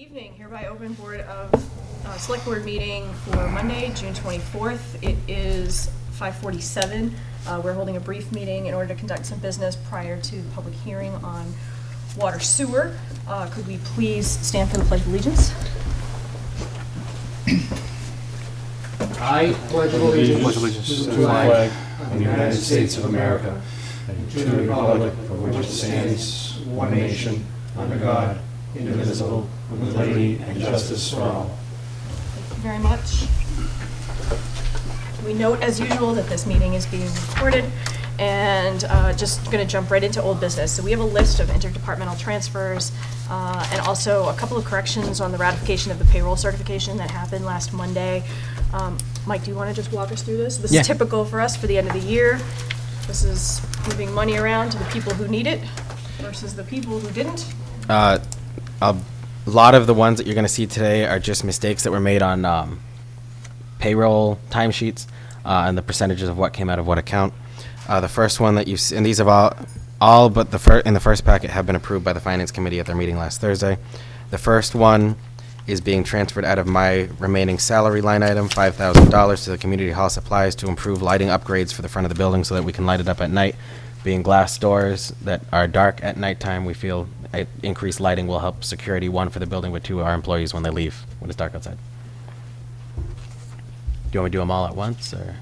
evening. Hereby open Board of Select Board meeting for Monday, June 24th. It is 5:47. We're holding a brief meeting in order to conduct some business prior to the public hearing on water sewer. Could we please stand for the Pledge of Allegiance? I pledge allegiance to the flag of the United States of America and to the republic for which it stands, one nation, under God, indivisible, with liberty and justice for all. Thank you very much. We note, as usual, that this meeting is being recorded, and just going to jump right into old business. So we have a list of interdepartmental transfers and also a couple of corrections on the ratification of the payroll certification that happened last Monday. Mike, do you want to just walk us through this? This is typical for us for the end of the year. This is moving money around to the people who need it versus the people who didn't. A lot of the ones that you're going to see today are just mistakes that were made on payroll timesheets and the percentages of what came out of what account. The first one that you see, and these have all but in the first packet have been approved by the Finance Committee at their meeting last Thursday. The first one is being transferred out of my remaining salary line item, $5,000 to the community hall supplies to improve lighting upgrades for the front of the building so that we can light it up at night. Being glass doors that are dark at nighttime, we feel increased lighting will help security, one for the building, but two, our employees when they leave, when it's dark outside. Do you want me to do them all at once, or?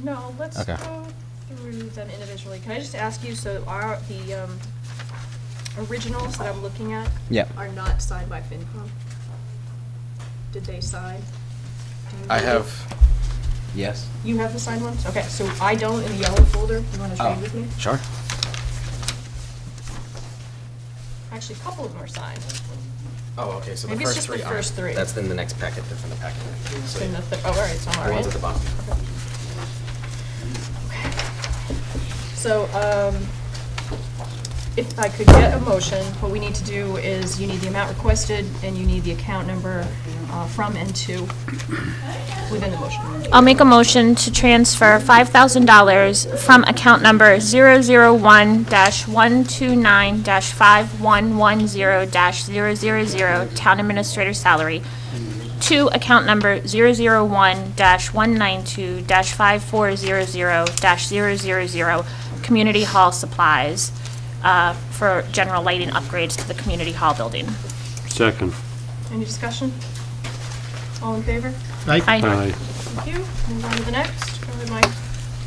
No, let's Okay. go through them individually. Can I just ask you, so are the originals that I'm looking at are not signed by FinCom? Did they sign? Do you I need have, it? yes. You have the signed ones? Okay, so I don't in the yellow folder. You want to trade with me? Sure. Actually, a couple of them are signed. Oh, okay, so Maybe the it's first just the three first three. That's in the next packet, that's in the packet. So In the oh, all right, so I'm all the right. ones at the bottom. Okay. So, if I could get a motion, what we need to do is you need the amount requested and you need the account number from and to within the motion. I'll make a motion to transfer $5,000 from account number 001-129-5110-000, Town Administrator Salary, to account number 001-192-5400-000, Community Hall Supplies, for general lighting upgrades to the Community Hall building. Second. Any discussion? All in favor? Aye. Thank you. Move on to the next. Go ahead, Mike.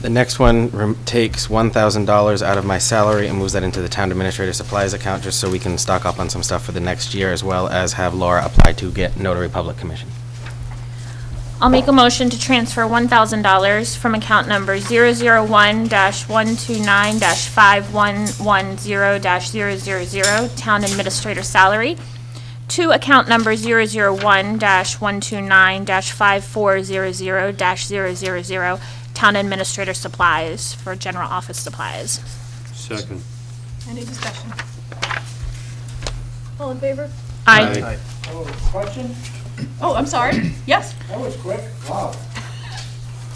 The next one takes $1,000 out of my salary and moves that into the Town Administrator Supplies account, just so we can stock up on some stuff for the next year, as well as have Laura apply to get Notary Public Commission. I'll make a motion to transfer $1,000 from account number 001-129-5110-000, Town Administrator Salary, to account number 001-129-5400-000, Town Administrator Supplies, for general office supplies. Second. Any discussion? All in favor? Aye. Oh, question? Oh, I'm sorry. Yes? That was quick. Wow.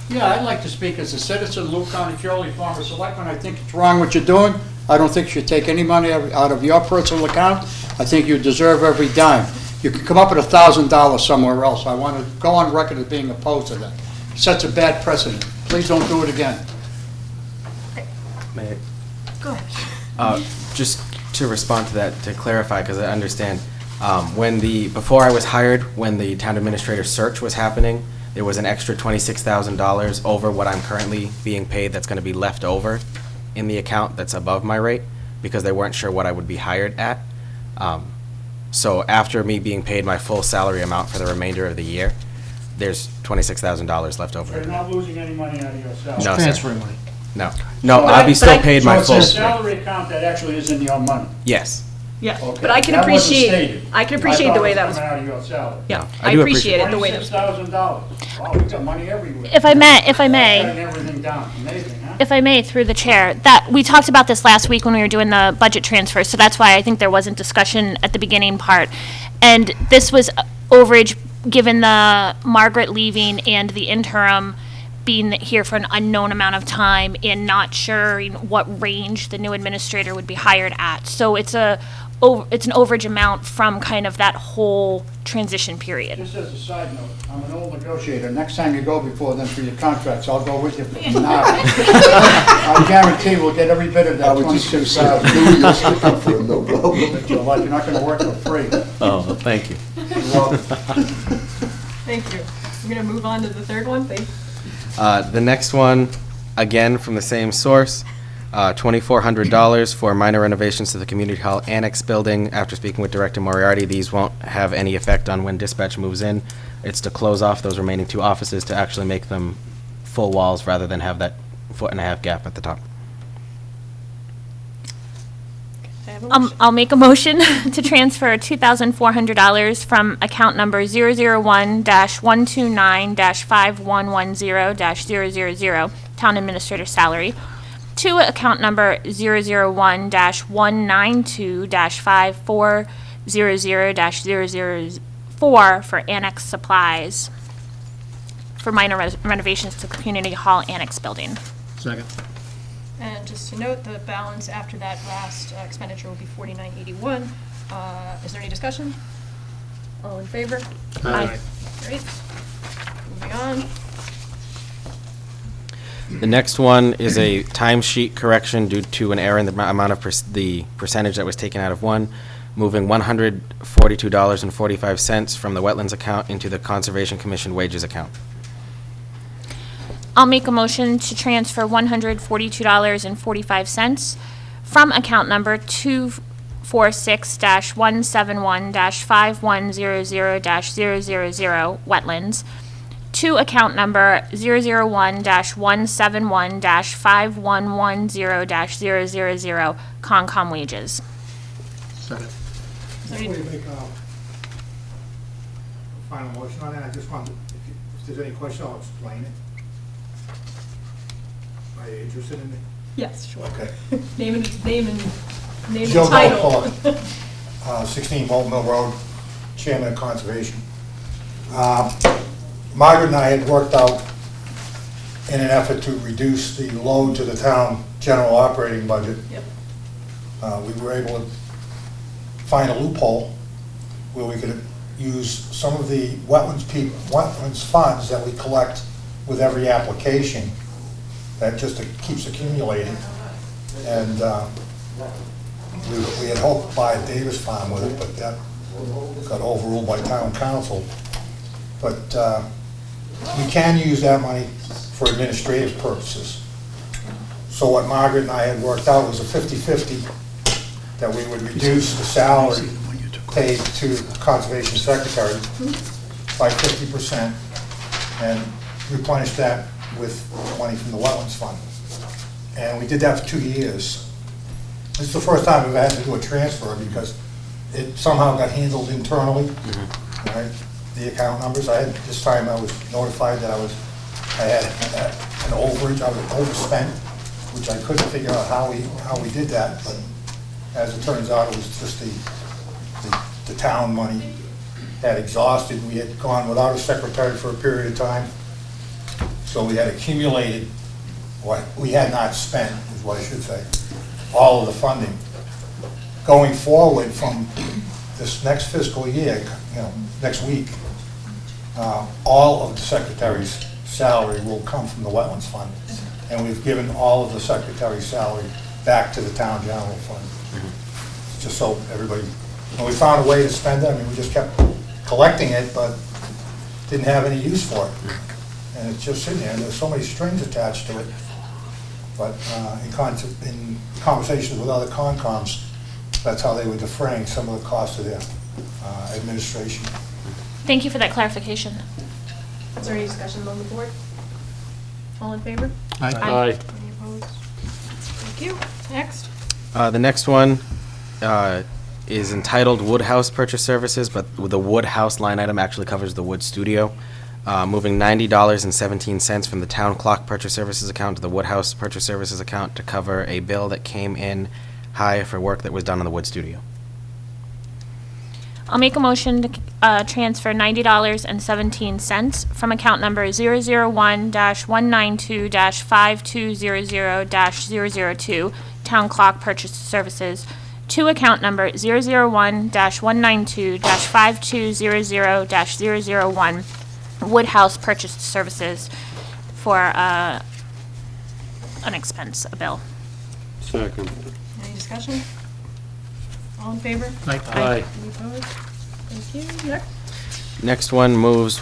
Yeah, I'd like to speak as a citizen, Luke County, Shirley, former selectman. I think it's wrong what you're doing. I don't think you should take any money out of your personal account. I think you deserve every dime. You could come up with $1,000 somewhere else. I want to go on record as being opposed to that. It sets a bad precedent. Please don't do it again. May Go ahead. I, just to respond to that, to clarify, because I understand, before I was hired, when the town administrator search was happening, there was an extra $26,000 over what I'm currently being paid that's going to be left over in the account that's above my rate, because they weren't sure what I would be hired at. So after me being paid my full salary amount for the remainder of the year, there's $26,000 left over. You're not losing any money out of your salary. No, Transferring money. No, I'll be still paid my So full. it's a salary account that actually is in your money. Yes. Yeah, Okay. but I can That wasn't appreciate, stated. I can appreciate the way that was, I thought it was coming out of your salary. yeah, I I do appreciate it the way that was. $26,000. Wow, we got money everywhere. If I may, Cutting everything down. Amazing, huh? If I may, through the chair, that, we talked about this last week when we were doing the budget transfer, so that's why I think there wasn't discussion at the beginning part. And this was overage, given the Margaret leaving and the interim being here for an unknown amount of time and not sure what range the new administrator would be hired at. So it's a it's an overage amount from kind of that whole transition period. Just as a side note, I'm an old negotiator. Next time you go before them for your contracts, I'll go with you from now. I guarantee we'll get every bit of that I was just gonna say, 26,000. you'll stick up for him, no problem. But you're not gonna work for free. Oh, thank you. You're welcome. Thank you. We're gonna move on to the third one, please. The next one, again from the same source, $2,400 for minor renovations to the Community Hall Annex Building. After speaking with Director Moriarty, these won't have any effect on when dispatch moves in. It's to close off those remaining 2 offices to actually make them full walls rather than have that 1.5-foot gap at the top. I have a motion. I'll make a motion to transfer $2,400 from account number 001-129-5110-000, Town Administrator Salary, to account number 001-192-5400-004 for annex supplies for minor renovations to the Community Hall Annex Building. Second. And just to note, the balance after that last expenditure will be $49.81. Is there any discussion? All in favor? Aye. Great. Moving on. The next one is a timesheet correction due to an error in the amount of the percentage that was taken out of one, moving $142.45 from the Wetlands account into the Conservation Commission wages account. I'll make a motion to transfer $142.45 from account number 246-171-5100-000 Wetlands to account number 001-171-5110-000 Concom wages. Second. So you- Before you make a final motion on that, I just want, if there's any question, I'll explain it. Are you interested in it? Yes, sure. Okay. Name and Joe title. Galport, 16 Bolton Mill Road, Chairman of Conservation. Margaret and I had worked out in an effort to reduce the load to the town general operating budget. Yep. We were able to find a loophole where we could use some of the wetlands funds that we collect with every application that just keeps accumulating. And we had hoped to buy a Davis farm with it, but that got overruled by town council. But we can use that money for administrative purposes. So what Margaret and I had worked out was a 50-50, that we would reduce the salary paid to the conservation secretary by 50% and replenish that with money from the wetlands fund. And we did that for 2 years. This is the first time we've had to do a transfer because it somehow got handled internally, right? The account numbers. This time I was notified that I had an overage, I was overspent, which I couldn't figure out how we did that, but as it turns out, it was just the town money had exhausted. We had gone without a secretary for a period of time, so we had accumulated what we had not spent, is what I should say, all of the funding. Going forward from this next fiscal year, next week, all of the secretary's salary will come from the wetlands fund, and we've given all of the secretary's salary back to the town general fund. Just so everybody, when we found a way to spend it, I mean, we just kept collecting it, but didn't have any use for it. And it's just sitting there, and there's so many strings attached to it. But in conversations with other Concoms, that's how they were defraying some of the costs of their administration. Thank you for that clarification. Is there any discussion on the board? All in favor? Aye. Any opposed? Thank you. Next. The next one is entitled Woodhouse Purchase Services, but the Woodhouse line item actually covers the Wood Studio. Moving $90.17 from the Town Clock Purchase Services account to the Woodhouse Purchase Services account to cover a bill that came in high for work that was done on the Wood Studio. I'll make a motion to transfer $90.17 from account number 001-192-5200-002, Town Clock Purchase Services, to account number 001-192-5200-001, Woodhouse Purchased Services for an expense, a bill. Second. Any discussion? All in favor? Aye. Any opposed? Thank you. Next. Next one moves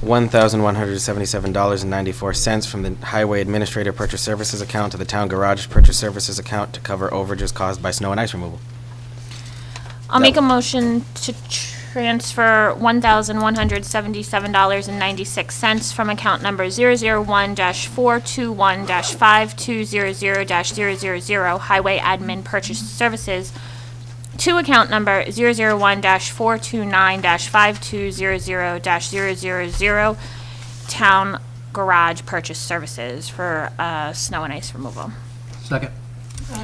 $1,177.94 from the Highway Administrator Purchase Services account to the Town Garage Purchase Services account to cover overages caused by snow and ice removal. I'll make a motion to transfer $1,177.96 from account number 001-421-5200-000 Highway Admin Purchase Services to account number 001-429-5200-000 Town Garage Purchase Services for snow and ice removal. Second.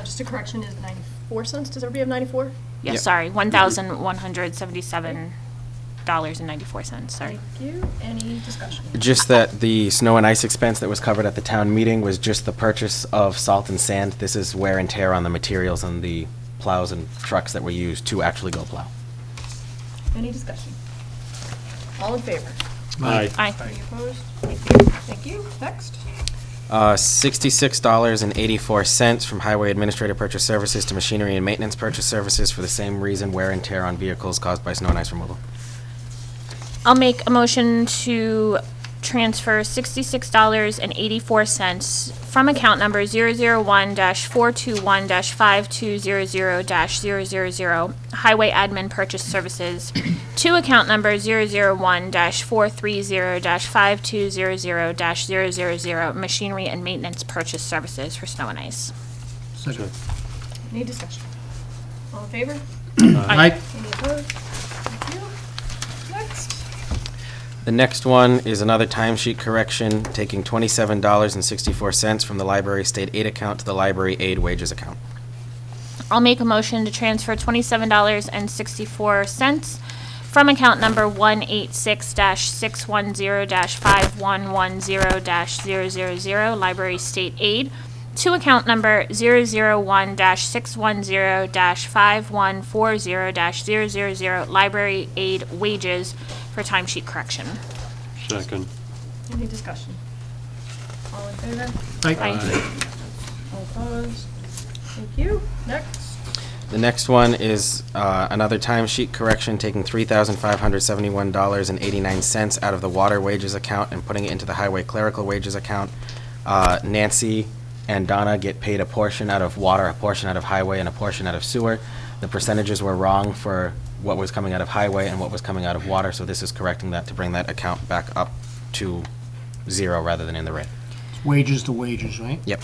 Just a correction, is 94 cents? Does everybody have 94? Yes, Yep. sorry, $1,177.94, sorry. Thank you. Any discussion? Just that the snow and ice expense that was covered at the town meeting was just the purchase of salt and sand. This is wear and tear on the materials and the plows and trucks that were used to actually go plow. Any discussion? All in favor? Aye. Any opposed? Thank you. Thank you. Next. $66.84 from Highway Administrator Purchase Services to Machinery and Maintenance Purchase Services for the same reason, wear and tear on vehicles caused by snow and ice removal. I'll make a motion to transfer $66.84 from account number 001-421-5200-000 Highway Admin Purchase Services to account number 001-430-5200-000 Machinery and Maintenance Purchase Services for snow and ice. Second. Any discussion? All in favor? Aye. Any opposed? Thank you. Next. The next one is another timesheet correction, taking $27.64 from the Library State Aid account to the Library Aid Wages account. I'll make a motion to transfer $27.64 from account number 186-610-5110-000 Library State Aid to account number 001-610-5140-000 Library Aid Wages for timesheet correction. Second. Any discussion? All in favor? Aye. All opposed? Thank you. Next. The next one is another timesheet correction, taking $3,571.89 out of the water wages account and putting it into the highway clerical wages account. Nancy and Donna get paid a portion out of water, a portion out of highway, and a portion out of sewer. The percentages were wrong for what was coming out of highway and what was coming out of water, so this is correcting that to bring that account back up to zero rather than in the red. Wages to wages, right? Yep.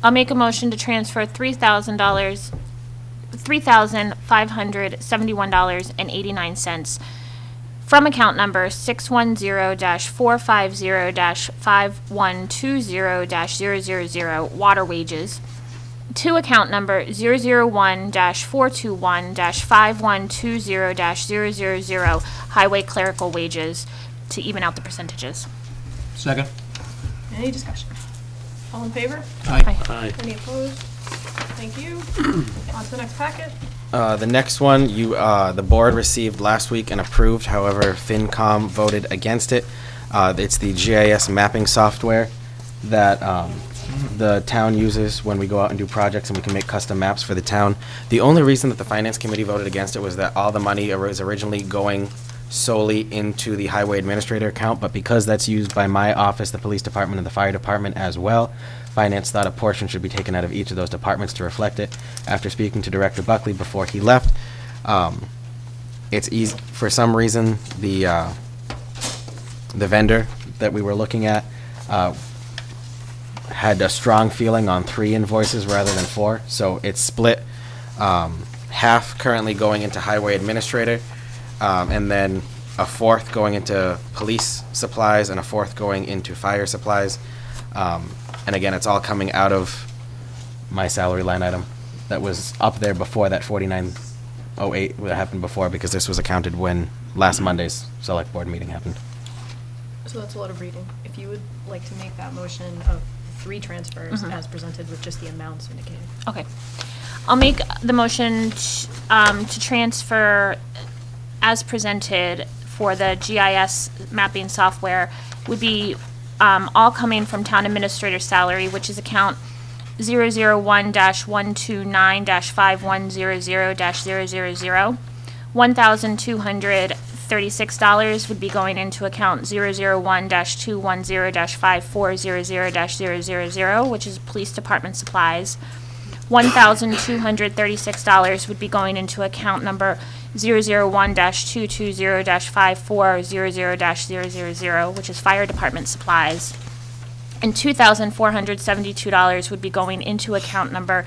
I'll make a motion to transfer $3,571.89 from account number 610-450-5120-000 water wages to account number 001-421-5120-000 highway clerical wages to even out the percentages. Second. Any discussion? All in favor? Aye. Aye. Any opposed? Thank you. On to the next packet. The next one, the board received last week and approved, however, FinCom voted against it. It's the GIS mapping software that the town uses when we go out and do projects and we can make custom maps for the town. The only reason that the Finance Committee voted against it was that all the money was originally going solely into the Highway Administrator account, but because that's used by my office, the Police Department, and the Fire Department as well, Finance thought a portion should be taken out of each of those departments to reflect it. After speaking to Director Buckley before he left, it's easy, for some reason, the vendor that we were looking at had a strong feeling on 3 invoices rather than 4, so it's split, half currently going into Highway Administrator, and then a 4th going into police supplies and a 4th going into fire supplies. And again, it's all coming out of my salary line item that was up there before that 4908 that happened before, because this was accounted when last Monday's select board meeting happened. So that's a lot of reading. If you would like to make that motion of 3 transfers Mm-hmm. as presented with just the amounts indicated. Okay. I'll make the motion to transfer as presented for the GIS mapping software would be all coming from town administrator salary, which is account 001-129-5100-000. $1,236 would be going into account 001-210-5400-000, which is police department supplies. $1,236 would be going into account number 001-220-5400-000, which is fire department supplies. And $2,472 would be going into account number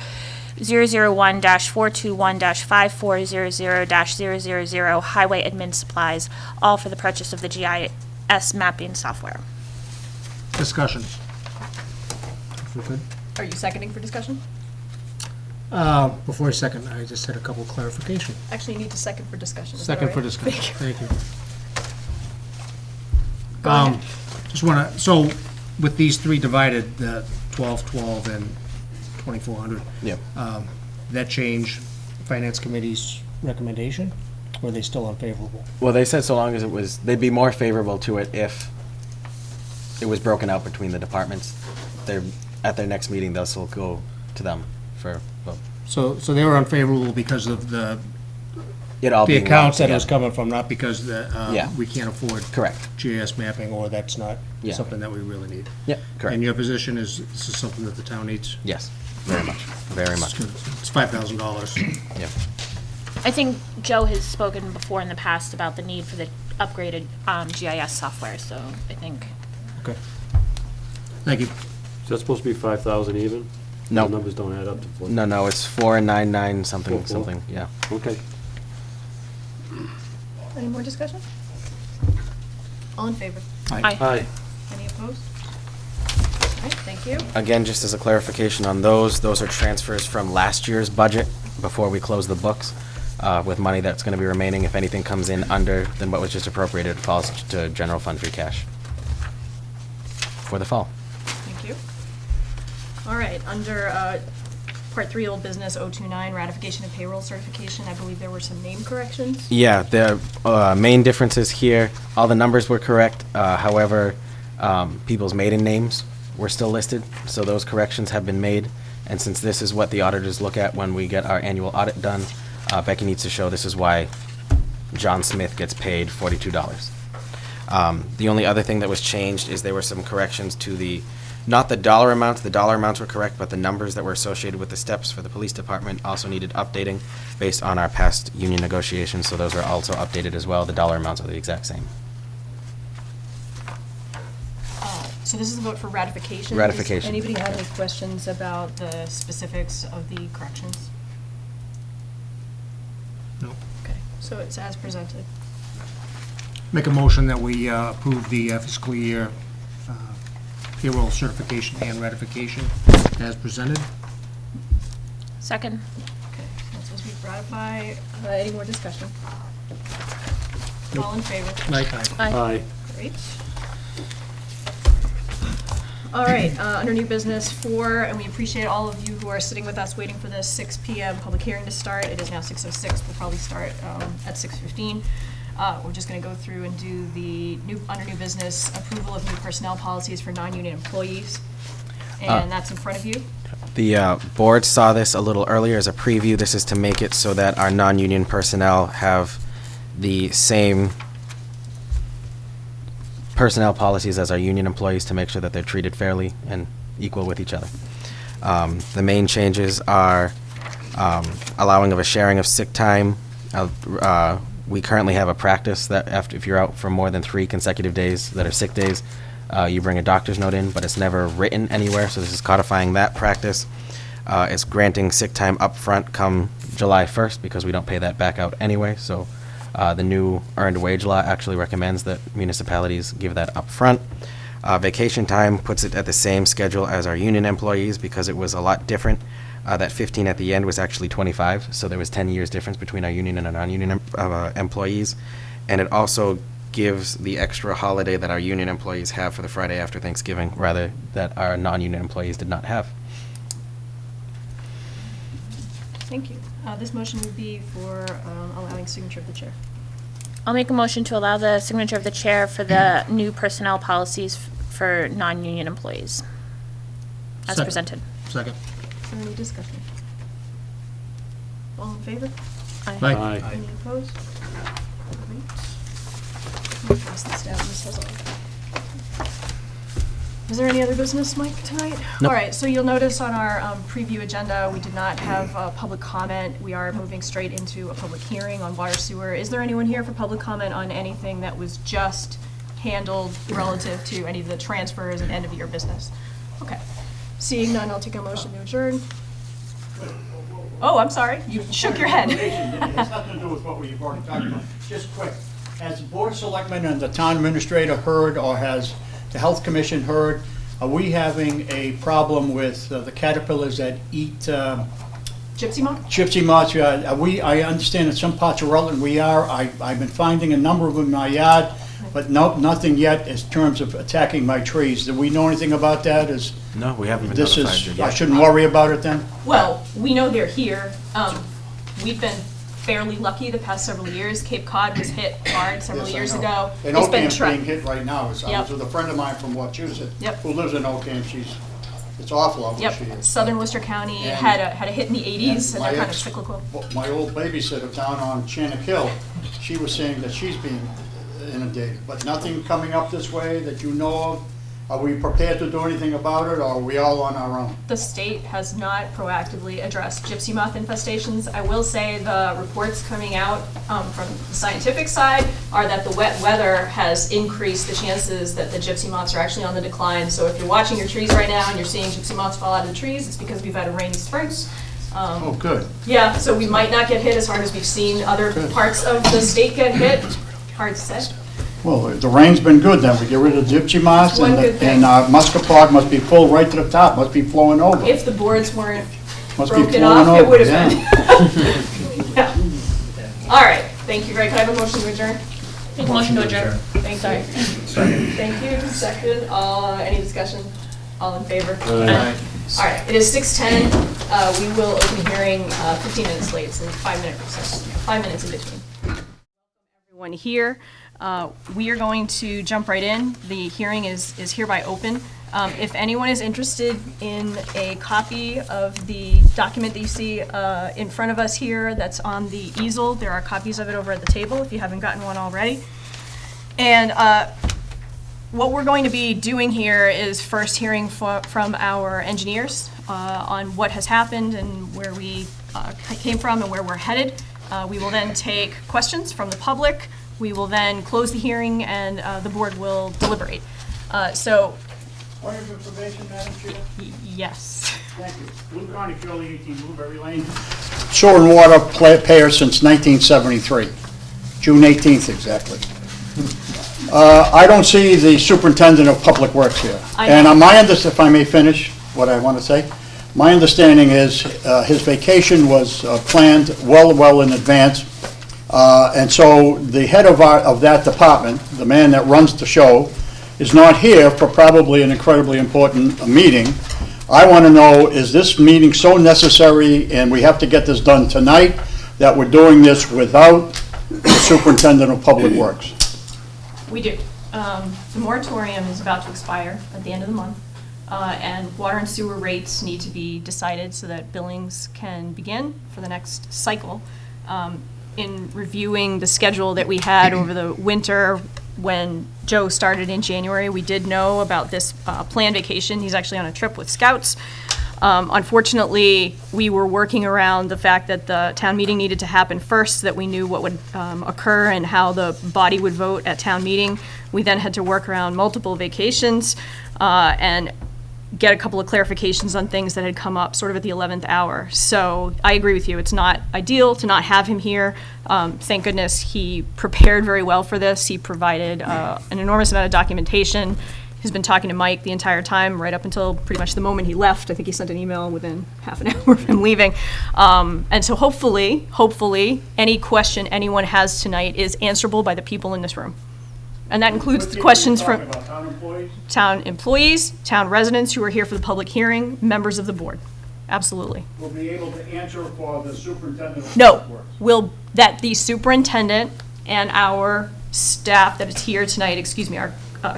001-421-5400-000, highway admin supplies, all for the purchase of the GIS mapping software. Discussion. If we could. Are you seconding for discussion? Before a second, I just had a couple clarification. Actually, you need to second for discussion. Is that Second all for right? discussion. Thank you. Thank you. Go ahead. Just want to, so with these 3 divided, the 12, and 2,400, Yep. that change Finance Committee's recommendation, or are they still unfavorable? Well, they said so long as it was, they'd be more favorable to it if it was broken out between the departments. They're, at their next meeting, they'll still go to them for, well, So they were unfavorable because of the it all being lumped accounts that it was together. coming from, not because Yeah. we can't afford Correct. GIS mapping, or that's not Yeah. something that we really need. Yep, correct. And your position is, this is something that the town needs? Yes, very much, very much. It's $5,000. Yep. I think Joe has spoken before in the past about the need for the upgraded GIS software, so I think. Okay. Thank you. Is that supposed to be 5,000 even? No. The numbers don't add up to 4. No, it's 499 something, 4. something, yeah. Okay. Any more discussion? All in favor? Aye. Aye. Any opposed? All right, thank you. Again, just as a clarification on those are transfers from last year's budget before we close the books, with money that's going to be remaining. If anything comes in under than what was just appropriated, it falls to general fund free cash for the fall. Thank you. All right, under Part 3, Old Business 029, ratification of payroll certification, I believe there were some name corrections. Yeah, the main differences here, all the numbers were correct. However, people's maiden names were still listed, so those corrections have been made. And since this is what the auditors look at when we get our annual audit done, Becky needs to show this is why John Smith gets paid $42. The only other thing that was changed is there were some corrections to not the dollar amounts were correct, but the numbers that were associated with the steps for the police department also needed updating based on our past union negotiations, so those are also updated as well. The dollar amounts are the exact same. So this is a vote for ratification. Ratification. Does anybody have any questions about the specifics of the corrections? No. Okay, so it's as presented. Make a motion that we approve the fiscal year payroll certification and ratification as presented. Second. Okay, so it's supposed to be ratified. Any more discussion? Nope. All in favor? Aye. Aye. Great. All right, under new business 4, and we appreciate all of you who are sitting with us waiting for the 6 PM public hearing to start. It is now 6:06. We'll probably start at 6:15. We're just going to go through and do the under new business approval of new personnel policies for non-union employees. And that's in front of you. The board saw this a little earlier as a preview. This is to make it so that our non-union personnel have the same personnel policies as our union employees to make sure that they're treated fairly and equal with each other. The main changes are allowing of a sharing of sick time. We currently have a practice that if you're out for more than 3 consecutive days that are sick days, you bring a doctor's note in, but it's never written anywhere, so this is codifying that practice. It's granting sick time up front come July 1st because we don't pay that back out anyway, so the new earned wage law actually recommends that municipalities give that up front. Vacation time puts it at the same schedule as our union employees because it was a lot different. That 15 at the end was actually 25, so there was 10 years difference between our union and our non-union employees. And it also gives the extra holiday that our union employees have for the Friday after Thanksgiving, rather that our non-union employees did not have. Thank you. This motion would be for allowing signature of the chair. I'll make a motion to allow the signature of the chair for the new personnel policies for non-union employees, as Second. presented. Second. Is there any discussion? All in favor? Aye. Aye. Any opposed? Great. Let me pass this down. This has all. Is there any other business, Mike, tonight? Nope. All right, so you'll notice on our preview agenda, we did not have public comment. We are moving straight into a public hearing on water sewer. Is there anyone here for public comment on anything that was just handled relative to any of the transfers and end of year business? Okay. Seeing none, I'll take a motion to adjourn. Oh, I'm sorry. You shook your head. It has nothing to do with what we've already talked about. Just quick, has the Board of Selectmen and the Town Administrator heard, or has the Health Commission heard, are we having a problem with the caterpillars that eat Gypsy moth? gypsy moths? I understand in some parts of Rutland we are. I've been finding a number of them in my yard, but nothing yet in terms of attacking my trees. Do we know anything about that? No, we haven't been This notified is, yet. I shouldn't worry about it then? Well, we know they're here. We've been fairly lucky the past several years. Cape Cod was hit hard several Yes, I years know. ago. And It's been Oakham's being hit right now. I was Yep. with a friend of mine from Wachusett, Yep. who lives in Oakham. It's awful out where she Yep, is. Southern Worcester County And- had a hit in the 80s, and my they're kind of ex- cyclical. My old babysitter down on Chanic Hill, she was saying that she's being inundated, but nothing coming up this way that you know of? Are we prepared to do anything about it, or are we all on our own? The state has not proactively addressed gypsy moth infestations. I will say the reports coming out from the scientific side are that the wet weather has increased the chances that the gypsy moths are actually on the decline. So if you're watching your trees right now and you're seeing gypsy moths fall out of the trees, it's because we've had a rainy spring. Oh, good. Yeah, so we might not get hit as hard as we've seen other Good. parts of the state get hit. Hard to say. Well, the rain's been good then. We get rid of gypsy moths, One and good thing. Muscat Park must be full right to the top, must be flowing over. If the boards weren't Must be broken flowing off, it over, would have yeah. been. Yeah. All right, thank you, Greg. Can I have a motion to adjourn? Make a motion to adjourn. Thank you. Thank you. Second, any discussion? All in favor? Aye. All right, it is 6:10. We will open hearing 15 minutes late, so 5-minute recess, 5 minutes in between. Everyone here. We are going to jump right in. The hearing is hereby open. If anyone is interested in a copy of the document that you see in front of us here that's on the easel, there are copies of it over at the table if you haven't gotten one already. And what we're going to be doing here is first hearing from our engineers on what has happened and where we came from and where we're headed. We will then take questions from the public. We will then close the hearing and the board will deliberate. So, Point of information, Madam Chair? yes. Thank you. Blue County, Curly, 18 Blueberry Lane. Sewer and water payer since 1973, June 18th exactly. I don't see the superintendent of public works here. And if I may finish what I want to say, my understanding is his vacation was planned well in advance. And so the head of that department, the man that runs the show, is not here for probably an incredibly important meeting. I want to know, is this meeting so necessary and we have to get this done tonight that we're doing this without the superintendent of public works? We do. The moratorium is about to expire at the end of the month, and water and sewer rates need to be decided so that billings can begin for the next cycle. In reviewing the schedule that we had over the winter, when Joe started in January, we did know about this planned vacation. He's actually on a trip with Scouts. Unfortunately, we were working around the fact that the town meeting needed to happen first so that we knew what would occur and how the body would vote at town meeting. We then had to work around multiple vacations and get a couple of clarifications on things that had come up sort of at the 11th hour. So I agree with you. It's not ideal to not have him here. Thank goodness he prepared very well for this. He provided an enormous amount of documentation. He's been talking to Mike the entire time, right up until pretty much the moment he left. I think he sent an email within half an hour of him leaving. And so hopefully, any question anyone has tonight is answerable by the people in this room. And that includes the questions from town employees, town residents who are here for the public hearing, members of the board. Absolutely. Will be able to answer for the superintendent of No, public works. that the superintendent and our staff that is here tonight, excuse me, our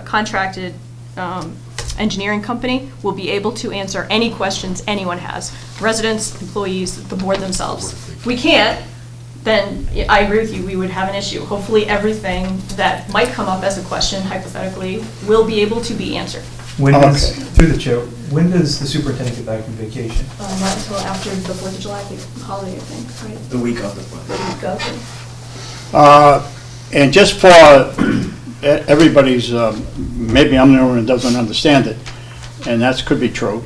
contracted engineering company will be able to answer any questions anyone has. Residents, employees, the board themselves. If we can't, then I agree with you, we would have an issue. Hopefully, everything that might come up as a question, hypothetically, will be able to be answered. When does, through the chair, when does the superintendent get back from vacation? Not until after the 4th of July holiday, I think, right? The week of the Fourth. The week of. And just for everybody's, maybe I'm the only one that doesn't understand it, and that could be true.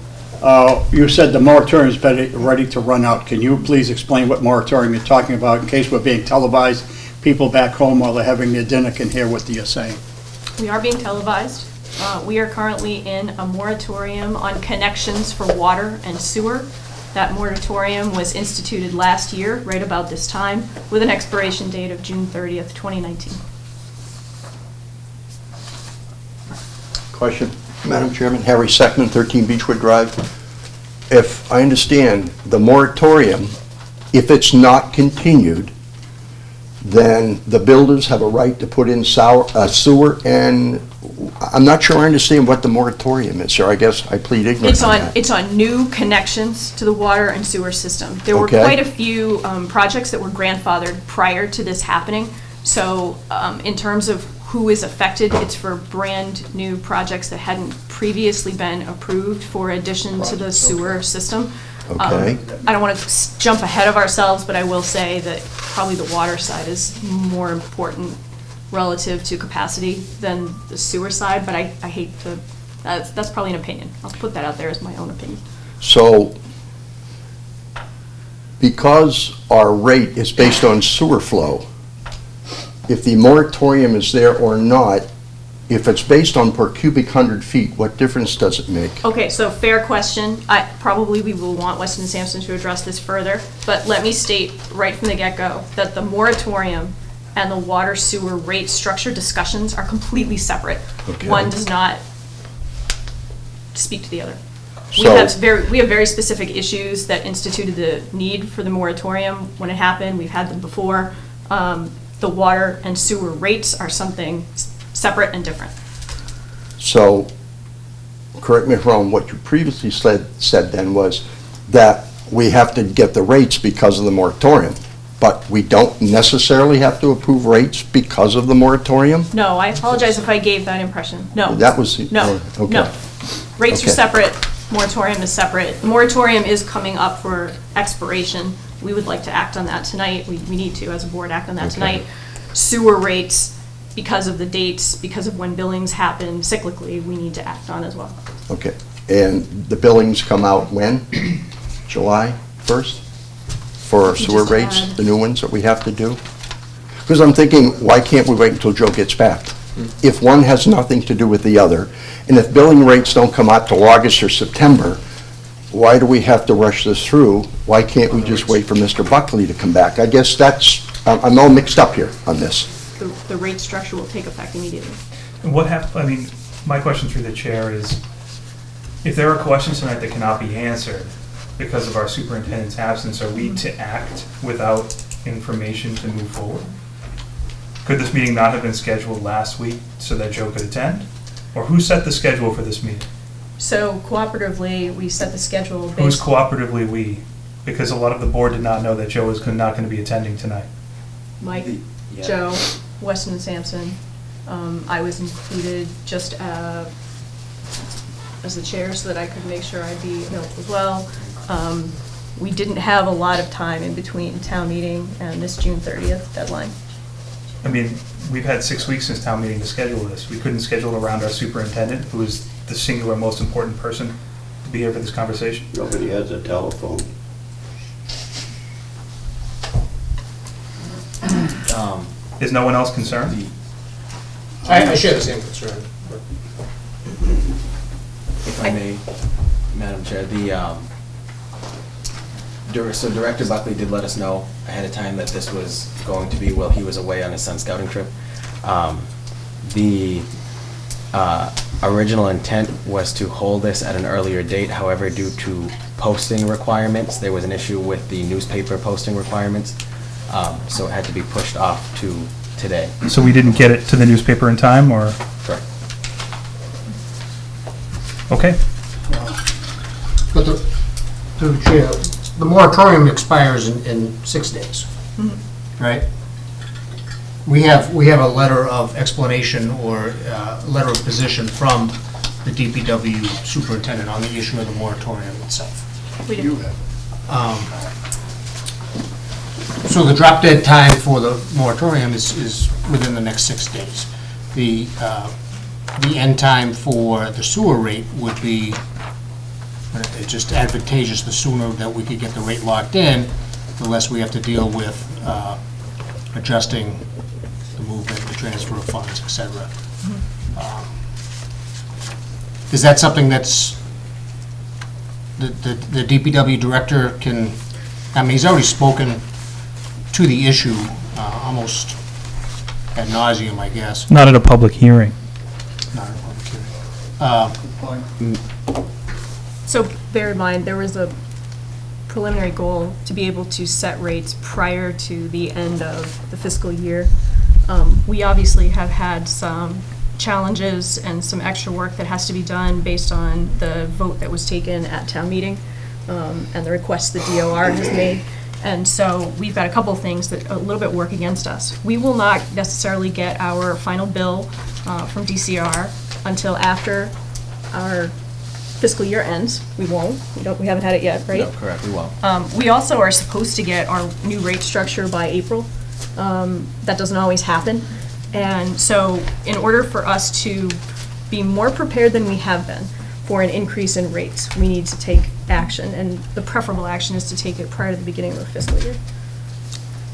You said the moratorium is ready to run out. Can you please explain what moratorium you're talking about in case we're being televised? People back home while they're having their dinner can hear what you're saying. We are being televised. We are currently in a moratorium on connections for water and sewer. That moratorium was instituted last year, right about this time, with an expiration date of June 30th, 2019. Question, Madam Chairman, Harry Seckman, 13 Beechwood Drive. If I understand, the moratorium, if it's not continued, then the builders have a right to put in sewer, and I'm not sure I understand what the moratorium is, sir. I guess I plead ignorance on that. It's on new connections to the water and sewer system. There were Okay. quite a few projects that were grandfathered prior to this happening. So in terms of who is affected, it's for brand-new projects that hadn't previously been approved for addition to the sewer system. Okay. I don't want to jump ahead of ourselves, but I will say that probably the water side is more important relative to capacity than the sewer side, but I hate to, that's probably an opinion. I'll put that out there as my own opinion. So, because our rate is based on sewer flow, if the moratorium is there or not, if it's based on per cubic 100 feet, what difference does it make? Okay, so fair question. Probably we will want Weston and Sampson to address this further, but let me state right from the get-go that the moratorium and the water sewer rate structure discussions are completely separate. Okay. One does not speak to the other. We So- have very specific issues that instituted the need for the moratorium when it happened. We've had them before. The water and sewer rates are something separate and different. So, correct me if I'm wrong, what you previously said then was that we have to get the rates because of the moratorium, but we don't necessarily have to approve rates because of the moratorium? No, I apologize if I gave that impression. No. That was... No, okay. no. Rates are Okay. separate, moratorium is separate. The moratorium is coming up for expiration. We would like to act on that tonight. We need to, as a board, act on that Okay. tonight. Sewer rates, because of the dates, because of when billings happen cyclically, we need to act on as well. Okay, and the billings come out when? July 1st? For our We sewer just rates, had- the new ones that we have to do? Because I'm thinking, why can't we wait until Joe gets back? If one has nothing to do with the other, and if billing rates don't come out till August or September, why do we have to rush this through? Why can't we just wait for Mr. Buckley to come back? I guess that's, I'm all mixed up here on this. The rate structure will take effect immediately. I mean, my question through the chair is, if there are questions tonight that cannot be answered because of our superintendent's absence, are we to act without information to move forward? Could this meeting not have been scheduled last week so that Joe could attend? Or who set the schedule for this meeting? So cooperatively, we set the schedule Who's based. cooperatively we? Because a lot of the board did not know that Joe was not going to be attending tonight. Mike, Yeah. Joe, Weston and Sampson. I was included just as the chair so that I could make sure I'd be available as well. We didn't have a lot of time in between town meeting and this June 30th deadline. I mean, we've had 6 weeks since town meeting to schedule this. We couldn't schedule around our superintendent, who is the singular most important person to be here for this conversation. Nobody has a telephone. Is no one else concerned? I share the same concern. If I may, Madam Chair, so Director Buckley did let us know ahead of time that this was going to be while he was away on his son's scouting trip. The original intent was to hold this at an earlier date. However, due to posting requirements, there was an issue with the newspaper posting requirements, so it had to be pushed off to today. So we didn't get it to the newspaper in time, or? Correct. Okay. But through the chair, the moratorium expires in 6 days, right? We have a letter of explanation or letter of position from the DPW superintendent on the issue of the moratorium itself. We do. So the drop dead time for the moratorium is within the next 6 days. The end time for the sewer rate would be it's just advantageous. The sooner that we could get the rate locked in, the less we have to deal with adjusting the movement, the transfer of funds, et cetera. Is that something that's the DPW director can, I mean, he's already spoken to the issue almost ad nauseum, I guess. Not at a public hearing. Not in a public hearing. So bear in mind, there was a preliminary goal to be able to set rates prior to the end of the fiscal year. We obviously have had some challenges and some extra work that has to be done based on the vote that was taken at town meeting and the request the DOR has made. And so we've got a couple things that a little bit work against us. We will not necessarily get our final bill from DCR until after our fiscal year ends. We won't. We haven't had it yet, right? No, correct, we won't. We also are supposed to get our new rate structure by April. That doesn't always happen. And so in order for us to be more prepared than we have been for an increase in rates, we need to take action. And the preferable action is to take it prior to the beginning of the fiscal year.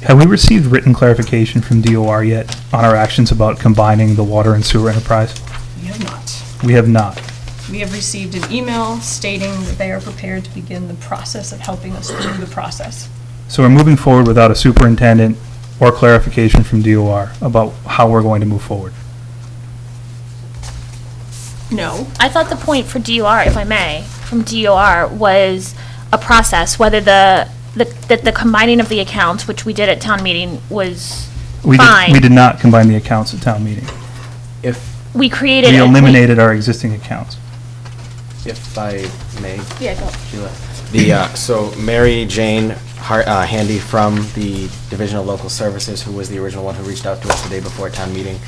Have we received written clarification from DOR yet on our actions about combining the water and sewer enterprise? We have not. We have not. We have received an email stating that they are prepared to begin the process of helping us through the process. So we're moving forward without a superintendent or clarification from DOR about how we're going to move forward. No. I thought the point for DOR, if I may, from DOR was a process, whether that the combining of the accounts, which we did at town meeting, was fine. We did not combine the accounts at town meeting. We created. We eliminated our existing accounts. If I may, Yeah, go. Sheila. So Mary Jane Handy from the Division of Local Services, who was the original one who reached out to us the day before town meeting,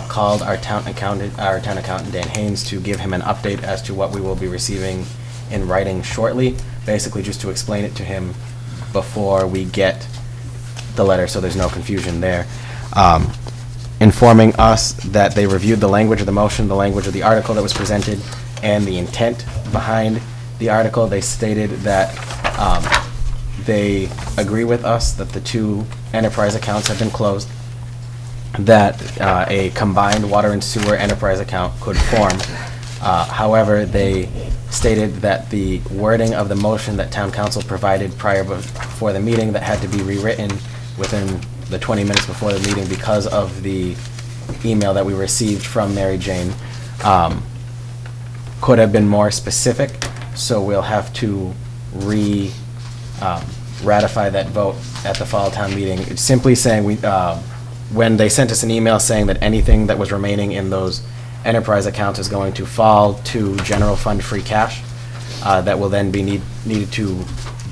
called our town accountant Dan Haynes to give him an update as to what we will be receiving in writing shortly, basically just to explain it to him before we get the letter, so there's no confusion there. Informing us that they reviewed the language of the motion, the language of the article that was presented, and the intent behind the article. They stated that they agree with us that the two enterprise accounts have been closed, that a combined water and sewer enterprise account could form. However, they stated that the wording of the motion that town council provided before the meeting that had to be rewritten within the 20 minutes before the meeting because of the email that we received from Mary Jane could have been more specific, so we'll have to ratify that vote at the fall town meeting. It's simply saying when they sent us an email saying that anything that was remaining in those enterprise accounts is going to fall to general fund free cash that will then be needed to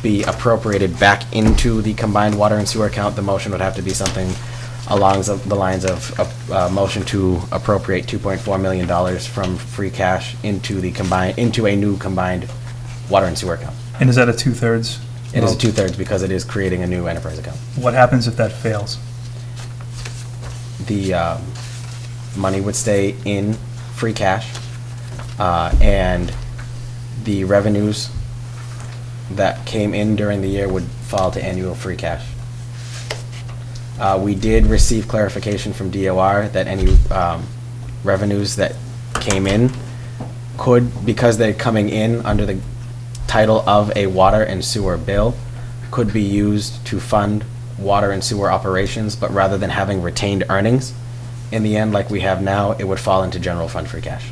be appropriated back into the combined water and sewer account. The motion would have to be something along the lines of a motion to appropriate $2.4 million from free cash into a new combined water and sewer account. And is that a 2/3? It is a 2/3 because it is creating a new enterprise account. What happens if that fails? The money would stay in free cash, and the revenues that came in during the year would fall to annual free cash. We did receive clarification from DOR that any revenues that came in could, because they're coming in under the title of a water and sewer bill, could be used to fund water and sewer operations, but rather than having retained earnings, in the end, like we have now, it would fall into general fund free cash.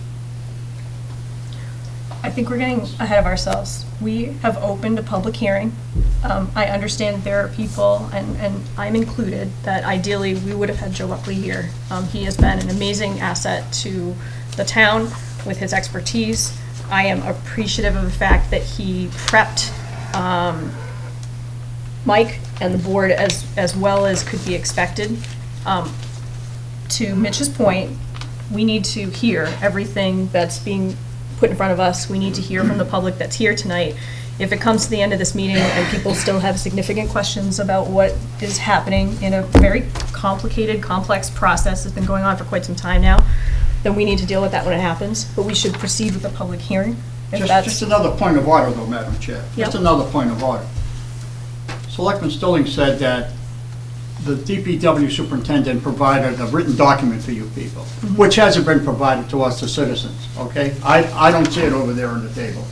I think we're getting ahead of ourselves. We have opened a public hearing. I understand that there are people, and I'm included, that ideally we would have had Joe Buckley here. He has been an amazing asset to the town with his expertise. I am appreciative of the fact that he prepped Mike and the board as well as could be expected. To Mitch's point, we need to hear everything that's being put in front of us. We need to hear from the public that's here tonight. If it comes to the end of this meeting and people still have significant questions about what is happening in a very complicated, complex process that's been going on for quite some time now, then we need to deal with that when it happens. But we should proceed with the public hearing. Just another point of order, though, Madam Chair. Just Yep. another point of order. Selectman Stilling said that the DPW superintendent provided a written document for you people, which hasn't been provided to us, the citizens, okay? I don't see it over there on the table.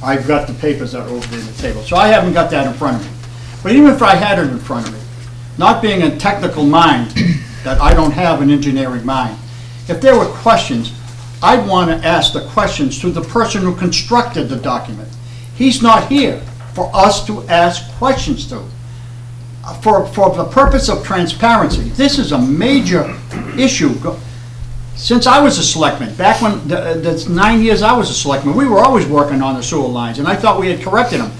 I've got the papers that are over there on the table, so I haven't got that in front of me. But even if I had it in front of me, not being a technical mind, that I don't have an engineering mind, if there were questions, I'd want to ask the questions to the person who constructed the document. He's not here for us to ask questions to. For the purpose of transparency, this is a major issue. Since I was a selectman, back when, that's 9 years I was a selectman, we were always working on the sewer lines, and I thought we had corrected them.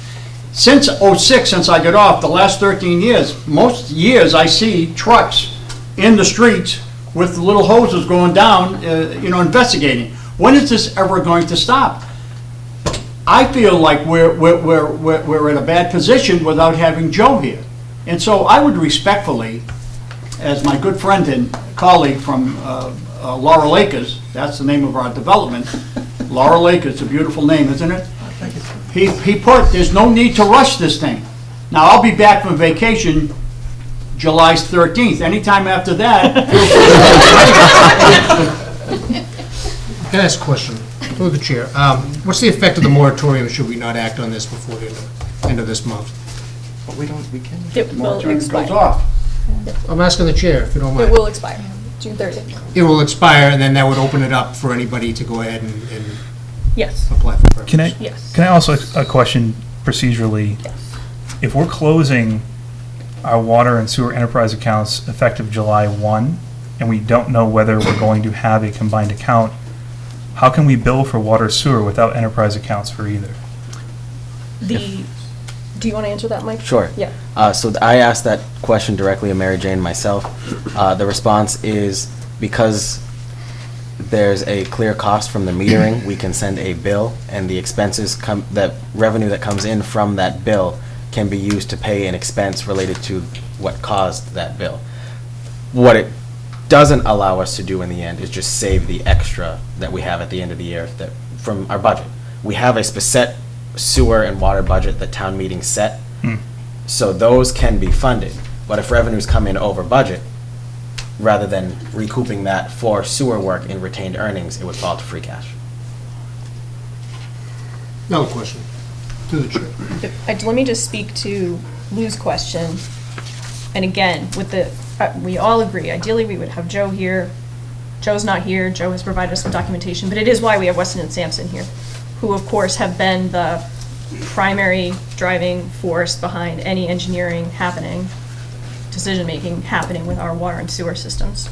Since '06, since I got off, the last 13 years, most years I see trucks in the streets with little hoses going down, investigating. When is this ever going to stop? I feel like we're in a bad position without having Joe here. And so I would respectfully, as my good friend and colleague from Laurel Acres, that's the name of our development, Laurel Acres, a beautiful name, isn't it? He put, there's no need to rush this thing. Now, I'll be back from vacation July 13th. Anytime after that. Can I ask a question? Through the chair. What's the effect of the moratorium should we not act on this before the end of this month? We can. It will Moratorium goes expire. off. I'm asking the chair, if you don't mind. It will expire, June 30th. It will expire, and then that would open it up for anybody to go ahead and Yes, apply for permits. yes. Can I also, a question procedurally? Yes. If we're closing our water and sewer enterprise accounts effective July 1, and we don't know whether we're going to have a combined account, how can we bill for water sewer without enterprise accounts for either? Do you want to answer that, Mike? Sure. Yeah. So I asked that question directly of Mary Jane myself. The response is because there's a clear cost from the metering, we can send a bill, and the expenses that revenue that comes in from that bill can be used to pay an expense related to what caused that bill. What it doesn't allow us to do in the end is just save the extra that we have at the end of the year from our budget. We have a set sewer and water budget that town meeting set, so those can be funded. But if revenues come in over budget, rather than recouping that for sewer work in retained earnings, it would fall to free cash. Another question. Through the chair. Let me just speak to Lou's question. And again, we all agree, ideally we would have Joe here. Joe's not here. Joe has provided us with documentation, but it is why we have Weston and Sampson here, who of course have been the primary driving force behind any engineering happening, decision-making happening with our water and sewer systems.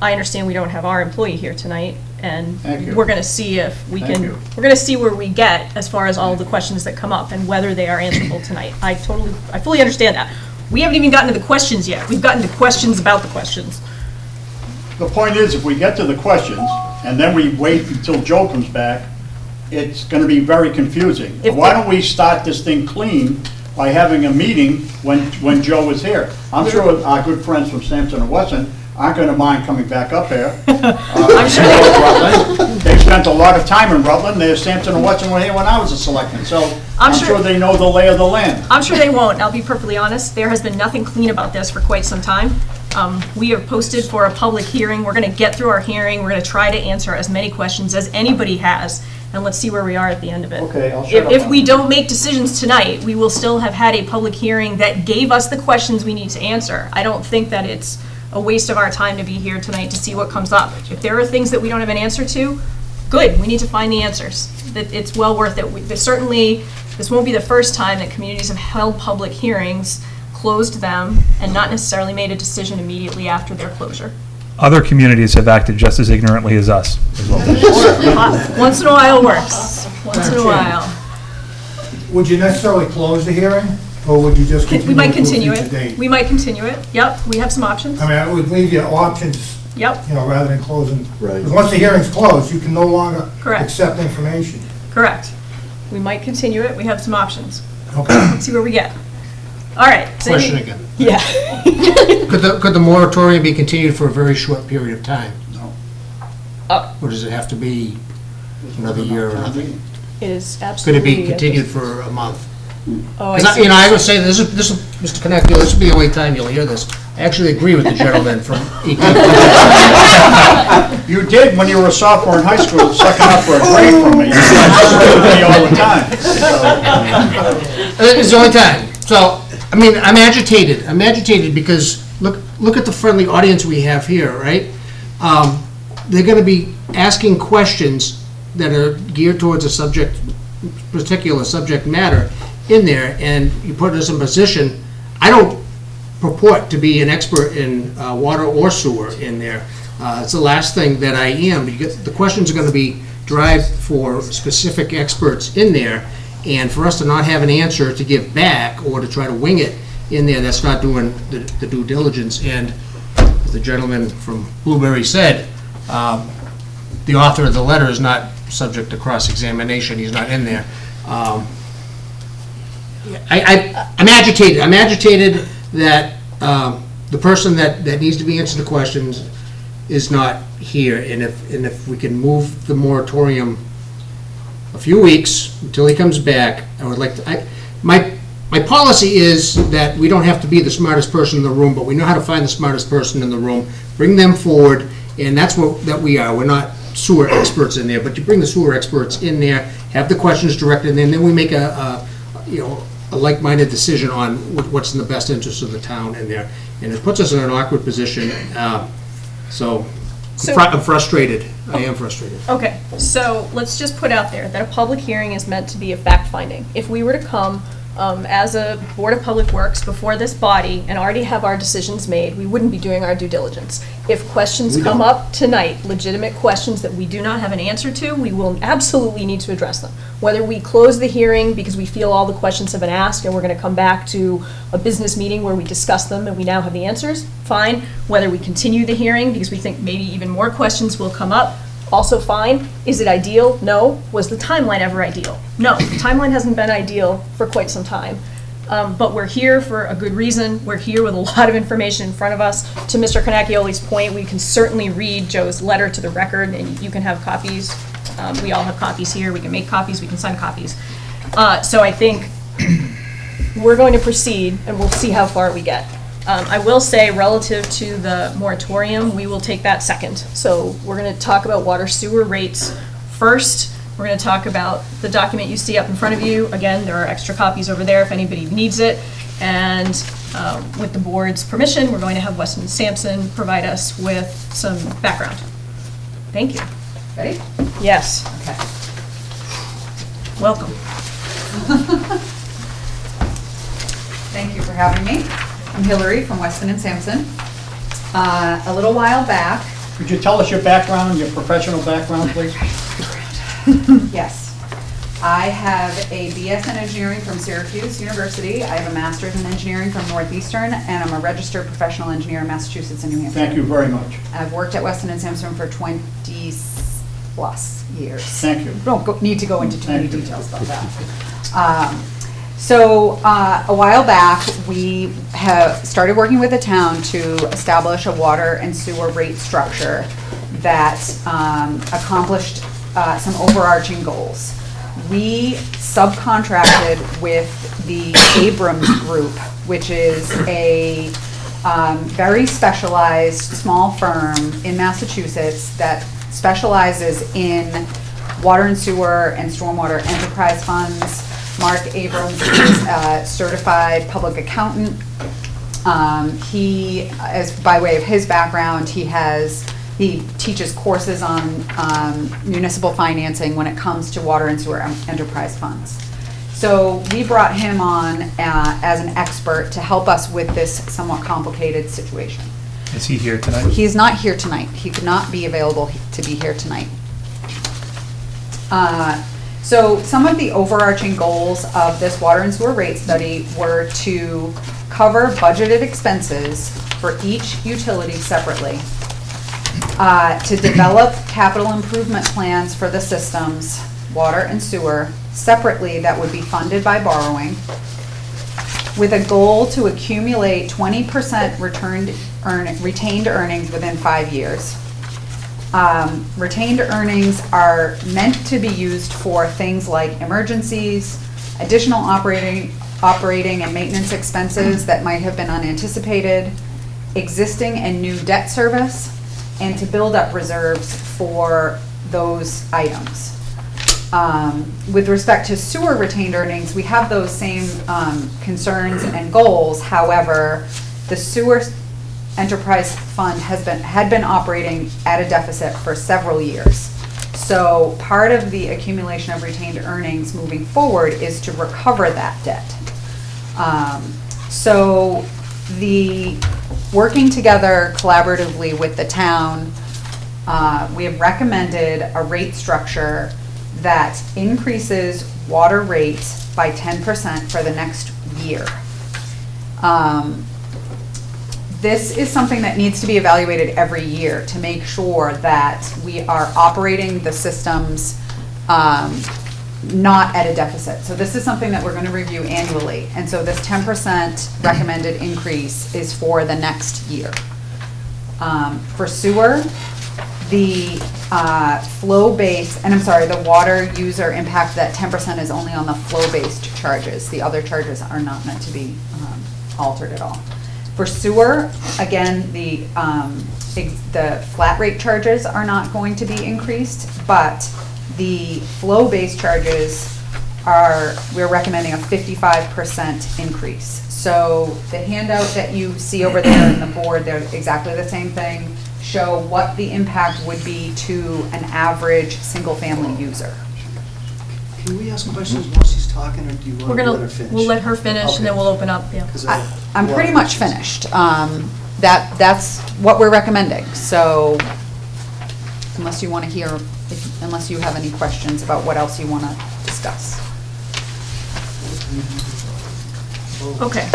I understand we don't have our employee here tonight, and Thank you. we're gonna see if we Thank can, you. we're gonna see where we get as far as all the questions that come up and whether they are answerable tonight. I fully understand that. We haven't even gotten to the questions yet. We've gotten to questions about the questions. The point is, if we get to the questions, and then we wait until Joe comes back, it's going to be very confusing. Why don't we start this thing clean by having a meeting when Joe is here? I'm sure our good friends from Sampson and Weston aren't going to mind coming back up here. I'm sure Rutland. They've spent a lot of time in Rutland. There's Sampson and Weston were here when I was a selectman, so I'm sure they know the lay of the land. I'm sure they won't. I'll be perfectly honest. There has been nothing clean about this for quite some time. We are posted for a public hearing. We're going to get through our hearing. We're going to try to answer as many questions as anybody has, and let's see where we are at the end of it. Okay, I'll shut up If on we it. don't make decisions tonight, we will still have had a public hearing that gave us the questions we need to answer. I don't think that it's a waste of our time to be here tonight to see what comes up. If there are things that we don't have an answer to, good, we need to find the answers. That it's well worth it. Certainly, this won't be the first time that communities have held public hearings, closed them, and not necessarily made a decision immediately after their closure. Other communities have acted just as ignorantly as us as well. Once in a while works. Once in a while. Would you necessarily close the hearing, or would you just continue? We might to a continue future it. date? We might continue it. Yep, we have some options. I mean, I would leave you options, Yep, rather than closing. Right. Because once the hearing's closed, you can no longer Correct. accept information. correct. We might continue it. We have some options. Okay. Let's see where we get. All right. so Question any- again. Yeah. Could the moratorium be continued for a very short period of time? Oh. Or does it have to be another year? It is Could absolutely. it be continued for a month? Oh, I Because, see. I would say, this is, Mr. Connectney, this will be the only time you'll hear this. I actually agree with the gentleman from 18. You did when you were a sophomore in high school, sucking up for a grade from me. You said me all the time. It's the only time. So, I mean, I'm agitated. I'm agitated because look at the friendly audience we have here, right? They're going to be asking questions that are geared towards a particular subject matter in there, and you put us in a position. I don't purport to be an expert in water or sewer in there. It's the last thing that I am. Because the questions are going to be derived for specific experts in there, and for us to not have an answer to give back or to try to wing it in there, that's not doing the due diligence. And as the gentleman from Blueberry said, the author of the letter is not subject to cross-examination. He's not in there. I'm agitated. I'm agitated that the person that needs to be answering the questions is not here. And if we can move the moratorium a few weeks until he comes back, I would like to. My policy is that we don't have to be the smartest person in the room, but we know how to find the smartest person in the room, bring them forward, and that's what we are. We're not sewer experts in there, but you bring the sewer experts in there, have the questions directed, and then we make a like-minded decision on what's in the best interest of the town in there. And it puts us in an awkward position. So I'm frustrated. I am frustrated. Okay, so let's just put out there that a public hearing is meant to be a fact-finding. If we were to come as a Board of Public Works before this body and already have our decisions made, we wouldn't be doing our due diligence. If questions come up tonight, legitimate questions that we do not have an answer to, we will absolutely need to address them. Whether we close the hearing because we feel all the questions have been asked and we're going to come back to a business meeting where we discuss them and we now have the answers, fine. Whether we continue the hearing because we think maybe even more questions will come up, also fine. Is it ideal? No. Was the timeline ever ideal? No. The timeline hasn't been ideal for quite some time. But we're here for a good reason. We're here with a lot of information in front of us. To Mr. Connecchioli's point, we can certainly read Joe's letter to the record, and you can have copies. We all have copies here. We can make copies. We can send copies. So I think we're going to proceed, and we'll see how far we get. I will say, relative to the moratorium, we will take that second. So we're going to talk about water sewer rates first. We're going to talk about the document you see up in front of you. Again, there are extra copies over there if anybody needs it. And with the board's permission, we're going to have Weston and Sampson provide us with some background. Thank you. Ready? Yes. Okay. Welcome. Thank you for having me. I'm Hillary from Weston and Sampson. A little while back, Could you tell us your background, your professional background, please? yes, I have a BS in engineering from Syracuse University. I have a master's in engineering from Northeastern, and I'm a registered professional engineer in Massachusetts and New Hampshire. Thank you very much. I've worked at Weston and Sampson for 20+ years. Thank you. Don't need to go into too many Thank you. details about that. So a while back, we have started working with the town to establish a water and sewer rate structure that accomplished some overarching goals. We subcontracted with the Abrams Group, which is a very specialized small firm in Massachusetts that specializes in water and sewer and stormwater enterprise funds. Mark Abrams is a certified public accountant. He, as by way of his background, he teaches courses on municipal financing when it comes to water and sewer enterprise funds. So we brought him on as an expert to help us with this somewhat complicated situation. Is he here tonight? He is not here tonight. He could not be available to be here tonight. So some of the overarching goals of this water and sewer rate study were to cover budgeted expenses for each utility separately, to develop capital improvement plans for the systems, water and sewer, separately that would be funded by borrowing, with a goal to accumulate 20% retained earnings within 5 years. Retained earnings are meant to be used for things like emergencies, additional operating and maintenance expenses that might have been unanticipated, existing and new debt service, and to build up reserves for those items. With respect to sewer retained earnings, we have those same concerns and goals. However, the sewer enterprise fund had been operating at a deficit for several years. So part of the accumulation of retained earnings moving forward is to recover that debt. So the working together collaboratively with the town, we have recommended a rate structure that increases water rates by 10% for the next year. This is something that needs to be evaluated every year to make sure that we are operating the systems not at a deficit. So this is something that we're going to review annually. And so this 10% recommended increase is for the next year. For sewer, the flow-based, and I'm sorry, the water user impact, that 10% is only on the flow-based charges. The other charges are not meant to be altered at all. For sewer, again, the flat rate charges are not going to be increased, but the flow-based charges we're recommending a 55% increase. So the handout that you see over there in the board, they're exactly the same thing, show what the impact would be to an average single-family user. Can we ask questions while she's talking, or do you want to let her finish? We'll let her finish, and then we'll open up, yeah. I'm pretty much finished. That's what we're recommending, so unless you want to hear, unless you have any questions about what else you want to discuss. Okay.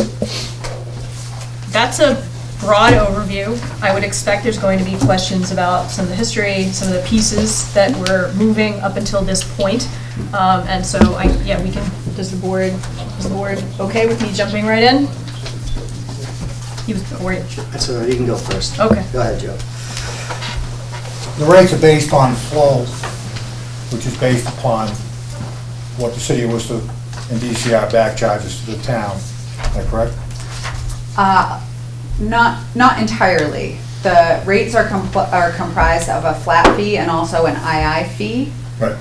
That's a broad overview. I would expect there's going to be questions about some of the history, some of the pieces that we're moving up until this point. And so, we can, is the board okay with me jumping right in? That's all right, you can go first. Okay. Go ahead, Joe. The rates are based on flow, which is based upon what the city of Worcester and DCR back charges to the town. Is that correct? Not entirely. The rates are comprised of a flat fee and also an II fee. Right.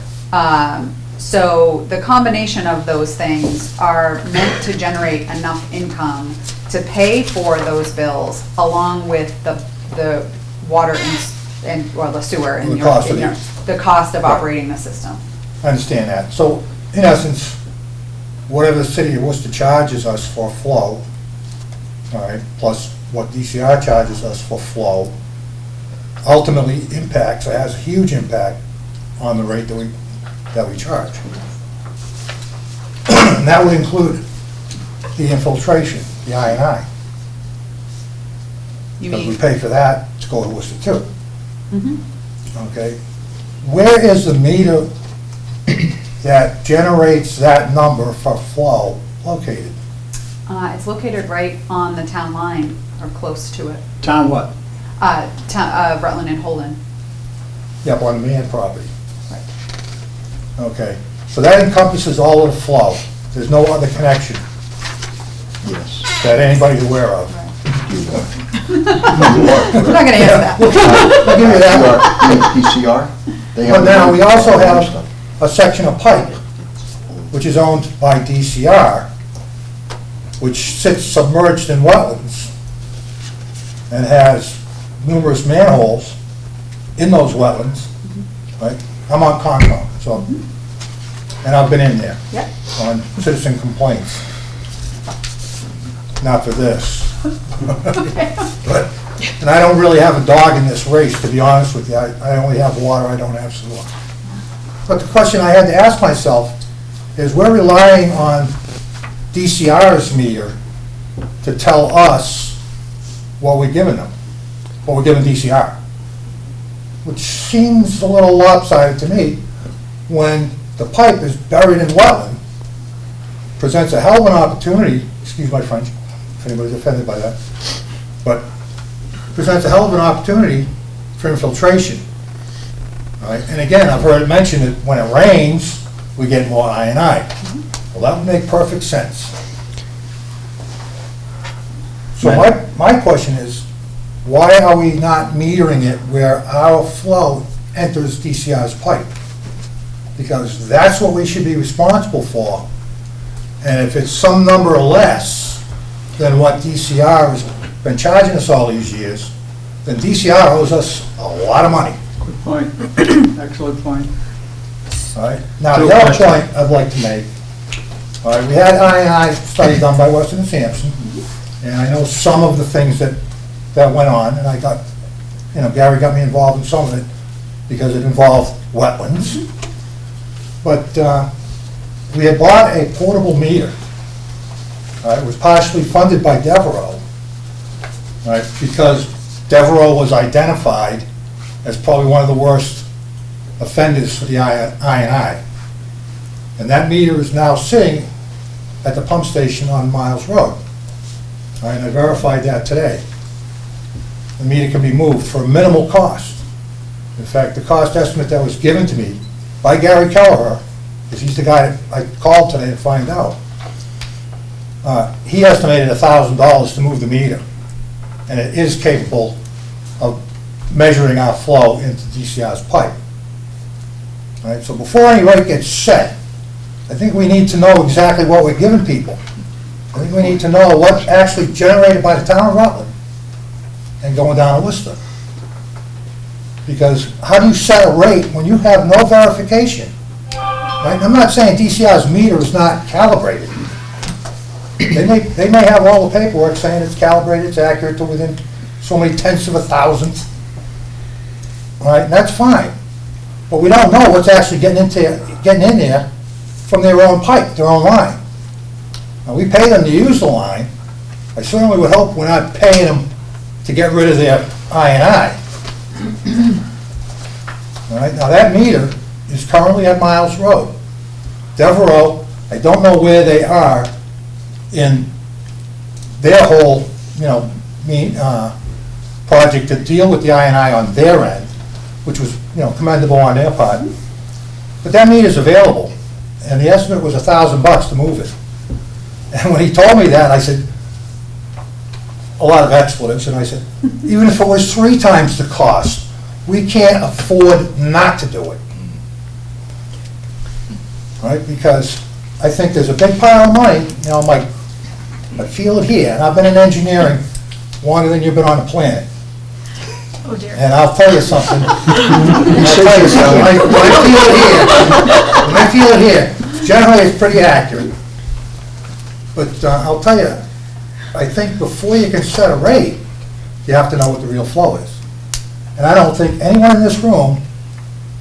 So the combination of those things are meant to generate enough income to pay for those bills, along with the water and the sewer and the cost of operating the system. I understand that. So, in essence, whatever the city of Worcester charges us for flow, all right, plus what DCR charges us for flow, ultimately impacts, or has a huge impact on the rate that we charge. And that would include the infiltration, the I&I. Because we pay for that to go to Worcester too. Mm-hmm. Okay. Where is the meter that generates that number for flow located? It's located right on the town line, or close to it. Town what? Rutland and Holden. Yep, on the man property. Right. Okay. So that encompasses all of the flow. There's no other connection Yes. that anybody's aware of. We're not going to answer that. I'll give you that. DCR? They But have now, the- we also have a section of pipe, which is owned by DCR, which sits submerged in wetlands and has numerous manholes in those wetlands, right? I'm on Concom, so, and I've been in there Yep. on citizen complaints. Not for this. But, and I don't really have a dog in this race, to be honest with you. I only have water, I don't have sewer. But the question I had to ask myself is, we're relying on DCR's meter to tell us what we're giving them, what we're giving DCR. Which seems a little lopsided to me, when the pipe is buried in wetland, presents a hell of an opportunity, excuse my French, if anybody's offended by that, but presents a hell of an opportunity for infiltration. All right, and again, I've heard it mentioned that when it rains, we get more I&I. Well, that would make perfect sense. So my question is, why are we not metering it where our flow enters DCR's pipe? Because that's what we should be responsible for. And if it's some number less than what DCR has been charging us all these years, then DCR owes us a lot of money. Good point. Excellent point. All right. Now, the other point I'd like to make, all right, we had I&I study done by Weston and Sampson, and I know some of the things that went on, and I got, Gary got me involved in some of it because it involved wetlands. But we had bought a portable meter. It was partially funded by Devereaux, right, because Devereaux was identified as probably one of the worst offenders for the I&I. And that meter is now sitting at the pump station on Miles Road. All right, and I verified that today. The meter can be moved for a minimal cost. In fact, the cost estimate that was given to me by Gary Kelleher, because he's the guy that I called today to find out, he estimated $1,000 to move the meter. And it is capable of measuring our flow into DCR's pipe. All right, so before any rate gets set, I think we need to know exactly what we're giving people. I think we need to know what's actually generated by the town of Rutland and going down a Worcester. Because how do you set a rate when you have no verification? Right? I'm not saying DCR's meter is not calibrated. They may have all the paperwork saying it's calibrated, it's accurate to within so many tenths of a thousandth. All right, and that's fine. But we don't know what's actually getting in there from their own pipe, their own line. Now, we pay them to use the line. I certainly would hope we're not paying them to get rid of their I&I. All right, now that meter is currently at Miles Road. Devereaux, I don't know where they are in their whole, project to deal with the I&I on their end, which was, commendable on their part. But that meter's available, and the estimate was $1,000 to move it. And when he told me that, I said, a lot of expletives, and I said, even if it was 3 times the cost, we can't afford not to do it. All right, because I think there's a big pile of money, I feel it here, and I've been in engineering longer than you've been on the planet. Oh dear. And I'll tell you something. When I feel it here, generally it's pretty accurate. But I'll tell you, I think before you can set a rate, you have to know what the real flow is. And I don't think anyone in this room,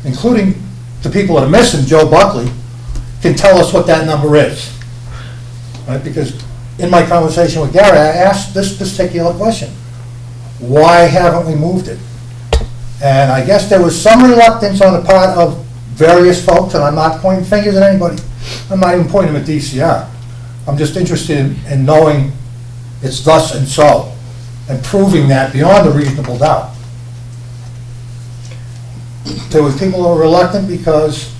including the people that are missing, Joe Buckley, can tell us what that number is. Right? Because in my conversation with Gary, I asked this particular question. Why haven't we moved it? And I guess there was some reluctance on the part of various folks, and I'm not pointing fingers at anybody. I'm not even pointing them at DCR. I'm just interested in knowing it's thus and so, and proving that beyond a reasonable doubt. There was people who were reluctant because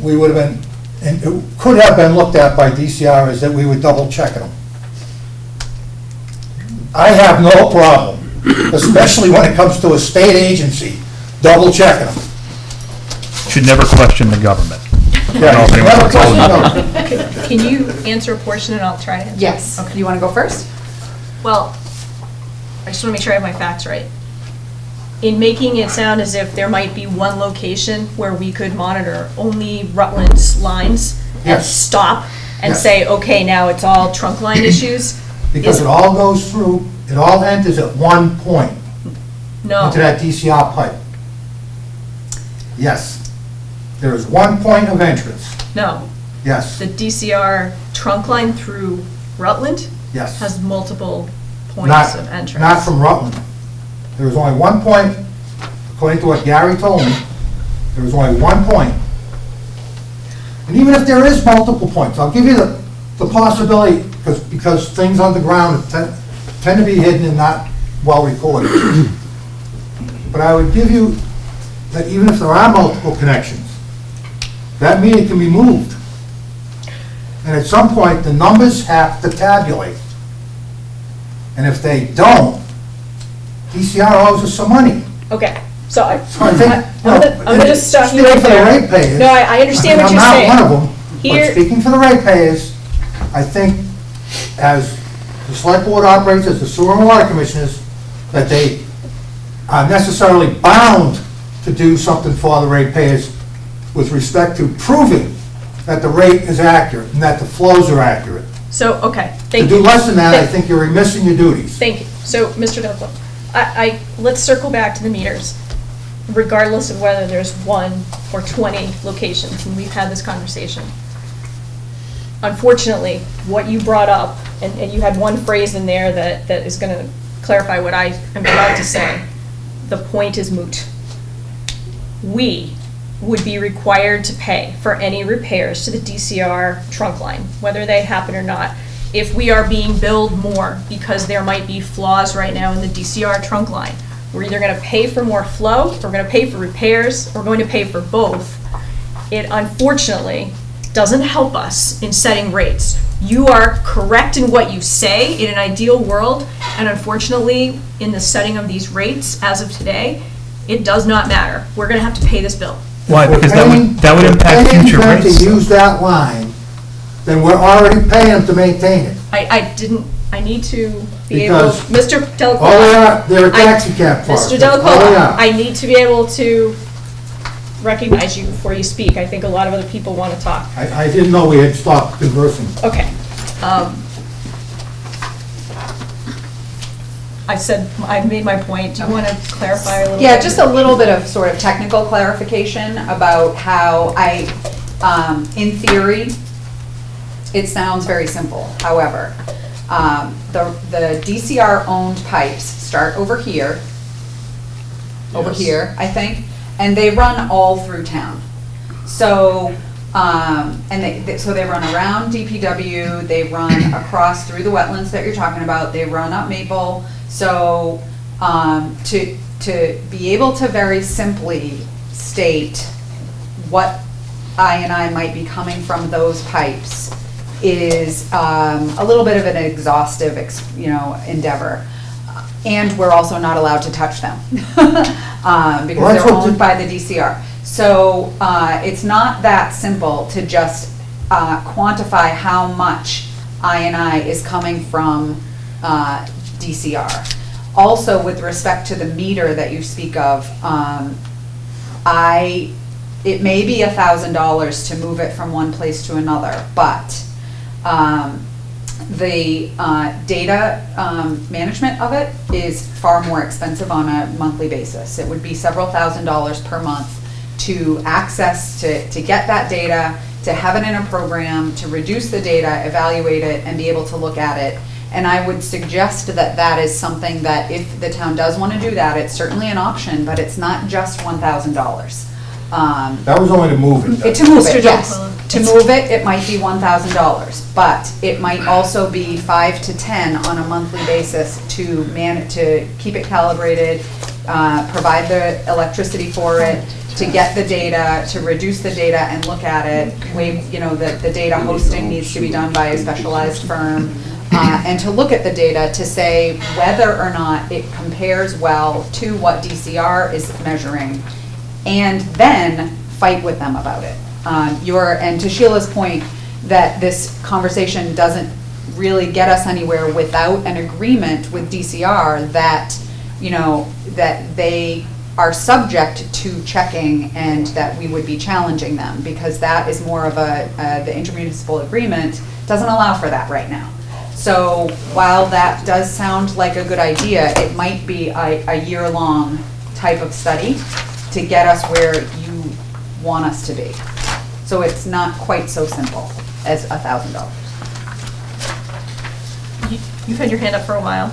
we would have been, and it could have been looked at by DCR as that we were double checking them. I have no problem, especially when it comes to a state agency, double checking them. Should never question the government. Yeah, you never question them. Can you answer a portion and I'll try to answer? Yes. Okay. Do you want to go first? Well, just want to make sure I have my facts right. In making it sound as if there might be one location where we could monitor only Rutland's lines and Yes. stop and Yes. say, okay, now it's all trunk line issues? Because it all goes through, it all enters at one point No. into that DCR pipe. Yes. There is one point of entrance. No. Yes, The DCR trunk line through Rutland yes. has multiple points Not, of entrance. not from Rutland. There was only one point, according to what Gary told me, there was only one point. And even if there is multiple points, I'll give you the possibility, because things on the ground tend to be hidden and not well recorded. But I would give you that even if there are multiple connections, that meter can be moved. And at some point, the numbers have to tabulate. And if they don't, DCR owes us some money. Okay, so I think, I'm gonna stop you right speaking for the there. ratepayers, No, I understand what you're saying. I'm not one of them, Here- but speaking for the ratepayers, I think as the select board operates, as the sewer and water commissioners, that they are necessarily bound to do something for the ratepayers with respect to proving that the rate is accurate and that the flows are accurate. So, okay, To thank do you. less than that, I Thank- think you're remissing your duties. Thank you. So, Mr. Delacroix, let's circle back to the meters, regardless of whether there's 1 or 20 locations, and we've had this conversation. Unfortunately, what you brought up, and you had one phrase in there that is going to clarify what I am about to say, the point is moot. We would be required to pay for any repairs to the DCR trunk line, whether they happen or not, if we are being billed more because there might be flaws right now in the DCR trunk line. We're either gonna pay for more flow, or we're gonna pay for repairs, or we're going to pay for both. It unfortunately doesn't help us in setting rates. You are correct in what you say in an ideal world, and unfortunately, in the setting of these rates as of today, it does not matter. We're gonna have to pay this bill. Why? Because that would impact future If rates. to use that line, then we're already paying them to maintain it. I need to be able, Because Mr. Delacroix. All they are, they're a taxi cab park. Mr. That's all they Delacroix, are. I need to be able to recognize you before you speak. I think a lot of other people want to talk. I didn't know we had stopped conversing. Okay. I made my point. Do you want to clarify a little bit? Yeah, just a little bit of sort of technical clarification about how in theory, it sounds very simple. However, the DCR-owned pipes start over here, I think, and they run all through town. So, so they run around DPW, they run across through the wetlands that you're talking about, they run up Maple. So, to be able to very simply state what I might be coming from those pipes is a little bit of an exhaustive, endeavor. And we're also not allowed to touch them because they're owned by the DCR. So it's not that simple to just quantify how much I is coming from DCR. Also, with respect to the meter that you speak of, it may be $1,000 to move it from one place to another, but the data management of it is far more expensive on a monthly basis. It would be several $1,000s per month to access, to get that data, to have it in a program, to reduce the data, evaluate it, and be able to look at it. And I would suggest that that is something that if the town does want to do that, it's certainly an option, but it's not just $1,000. That was only to move it. To move it, yes. To move it, it might be $1,000, but it might also be 5 to 10 on a monthly basis to keep it calibrated, provide the electricity for it, to get the data, to reduce the data and look at it. The data hosting needs to be done by a specialized firm, and to look at the data to say whether or not it compares well to what DCR is measuring, and then fight with them about it. And to Sheila's point, that this conversation doesn't really get us anywhere without an agreement with DCR that, you know, that they are subject to checking and that we would be challenging them, because that is more of the intermunicipal agreement doesn't allow for that right now. So while that does sound like a good idea, it might be a year-long type of study to get us where you want us to be. So it's not quite so simple as $1,000. You've had your hand up for a while.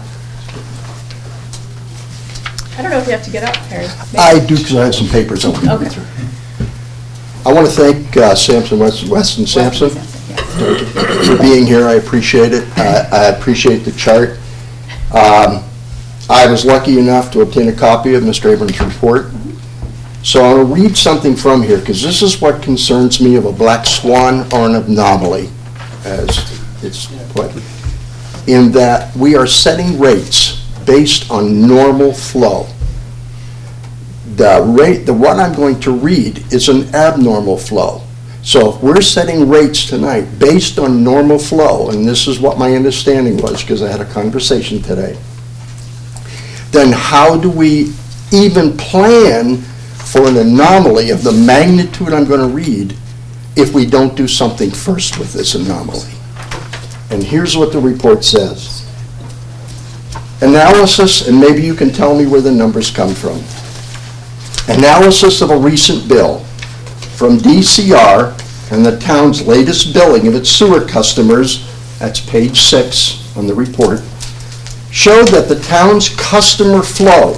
I don't know if you have to get up, Harry. Maybe. I do, because I have some papers I want to go Okay. through. I want to thank Weston Sampson for being here. I appreciate it. I appreciate the chart. I was lucky enough to obtain a copy of Mr. Abrams' report. So I'll read something from here, because this is what concerns me of a black swan or an anomaly, as it's put, in that we are setting rates based on normal flow. The one I'm going to read is an abnormal flow. So if we're setting rates tonight based on normal flow, and this is what my understanding was, because I had a conversation today, then how do we even plan for an anomaly of the magnitude I'm going to read if we don't do something first with this anomaly? And here's what the report says. Analysis, and maybe you can tell me where the numbers come from. Analysis of a recent bill from DCR and the town's latest billing of its sewer customers, that's page 6 on the report, showed that the town's customer flow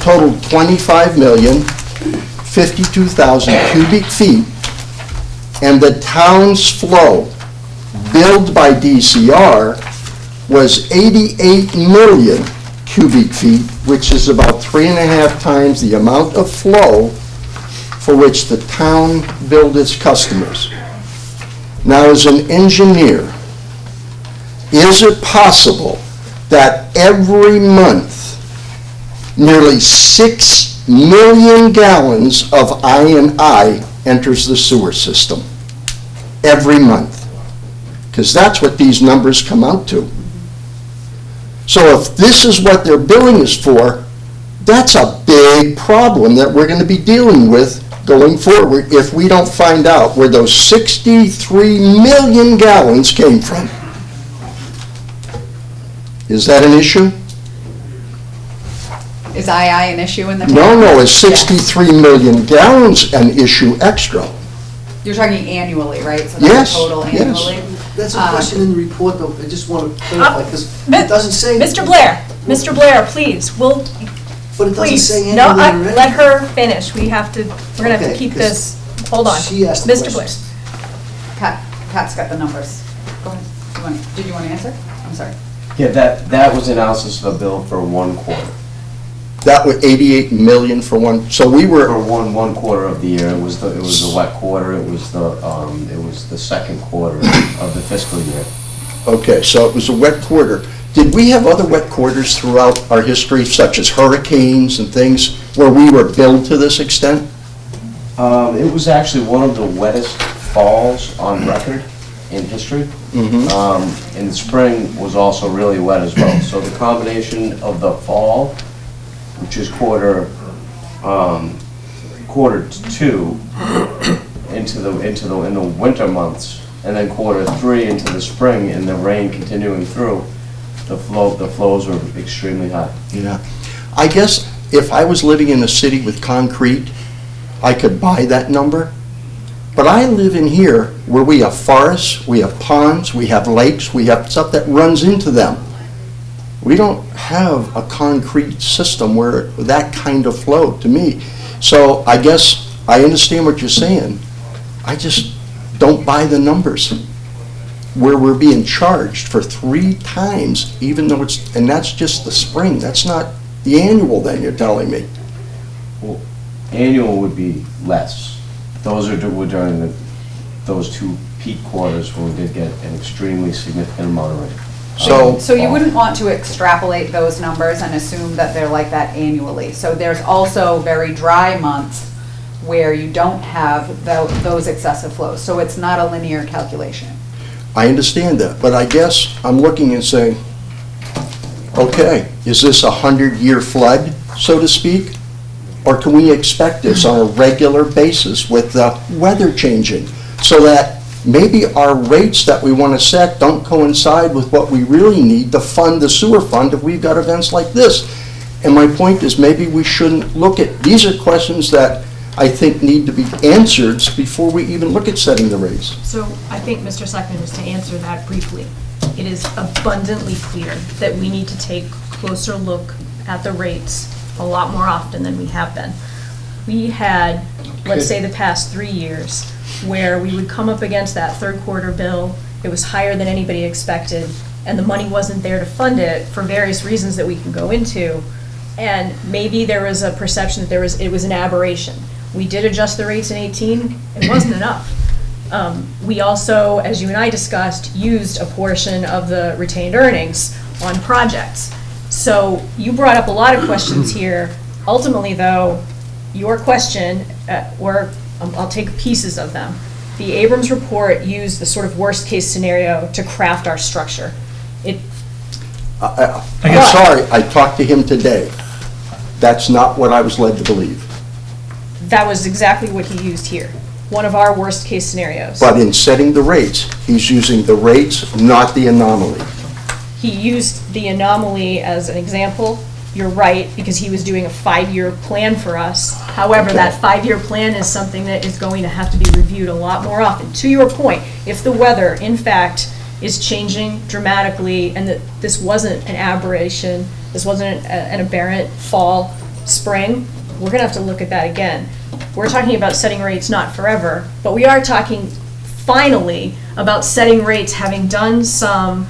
totaled 25,052,000 cubic feet, and the town's flow billed by DCR was 88 million cubic feet, which is about 3.5 times the amount of flow for which the town billed its customers. Now, as an engineer, is it possible that every month nearly 6 million gallons of I&I enters the sewer system? Every month. Because that's what these numbers come out to. So if this is what their billing is for, that's a big problem that we're going to be dealing with going forward if we don't find out where those 63 million gallons came from. Is that an issue? Is II an issue in the town? No, is 63 million gallons an issue extra? You're talking annually, right? So Yes, that's the total yes. annually? That's a question in the report, though, I just want to clarify, because it doesn't say. Mr. Blair, Mr. Blair, please, But it doesn't please, say no, annually or let anything. her finish. We're gonna have to Okay, keep 'cause this, hold on. she asked the Mr. Blair. questions. Pat's got the numbers. Go ahead. Did you want to answer? I'm sorry. Yeah, that was analysis of the bill for 1 quarter. That was 88 million for one, so we were, For one quarter of the year, it was the wet quarter, it was the second quarter of the fiscal year. okay, so it was a wet quarter. Did we have other wet quarters throughout our history, such as hurricanes and things, where we were billed to this extent? It was actually one of the wettest falls on record in history. And the spring was also really wet as well. So the combination of the fall, which is quarter 2 into the winter months, and then quarter 3 into the spring, and the rain continuing through, the flows were extremely high. Yeah. I guess if I was living in a city with concrete, I could buy that number. But I live in here where we have forests, we have ponds, we have lakes, we have stuff that runs into them. We don't have a concrete system where that kind of flow to me. So I guess I understand what you're saying. I just don't buy the numbers where we're being charged for 3 times, even though and that's just the spring. That's not the annual then, you're telling me. Well, annual would be less. Those were during those 2 peak quarters when we did get an extremely significant amount of rain. So you wouldn't want to extrapolate those numbers and assume that they're like that annually. So there's also very dry months where you don't have those excessive flows. So it's not a linear calculation. I understand that, but I guess I'm looking and saying, okay, is this a 100-year flood, so to speak? Or can we expect this on a regular basis with the weather changing? So that maybe our rates that we want to set don't coincide with what we really need to fund the sewer fund if we've got events like this. And my point is, maybe we shouldn't look at, these are questions that I think need to be answered before we even look at setting the rates. So I think, Mr. Selectman, is to answer that briefly. It is abundantly clear that we need to take a closer look at the rates a lot more often than we have been. We had, let's say, the past 3 years, where we would come up against that third quarter bill, it was higher than anybody expected, and the money wasn't there to fund it for various reasons that we can go into, and maybe there was a perception that it was an aberration. We did adjust the rates in 18, it wasn't enough. We also, as you and I discussed, used a portion of the retained earnings on projects. So you brought up a lot of questions here. Ultimately, though, your question, I'll take pieces of them. The Abrams report used the sort of worst-case scenario to craft our structure. I'm sorry, I talked to him today. That's not what I was led to believe. That was exactly what he used here, one of our worst-case scenarios. But in setting the rates, he's using the rates, not the anomaly. He used the anomaly as an example. You're right, because he was doing a 5-year plan for us. However, that 5-year plan is something that is going to have to be reviewed a lot more often. To your point, if the weather, in fact, is changing dramatically and that this wasn't an aberration, this wasn't an aberrant fall, spring, we're going to have to look at that again. We're talking about setting rates not forever, but we are talking finally about setting rates, having done some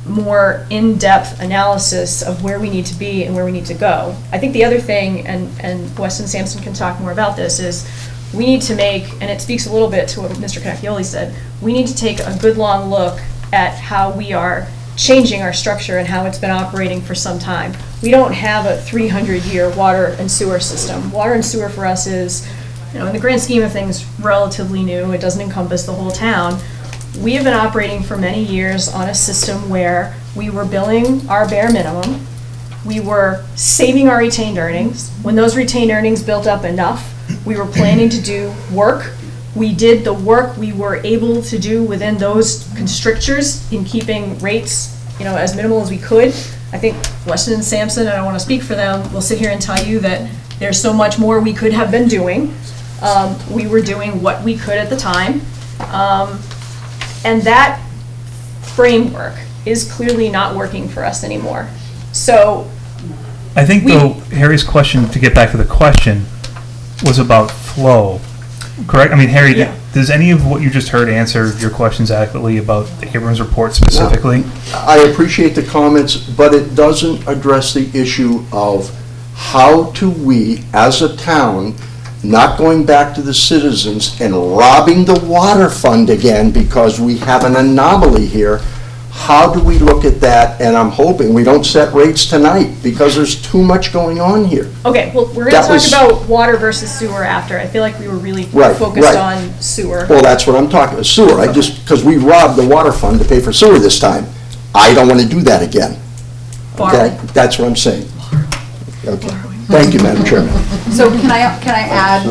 more in-depth analysis of where we need to be and where we need to go. I think the other thing, and Weston Sampson can talk more about this, is we need to make, and it speaks a little bit to what Mr. Cacchioli said, we need to take a good long look at how we are changing our structure and how it's been operating for some time. We don't have a 300-year water and sewer system. Water and sewer for us is, in the grand scheme of things, relatively new. It doesn't encompass the whole town. We have been operating for many years on a system where we were billing our bare minimum, we were saving our retained earnings. When those retained earnings built up enough, we were planning to do work. We did the work we were able to do within those constrictures in keeping rates, as minimal as we could. I think Weston and Sampson, I don't want to speak for them, will sit here and tell you that there's so much more we could have been doing. We were doing what we could at the time. And that framework is clearly not working for us anymore. So I think, though, Harry's question, to get back to the question, was about flow, correct? I mean, Harry, does any of what you just heard answer your questions adequately about the Abrams report specifically? I appreciate the comments, but it doesn't address the issue of how do we, as a town, not going back to the citizens and robbing the water fund again because we have an anomaly here. How do we look at that? And I'm hoping we don't set rates tonight because there's too much going on here. Okay, well, we're going to talk about water versus sewer after. I feel like we were really focused on sewer. Well, that's what I'm talking about, sewer. Because we robbed the water fund to pay for sewer this time. I don't want to do that again. Okay? That's what I'm saying. Okay. Thank you, Madam Chairman. So can I add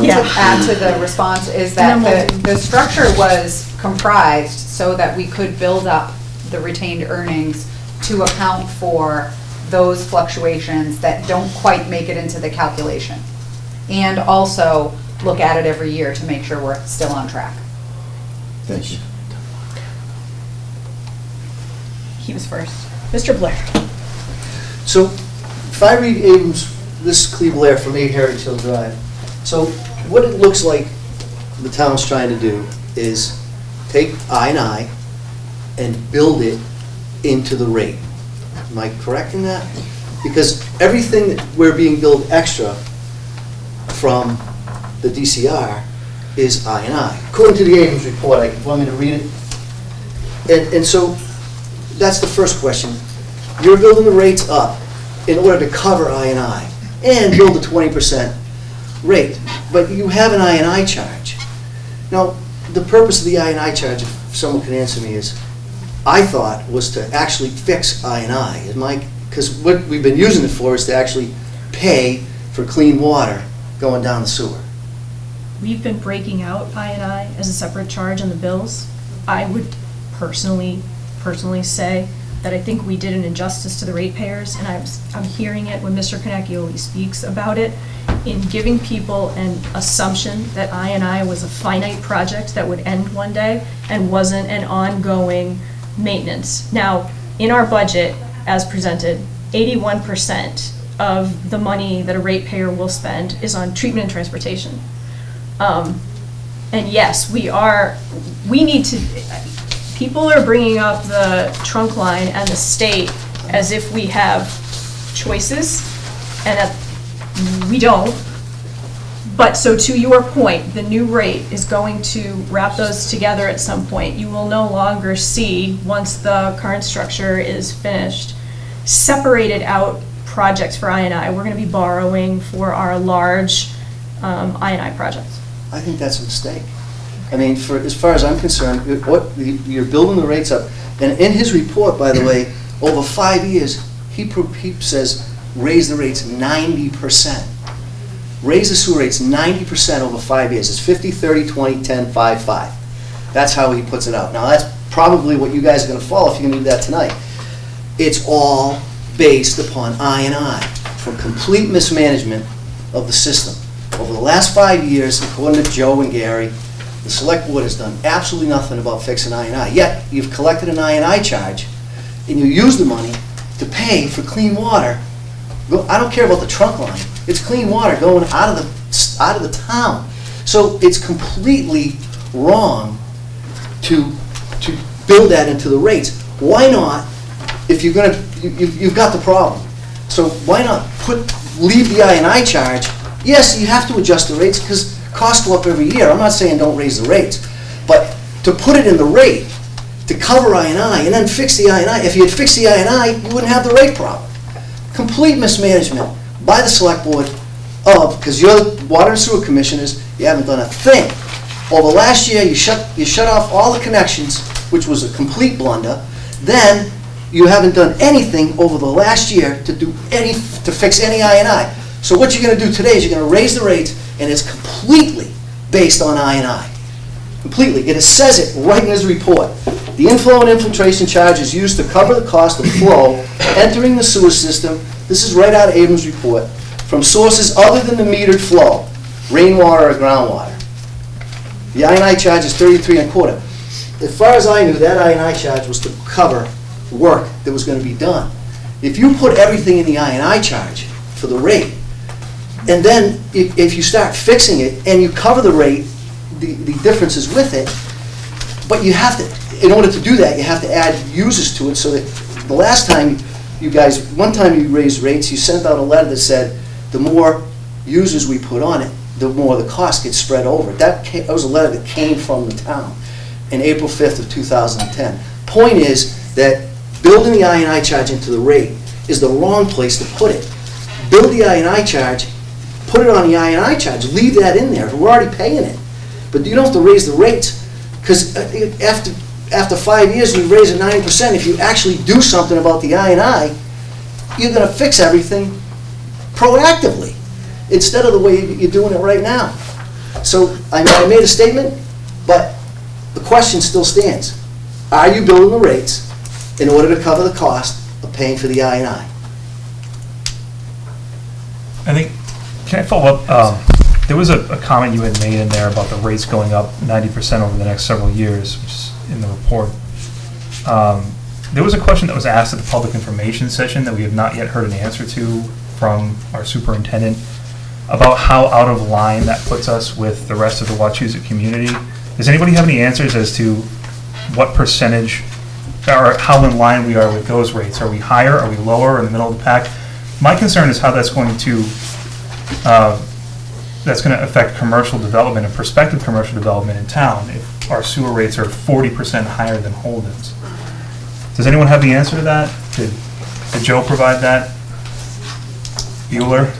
to the response is that the structure was comprised so that we could build up the retained earnings to account for those fluctuations that don't quite make it into the calculation. And also look at it every year to make sure we're still on track. Thank you. He was first. Mr. Blair. So if I read Abrams, this is Cleve Blair from 8 Heritage Hill Drive. So what it looks like the town's trying to do is take I&I and build it into the rate. Am I correct in that? Because everything that we're being billed extra from the DCR is I&I. According to the Abrams report, you want me to read it? And so that's the first question. You're building the rates up in order to cover I&I and build a 20% rate. But you have an I&I charge. Now, the purpose of the I&I charge, if someone can answer me, is I thought, was to actually fix I&I. Because what we've been using it for is to actually pay for clean water going down the sewer. We've been breaking out I&I as a separate charge on the bills. I would personally say that I think we did an injustice to the ratepayers, and I'm hearing it when Mr. Connecchioli speaks about it, in giving people an assumption that I&I was a finite project that would end one day and wasn't an ongoing maintenance. Now, in our budget, as presented, 81% of the money that a ratepayer will spend is on treatment and transportation. And yes, we need to, people are bringing up the trunk line and the state as if we have choices, and that we don't. But so to your point, the new rate is going to wrap those together at some point. You will no longer see, once the current structure is finished, separated out projects for I&I. We're going to be borrowing for our large I&I projects. I think that's a mistake. I mean, as far as I'm concerned, you're building the rates up. And in his report, by the way, over 5 years, he says raise the rates 90%. Raise the sewer rates 90% over 5 years. It's 50, 30, 20, 10, 5, 5. That's how he puts it out. Now, that's probably what you guys are going to follow if you're going to do that tonight. It's all based upon I&I, from complete mismanagement of the system. Over the last 5 years, according to Joe and Gary, the select board has done absolutely nothing about fixing I&I. Yet, you've collected an I&I charge, and you use the money to pay for clean water. I don't care about the trunk line. It's clean water going out of the town. So it's completely wrong to build that into the rates. Why not, if you're going to, you've got the problem. So why not leave the I&I charge? Yes, you have to adjust the rates because costs go up every year. I'm not saying don't raise the rates, but to put it in the rate to cover I&I and then fix the I&I. If you had fixed the I&I, you wouldn't have the rate problem. Complete mismanagement by the select board because you're the water and sewer commissioners, you haven't done a thing. Over last year, you shut off all the connections, which was a complete blunder. Then you haven't done anything over the last year to fix any I&I. So what you're going to do today is you're going to raise the rates, and it's completely based on I&I. Completely. It says it right in his report. The inflow and infiltration charge is used to cover the cost of flow entering the sewer system. This is right out of Abrams' report. From sources other than the metered flow, rainwater or groundwater. The I&I charge is $33.25. As far as I knew, that I&I charge was to cover work that was going to be done. If you put everything in the I&I charge for the rate, and then if you start fixing it and you cover the rate, the differences with it, but you have to, in order to do that, you have to add users to it so that the last time you guys, one time you raised rates, you sent out a letter that said the more users we put on it, the more the cost gets spread over. That was a letter that came from the town in April 5th of 2010. Point is that building the I&I charge into the rate is the wrong place to put it. Build the I&I charge, put it on the I&I charge, leave that in there. We're already paying it. But you don't have to raise the rates, because after 5 years you raise it 90%. If you actually do something about the I&I, you're going to fix everything proactively, instead of the way you're doing it right now. So I made a statement, but the question still stands. Are you building the rates in order to cover the cost of paying for the I&I? I think, can I follow up? There was a comment you had made in there about the rates going up 90% over the next several years, which is in the report. There was a question that was asked at the public information session that we have not yet heard an answer to from our superintendent about how out of line that puts us with the rest of the Wachusett community. Does anybody have any answers as to what percentage or how in line we are with those rates? Are we higher? Are we lower? In the middle of the pack? My concern is how that's going to affect commercial development and prospective commercial development in town if our sewer rates are 40% higher than Holden's. Does anyone have the answer to that? Did Joe provide that? Bueller?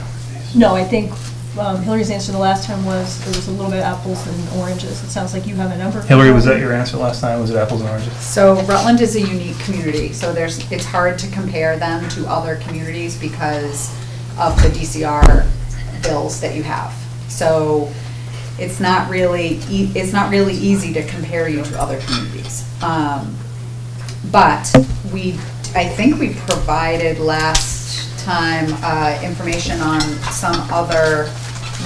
No, I think Hillary's answer the last time was there was a little bit of apples and oranges. It sounds like you have a number. Hillary, was that your answer last time? Was it apples and oranges? So Rutland is a unique community, so it's hard to compare them to other communities because of the DCR bills that you have. So it's not really easy to compare you to other communities. But I think we provided last time information on some other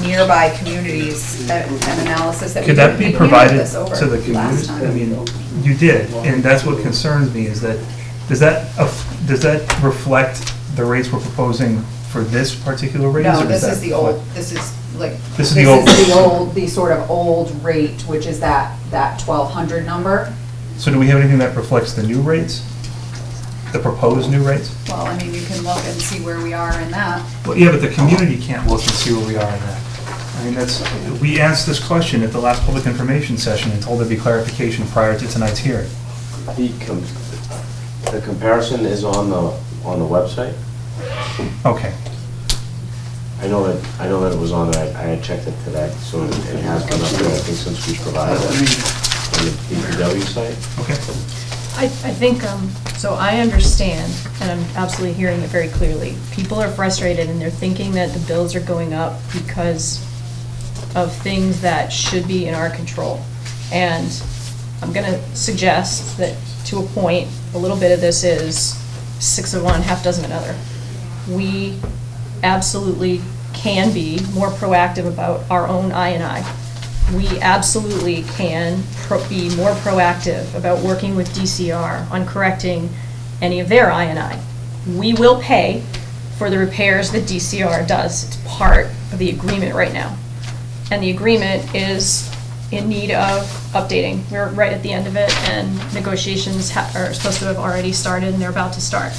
nearby communities, an analysis that we Could that be handed provided this over to the last community? time. I mean, you did, and that's what concerns me, is that, does that reflect the rates we're proposing for this particular raise? No, or does this that is the reflect- old, this is like, This is this the old- is the sort of old rate, which is that 1,200 number. So do we have anything that reflects the new rates? The proposed new rates? Well, I mean, you can look and see where we are in that. Well, yeah, but the community can't look and see where we are in that. I mean, we asked this question at the last public information session and told there'd be clarification prior to tonight's hearing. The comparison is on the website. Okay. I know that it was on there. I had checked it today, so it has been up there, I think, since we provided it on the DPW site. Okay. I think, so I understand, and I'm absolutely hearing it very clearly. People are frustrated and they're thinking that the bills are going up because of things that should be in our control. And I'm gonna suggest that, to a point, a little bit of this is 6 of one, half dozen of another. We absolutely can be more proactive about our own I&I. We absolutely can be more proactive about working with DCR on correcting any of their I&I. We will pay for the repairs that DCR does. It's part of the agreement right now. And the agreement is in need of updating. We're right at the end of it, and negotiations are supposed to have already started, and they're about to start.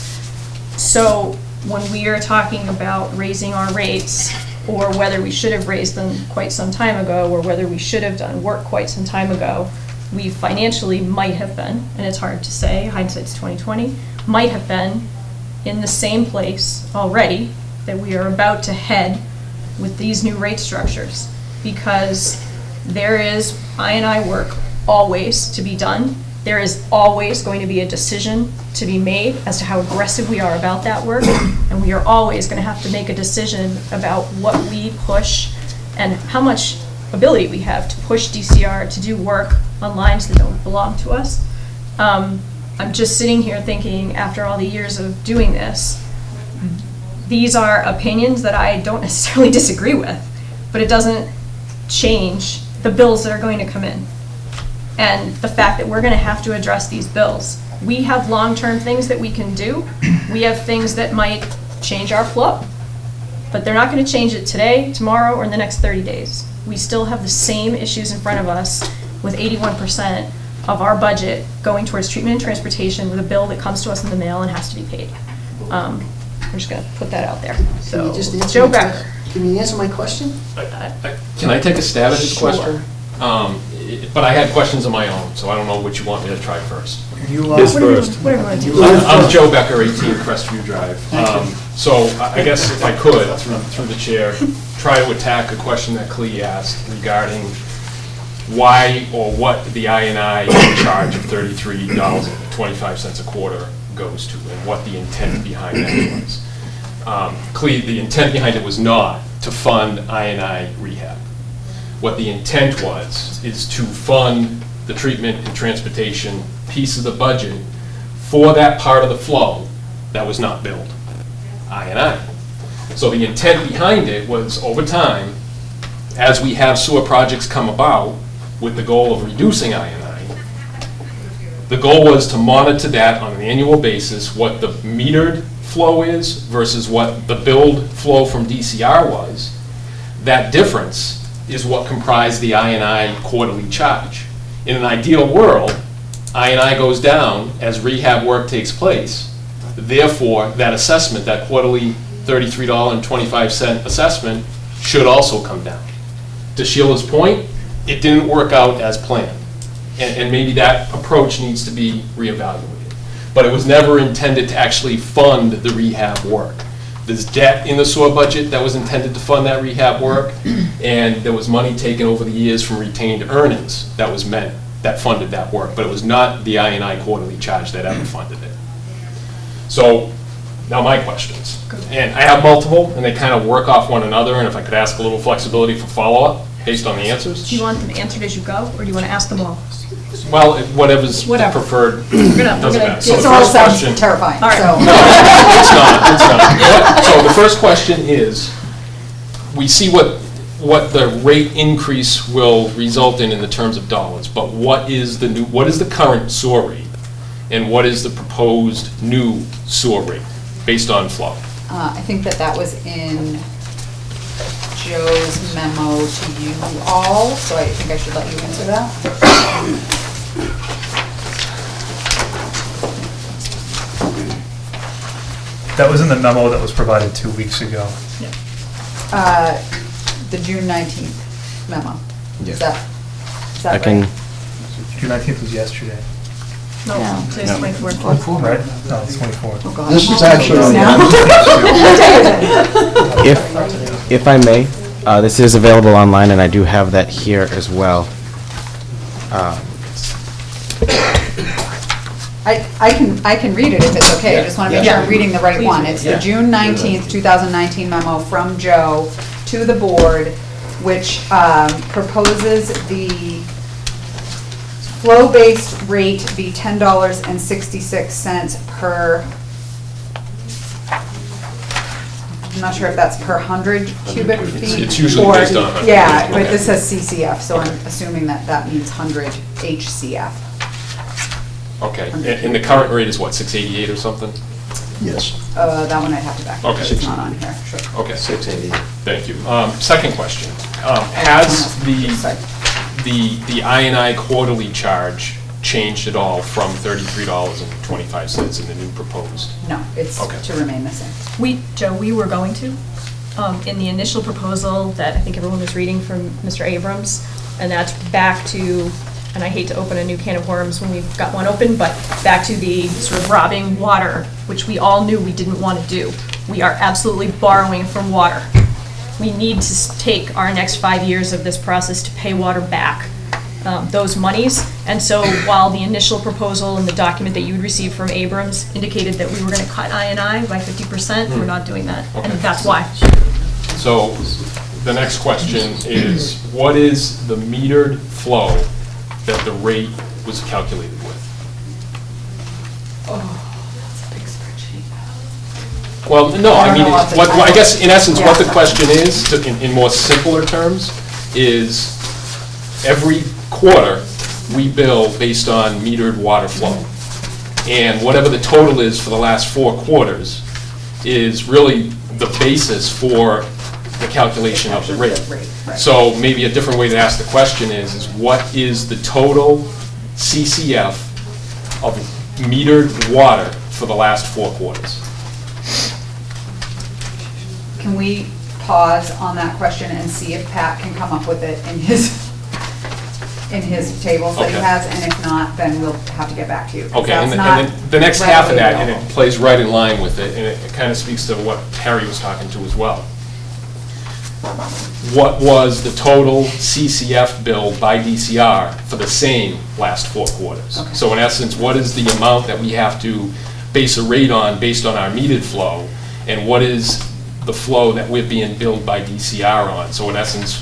So when we are talking about raising our rates, or whether we should have raised them quite some time ago, or whether we should have done work quite some time ago, we financially might have been, and it's hard to say, hindsight's 20/20, might have been in the same place already that we are about to head with these new rate structures, because there is I&I work always to be done. There is always going to be a decision to be made as to how aggressive we are about that work, and we are always going to have to make a decision about what we push and how much ability we have to push DCR to do work on lines that don't belong to us. I'm just sitting here thinking, after all the years of doing this, these are opinions that I don't necessarily disagree with, but it doesn't change the bills that are going to come in. And the fact that we're going to have to address these bills. We have long-term things that we can do. We have things that might change our flow. But they're not going to change it today, tomorrow, or in the next 30 days. We still have the same issues in front of us with 81% of our budget going towards treatment and transportation with a bill that comes to us in the mail and has to be paid. I'm just going to put that out there. Can you just answer Joe my Becker. Can you answer my question? Can I take a stab at this Sure. question? But I had questions of my own, so I don't know which you want me to try first. His first. Whatever you want to do. I'm Joe Becker, 18 Crestview Drive. So I guess if I could, through the chair, try to attack a question that Clea asked regarding why or what the I&I charge of $33.25 a quarter goes to, and what the intent behind that was. Clea, the intent behind it was not to fund I&I rehab. What the intent was is to fund the treatment and transportation piece of the budget for that part of the flow that was not billed, I&I. So the intent behind it was, over time, as we have sewer projects come about with the goal of reducing I&I, the goal was to monitor that on an annual basis, what the metered flow is versus what the billed flow from DCR was. That difference is what comprised the I&I quarterly charge. In an ideal world, I&I goes down as rehab work takes place. Therefore, that assessment, that quarterly $33.25 assessment, should also come down. To Sheila's point, it didn't work out as planned. And maybe that approach needs to be reevaluated. But it was never intended to actually fund the rehab work. There's debt in the sewer budget that was intended to fund that rehab work, and there was money taken over the years from retained earnings that was meant, that funded that work, but it was not the I&I quarterly charge that ever funded it. So, now my questions. And I have multiple, and they kind of work off one another, and if I could ask a little flexibility for follow-up based on the answers? Do you want them answered as you go, or do you want to ask them all? Well, whatever's Whatever. preferred, We're doesn't gonna matter. So This the all first sounds question. terrifying, All right. so. It's not. So the first question is, we see what the rate increase will result in the terms of dollars, but what is the current sewer rate? And what is the proposed new sewer rate based on flow? I think that was in Joe's memo to you all, so I think I should let you answer that. That was in the memo that was provided 2 weeks ago. The June 19th memo. Yeah. Is that I right? can, June 19th was yesterday, No, No. today's No. 24th. right? No, it's 24th. Oh, God. This is actually on the Now. if I may, this is available online, and I do have that here as well. I can read it if it's okay, I just want to make sure I'm reading the right Please. one. It's the Yeah. June 19th, 2019 memo from Joe to the board, which proposes the flow-based rate be $10.66 per, I'm not sure if that's per 100 cubic feet. It's usually or- based on 100. Yeah, but Okay. this says CCF, so I'm assuming that means 100 HCF. Okay, and the current rate is what, 688 or something? Yes. That one I'd have to back up, Okay. it's not on here. Okay. 688. Thank you. Second question, has the I&I quarterly charge changed at all from $33.25 in the new proposed? No, it's Okay. to remain the same. Joe, we were going to, in the initial proposal that I think everyone was reading from Mr. Abrams, and that's back to, and I hate to open a new can of worms when we've got one open, but back to the sort of robbing water, which we all knew we didn't want to do. We are absolutely borrowing from water. We need to take our next 5 years of this process to pay water back, those monies. And so while the initial proposal and the document that you would receive from Abrams indicated that we were going to cut I&I by 50%, we're not doing that. And Okay. that's why. So the next question is, what is the metered flow that the rate was calculated with? Oh, that's a big spreadsheet. Well, no, I mean, off the what, I top. guess in essence, what the Yeah. question is, in more simpler terms, is every quarter, we bill based on metered water flow. And whatever the total is for the last 4 quarters is really the basis for the calculation of the rate. Right. So maybe a different way to ask the question is what is the total CCF of metered water for the last 4 quarters? Can we pause on that question and see if Pat can come up with it in his tables that he Okay. has, and if not, then we'll have to get back to you. 'cause Okay, and that's then not the next half of that, and readily it plays right in line with it, and it kind of speaks to what Harry was talking to as well. What was the total CCF bill by DCR for the same last 4 quarters? Okay. So in essence, what is the amount that we have to base a rate on based on our metered flow? And what is the flow that we're being billed by DCR on? So in essence,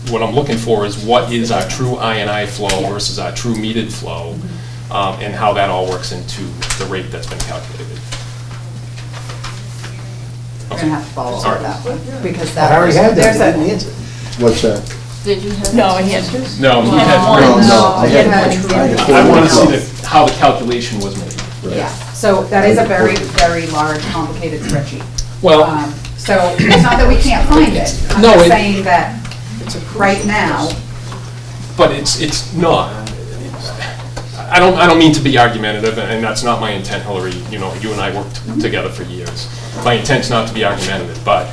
what I'm looking for is what is our true I&I flow Yeah. versus our true metered flow, and how that all works into the rate that's been calculated. We're gonna have to follow up All with right. that one, because that. Harry had there's that, a- he didn't answer. What's that? No, he had. No, we had, No, I Yeah. I want to see how the calculation was made. Yeah, so that is a very, very large, complicated spreadsheet. Well, So it's not that we can't find it. I'm No, just it- saying that right now, but it's not. I don't mean to be argumentative, and that's not my intent, Hillary. You know, you and I worked together for years. My intent's not to be argumentative, but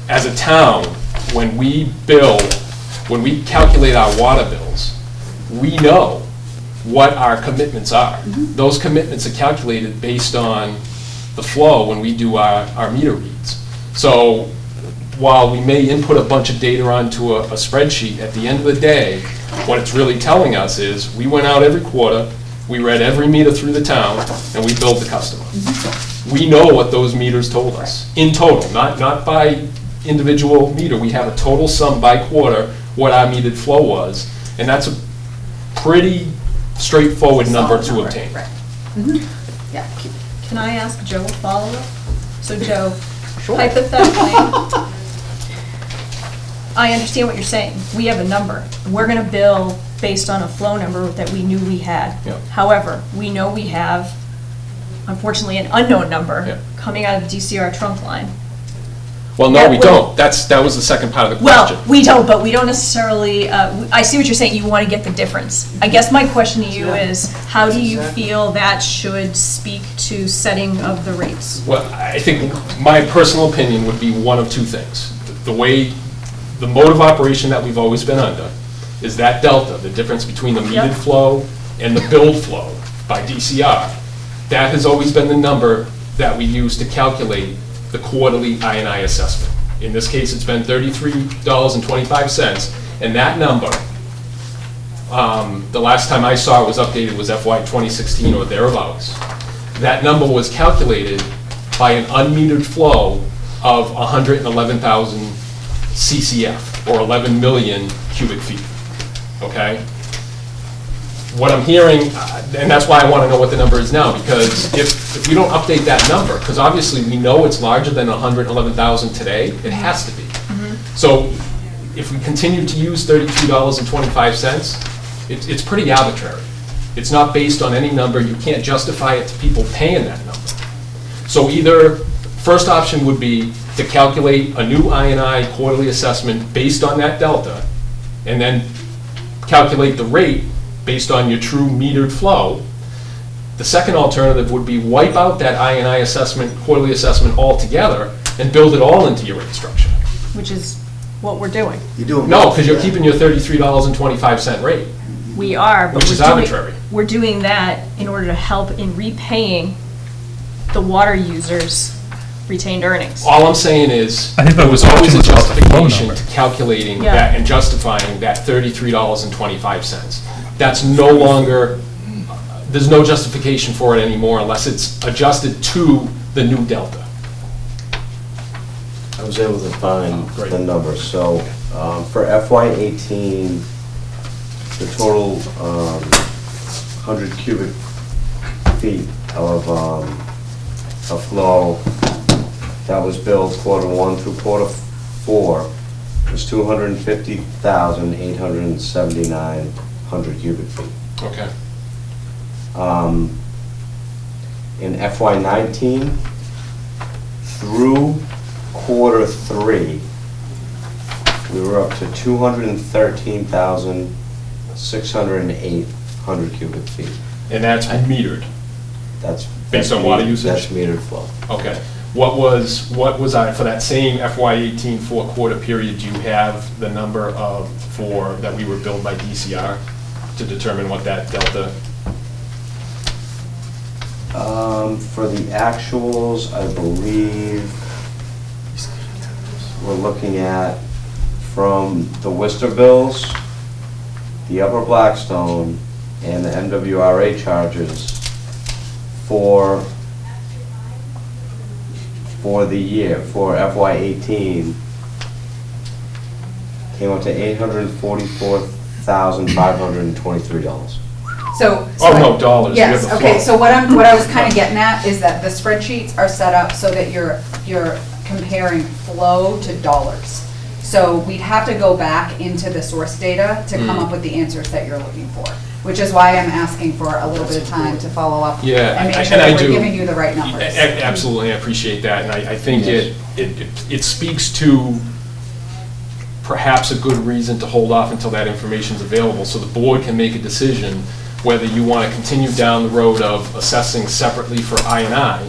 as a town, when we calculate our water bills, we know what our commitments are. Those commitments are calculated based on the flow when we do our meter reads. So while we may input a bunch of data onto a spreadsheet, at the end of the day, what it's really telling us is, we went out every quarter, we read every meter through the town, and we billed the customer. We know what those meters told us, in total, not by individual meter. We have a total sum by quarter, what our metered flow was, and that's a pretty straightforward number to obtain. Right. Yeah. Can I ask Joe a follow-up? So Joe, hypothetically, I understand what you're saying. We have a number. We're gonna bill based on a flow number that we knew we had. Yep. However, we know we have, unfortunately, an unknown number Yep. coming out of the DCR trunk line. Well, no, That we would- don't. That was the second part of the question. Well, we don't, but we don't necessarily, I see what you're saying, you want to get the difference. I guess my question to you is, how do you feel that should speak to setting of the rates? Well, I think my personal opinion would be one of two things. The way, the mode of operation that we've always been under is that delta, the difference between the Yep. metered flow and the billed flow by DCR. That has always been the number that we use to calculate the quarterly I&I assessment. In this case, it's been $33.25, and that number, the last time I saw it was updated was FY 2016 or thereabouts. That number was calculated by an unmetered flow of 111,000 CCF, or 11 million cubic feet, okay? What I'm hearing, and that's why I want to know what the number is now, because if we don't update that number, because obviously we know it's larger than 111,000 today, it has to be. So if we continue to use $33.25, it's pretty arbitrary. It's not based on any number. You can't justify it to people paying that number. So either, first option would be to calculate a new I&I quarterly assessment based on that delta, and then calculate the rate based on your true metered flow. The second alternative would be wipe out that I&I assessment, quarterly assessment altogether, and build it all into your rate structure. Which is what we're doing. You do it. No, because you're keeping your $33.25 rate. We are, but Which is we're doing- arbitrary. We're doing that in order to help in repaying the water users' retained earnings. All I'm saying is, I think the there was always a question was about the flow justification number. to calculating Yeah. that and justifying that $33.25. That's no longer, there's no justification for it anymore unless it's adjusted to the new delta. I was able to find Great. the numbers. So for FY '18, the total 100 cubic feet of flow that was billed quarter 1 through quarter 4 was 250,879 cubic feet. Okay. In FY '19 through quarter 3, we were up to 213,608 cubic feet. And that's metered. That's Based on water usage? That's metered flow. Okay. What was for that same FY18 4-quarter period, do you have the number that we were billed by DCR to determine what that delta? For the actuals, I believe we're looking at from the Worcester bills, the Upper Blackstone, and the MWRA charges for the year, for FY18, came up to $844,523. So. Oh, no, dollars. You have Yes, the okay, flow. so what I was kind of getting at is that the spreadsheets are set up so that you're comparing flow to dollars. So we'd have to go back into the source data to come up with the answers that you're looking for, which is why I'm asking for a little bit of time to follow up Yeah, and make and sure I that do. we're giving you the right numbers. Absolutely, I appreciate that, and I think Yes. it speaks to perhaps a good reason to hold off until that information's available, so the board can make a decision whether you want to continue down the road of assessing separately for I&I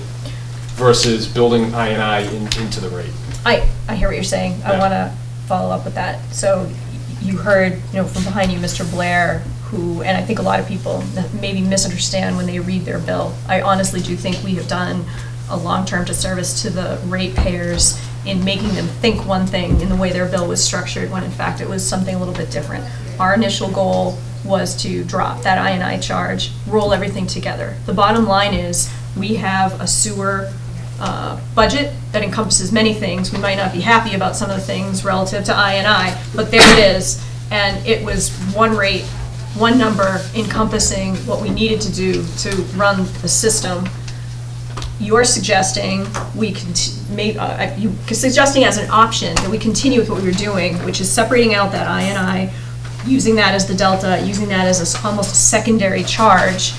versus building I&I into the rate. I hear what you're saying. I Yeah. want to follow up with that. So you heard, from behind you, Mr. Blair, who, and I think a lot of people maybe misunderstand when they read their bill. I honestly do think we have done a long-term disservice to the ratepayers in making them think one thing in the way their bill was structured, when in fact it was something a little bit different. Our initial goal was to drop that I&I charge, roll everything together. The bottom line is, we have a sewer budget that encompasses many things. We might not be happy about some of the things relative to I&I, but there it is. And it was one rate, one number encompassing what we needed to do to run the system. You're suggesting suggesting as an option that we continue with what we were doing, which is separating out that I&I, using that as the delta, using that as almost a secondary charge.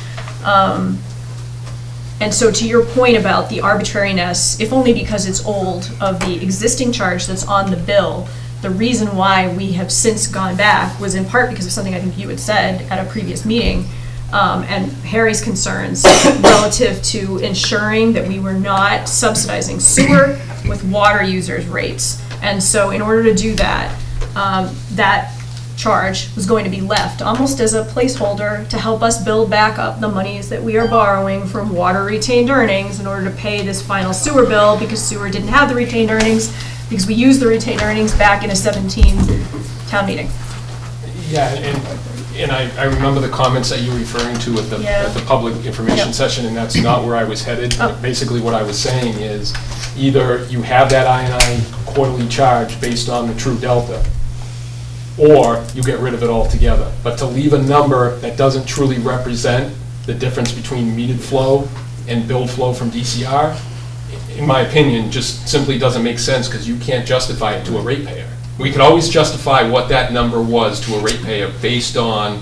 And so to your point about the arbitrariness, if only because it's old, of the existing charge that's on the bill, the reason why we have since gone back was in part because of something I think you had said at a previous meeting, and Harry's concerns relative to ensuring that we were not subsidizing sewer with water users' rates. And so in order to do that, that charge was going to be left almost as a placeholder to help us build back up the monies that we are borrowing from water retained earnings in order to pay this final sewer bill, because sewer didn't have the retained earnings, because we used the retained earnings back in a 17 town meeting. Yeah, and I remember the comments that you were referring to at the public information session, and that's not where I was headed. Basically what I was saying is, either you have that I&I quarterly charge based on the true delta, or you get rid of it altogether. But to leave a number that doesn't truly represent the difference between metered flow and billed flow from DCR, in my opinion, just simply doesn't make sense, because you can't justify it to a ratepayer. We could always justify what that number was to a ratepayer based on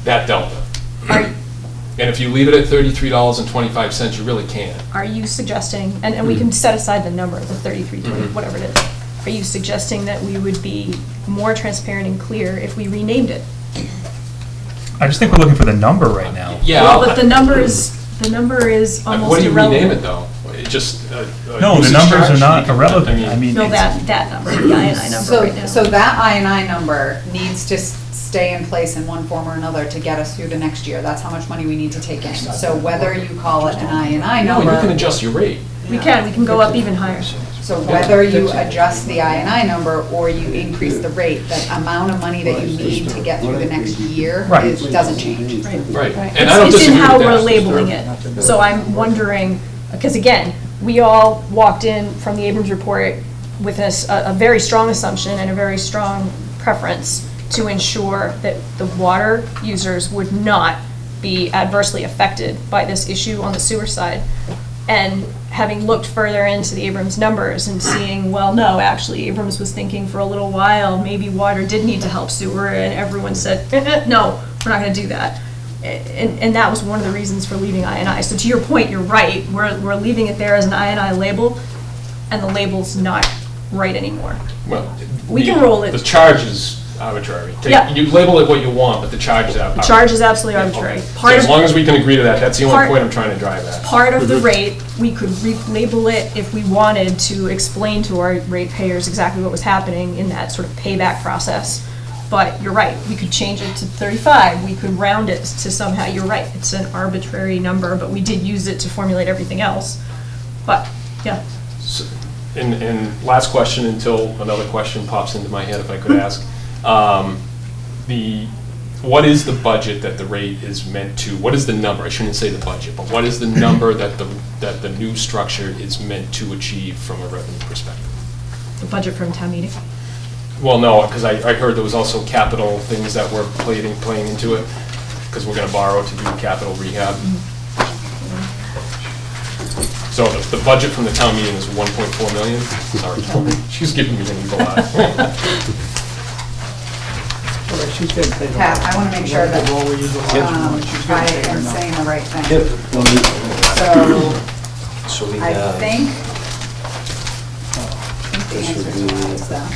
that delta. And if you leave it at $33.25, you really can't. Are you suggesting, and we can set aside the number, the 33.20, whatever it is, are you suggesting that we would be more transparent and clear if we renamed it? I just think we're looking for the number right now. Yeah. Well, but the number is almost irrelevant. What do you rename it, though? It just no, the numbers are not irrelevant. I mean, no, that number, the I&I number right now. So that I&I number needs to stay in place in one form or another to get us through the next year. That's how much money we need to take in. So whether you call it an I&I number. No, you can adjust your rate. We can go up even higher. So whether you adjust the I&I number or you increase the rate, the amount of money that you need to get through the next year doesn't change. Right. And I don't it's in disagree how with we're that. labeling it. So I'm wondering, because again, we all walked in from the Abrams report with a very strong assumption and a very strong preference to ensure that the water users would not be adversely affected by this issue on the sewer side. And having looked further into the Abrams numbers and seeing, well, no, actually, Abrams was thinking for a little while, maybe water did need to help sewer, and everyone said, no, we're not going to do that. And that was one of the reasons for leaving I&I. So to your point, you're right. We're leaving it there as an I&I label, and the label's not right anymore. Well, we can roll it. The charge is arbitrary. Yeah. You label it what you want, but the charge is arbitrary. The charge is absolutely arbitrary. So as long as we can agree to that, that's the only point I'm trying to drive at. Part of the rate, we could relabel it if we wanted to explain to our ratepayers exactly what was happening in that sort of payback process. But you're right, we could change it to 35, we could round it to somehow, you're right, it's an arbitrary number, but we did use it to formulate everything else. But, yeah. So, and last question until another question pops into my head, if I could ask. What is the budget that the rate is meant to, what is the number, I shouldn't say the budget, but what is the number that the new structure is meant to achieve from a revenue perspective? The budget from town meeting? Well, no, because I heard there was also capital things that were playing into it, because we're going to borrow to do capital rehab. So the budget from the town meeting is 1.4 million? Sorry, she's giving me an evil eye. Pat, I want to make sure that I am saying the right thing. So I think the answer to that is that.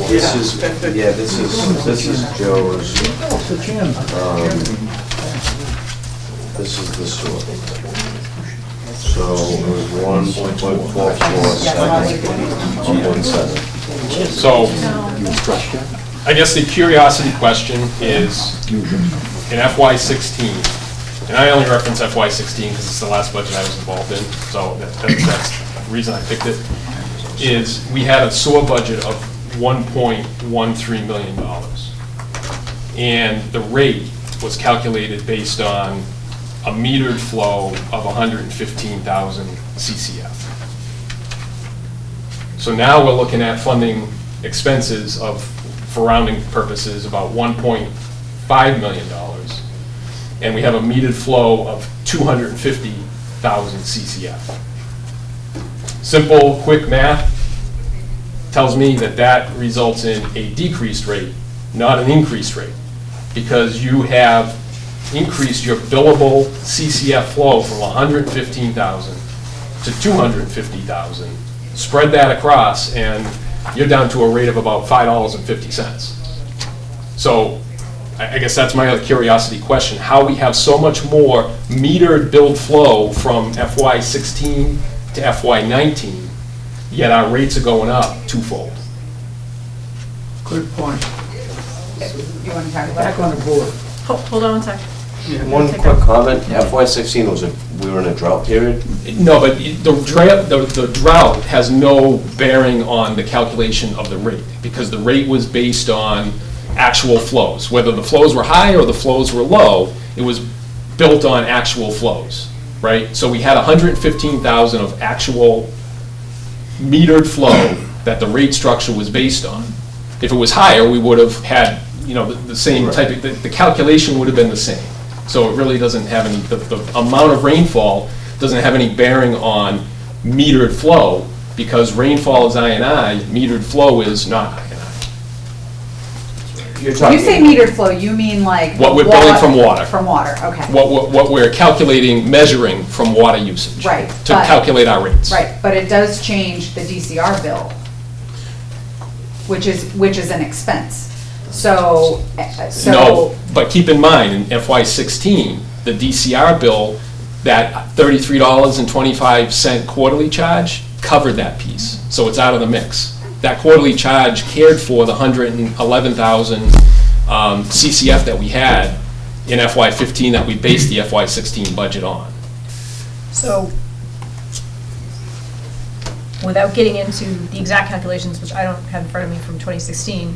This is Joe's. This is the sewer. So it was 1.447, 1.7. So I guess the curiosity question is, in FY16, and I only reference FY16 because it's the last budget I was involved in, so that's the reason I picked it, is we had a sewer budget of $1.13 million. And the rate was calculated based on a metered flow of 115,000 CCF. So now we're looking at funding expenses of, for rounding purposes, about $1.5 million. And we have a metered flow of 250,000 CCF. Simple, quick math tells me that that results in a decreased rate, not an increased rate, because you have increased your billable CCF flow from 115,000 to 250,000. Spread that across, and you're down to a rate of about $5.50. So I guess that's my other curiosity question, how we have so much more metered billed flow from FY16 to FY19, yet our rates are going up twofold. Good point. You want to talk about Back on the board. Hold on one sec. One quick comment, FY16 was we were in a drought period. No, but the drought has no bearing on the calculation of the rate, because the rate was based on actual flows. Whether the flows were high or the flows were low, it was built on actual flows, right? So we had 115,000 of actual metered flow that the rate structure was based on. If it was higher, we would have had, you know, the same type of, the calculation would have been the same. So it really doesn't have any, the amount of rainfall doesn't have any bearing on metered flow, because rainfall is I&I, metered flow is not I&I. When you say metered flow, you mean like What we're billing from water. From water, okay. What we're calculating, measuring from water usage. Right, To but- calculate our rates. Right, but it does change the DCR bill, which is an expense. So, No, but keep in mind, in FY16, the DCR bill, that $33.25 quarterly charge covered that piece, so it's out of the mix. That quarterly charge cared for the 111,000 CCF that we had in FY15 that we based the FY16 budget on. So, without getting into the exact calculations, which I don't have in front of me from 2016,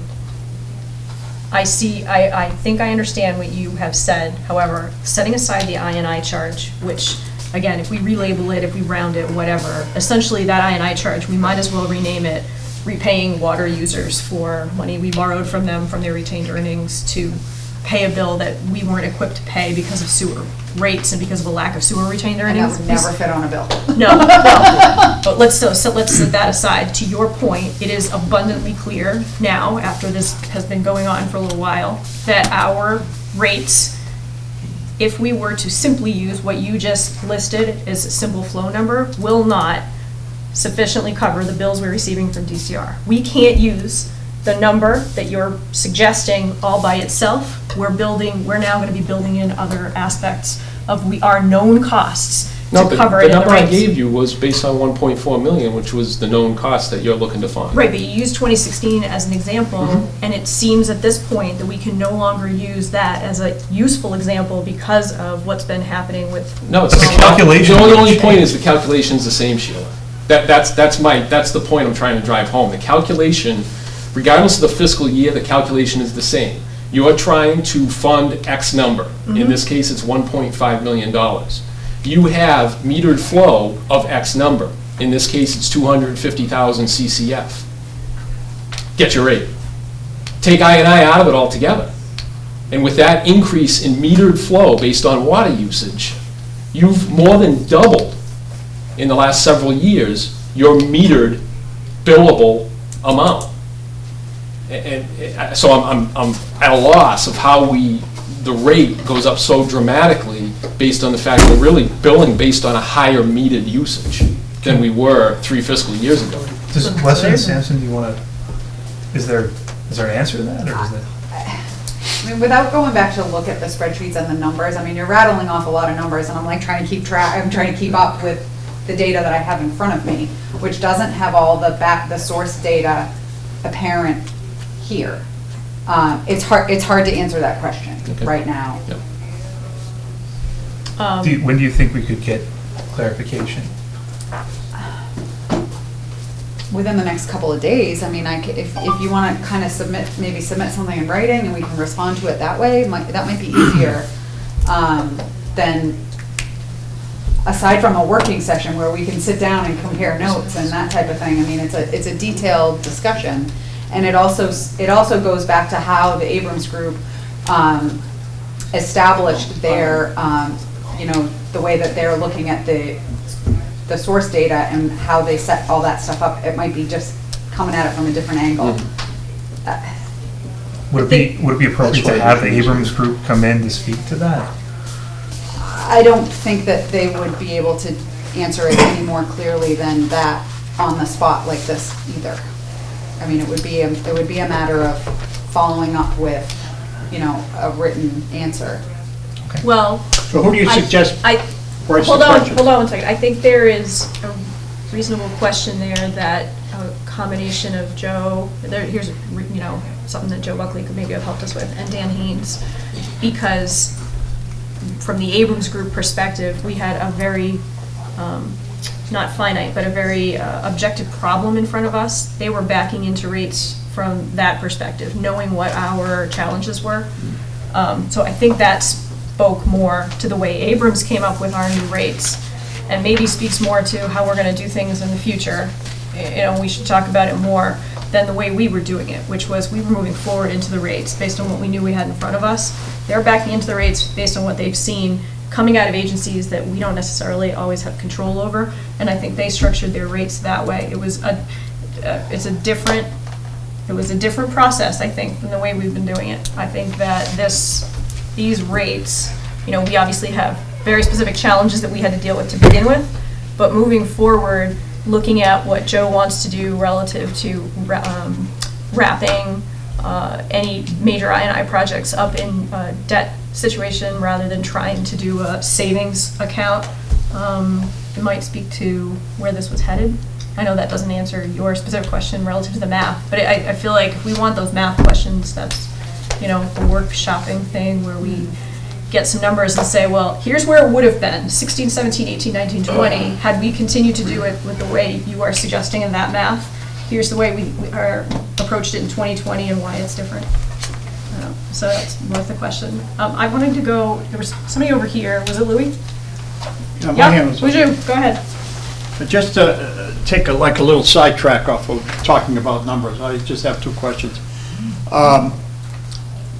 I think I understand what you have said. However, setting aside the I&I charge, which, again, if we relabel it, if we round it, whatever, essentially that I&I charge, we might as well rename it repaying water users for money we borrowed from them from their retained earnings to pay a bill that we weren't equipped to pay because of sewer rates and because of a lack of sewer retained and earnings. that would never fit on a bill. No. But let's set that aside. To your point, it is abundantly clear now, after this has been going on for a little while, that our rates, if we were to simply use what you just listed as a simple flow number, will not sufficiently cover the bills we're receiving from DCR. We can't use the number that you're suggesting all by itself. We're now going to be building in other aspects of our known costs No, to cover it the in the number I rates. gave you was based on 1.4 million, which was the known cost that you're looking to fund. Right, but you used 2016 as an example, and it seems at this point that we can no longer use that as a useful example because of what's been happening with. No, it's The calculation The only would point change. is the calculation's the same, Sheila. That's the point I'm trying to drive home. The calculation, regardless of the fiscal year, the calculation is the same. You're trying to fund X number. In this case, it's $1.5 million. You have metered flow of X number. In this case, it's 250,000 CCF. Get your rate. Take I&I out of it altogether. And with that increase in metered flow based on water usage, you've more than doubled in the last several years your metered billable amount. And so I'm at a loss of how the rate goes up so dramatically based on the fact that we're really billing based on a higher metered usage than we were 3 fiscal years ago. Does Leslie and Sampson, do you want to, is there an answer to that, or is that? I mean, without going back to look at the spreadsheets and the numbers, I mean, you're rattling off a lot of numbers, and I'm like trying to keep track, I'm trying to keep up with the data that I have in front of me, which doesn't have all the source data apparent here. It's hard to answer that question right now. Yep. When do you think we could get clarification? Within the next couple of days. I mean, if you want to kind of maybe submit something in writing and we can respond to it that way, that might be easier than, aside from a working session where we can sit down and compare notes and that type of thing. I mean, it's a detailed discussion. And it also goes back to how the Abrams Group established their, the way that they're looking at the source data and how they set all that stuff up. It might be just coming at it from a different angle. Would it be appropriate to have the Abrams Group come in to speak to that? I don't think that they would be able to answer it any more clearly than that on the spot like this either. I mean, it would be a matter of following up with, a written answer. Well. So who do you suggest? Hold on one second. I think there is a reasonable question there that a combination of Joe, here's, something that Joe Buckley could maybe have helped us with, and Dan Haynes, because from the Abrams Group perspective, we had a very, not finite, but a very objective problem in front of us. They were backing into rates from that perspective, knowing what our challenges were. So I think that spoke more to the way Abrams came up with our new rates, and maybe speaks more to how we're going to do things in the future. We should talk about it more than the way we were doing it, which was we were moving forward into the rates based on what we knew we had in front of us. They're backing into the rates based on what they've seen coming out of agencies that we don't necessarily always have control over, and I think they structured their rates that way. It was a different process, I think, than the way we've been doing it. I think that these rates, we obviously have very specific challenges that we had to deal with to begin with, but moving forward, looking at what Joe wants to do relative to wrapping any major I&I projects up in a debt situation rather than trying to do a savings account, it might speak to where this was headed. I know that doesn't answer your specific question relative to the math, but I feel like if we want those math questions, that's the workshopping thing where we get some numbers and say, well, here's where it would have been, 16, 17, 18, 19, 20, had we continued to do it with the way you are suggesting in that math. Here's the way we approached it in 2020 and why it's different. So that's worth the question. I wanted to go, there was somebody over here, was it Louis? Yeah, my hand was up. Would you? Go ahead. Just to take a little sidetrack off of talking about numbers, I just have two questions.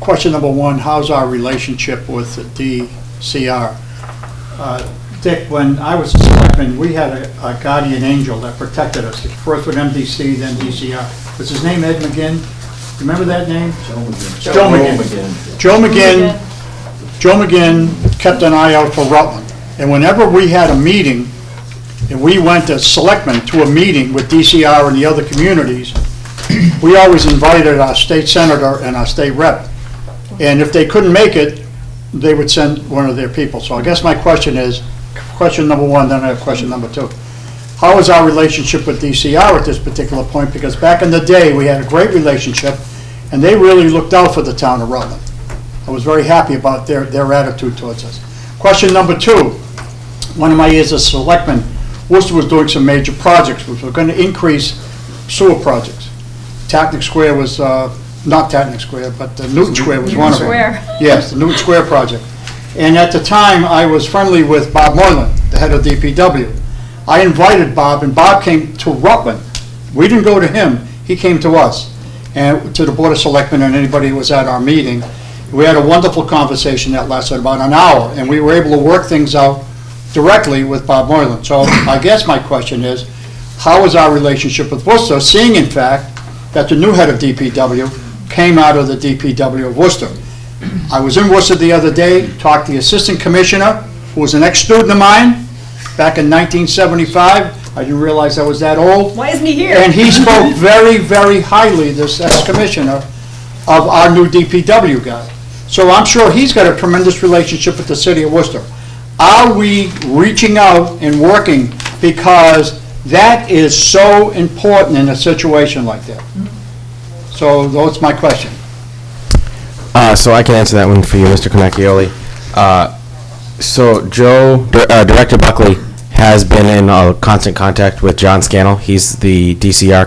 Question number one, how's our relationship with the DCR? Dick, when I was a selectman, we had a guardian angel that protected us, first with MDC, then DCR. Was his name Ed McGinn? Remember that name? Joe McGinn kept an eye out for Rutland. And whenever we had a meeting, and we went as selectmen to a meeting with DCR and the other communities, we always invited our state senator and our state rep. And if they couldn't make it, they would send one of their people. So I guess my question is, question number one, then I have question number two. How is our relationship with DCR at this particular point? Because back in the day, we had a great relationship, and they really looked out for the town of Rutland. I was very happy about their attitude towards us. Question number two, one of my years as selectman, Worcester was doing some major projects, which were going to increase sewer projects. Tatnick Square was, not Tatnick Square, but Newton Square was one of them. Yes, the Newton Square project. And at the time, I was friendly with Bob Moylan, the head of DPW. I invited Bob, and Bob came to Rutland. We didn't go to him, he came to us, and to the Board of Selectmen and anybody who was at our meeting. We had a wonderful conversation that lasted about an hour, and we were able to work things out directly with Bob Moylan. So I guess my question is, how is our relationship with Worcester, seeing in fact that the new head of DPW came out of the DPW of Worcester? I was in Worcester the other day, talked to the assistant commissioner, who was an ex-student of mine back in 1975. I didn't realize I was that old. Why isn't he here? And he spoke very, very highly, this ex-commissioner, of our new DPW guy. So I'm sure he's got a tremendous relationship with the city of Worcester. Are we reaching out and working, because that is so important in a situation like that? So that's my question. So I can answer that one for you, Mr. Connecchioli. So Director Buckley has been in constant contact with John Scannell. He's the DCR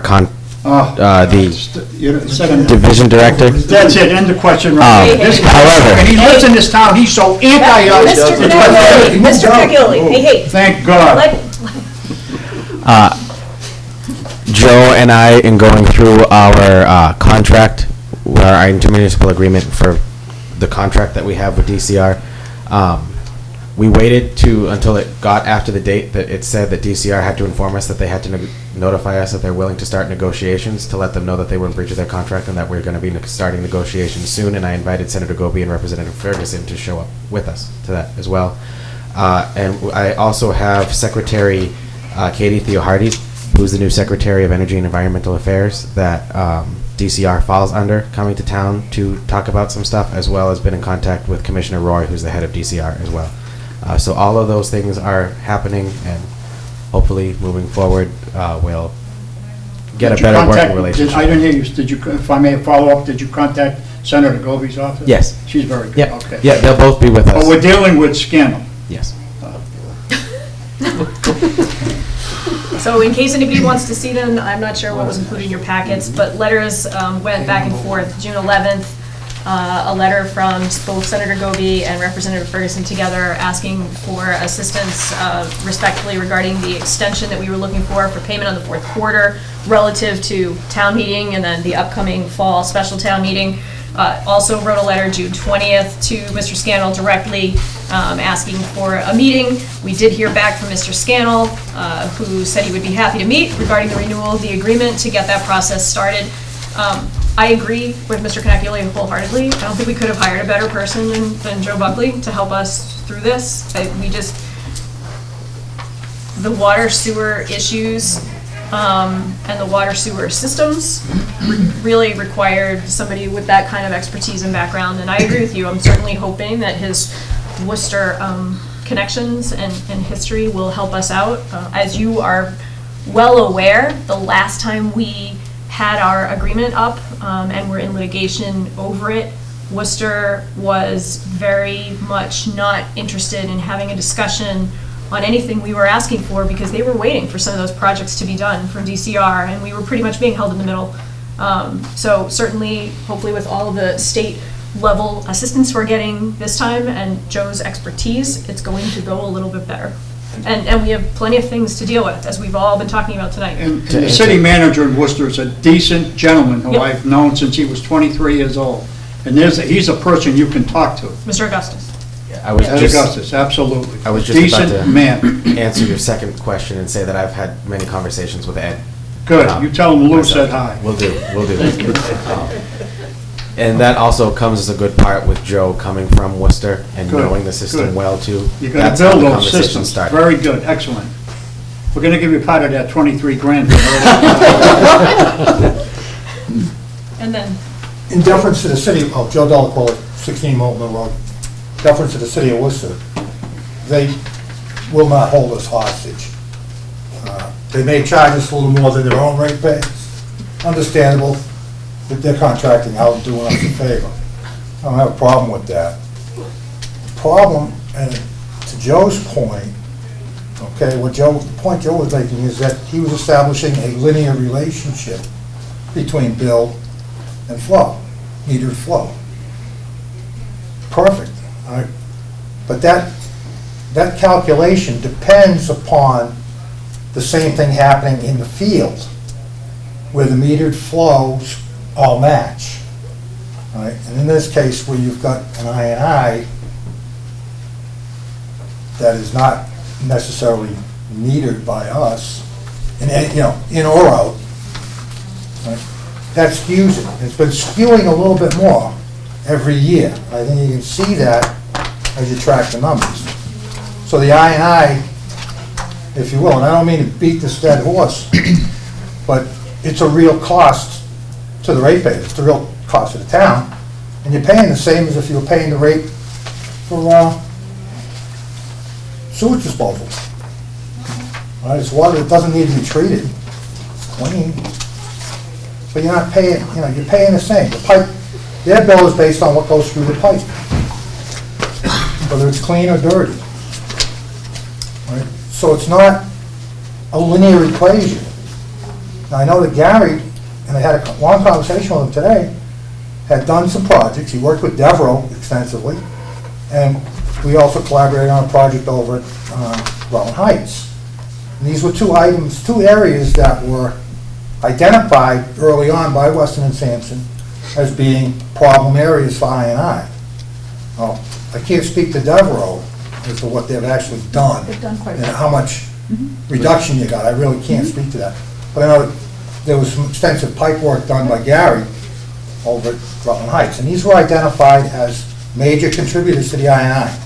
division director. That's it, end the question right there. This guy- However- and he lives in this town, he's so anti-us. Mr. Cagnoli, Mr. Cagnoli, hey. Thank God. Joe and I, in going through our contract, our intermunicipal agreement for the contract that we have with DCR, we waited until it got after the date that it said that DCR had to inform us that they had to notify us that they're willing to start negotiations, to let them know that they were in breach of their contract and that we're going to be starting negotiations soon. And I invited Senator Goby and Representative Ferguson to show up with us to that as well. And I also have Secretary Katie Theohardy, who's the new Secretary of Energy and Environmental Affairs that DCR falls under, coming to town to talk about some stuff, as well as been in contact with Commissioner Roy, who's the head of DCR as well. So all of those things are happening, and hopefully moving forward, we'll get a better working relationship. I didn't hear you, if I may follow up, did you contact Senator Goby's office? Yes. She's very good, Yeah. okay. Yeah, they'll both be with us. But we're dealing with scandal. Yes. So in case anybody wants to see them, I'm not sure what was included in your packets, but letters went back and forth. June 11th, a letter from both Senator Goby and Representative Ferguson together asking for assistance respectfully regarding the extension that we were looking for payment on the fourth quarter relative to town meeting and then the upcoming fall special town meeting. Also wrote a letter June 20th to Mr. Scannell directly asking for a meeting. We did hear back from Mr. Scannell, who said he would be happy to meet regarding the renewal of the agreement to get that process started. I agree with Mr. Cagnoli wholeheartedly. I don't think we could have hired a better person than Joe Buckley to help us through this. The water sewer issues and the water sewer systems really required somebody with that kind of expertise and background. And I agree with you. I'm certainly hoping that his Worcester connections and history will help us out. As you are well aware, the last time we had our agreement up and we're in litigation over it, Worcester was very much not interested in having a discussion on anything we were asking for because they were waiting for some of those projects to be done from DCR, and we were pretty much being held in the middle. So certainly, hopefully with all of the state level assistance we're getting this time and Joe's expertise, it's going to go a little bit better. And we have plenty of things to deal with, as we've all been talking about tonight. And the city manager in Worcester is a decent gentleman who Yep. I've known since he was 23 years old. And he's a person you can talk to. Mr. Augustus. I was Ed just, Augustus, absolutely. I was just about Decent to man. answer your second question and say that I've had many conversations with Ed. Good, you tell him Lou myself. said hi. Will do. And that also comes as a good part with Joe coming from Worcester and Good, knowing the system good. well too. You're gonna That's how build the those conversation systems. started. Very good, excellent. We're gonna give you part of that 23 grand. And then, In deference to the city, Joe Delacorte, 16 Molten Mill Road, deference to the city of Worcester, they will not hold us hostage. They may charge us a little more than their own rate base. Understandable that they're contracting out and doing us a favor. I don't have a problem with that. The problem, and to Joe's point, okay, the point Joe was making is that he was establishing a linear relationship between bill and flow, metered flow. Perfect, all right? But that calculation depends upon the same thing happening in the field, where the metered flows all match, all right? And in this case, where you've got an I&I that is not necessarily metered by us, in or out, right? That skews it. It's been skewing a little bit more every year. I think you can see that as you track the numbers. So the I&I, if you will, and I don't mean to beat this dead horse, but it's a real cost to the ratepayers. It's the real cost of the town. And you're paying the same as if you were paying the rate for sewage disposal. All right, it's water that doesn't need to be treated. It's clean. But you're not paying, you're paying the same. The pipe, their bill is based on what goes through the pipe. whether it's clean or dirty. Right? So it's not a linear equation. Now, I know that Gary, and I had a long conversation with him today, had done some projects. He worked with Devereaux extensively, and we also collaborated on a project over at Rutland Heights. And these were two areas that were identified early on by Weston and Sampson as being problem areas for I&I. Well, I can't speak to Devereaux as to what they've actually done. They've done quite a and bit. how much reduction you got. I really can't speak to that. But I know there was some extensive pipe work done by Gary over at Rutland Heights, and these were identified as major contributors to the I&I.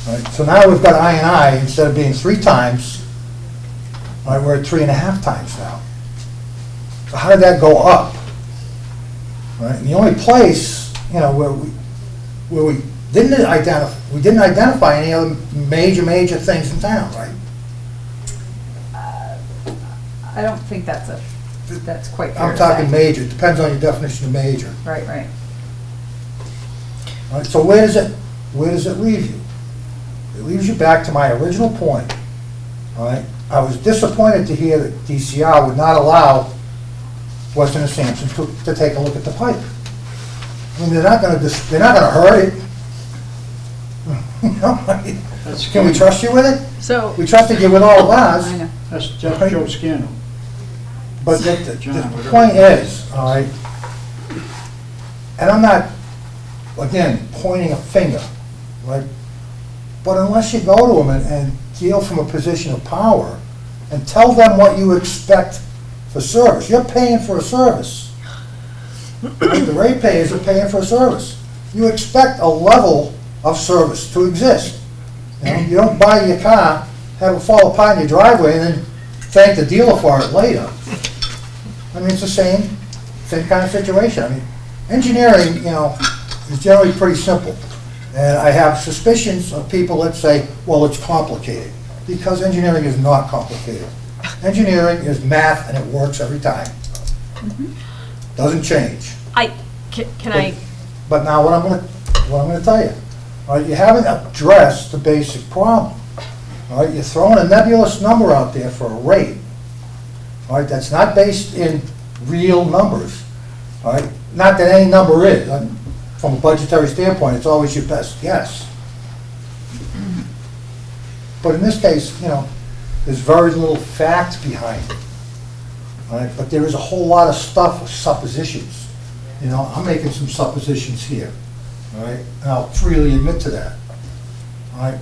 Right, so now we've got I&I, instead of being 3 times, right, we're at 3.5 times now. So how did that go up? Right, and the only place, you know, where we didn't identify any other major things in town, right? I don't think that's quite fair I'm to talking say. major, it depends on your definition of major. Right, right. All right, so where does it leave you? It leaves you back to my original point. All right, I was disappointed to hear that DCR would not allow Weston and Sampson to take a look at the pipe. I mean, they're not going to hurt it. You know, can we trust you with it? So We trusted you with all of ours. I know. That's Joe Scannell. But the point is, all right, and I'm not, again, pointing a finger, right? But unless you go to them and deal from a position of power and tell them what you expect for service, you're paying for a service. The ratepayers are paying for a service. You expect a level of service to exist. You know, you don't buy your car, have it fall apart in your driveway, and then thank the dealer for it later. I mean, it's the same kind of situation. I mean, engineering, you know, is generally pretty simple. And I have suspicions of people that say, well, it's complicated, because engineering is not complicated. Engineering is math, and it works every time. Doesn't change. Can I? But now what I'm going to tell you, all right, you haven't addressed the basic problem. All right, you're throwing a nebulous number out there for a rate. All right, that's not based in real numbers. All right, not that any number is. From a budgetary standpoint, it's always your best guess. But in this case, you know, there's very little fact behind it. All right, but there is a whole lot of stuff, suppositions. You know, I'm making some suppositions here. All right, and I'll freely admit to that. All right,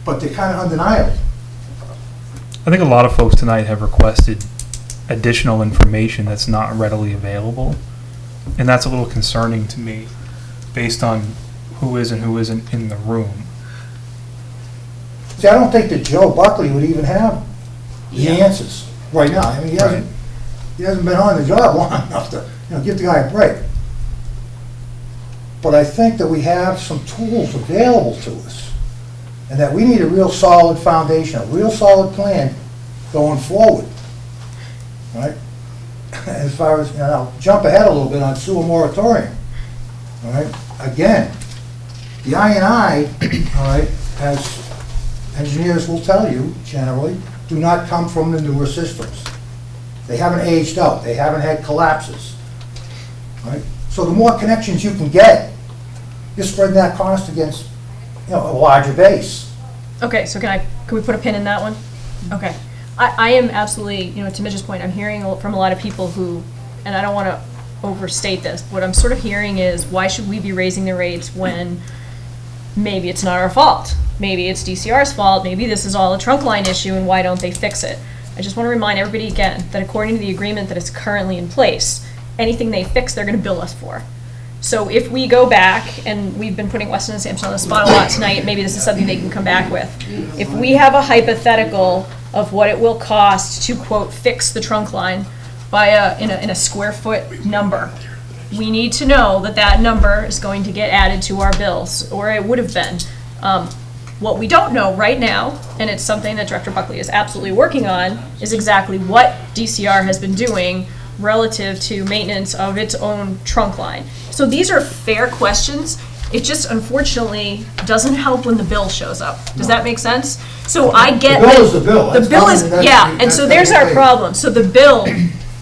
but they're kind of undeniable. I think a lot of folks tonight have requested additional information that's not readily available, and that's a little concerning to me, based on who is and who isn't in the room. See, I don't think that Joe Buckley would even have the answers right now. I mean, he hasn't been on the job long enough to, you know, give the guy a break. But I think that we have some tools available to us, and that we need a real solid foundation, a real solid plan going forward. Right? As far as, you know, I'll jump ahead a little bit on sewer moratorium. All right? Again, the I&I, all right, as engineers will tell you, generally, do not come from the newer systems. They haven't aged out. They haven't had collapses. Right? So the more connections you can get, you're spreading that cost against, you know, a larger base. Okay, so can we put a pin in that one? Okay. I am absolutely, you know, to Mitch's point, I'm hearing from a lot of people who, and I don't want to overstate this, what I'm sort of hearing is, why should we be raising the rates when maybe it's not our fault? Maybe it's DCR's fault, maybe this is all a trunk line issue, and why don't they fix it? I just want to remind everybody again that according to the agreement that is currently in place, anything they fix, they're going to bill us for. So if we go back, and we've been putting Weston and Sampson on the spot a lot tonight, maybe this is something they can come back with. If we have a hypothetical of what it will cost to, quote, fix the trunk line by in a square foot number, we need to know that that number is going to get added to our bills, or it would have been. What we don't know right now, and it's something that Director Buckley is absolutely working on, is exactly what DCR has been doing relative to maintenance of its own trunk line. So these are fair questions. It just unfortunately doesn't help when the bill shows up. Does that make sense? So I get The bill that- is the bill. The That's bill is, fine, that's- yeah, and that's so there's our okay. problem. So the bill,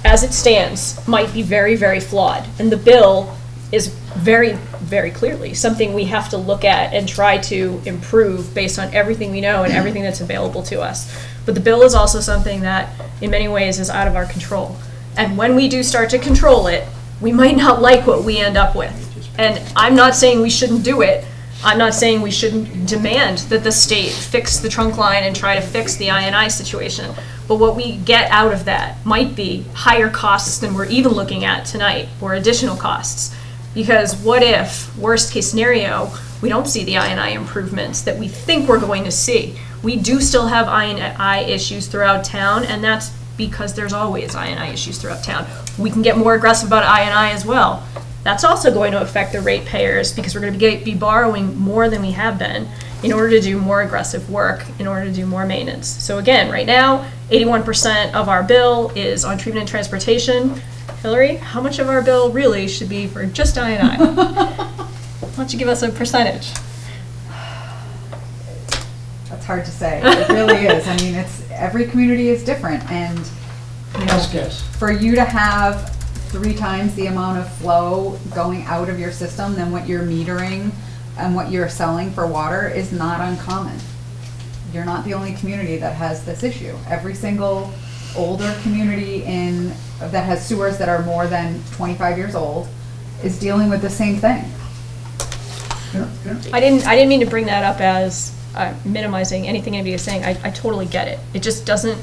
as it stands, might be very, very flawed. And the bill is very, very clearly something we have to look at and try to improve based on everything we know and everything that's available to us. But the bill is also something that, in many ways, is out of our control. And when we do start to control it, we might not like what we end up with. And I'm not saying we shouldn't do it. I'm not saying we shouldn't demand that the state fix the trunk line and try to fix the I&I situation. But what we get out of that might be higher costs than we're even looking at tonight, or additional costs. Because what if, worst case scenario, we don't see the I&I improvements that we think we're going to see? We do still have I&I issues throughout town, and that's because there's always I&I issues throughout town. We can get more aggressive about I&I as well. That's also going to affect the ratepayers because we're going to be borrowing more than we have been in order to do more aggressive work, in order to do more maintenance. So again, right now, 81% of our bill is on treatment and transportation. Hillary, how much of our bill really should be for just I&I? Why don't you give us a percentage? That's hard to say. It really is. I mean, every community is different, and Best guess. for you to have 3 times the amount of flow going out of your system than what you're metering and what you're selling for water is not uncommon. You're not the only community that has this issue. Every single older community that has sewers that are more than 25 years old is dealing with the same thing. I didn't mean to bring that up as minimizing anything anybody is saying. I totally get it. It just doesn't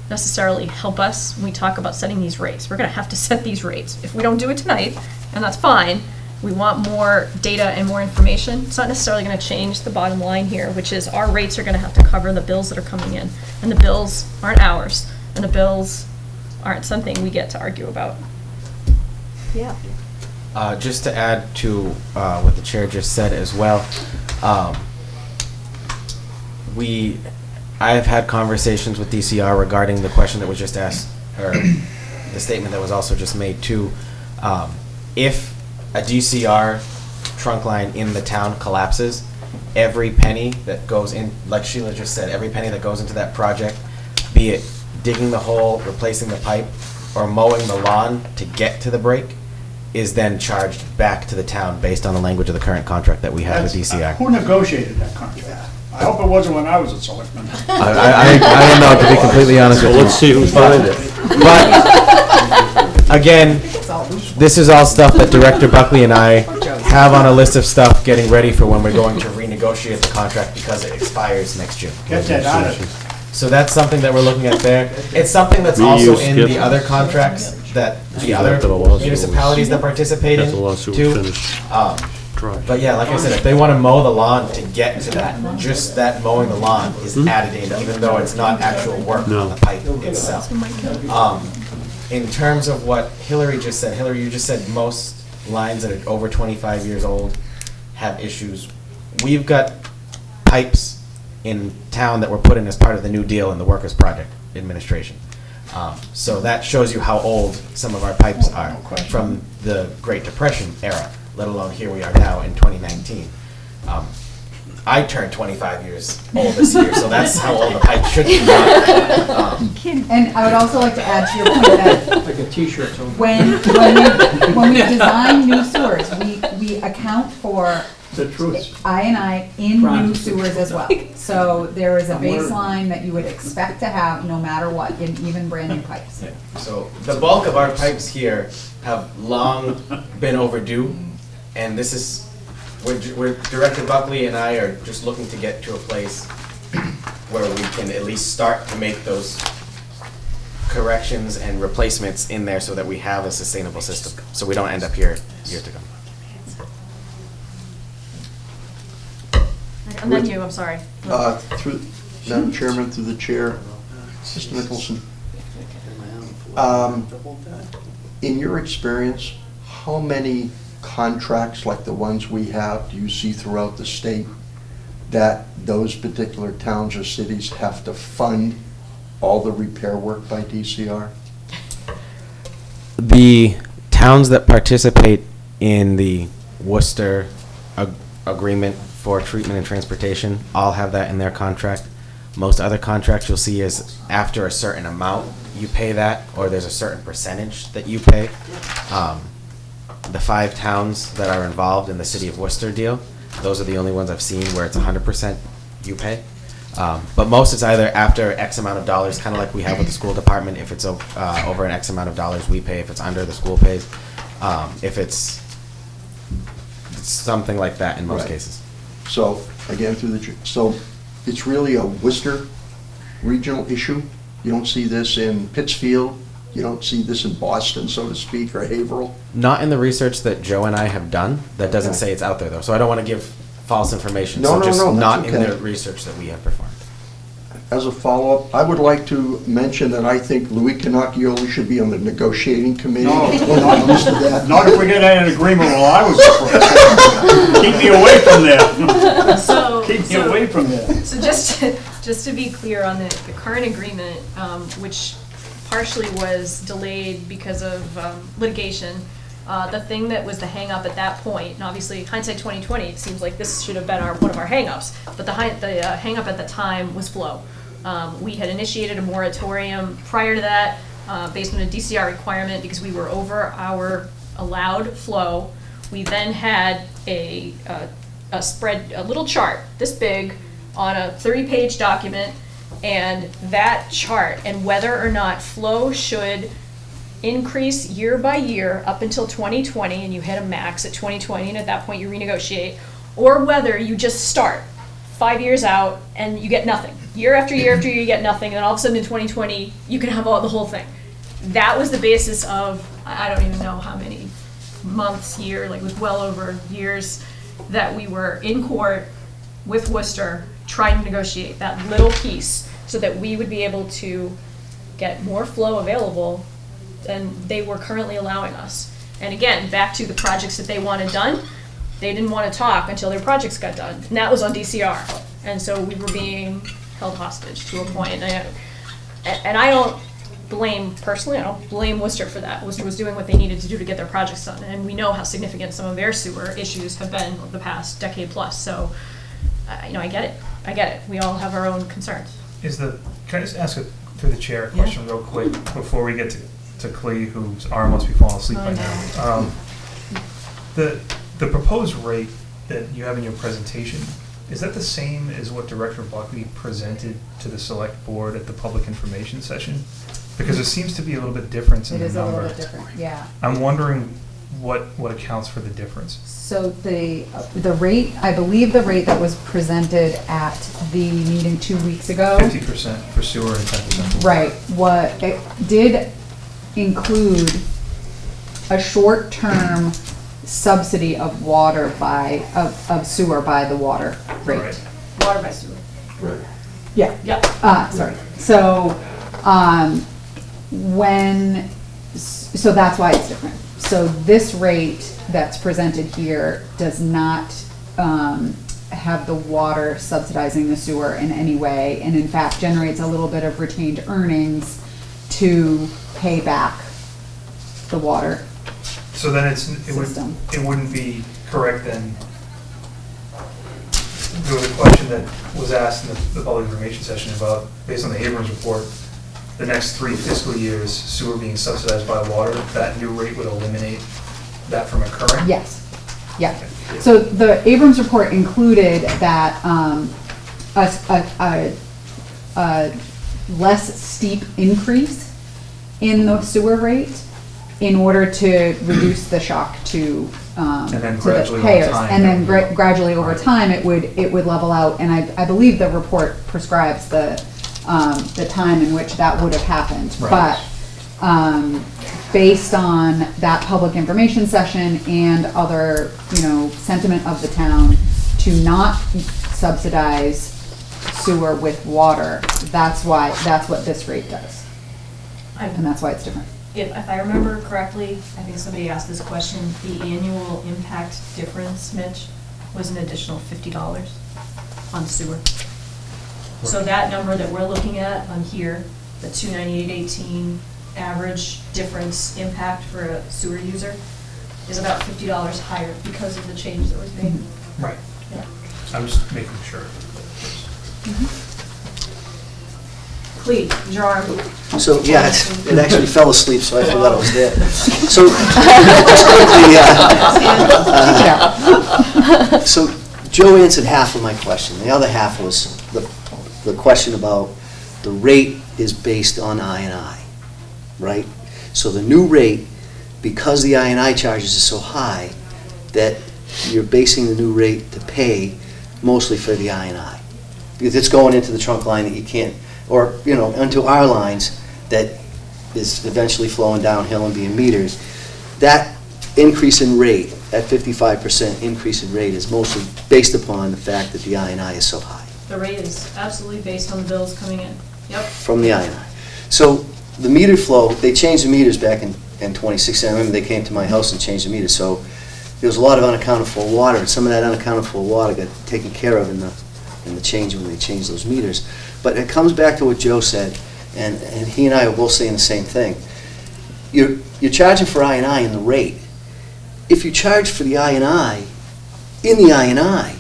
necessarily help us when we talk about setting these rates. We're going to have to set these rates. If we don't do it tonight, and that's fine, we want more data and more information. It's not necessarily going to change the bottom line here, which is our rates are going to have to cover the bills that are coming in. And the bills aren't ours, and the bills aren't something we get to argue about. Yeah. Just to add to what the chair just said as well, I have had conversations with DCR regarding the question that was just asked, or the statement that was also just made too. If a DCR trunk line in the town collapses, every penny that goes in, like Sheila just said, every penny that goes into that project, be it digging the hole, replacing the pipe, or mowing the lawn to get to the break, is then charged back to the town based on the language of the current contract that we have with DCR. Who negotiated that contract? I hope it wasn't when I was a selectman. I don't know, to be completely honest with you. Let's see who's behind it. But, again, this is all stuff that Director Buckley and I have on a list of stuff getting ready for when we're going to renegotiate the contract because it expires next June. Get that out of it. So that's something that we're looking at there. It's something that's also in the other contracts that the other municipalities that participate in That's a lawsuit too. finished. But yeah, like I said, if they want to mow the lawn to get to that, just that mowing the lawn is added in, even though it's not actual work on the pipe itself. In terms of what Hillary just said, Hillary, you just said most lines that are over 25 years old have issues. We've got pipes in town that were put in as part of the New Deal and the Workers' Project administration. So that shows you how old some of our pipes are from the Great Depression era, let alone here we are now in 2019. I turned 25 years old this year, so that's how old the pipe should be. And I would also like to add to your point that Like a t-shirt. when we design new sewers, we account for The truth. I&I in new sewers as well. So there is a baseline that you would expect to have no matter what, in even brand new pipes. So the bulk of our pipes here have long been overdue, and this is, we're Director Buckley and I are just looking to get to a place where we can at least start to make those corrections and replacements in there so that we have a sustainable system, so we don't end up here years to come. And then you, I'm sorry. Through, Madam Chairman, through the chair, Mr. Nicholson, in your experience, how many contracts like the ones we have do you see throughout the state that those particular towns or cities have to fund all the repair work by DCR? The towns that participate in the Worcester agreement for treatment and transportation all have that in their contract. Most other contracts you'll see is after a certain amount, you pay that, or there's a certain percentage that you pay. The 5 towns that are involved in the City of Worcester deal, those are the only ones I've seen where it's 100% you pay. But most it's either after X amount of dollars, kind of like we have with the school department. If it's over an X amount of dollars, we pay. If it's under, the school pays. If it's something like that in most Right. cases. So, again, so it's really a Worcester regional issue? You don't see this in Pittsfield? You don't see this in Boston, so to speak, or Haverhill? Not in the research that Joe and I have done. That doesn't Okay. say it's out there, though. So I don't want to give false information. No, so no, just no, that's not in okay. the research that we have performed. As a follow-up, I would like to mention that I think Louis Canacchioli should be on the negotiating committee. No, We're not used to that. Not if we get an agreement while I was the president. Keep me away from there. Keep me away from there. So just to be clear on the current agreement, which partially was delayed because of litigation, the thing that was the hang-up at that point, and obviously hindsight 2020, it seems like this should have been one of our hang-ups, but the hang-up at the time was flow. We had initiated a moratorium prior to that, based on a DCR requirement because we were over our allowed flow. We then had a little chart this big on a 30-page document, and that chart and whether or not flow should increase year by year up until 2020, and you hit a max at 2020, and at that point you renegotiate, or whether you just start 5 years out and you get nothing. Year after year after year you get nothing, and then all of a sudden in 2020 you can have the whole thing. That was the basis of, I don't even know how many months, it was well over years that we were in court with Worcester trying to negotiate that little piece so that we would be able to get more flow available than they were currently allowing us. And again, back to the projects that they wanted done, they didn't want to talk until their projects got done. And that was on DCR. And so we were being held hostage to a point. And I don't blame, personally, I don't blame Worcester for that. Worcester was doing what they needed to do to get their projects done. And we know how significant some of their sewer issues have been over the past decade plus. So, I get it. I get it. We all have our own concerns. Can I just ask through the chair a question real quick before we get to Clee, whose arm must be falling asleep by now. The proposed rate that you have in your presentation, is that the same as what Director Buckley presented to the select board at the public information session? Because there seems to be a little bit difference in the number. It is a little bit different, yeah. I'm wondering what accounts for the difference. So the rate, I believe the rate that was presented at the meeting 2 weeks ago. 50% for sewer and 10% for Right, what it did include a short-term subsidy of water of sewer by the water rate. Right. Water by sewer. Right. Yeah. Yep. Sorry. So, so that's why it's different. So this rate that's presented here does not have the water subsidizing the sewer in any way, and in fact generates a little bit of retained earnings to pay back the water. So then System. it wouldn't be correct then. There was a question that was asked in the public information session about, based on the Abrams report, the next 3 fiscal years, sewer being subsidized by water, that new rate would eliminate that from occurring? Yes, yeah. So the Abrams report included that a less steep increase in the sewer rate in order to reduce the shock to the payers. And then gradually over time, it would level out. And I believe the report prescribes the time in which that would have happened. Right. But based on that public information session and other, sentiment of the town to not subsidize sewer with water, that's what this rate does. And that's why it's different. If I remember correctly, I think somebody asked this question, the annual impact difference, Mitch, was an additional $50 on sewer. So that number that we're looking at on here, the 298.18 average difference impact for a sewer user, is about $50 higher because of the change that was made. Right. I'm just making sure. Please, your arm. So, yeah, it actually fell asleep, so I forgot I was there. So, just quickly, so Joe answered half of my question. The other half was the question about the rate is based on I&I, right? So the new rate, because the I&I charges are so high, that you're basing the new rate to pay mostly for the I&I. Because it's going into the trunk line that you can't, or, into our lines that is eventually flowing downhill and being meters. That increase in rate, that 55% increase in rate is mostly based upon the fact that the I&I is so high. The rate is absolutely based on the bills coming in. Yep. From the I&I. So the meter flow, they changed the meters back in 2016. I remember they came to my house and changed the meters. So there was a lot of unaccounted for water, and some of that unaccounted for water got taken care of in the change when they changed those meters. But it comes back to what Joe said, and he and I are both saying the same thing. You're charging for I&I in the rate. If you charge for the I&I in the I&I,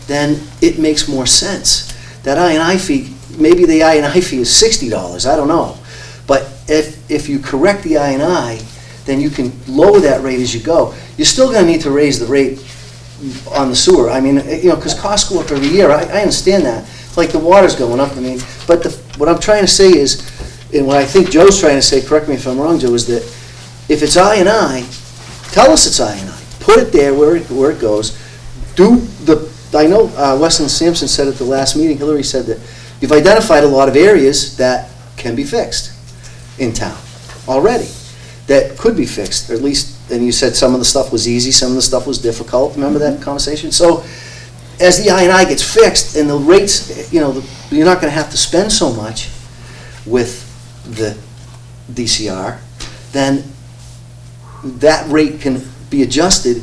then it makes more sense. That I&I fee, maybe the I&I fee is $60, I don't know. But if you correct the I&I, then you can lower that rate as you go. You're still going to need to raise the rate on the sewer. I mean, because costs go up every year. I understand that. It's like the water's going up. I mean, but what I'm trying to say is, and what I think Joe's trying to say, correct me if I'm wrong, Joe, is that if it's I&I, tell us it's I&I. Put it there where it goes. I know Weston Sampson said at the last meeting, Hillary said that you've identified a lot of areas that can be fixed in town already, that could be fixed, or at least, and you said some of the stuff was easy, some of the stuff was difficult. Remember that conversation? So as the I&I gets fixed and the rates, you're not going to have to spend so much with the DCR, then that rate can be adjusted.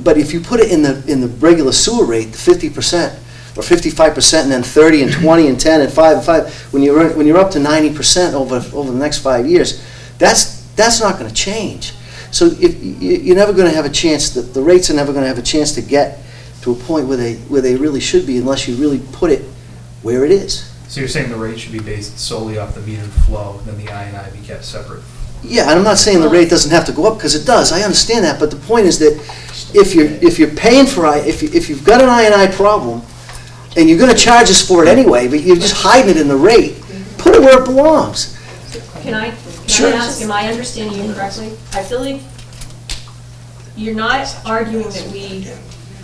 But if you put it in the regular sewer rate, the 50% or 55%, and then 30 and 20 and 10 and 5 and 5, when you're up to 90% over the next 5 years, that's not going to change. So you're never going to have a chance. The rates are never going to have a chance to get to a point where they really should be, unless you really put it where it is. So you're saying the rate should be based solely off the metered flow, then the I&I be kept separate? Yeah, and I'm not saying the rate doesn't have to go up, because it does. I understand that, but the point is that if you're paying for if you've got an I&I problem, and you're going to charge us for it anyway, but you're just hiding it in the rate, put it where it belongs. Can I ask, am I understanding you correctly? I feel like you're not arguing that we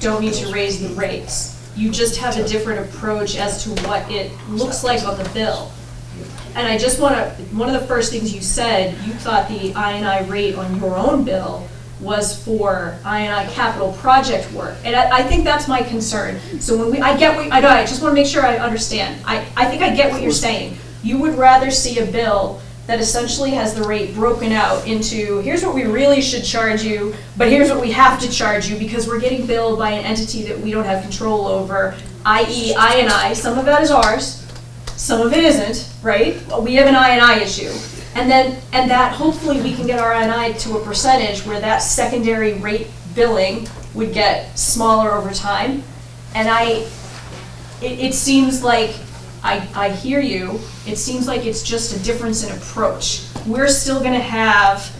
don't need to raise the rates. You just have a different approach as to what it looks like on the bill. And I just want to, one of the first things you said, you thought the I&I rate on your own bill was for I&I capital project work. And I think that's my concern. So when I just want to make sure I understand. I think I get what you're saying. You would rather see a bill that essentially has the rate broken out into, here's what we really should charge you, but here's what we have to charge you because we're getting billed by an entity that we don't have control over, i.e. I&I. Some of that is ours, some of it isn't, right? We have an I&I issue. And that hopefully we can get our I&I to a percentage where that secondary rate billing would get smaller over time. And it seems like, I hear you, it seems like it's just a difference in approach. We're still going to have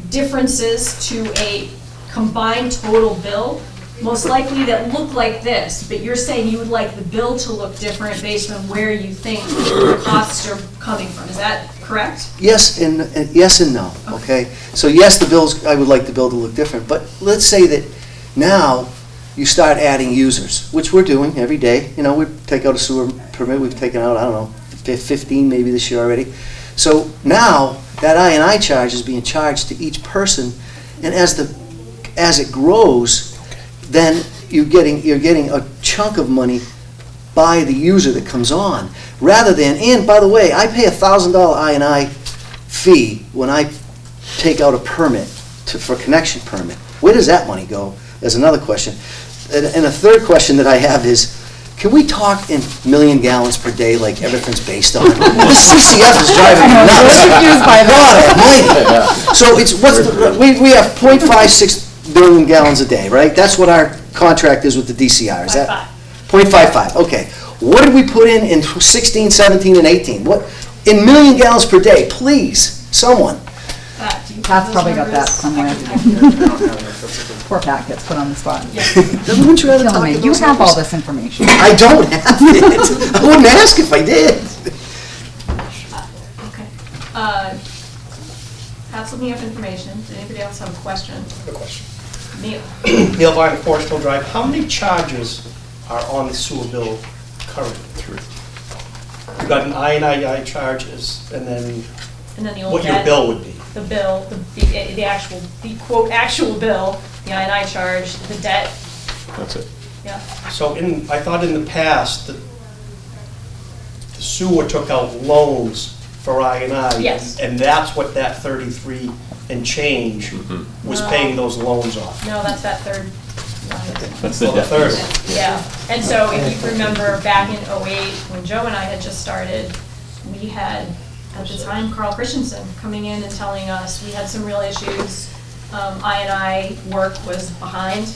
differences to a combined total bill, most likely that look like this, but you're saying you would like the bill to look different based on where you think the costs are coming from. Is that correct? Yes and no, okay? So yes, I would like the bill to look different, but let's say that now you start adding users, which we're doing every day. We take out a sewer permit, we've taken out, I don't know, 15 maybe this year already. So now that I&I charge is being charged to each person, and as it grows, then you're getting a chunk of money by the user that comes on, rather than, and by the way, I pay $1,000 I&I fee when I take out a permit for connection permit. Where does that money go? That's another question. And a third question that I have is, can we talk in million gallons per day like everything's based on? The CCF is driving me nuts. God almighty. So we have 0.56 billion gallons a day, right? That's what our contract is with the DCR. Is that .55, okay. What did we put in 16, 17, and 18? What, in million gallons per day, please, someone. Pat's probably got that somewhere. Poor Pat gets put on the spot. Wouldn't you rather Tell talk me, to you those have all numbers? this information. I don't have it. I wouldn't ask if I did. Okay. Pat's looking up information. Does anybody else have a question? A question. Neil? Neil Vine, Forest Drive. How many charges are on the sewer bill currently? 3. You've got an I&I charges, and then And then the old what your debt, bill would be. the bill, the actual, the quote, actual bill, the I&I charge, the debt, That's it. yeah. So I thought in the past that the sewer took out loans for I&I. Yes. And that's what that 33 and change was No. paying those loans off. No, that's that third line. That's the Well, the debt. third. Yeah, and so if you remember back in '08, when Joe and I had just started, we had, at the time, Carl Christensen coming in and telling us we had some real issues. I&I work was behind,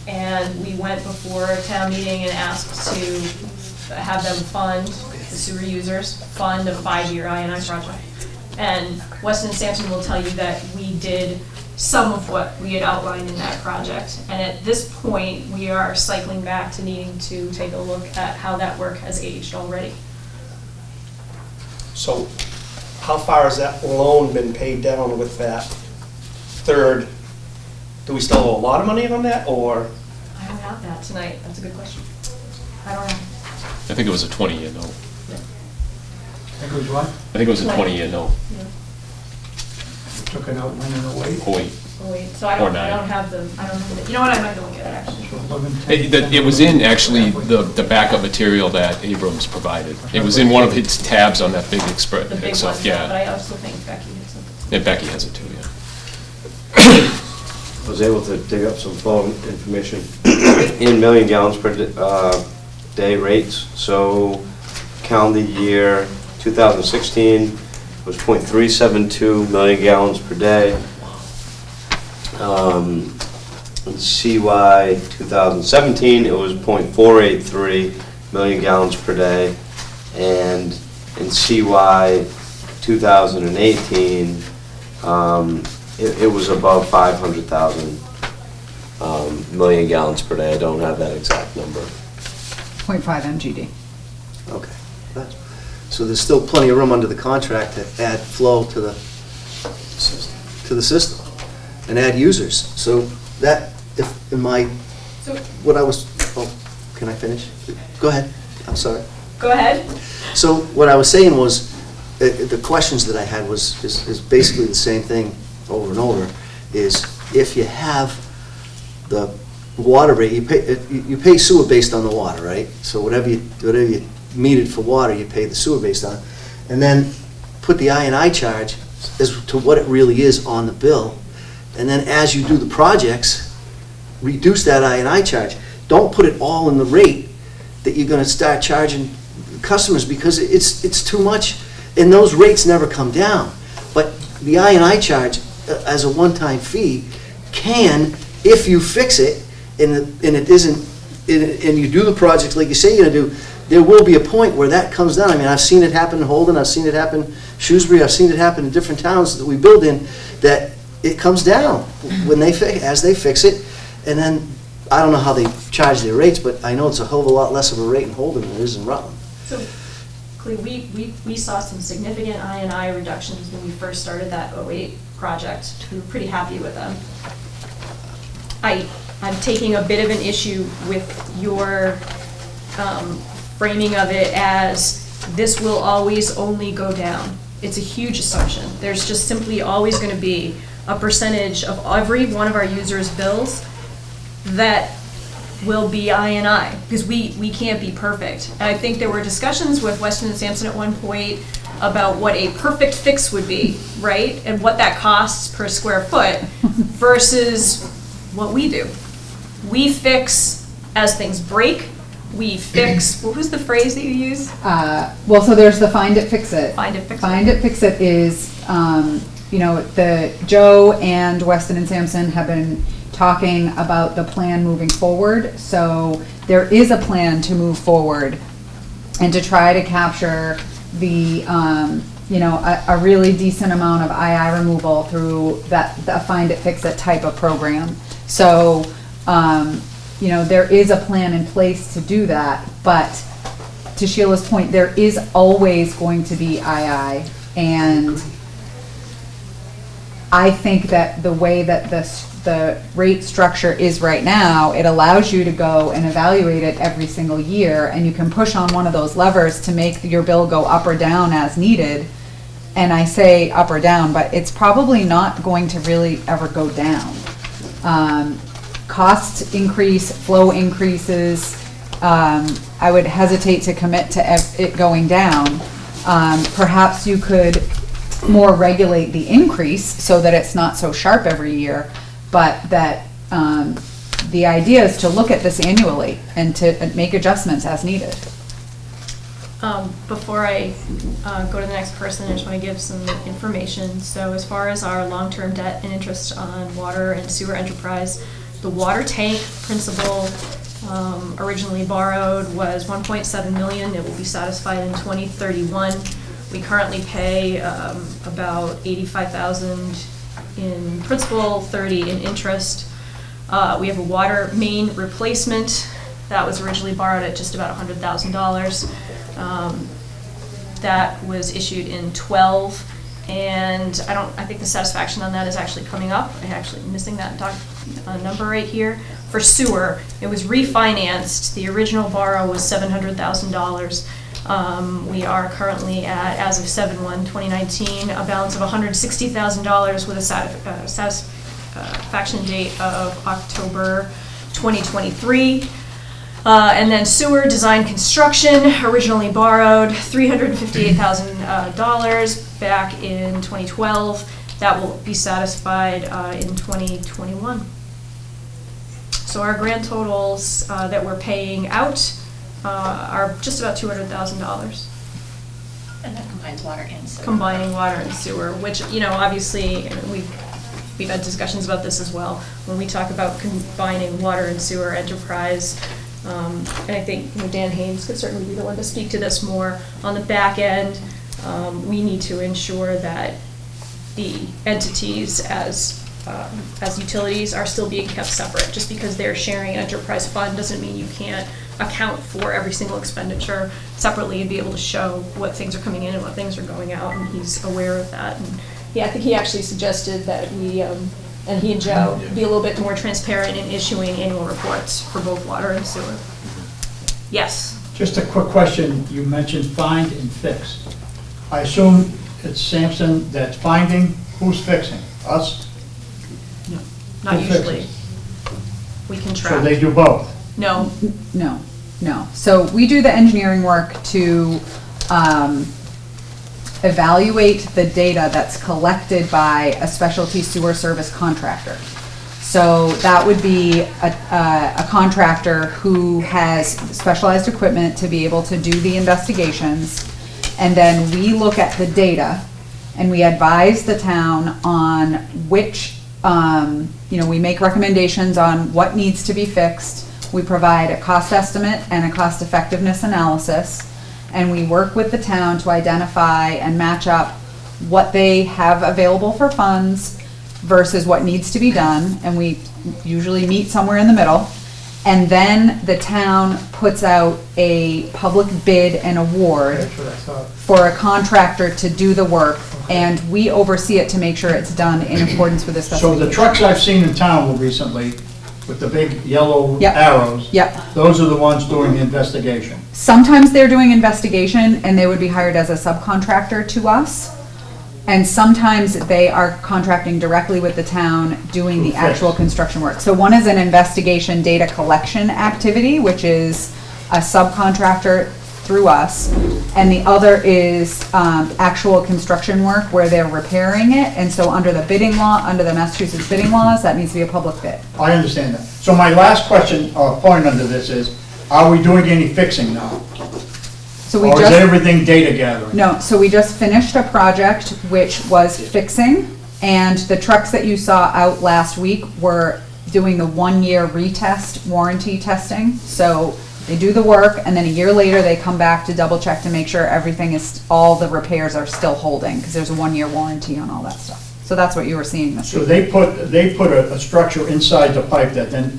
and we went before a town meeting and asked to have them fund, the sewer users, fund a 5-year I&I project. And Weston and Sampson will tell you that we did some of what we had outlined in that project. And at this point, we are cycling back to needing to take a look at how that work has aged already. So how far has that loan been paid down with that third? Do we still owe a lot of money on that, or? I don't have that tonight. That's a good question. I don't know. I think it was a 20-year note. That goes what? I think it was a 20-year note. Took it out when in a way. Oh, wait. Oh, wait, so I Or don't nine. have the, you know what, I might go look at it actually. It was in, actually, the backup material that Abrams provided. It was in one of his tabs on that big The big Excel, one, but yeah. I also think Becky had something. And Becky has it too, yeah. I was able to dig up some phone information in million gallons per day rates. So calendar year 2016 was 0.372 million gallons per day. In CY 2017, it was 0.483 million gallons per day. And in CY 2018, it was above 500,000 million gallons per day. I don't have that exact number. 0.5 MGD. Okay. So there's still plenty of room under the contract to add flow to the system and add users. So that, if in my, So- what I was, oh, can I finish? Go ahead. I'm sorry. Go ahead. So what I was saying was, the questions that I had is basically the same thing over and over, is if you have the water rate, you pay sewer based on the water, right? So whatever you metered for water, you pay the sewer based on, and then put the I&I charge as to what it really is on the bill, and then as you do the projects, reduce that I&I charge. Don't put it all in the rate that you're gonna start charging customers, because it's too much, and those rates never come down. But the I&I charge, as a one-time fee, can, if you fix it, and it isn't, and you do the projects like you say you're gonna do, there will be a point where that comes down. I mean, I've seen it happen in Holden, I've seen it happen in Shrewsbury, I've seen it happen in different towns that we build in, that it comes down when as they fix it, and then, I don't know how they charge their rates, but I know it's a hell of a lot less of a rate in Holden than it is in Rutland. So, Clea, we saw some significant I&I reductions when we first started that '08 project. We were pretty happy with them. I'm taking a bit of an issue with your framing of it as this will always only go down. It's a huge assumption. There's just simply always going to be a percentage of every one of our users' bills that will be I&I, because we can't be perfect. And I think there were discussions with Weston and Sampson at one point about what a perfect fix would be, right? And what that costs per square foot versus what we do. We fix as things break. We fix, what was the phrase that you used? Well, so there's the find it, fix it. Find it, fix it. Find it, fix it is, Joe and Weston and Sampson have been talking about the plan moving forward. So there is a plan to move forward and to try to capture the, a really decent amount of II removal through the find it, fix it type of program. So, there is a plan in place to do that, but to Sheila's point, there is always going to be II, and I think that the way that the rate structure is right now, it allows you to go and evaluate it every single year, and you can push on one of those levers to make your bill go up or down as needed. And I say up or down, but it's probably not going to really ever go down. Cost increase, flow increases, I would hesitate to commit to it going down. Perhaps you could more regulate the increase so that it's not so sharp every year, but that the idea is to look at this annually and to make adjustments as needed. Before I go to the next person, I just want to give some information. So as far as our long-term debt and interest on water and sewer enterprise, the water tank principal originally borrowed was $1.7 million. It will be satisfied in 2031. We currently pay about $85,000 in principal, $30,000 in interest. We have a water main replacement that was originally borrowed at just about $100,000. That was issued in 12, and I think the satisfaction on that is actually coming up. I'm actually missing that number right here. For sewer, it was refinanced. The original borrow was $700,000. We are currently at, as of 7/1/2019, a balance of $160,000 with a satisfaction date of October 2023. And then sewer design construction, originally borrowed $358,000 back in 2012. That will be satisfied in 2021. So our grand totals that we're paying out are just about $200,000. And that combines water and sewer. Combining water and sewer, which, obviously, we've had discussions about this as well. When we talk about combining water and sewer enterprise, and I think Dan Haynes could certainly be the one to speak to this more. On the back end, we need to ensure that the entities as utilities are still being kept separate. Just because they're sharing an enterprise fund doesn't mean you can't account for every single expenditure separately and be able to show what things are coming in and what things are going out, and he's aware of that. And I think he actually suggested that we, and he and Joe, be a little bit more transparent in issuing annual reports for both water and sewer. Yes? Just a quick question. You mentioned find and fix. I assume it's Sampson that's finding. Who's fixing? Us? No, not Who usually. fixes? We can track. So they do both? No. No. So we do the engineering work to evaluate the data that's collected by a specialty sewer service contractor. So that would be a contractor who has specialized equipment to be able to do the investigations. And then we look at the data and we advise the town on which, we make recommendations on what needs to be fixed. We provide a cost estimate and a cost effectiveness analysis. And we work with the town to identify and match up what they have available for funds versus what needs to be done, and we usually meet somewhere in the middle. And then the town puts out a public bid and award That's what I thought. for a contractor to do the work, and we oversee it to make sure it's done in accordance with the So specifications. the trucks I've seen in town recently, with the big yellow Yep. arrows, Yep. those are the ones doing the investigation. Sometimes they're doing investigation and they would be hired as a subcontractor to us. And sometimes they are contracting directly with the town doing the actual construction work. So one is an investigation data collection activity, which is a subcontractor through us. And the other is actual construction work where they're repairing it. And so under the bidding law, under the Massachusetts bidding laws, that needs to be a public bid. I understand that. So my last question, or point under this is, are we doing any fixing now? So we Or is just, everything data gathering? no, so we just finished a project which was fixing, and the trucks that you saw out last week were doing the 1-year retest warranty testing. So they do the work, and then a year later, they come back to double check to make sure everything is, all the repairs are still holding, because there's a 1-year warranty on all that stuff. So that's what you were seeing this So week. they put a structure inside the pipe that then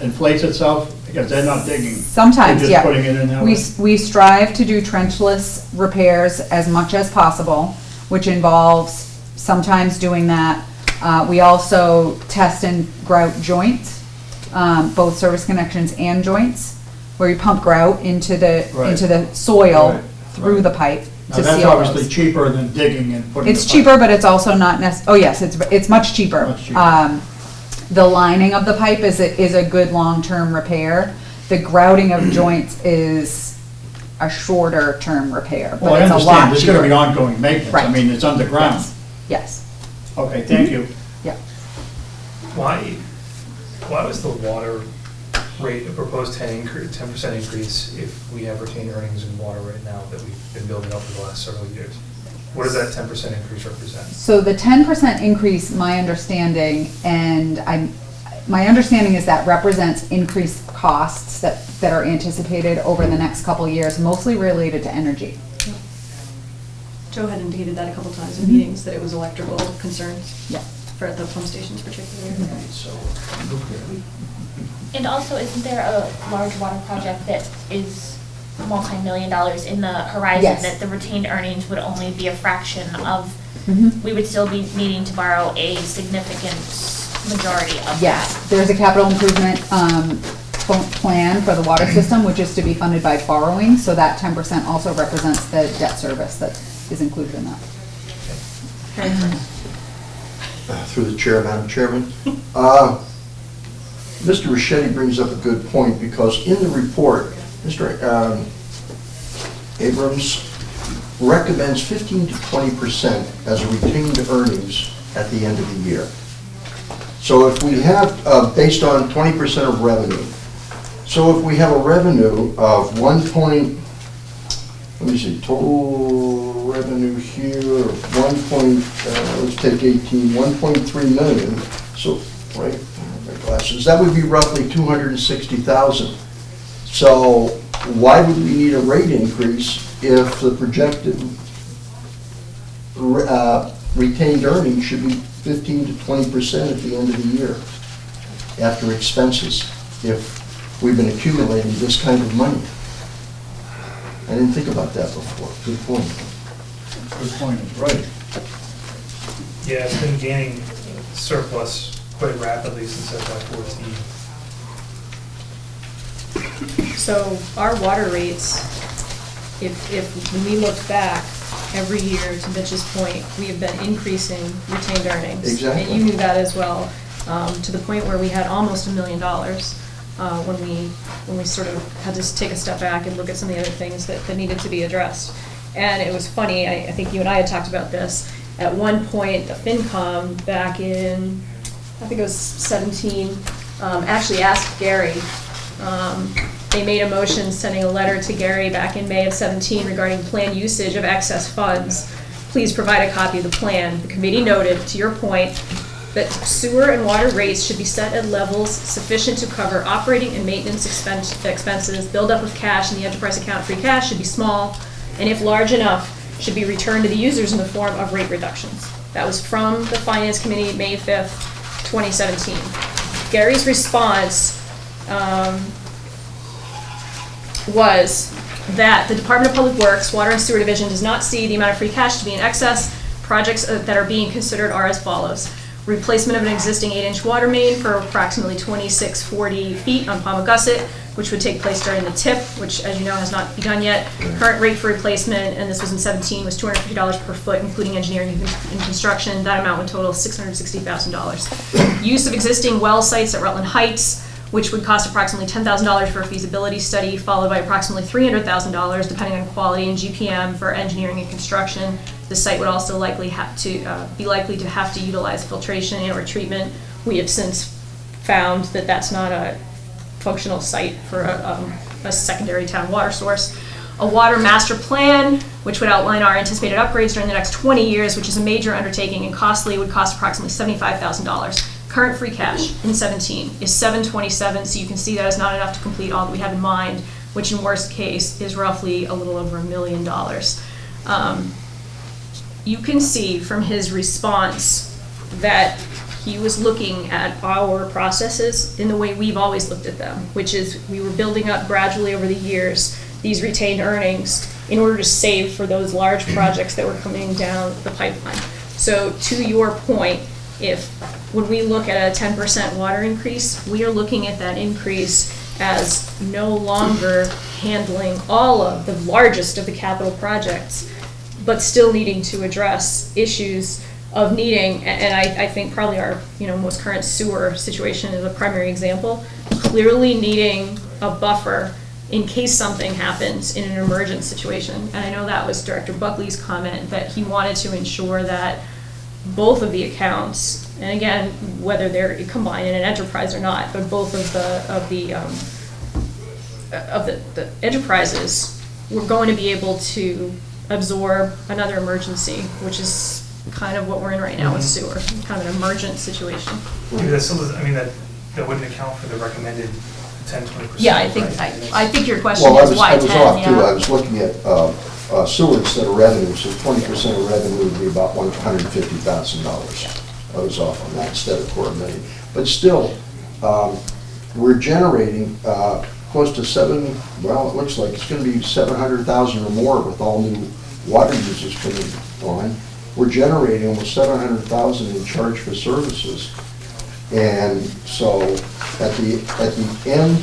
inflates itself, because they're not digging? Sometimes, They're yeah. just putting it in that We, way? we strive to do trenchless repairs as much as possible, which involves sometimes doing that. We also test and grout joints, both service connections and joints, where you pump grout into the, Right. into the soil Right, through right. the pipe Now, to that's seal obviously those. cheaper than digging and putting the It's pipe. cheaper, but it's also not oh yes, it's much cheaper. Much cheaper. The lining of the pipe is a good long-term repair. The grouting of joints is a shorter term repair, Well, I but it's a lot understand, there's gonna be cheaper. ongoing maintenance, I Right. mean, it's underground. Yes, Okay, thank you. yeah. Why was the water rate a proposed 10% increase if we have retained earnings in water right now that we've been building up for the last several years? What does that 10% increase represent? So the 10% increase, my understanding, my understanding is that represents increased costs that are anticipated over the next couple of years, mostly related to energy. Joe had indicated that a couple times in meetings, that it was electrical concerns. Yeah. For the pump stations particularly. And also, isn't there a large water project that is multi-million dollars in the horizon Yes. that the retained earnings would only be a fraction of? Mhm. We would still be needing to borrow a significant majority of Yes, that. there's a capital improvement plan for the water system, which is to be funded by borrowing, so that 10% also represents the debt service that is included in that. Through the chair, Madam Chairman. Mr. Richetti brings up a good point, because in the report, Mr. Abrams recommends 15 to 20% as a retained earnings at the end of the year. So if we have, based on 20% of revenue, so if we have a revenue of total revenue here of let's take 18, 1.3 million, so, right, my glasses, that would be roughly 260,000. So why would we need a rate increase if the projected retained earnings should be 15 to 20% at the end of the year after expenses, if we've been accumulating this kind of money? I didn't think about that before. Good point. Good point, right. Yeah, it's been gaining surplus quite rapidly since FY '14. So our water rates, when we look back every year, to Mitch's point, we have been increasing retained earnings. Exactly. And you knew that as well, to the point where we had almost $1 million when we sort of had to take a step back and look at some of the other things that needed to be addressed. And it was funny, I think you and I had talked about this. At one point, the FinCom back in, I think it was 17, actually asked Gary. They made a motion sending a letter to Gary back in May of 17 regarding planned usage of excess funds. Please provide a copy of the plan. The committee noted, to your point, that sewer and water rates should be set at levels sufficient to cover operating and maintenance expenses. Buildup of cash in the enterprise account, free cash, should be small, and if large enough, should be returned to the users in the form of rate reductions. That was from the Finance Committee, May 5th, 2017. Gary's response was that the Department of Public Works, Water and Sewer Division does not see the amount of free cash to be in excess. Projects that are being considered are as follows. Replacement of an existing 8-inch water main for approximately 2640 feet on Palmagussit, which would take place during the TIP, which, as you know, has not begun yet. Current rate for replacement, and this was in 17, was $250 per foot, including engineering and construction. That amount would total $660,000. Use of existing well sites at Rutland Heights, which would cost approximately $10,000 for a feasibility study, followed by approximately $300,000, depending on quality and GPM, for engineering and construction. The site would also likely have to be likely to have to utilize filtration and/or treatment. We have since found that that's not a functional site for a secondary town water source. A water master plan, which would outline our anticipated upgrades during the next 20 years, which is a major undertaking and costly, would cost approximately $75,000. current free cash in 17 is 727, so you can see that is not enough to complete all that we have in mind, which in worst case is roughly a little over $1 million. You can see from his response that he was looking at our processes in the way we've always looked at them, which is we were building up gradually over the years these retained earnings in order to save for those large projects that were coming down the pipeline. So to your point, when we look at a 10% water increase, we are looking at that increase as no longer handling all of the largest of the capital projects, but still needing to address issues of needing, and I think probably our most current sewer situation is a primary example, clearly needing a buffer in case something happens in an emergent situation. And I know that was Director Buckley's comment, that he wanted to ensure that both of the accounts, and again, whether they're combined in an enterprise or not, but both of the enterprises were going to be able to absorb another emergency, which is kind of what we're in right now with sewer, kind of an emergent situation. Maybe that still doesn't, I mean, that wouldn't account for the recommended 10-20%. Yeah, I think right? I think your question Well, is why 10, I was off too. yeah. I was looking at sewer instead of revenue, so 20% of revenue would be about $150,000. I was off on that instead of $250,000. But still, we're generating close to it looks like it's going to be 700,000 or more with all new water users coming on. We're generating almost 700,000 in charge for services. And so at the end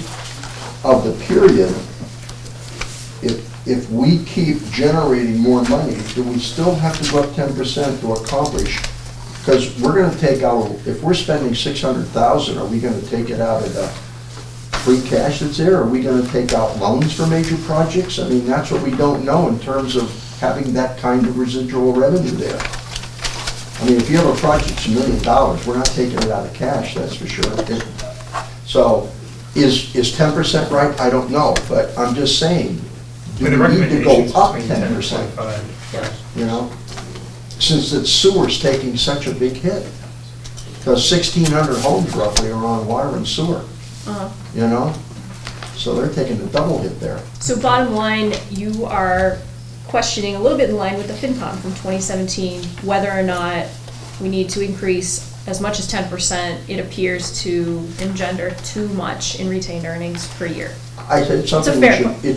of the period, if we keep generating more money, do we still have to go up 10% to accomplish? Because we're going to take out, if we're spending 600,000, are we going to take it out of the free cash that's there? Are we going to take out loans for major projects? I mean, that's what we don't know in terms of having that kind of residual revenue there. I mean, if you have a project that's $1 million, we're not taking it out of cash, that's for sure. So is 10% right? I don't know, but I'm just saying, do we need to go up 10%? You know, since the sewer's taking such a big hit. Because 1,600 homes roughly are on water and sewer, you know? So they're taking a double hit there. So bottom line, you are questioning a little bit in line with the FinCom from 2017, whether or not we need to increase as much as 10%. It appears to engender too much in retained earnings per year. I said it's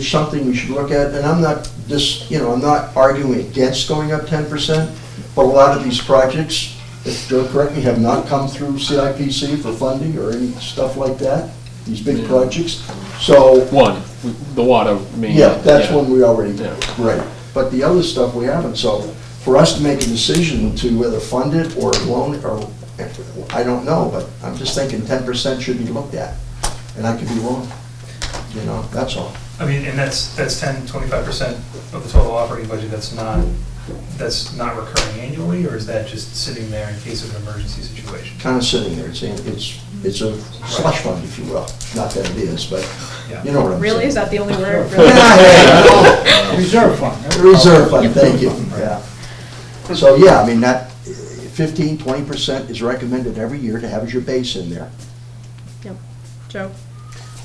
something we should look at, and I'm not I'm not arguing against going up 10%, but a lot of these projects, if Joe correct me, have not come through CIPC for funding or any stuff like that, these big projects. So the water main. Yeah, that's one we already right. But the other stuff we haven't. So for us to make a decision to whether fund it or loan it, or I don't know, but I'm just thinking 10% should be looked at, and I could be wrong. You know, that's all. I mean, and that's 10-25% of the total operating budget. That's not recurring annually, or is that just sitting there in case of an emergency situation? Kind of sitting there. It's a slush fund, if you will. Not that it is, but you know what I'm saying. Really? Is that the only word? Reserve fund. Reserve fund, thank you. Yeah. So, yeah, I mean, that 15-20% is recommended every year to have as your base in there. Yep. Joe?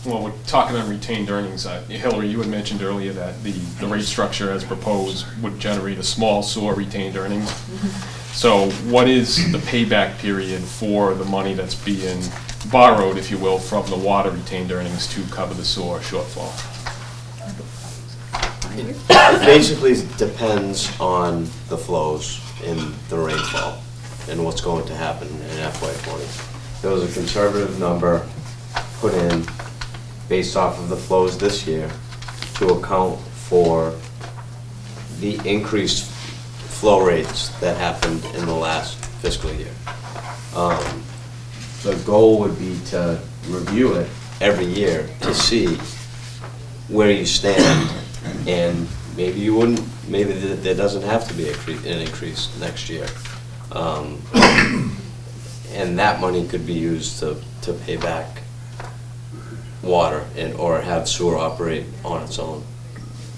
Well, we're talking on retained earnings. Hillary, you had mentioned earlier that the rate structure as proposed would generate a small sewer retained earnings. So what is the payback period for the money that's being borrowed, if you will, from the water retained earnings to cover the sewer shortfall? It basically depends on the flows in the rainfall and what's going to happen in FY20. There was a conservative number put in based off of the flows this year to account for the increased flow rates that happened in the last fiscal year. The goal would be to review it every year to see where you stand, and maybe you wouldn't, maybe there doesn't have to be an increase next year. And that money could be used to pay back water or have sewer operate on its own.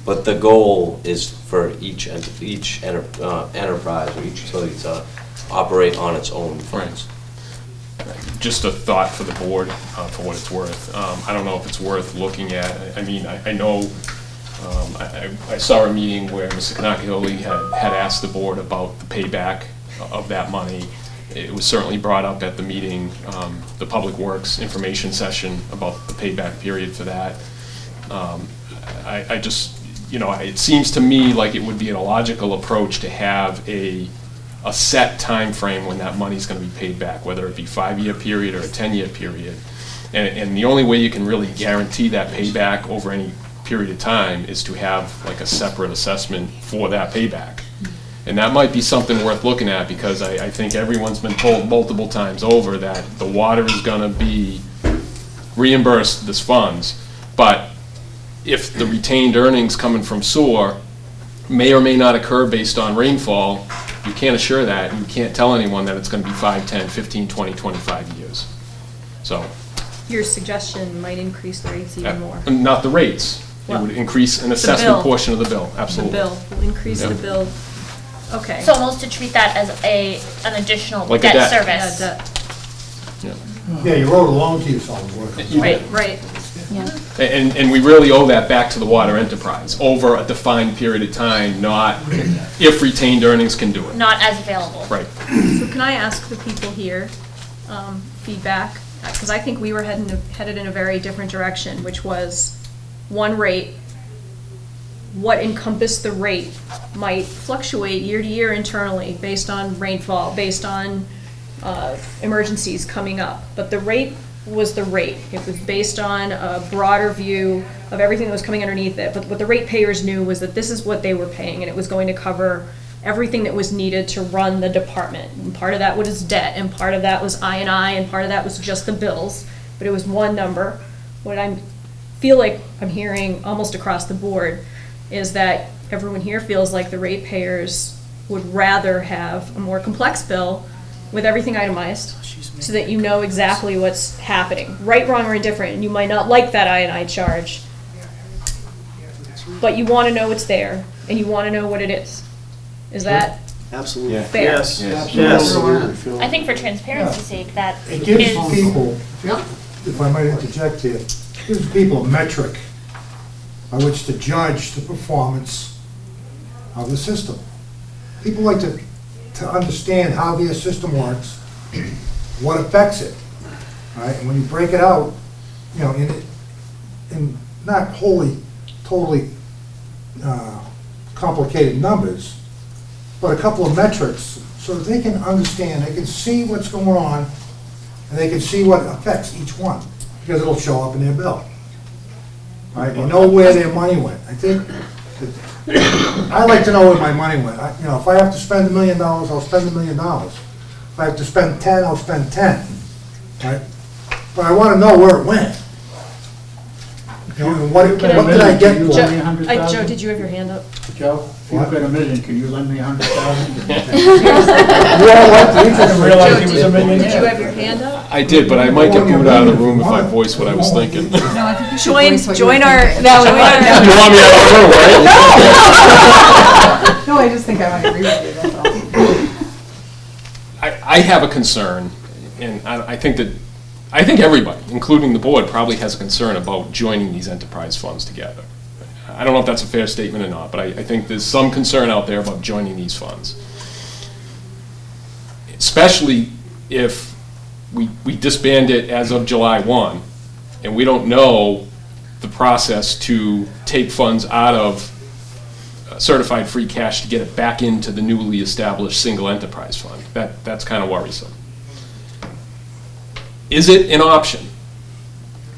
But the goal is for each enterprise or each utility to operate on its own funds. just a thought for the board, for what it's worth. I don't know if it's worth looking at. I mean, I know, I saw a meeting where Mr. Cannacchioli had asked the board about the payback of that money. It was certainly brought up at the meeting, the Public Works information session, about the payback period for that. I just, you know, it seems to me like it would be a logical approach to have a set time frame when that money's going to be paid back, whether it be 5-year period or a 10-year period. And the only way you can really guarantee that payback over any period of time is to have like a separate assessment for that payback. And that might be something worth looking at, because I think everyone's been told multiple times over that the water is going to be reimbursed this funds, but if the retained earnings coming from sewer may or may not occur based on rainfall, you can't assure that, and you can't tell anyone that it's going to be 5, 10, 15, 20, 25 years. So, Your suggestion might increase the rates even more. not the rates. It would increase an assessment portion of the bill, absolutely. The bill will increase the bill. Okay. So almost to treat that as an additional Like a debt debt. service. Yeah, debt. Yeah, you wrote a loan to yourself. Right. And we really owe that back to the water enterprise over a defined period of time, not if retained earnings can do it. Not as available. Right. So can I ask the people here feedback? Because I think we were headed in a very different direction, which was one rate. What encompassed the rate might fluctuate year to year internally based on rainfall, based on emergencies coming up. But the rate was the rate. It was based on a broader view of everything that was coming underneath it. But what the ratepayers knew was that this is what they were paying, and it was going to cover everything that was needed to run the department. And part of that was debt, and part of that was I&I, and part of that was just the bills. But it was one number. What I feel like I'm hearing almost across the board is that everyone here feels like the ratepayers would rather have a more complex bill with everything itemized, so that you know exactly what's happening, right, wrong, or indifferent. And you might not like that I&I charge, but you want to know it's there, and you want to know what it is. Is that Absolutely. fair? Yes. Yes. I think for transparency's sake, that It gives is. people, if I might interject here, gives people a metric by which to judge the performance of the system. People like to understand how their system works, what affects it, right? And when you break it out, you know, in not wholly, totally complicated numbers, but a couple of metrics, so that they can understand, they can see what's going on, and they can see what affects each one, because it'll show up in their bill. Right? They know where their money went. I think, I like to know where my money went. You know, if I have to spend $1 million, I'll spend $1 million. If I have to spend 10, I'll spend 10. Right? But I want to know where it went. You know, and what did I get for it? Joe, did you have your hand up? Joe, if you've got $1 million, can you lend me $100,000? Joe, did you have your hand up? I did, but I might get booed out of the room if I voice what I was thinking. No, I think you should Join voice what you were our. thinking. You want me out of the room, right? No, I just think I might agree with you, that's all. I have a concern, and I think everybody, including the board, probably has a concern about joining these enterprise funds together. I don't know if that's a fair statement or not, but I think there's some concern out there about joining these funds. Especially if we disband it as of July 1, and we don't know the process to take funds out of certified free cash to get it back into the newly established single enterprise fund. That's kind of worrisome. Is it an option,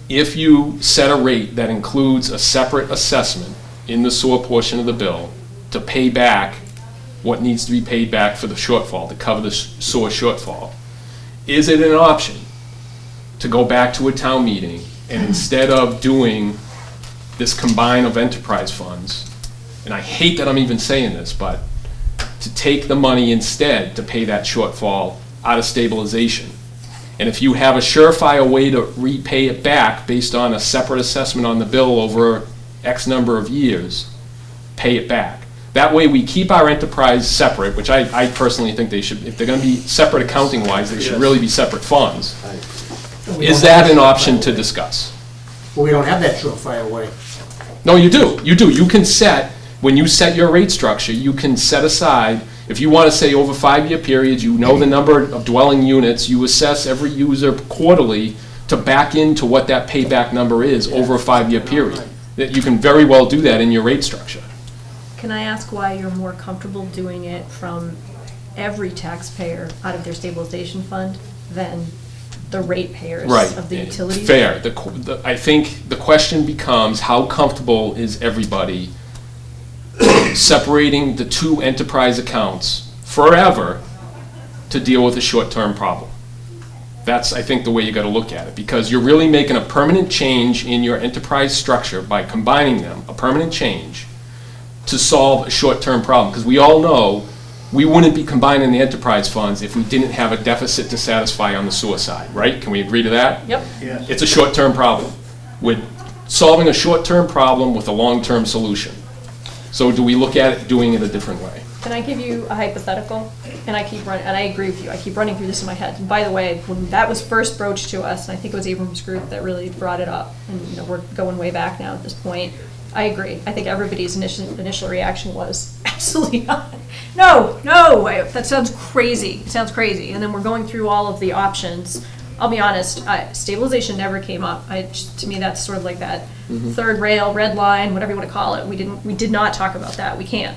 if you set a rate that includes a separate assessment in the sewer portion of the bill, to pay back what needs to be paid back for the shortfall, to cover the sewer shortfall? Is it an option to go back to a town meeting and instead of doing this combine of enterprise funds, and I hate that I'm even saying this, but to take the money instead to pay that shortfall out of stabilization? And if you have a surefire way to repay it back based on a separate assessment on the bill over X number of years, pay it back. That way we keep our enterprise separate, which I personally think they should, if they're gonna be separate accounting-wise, they should really be separate funds. Is that an option to discuss? Well, we don't have that surefire way. No, you do. You can set, when you set your rate structure, you can set aside, if you want to say over 5-year periods, you know the number of dwelling units, you assess every user quarterly to back into what that payback number is over a 5-year period. That you can very well do that in your rate structure. Can I ask why you're more comfortable doing it from every taxpayer out of their stabilization fund than the ratepayers of the utilities? Fair. I think the question becomes, how comfortable is everybody separating the two enterprise accounts forever to deal with a short-term problem? That's, I think, the way you got to look at it, because you're really making a permanent change in your enterprise structure by combining them, a permanent change, to solve a short-term problem. Because we all know we wouldn't be combining the enterprise funds if we didn't have a deficit to satisfy on the sewer side, right? Can we agree to that? Yep. Yes. It's a short-term problem. We're solving a short-term problem with a long-term solution. So do we look at it doing it a different way? Can I give you a hypothetical? And I agree with you, I keep running through this in my head. And by the way, when that was first broached to us, and I think it was Abrams Group that really brought it up, and we're going way back now at this point, I agree. I think everybody's initial reaction was, absolutely not. No, that sounds crazy. It sounds crazy. And then we're going through all of the options. I'll be honest, stabilization never came up. To me, that's sort of like that third rail, red line, whatever you want to call it. We did not talk about that. We can't.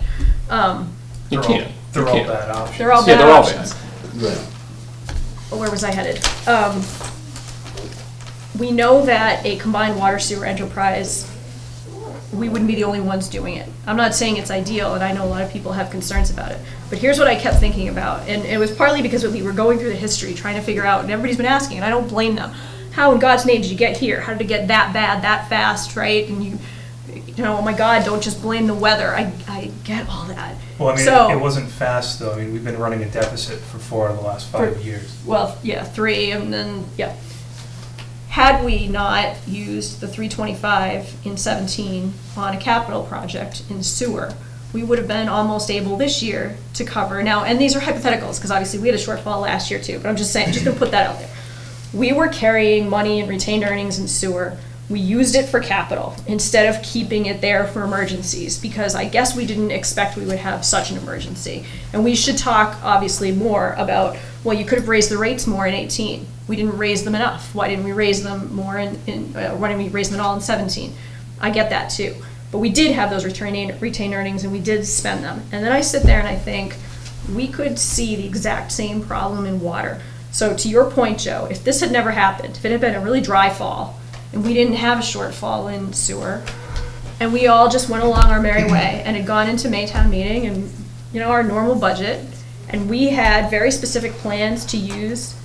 You can't. They're all bad options. They're all bad options. But where was I headed? We know that a combined water sewer enterprise, we wouldn't be the only ones doing it. I'm not saying it's ideal, and I know a lot of people have concerns about it. But here's what I kept thinking about, and it was partly because we were going through the history, trying to figure out, and everybody's been asking, and I don't blame them. How in God's name did you get here? How did it get that bad, that fast, right? And you know, oh my God, don't just blame the weather. I get all that. Well, I mean, so, it wasn't fast, though. I mean, we've been running a deficit for 4 of the last 5 years. Well, yeah, 3, and then, yeah. Had we not used the 325 in 17 on a capital project in sewer, we would have been almost able this year to cover. Now, and these are hypotheticals, because obviously we had a shortfall last year too, but I'm just saying, just gonna put that out there. We were carrying money in retained earnings in sewer. We used it for capital instead of keeping it there for emergencies, because I guess we didn't expect we would have such an emergency. And we should talk, obviously, more about, well, you could have raised the rates more in 18. We didn't raise them enough. Why didn't we raise them more why didn't we raise them at all in 17? I get that too. But we did have those retained earnings, and we did spend them. And then I sit there and I think, we could see the exact same problem in water. So to your point, Joe, if this had never happened, if it had been a really dry fall, and we didn't have a shortfall in sewer, and we all just went along our merry way and had gone into Maytown meeting and, our normal budget, and we had very specific plans to use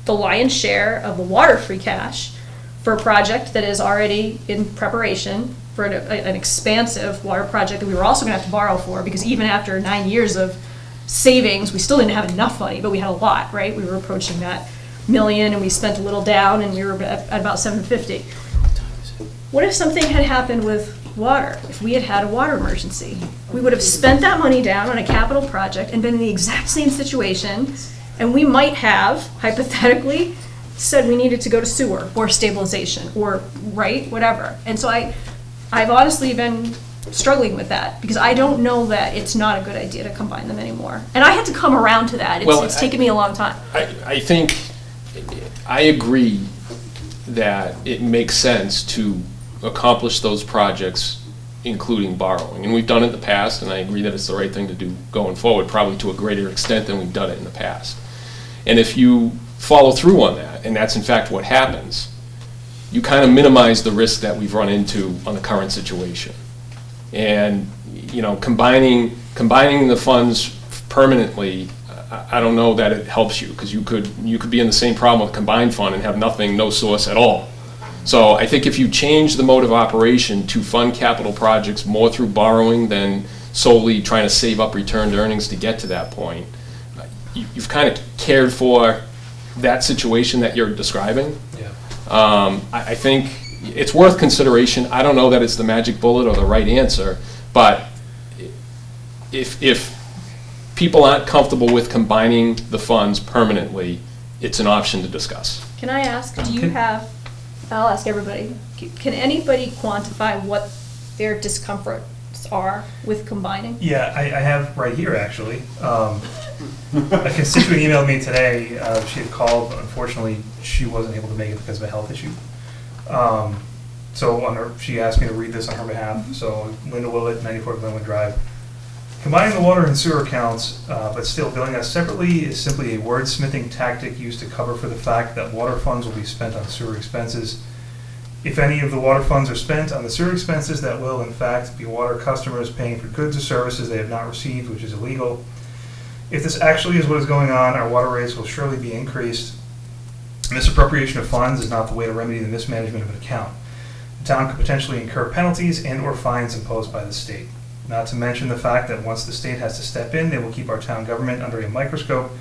the lion's share of the water free cash for a project that is already in preparation for an expansive water project that we were also gonna have to borrow for, because even after 9 years of savings, we still didn't have enough money, but we had a lot, right? We were approaching that million, and we spent a little down, and we were at about 750. What if something had happened with water? If we had had a water emergency, we would have spent that money down on a capital project and been in the exact same situation, and we might have, hypothetically, said we needed to go to sewer or stabilization or, right, whatever. And so I've honestly been struggling with that, because I don't know that it's not a good idea to combine them anymore. And I had to come around to that. It's taken me a long time. I think, I agree that it makes sense to accomplish those projects, including borrowing. And we've done it in the past, and I agree that it's the right thing to do going forward, probably to a greater extent than we've done it in the past. And if you follow through on that, and that's in fact what happens, you kind of minimize the risk that we've run into on the current situation. And, combining the funds permanently, I don't know that it helps you, because you could be in the same problem with combined fund and have nothing, no source at all. So I think if you change the mode of operation to fund capital projects more through borrowing than solely trying to save up returned earnings to get to that point, you've kind of cared for that situation that you're describing. Yeah. I think it's worth consideration. I don't know that it's the magic bullet or the right answer, but if people aren't comfortable with combining the funds permanently, it's an option to discuss. Can I ask, do you have, I'll ask everybody, can anybody quantify what their discomforts are with combining? Yeah, I have right here, actually. A constituent emailed me today. She had called. Unfortunately, she wasn't able to make it because of a health issue. So she asked me to read this on her behalf. So Linda Willett, 94 Glenwood Drive. Combining the water and sewer accounts, but still billing us separately, is simply a wordsmithing tactic used to cover for the fact that water funds will be spent on sewer expenses. If any of the water funds are spent on the sewer expenses, that will in fact be water customers paying for goods or services they have not received, which is illegal. If this actually is what is going on, our water rates will surely be increased. Misappropriation of funds is not the way to remedy the mismanagement of an account. The town could potentially incur penalties and/or fines imposed by the state. Not to mention the fact that once the state has to step in, they will keep our town government under a microscope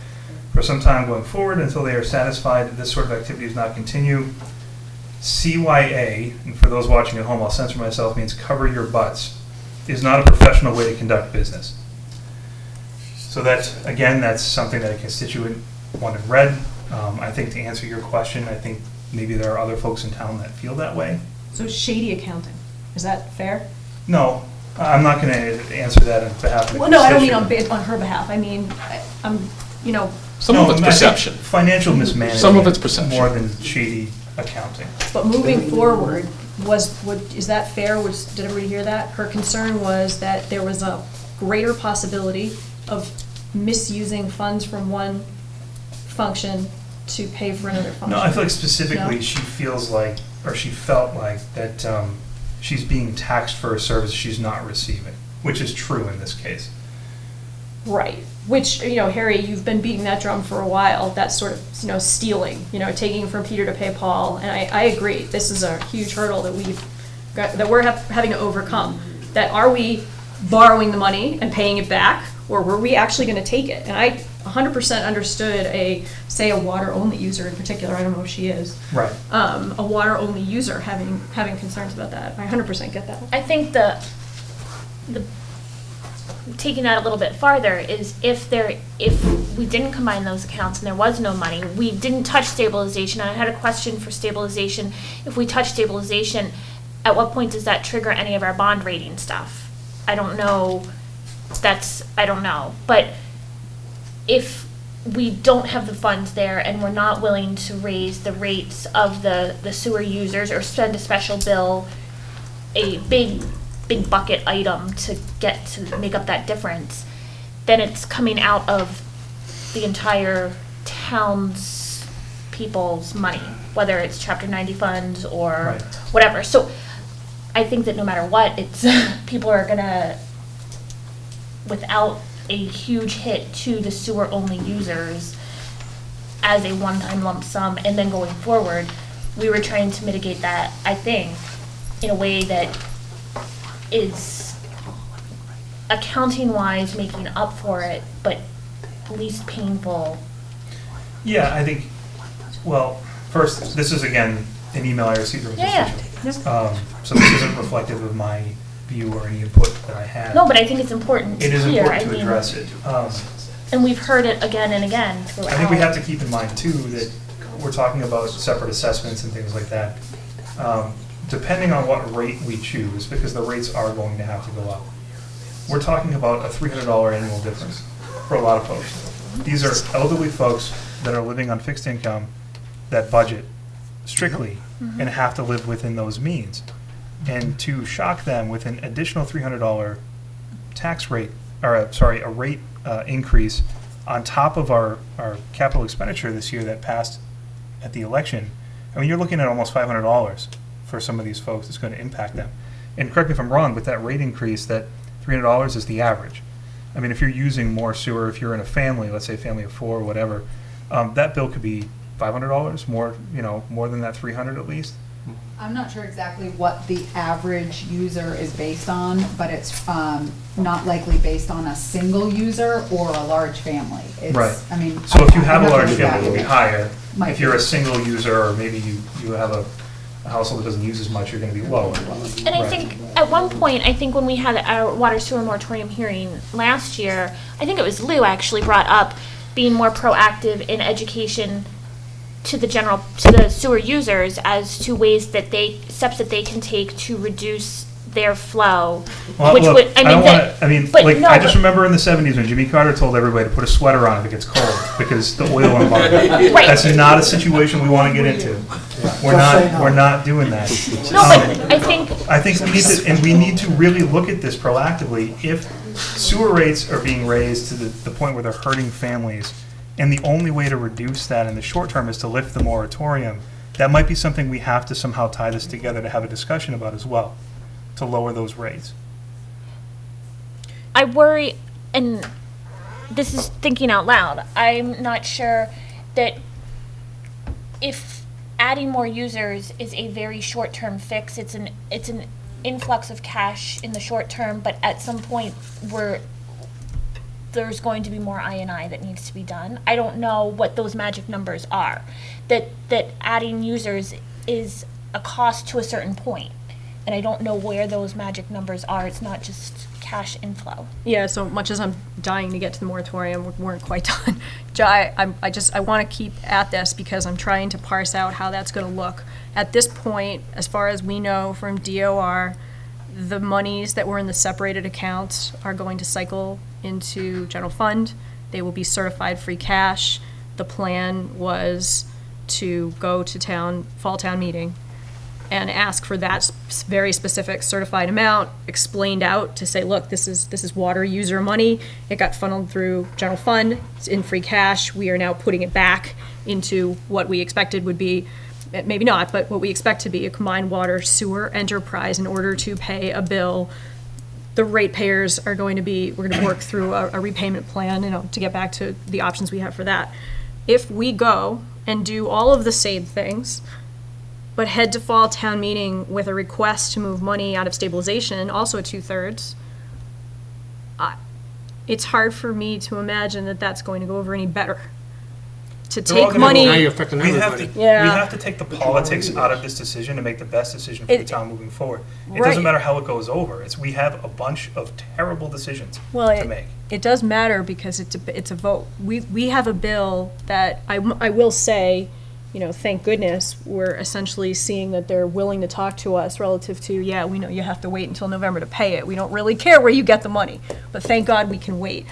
for some time going forward until they are satisfied that this sort of activity does not continue. CYA, and for those watching at home, I'll censor myself, means cover your butts, is not a professional way to conduct business. So that's something that a constituent wanted read. I think to answer your question, I think maybe there are other folks in town that feel that way. So shady accounting, is that fair? No, I'm not going to answer that on behalf of the Well, no, I don't mean constituent. on her behalf. I mean, I'm, you know. Some of it's perception. Financial mismanagement. Some of it's perception. More than shady accounting. But moving forward, is that fair? Did everybody hear that? Her concern was that there was a greater possibility of misusing funds from one function to pay for another function. No, I feel like specifically No? she feels like, or she felt like that she's being taxed for a service she's not receiving, which is true in this case. Right, which, Harry, you've been beating that drum for a while, that sort of, stealing, taking from Peter to pay Paul, and I agree, this is a huge hurdle that we're having to overcome. That are we borrowing the money and paying it back, or were we actually gonna take it? And I 100% understood a water-only user in particular, I don't know if she is. Right. A water-only user having concerns about that, I 100% get that. I think the taking that a little bit farther is if we didn't combine those accounts and there was no money, we didn't touch stabilization. I had a question for stabilization. If we touch stabilization, at what point does that trigger any of our bond rating stuff? I don't know. I don't know. But if we don't have the funds there and we're not willing to raise the rates of the sewer users or send a special bill, a big bucket item to make up that difference, then it's coming out of the entire town's people's money, whether it's Chapter 90 funds or Right. whatever. So I think that no matter what, it's people are gonna, without a huge hit to the sewer only users as a one-time lump sum, and then going forward, we were trying to mitigate that, I think, in a way that is accounting-wise making up for it, but least painful. Yeah, I think, well, first, this is again an email I received from a constituent. So this isn't reflective of my view or any input that I had. No, but I think it's important to It is hear. important I to mean, address it. And we've heard it again and again throughout. I think we have to keep in mind too that we're talking about separate assessments and things like that. Depending on what rate we choose, because the rates are going to have to go up, we're talking about a $300 annual difference for a lot of folks. These are elderly folks that are living on fixed income that budget strictly and have to live within those means. And to shock them with an additional $300 tax rate, or a rate increase on top of our capital expenditure this year that passed at the election, I mean, you're looking at almost $500 for some of these folks. It's going to impact them. And correct me if I'm wrong, but that rate increase, that $300 is the average. I mean, if you're using more sewer, if you're in a family, let's say a family of 4 or whatever, that bill could be $500 more, more than that $300 at least. I'm not sure exactly what the average user is based on, but it's not likely based on a single user or a large family. It's, Right. I mean. So if you have a I large look family, at it'll be it. higher. Might If you're be. a single user, or maybe you have a household that doesn't use as much, you're gonna be lower. And I Right. think, at one point, I think when we had our water sewer moratorium hearing last year, I think it was Lou actually brought up being more proactive in education to the sewer users as to ways that steps that they can take to reduce their flow, Well, which look, would, I mean, but no, I just but- remember in the 70s when Jimmy Carter told everybody to put a sweater on if it gets cold because the oil embargo. Right. That's not a situation we want to get into. We're not doing that. No, but I think we need to really look at this proactively. If sewer rates are being raised to the point where they're hurting families, and the only way to reduce that in the short term is to lift the moratorium, that might be something we have to somehow tie this together to have a discussion about as well, to lower those rates. I worry, and this is thinking out loud, I'm not sure that if adding more users is a very short-term fix, it's an influx of cash in the short term, but at some point there's going to be more I&I that needs to be done. I don't know what those magic numbers are. That adding users is a cost to a certain point, and I don't know where those magic numbers are. It's not just cash inflow. Yeah, so much as I'm dying to get to the moratorium, we weren't quite done. I want to keep at this because I'm trying to parse out how that's going to look. At this point, as far as we know from DOR, the monies that were in the separated accounts are going to cycle into general fund. They will be certified free cash. The plan was to go to fall town meeting and ask for that very specific certified amount explained out to say, look, this is water user money. It got funneled through general fund. It's in free cash. We are now putting it back into what we expected would be, maybe not, but what we expect to be a combined water sewer enterprise in order to pay a bill. The ratepayers are we're going to work through a repayment plan, to get back to the options we have for that. If we go and do all of the same things, but head to fall town meeting with a request to move money out of stabilization, also 2/3, it's hard for me to imagine that that's going to go over any better. To take money. Now you're affecting everybody. We have to take the politics out of this decision and make the best decision for the town moving forward. It doesn't matter how it goes over. We have a bunch of terrible decisions to make. It does matter because it's a vote. We have a bill that I will say, thank goodness, we're essentially seeing that they're willing to talk to us relative to, we know you have to wait until November to pay it. We don't really care where you get the money, but thank God we can wait.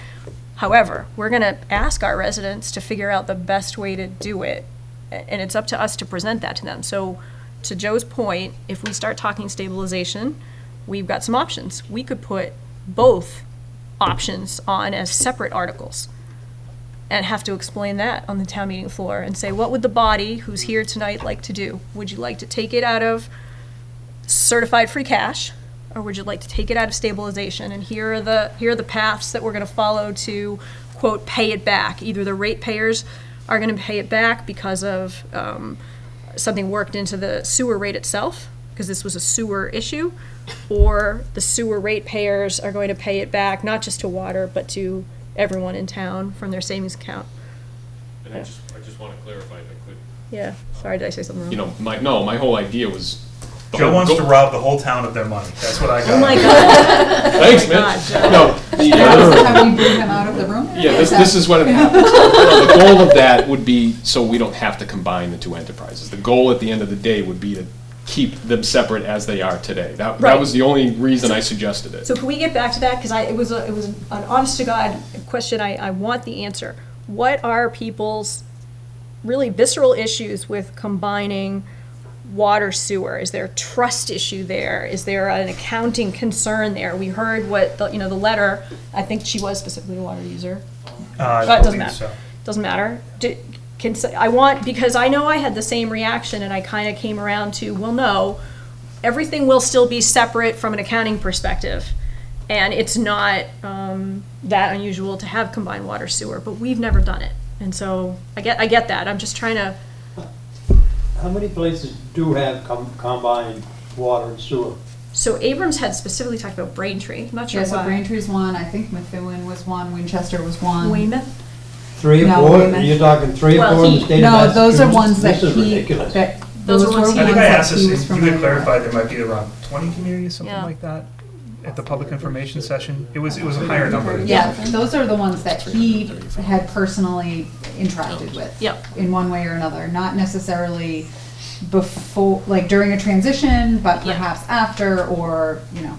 However, we're going to ask our residents to figure out the best way to do it, and it's up to us to present that to them. So, to Joe's point, if we start talking stabilization, we've got some options. We could put both options on as separate articles and have to explain that on the town meeting floor and say, what would the body who's here tonight like to do? Would you like to take it out of certified free cash? Or would you like to take it out of stabilization? And here are the paths that we're going to follow to, quote, pay it back. Either the ratepayers are going to pay it back because of something worked into the sewer rate itself, because this was a sewer issue, or the sewer ratepayers are going to pay it back, not just to water, but to everyone in town from their savings account. And I just want to clarify if I could. Yeah, sorry, did I say something wrong? My whole idea was. Joe wants to rob the whole town of their money. That's what I got. Oh my God. Thanks, man. Have we bring him out of the room? Yeah, this is what happens. The goal of that would be so we don't have to combine the two enterprises. The goal at the end of the day would be to keep them separate as they are today. That was the only reason I suggested it. So can we get back to that? Because it was an honest to God question. I want the answer. What are people's really visceral issues with combining water sewer? Is there a trust issue there? Is there an accounting concern there? We heard what the letter. I think she was specifically a water user. But it doesn't matter. Doesn't matter. Because I know I had the same reaction, and I kind of came around to, well, no, everything will still be separate from an accounting perspective, and it's not that unusual to have combined water sewer, but we've never done it, and so I get that. I'm just trying to. How many places do have combined water and sewer? So Abrams had specifically talked about Braintree. I'm not sure why. So Braintree's one. I think Methuen was one. Winchester was one. Weymouth? 3 or 4? You're talking 3 or 4 in the state of Massachusetts? No, those are ones that This is ridiculous. Those were ones he I think I was- asked this, he was you had familiar clarified there might be around 20 communities, something Yeah. like that, at the public information session. It was a higher number. Yeah, those are the ones that he had personally interacted with. Yep. In one way or another, not necessarily before, like during a transition, but Yeah. perhaps after, or, you know.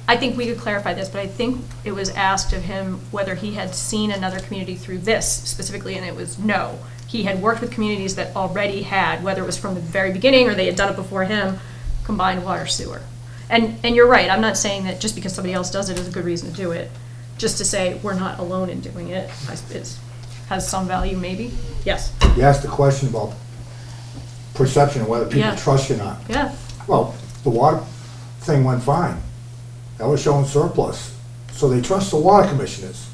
I think we could clarify this, but I think it was asked of him whether he had seen another community through this specifically, and it was no. He had worked with communities that already had, whether it was from the very beginning or they had done it before him, combined water sewer. And you're right, I'm not saying that just because somebody else does it is a good reason to do it. Just to say we're not alone in doing it, has some value maybe. Yes, You asked the question about perception of whether people Yeah. trust you or not. yeah. Well, the water thing went fine. That was showing surplus. So they trust the water commissioners.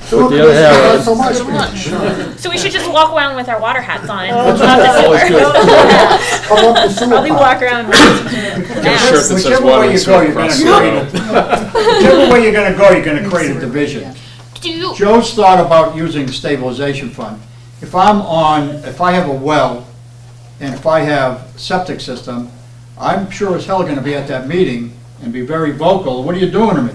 Sewer But the other- commissioners, yeah, not so much. So we should just walk around with our water hats on, Oh, not the always sewer. good. How about the sewer Probably part? walk around with Get a shirt that says Whichever water way and you go, sewer you're gonna across create the whichever way you're gonna go, you're gonna create a division. Do you, Joe's thought about using the stabilization fund. If I have a well, and if I have septic system, I'm sure as hell gonna be at that meeting and be very vocal, what are you doing to me?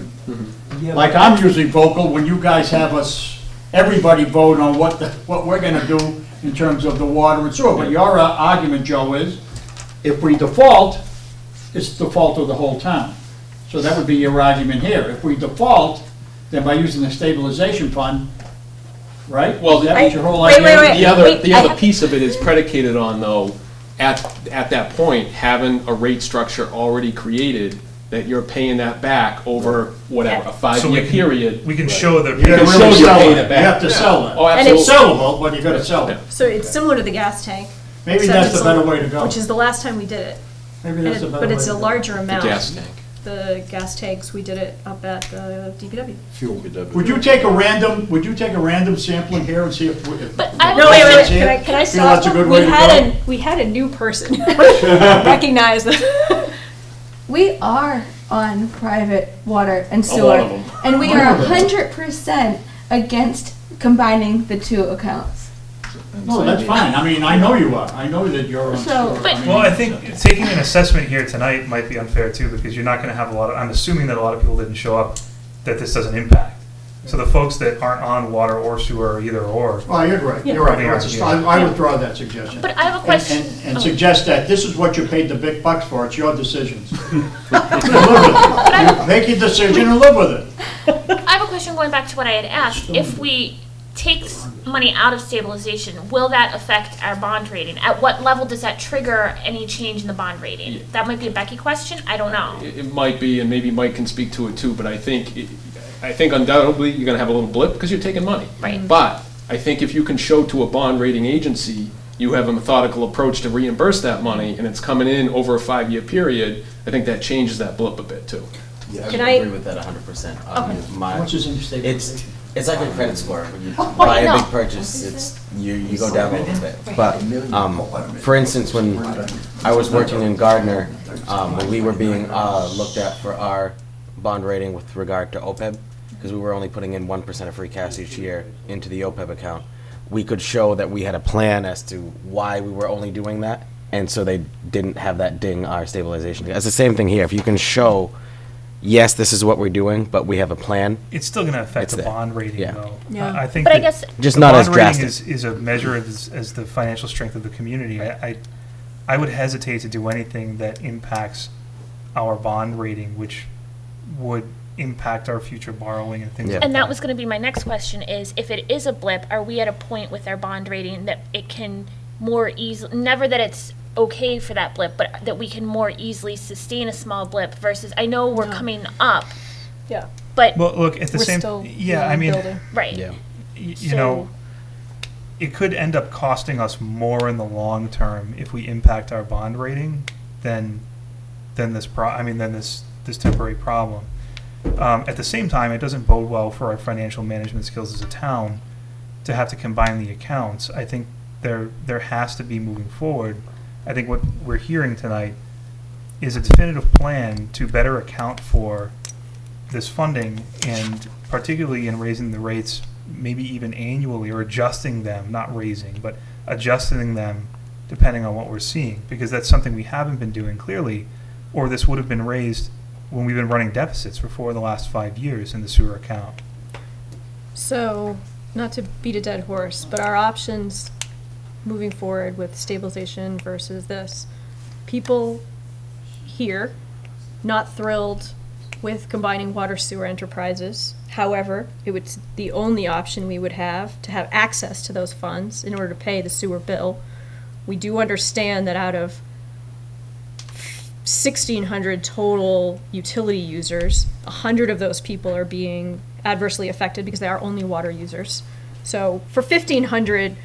Like I'm usually vocal when you guys have us, everybody vote on what we're gonna do in terms of the water and sewer. But your argument, Joe, is if we default, it's the fault of the whole town. So that would be your argument here. If we default, then by using the stabilization fund, right? Well, Is that what your whole wait, idea? wait, wait. The other piece of it is predicated on, though, at that point, having a rate structure already created, that you're paying that back over, whatever, a So we 5-year can- period. We can show the. You gotta can show really you're sell paying it. it back. You have to sell that. Oh, And It's absolutely. sellable, but you gotta sell it. So it's similar to the gas tank. Maybe except that's it's the better way to go. Which is the last time we did it. Maybe And that's the it- better But way it's to a go. larger The amount. gas tank. The gas tanks, we did it up at the DPW. Fuel. Would you take a random sampling here and see if? But I No, wait, Can can I Feel stop? that's a good We way to had go? we had a new person recognize that. We are on private water and A sewer. lot of them. And we are 100% against combining the two accounts. No, that's fine. I mean, I know you are. I know that you're on. So- sewer. But- I mean- Well, I think taking an assessment here tonight might be unfair too, because you're not gonna have a lot of, I'm assuming that a lot of people didn't show up that this doesn't impact. So the folks that aren't on water or sewer or either or. Oh, you're right, Yeah. you're right. Yeah. That's a- I withdraw that suggestion. But I have a And- question. And Oh. suggest that this is what you paid the big bucks for, it's your decisions. Live with it. You Make your decision and live with it. I have a question going back to what I had asked. If we take money out of stabilization, will that affect our bond rating? At what level does that trigger any change in the bond rating? That might be a Becky question, I don't know. It might be, and maybe Mike can speak to it too, but I think undoubtedly you're gonna have a little blip because you're taking money. Right. But I think if you can show to a bond rating agency, you have a methodical approach to reimburse that money, and it's coming in over a 5-year period, I think that changes that blip a bit too. Yeah, Can I I- agree with that 100%. Okay. How much is in stabilization? It's like a credit score. When you buy a big purchase, you go down a little bit. But for instance, when I was working in Gardner, when we were being looked at for our bond rating with regard to OPEB, because we were only putting in 1% of free cash each year into the OPEB account, we could show that we had a plan as to why we were only doing that, and so they didn't have that ding our stabilization. It's the same thing here. If you can show, yes, this is what we're doing, but we have a plan. It's still gonna affect It's the there. bond rating Yeah. though. Yeah. I think But I that guess, Just the not as bond rating drastic. is a measure as the financial strength of the community. I would hesitate to do anything that impacts our bond rating, which would impact our future borrowing and things Yeah. like that. and that was gonna be my next question is, if it is a blip, are we at a point with our bond rating that it can more easily, never that it's okay for that blip, but that we can more easily sustain a small blip versus, I know we're coming up, Yeah. but, Well, look, at the We're same, still yeah, I mean, building. right. Yeah. you know, it could end up costing us more in the long term if we impact our bond rating than this this temporary problem. At the same time, it doesn't bode well for our financial management skills as a town to have to combine the accounts. I think there has to be, moving forward, I think what we're hearing tonight is a definitive plan to better account for this funding, and particularly in raising the rates maybe even annually, or adjusting them, not raising, but adjusting them depending on what we're seeing, because that's something we haven't been doing clearly, or this would have been raised when we've been running deficits for the last 5 years in the sewer account. So, not to beat a dead horse, but our options moving forward with stabilization versus this, people here not thrilled with combining water sewer enterprises. However, it would the only option we would have to have access to those funds in order to pay the sewer bill. We do understand that out of 1,600 total utility users, 100 of those people are being adversely affected because they are only water users. So for 1,500,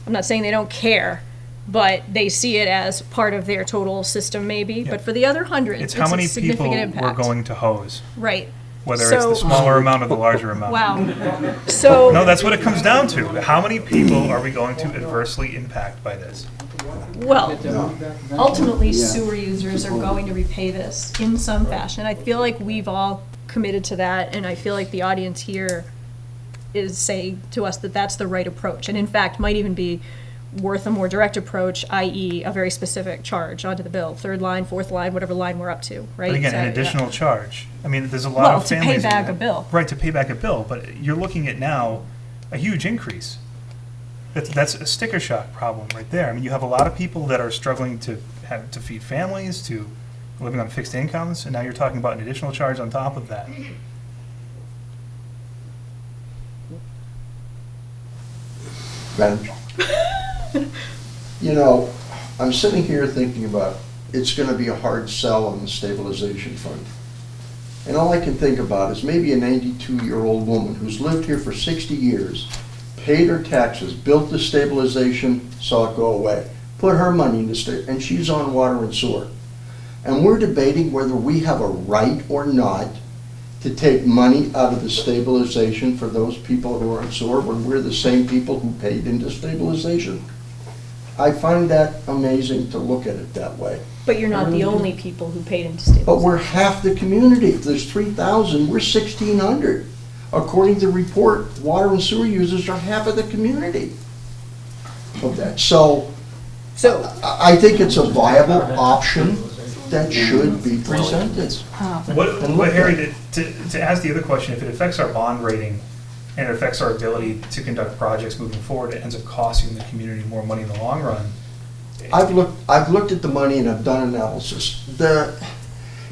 I'm not saying they don't care, but they see it as part of their total system maybe. Yeah. But for the other 100, It's how many a significant people impact. we're going to hose, Right. whether it's the So- smaller amount or the larger amount. Wow. So. No, that's what it comes down to. How many people are we going to adversely impact by this? Well, ultimately, sewer users are going to repay this in some fashion. I feel like we've all committed to that, and I feel like the audience here is saying to us that that's the right approach, and in fact, might even be worth a more direct approach, i.e. a very specific charge onto the bill, third line, fourth line, whatever line we're up to, right? But again, So, an yeah. additional charge. I mean, there's a lot Well, of to pay families. back a bill. Right, to pay back a bill, but you're looking at now a huge increase. That's a sticker shock problem right there. I mean, you have a lot of people that are struggling to have to feed families, to living on fixed incomes, and now you're talking about an additional charge on top of that. Madam You know, I'm sitting here thinking about, it's gonna be a hard sell on the stabilization fund. And all I can think about is maybe a 92-year-old woman who's lived here for 60 years, paid her taxes, built the stabilization, saw it go away, put her money into and she's on water and sewer. And we're debating whether we have a right or not to take money out of the stabilization for those people who are on sewer when we're the same people who paid into stabilization. I find that amazing to look at it that way. But you're not the only people who paid into stabilization. But we're half the community. If there's 3,000, we're 1,600. According to the report, water and sewer users are half of the community of that. So I think it's a viable option that should be presented. What Harry, to ask the other question, if it affects our bond rating and it affects our ability to conduct projects moving forward, it ends up costing the community more money in the long run. I've looked at the money and I've done analysis.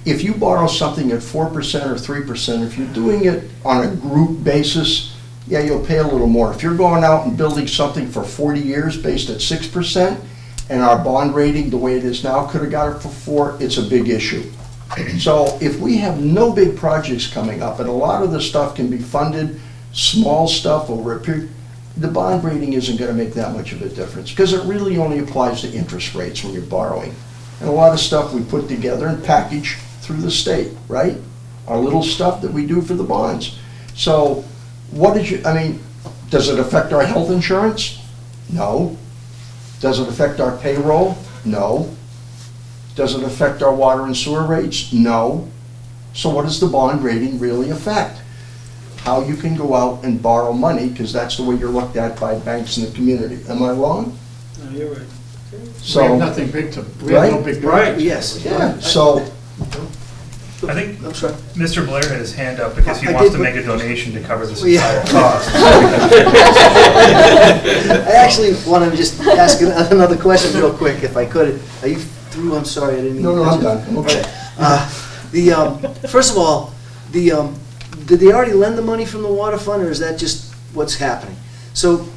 If you borrow something at 4% or 3%, if you're doing it on a group basis, yeah, you'll pay a little more. If you're going out and building something for 40 years based at 6%, and our bond rating, the way it is now, could have got it for 4, it's a big issue. So if we have no big projects coming up, and a lot of the stuff can be funded, small stuff over a period, the bond rating isn't going to make that much of a difference, because it really only applies to interest rates when you're borrowing. And a lot of stuff we put together and package through the state, right? Our little stuff that we do for the bonds. So what did you, I mean, does it affect our health insurance? No. Does it affect our payroll? No. Does it affect our water and sewer rates? No. So what does the bond rating really affect? How you can go out and borrow money, because that's the way you're looked at by banks in the community. Am I wrong? No, you're right. So, We have nothing big to, we have no right? big Right, projects. yes. Yeah, so, I think I'm sorry. Mr. Blair had his hand up because he I wants did to put- make a donation to cover this Yeah. entire cost. I actually want to just ask another question real quick, if I could. Are you through? I'm sorry, I didn't mean to. no, I'm cut done. you. Okay. First of all, did they already lend the money from the water fund, or is that just what's happening? So,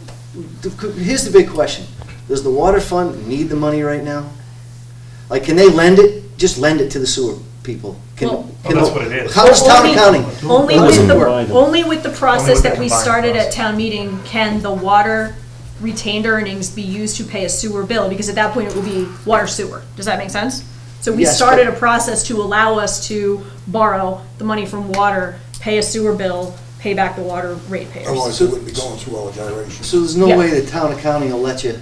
here's the big question. Does the water fund need the money right now? Like, can they lend it, just lend it to the sewer people? Well- That's what it is. How is town Only- accounting? Only How does with it work? only with the process with the that we combined started at process. town meeting can the water retained earnings be used to pay a sewer bill, because at that point it will be water sewer. Does that make sense? So we Yes, started a but- process to allow us to borrow the money from water, pay a sewer bill, pay back the water ratepayers. Otherwise, it wouldn't be going through all the gyrations. So there's no Yeah. way that town accounting will let you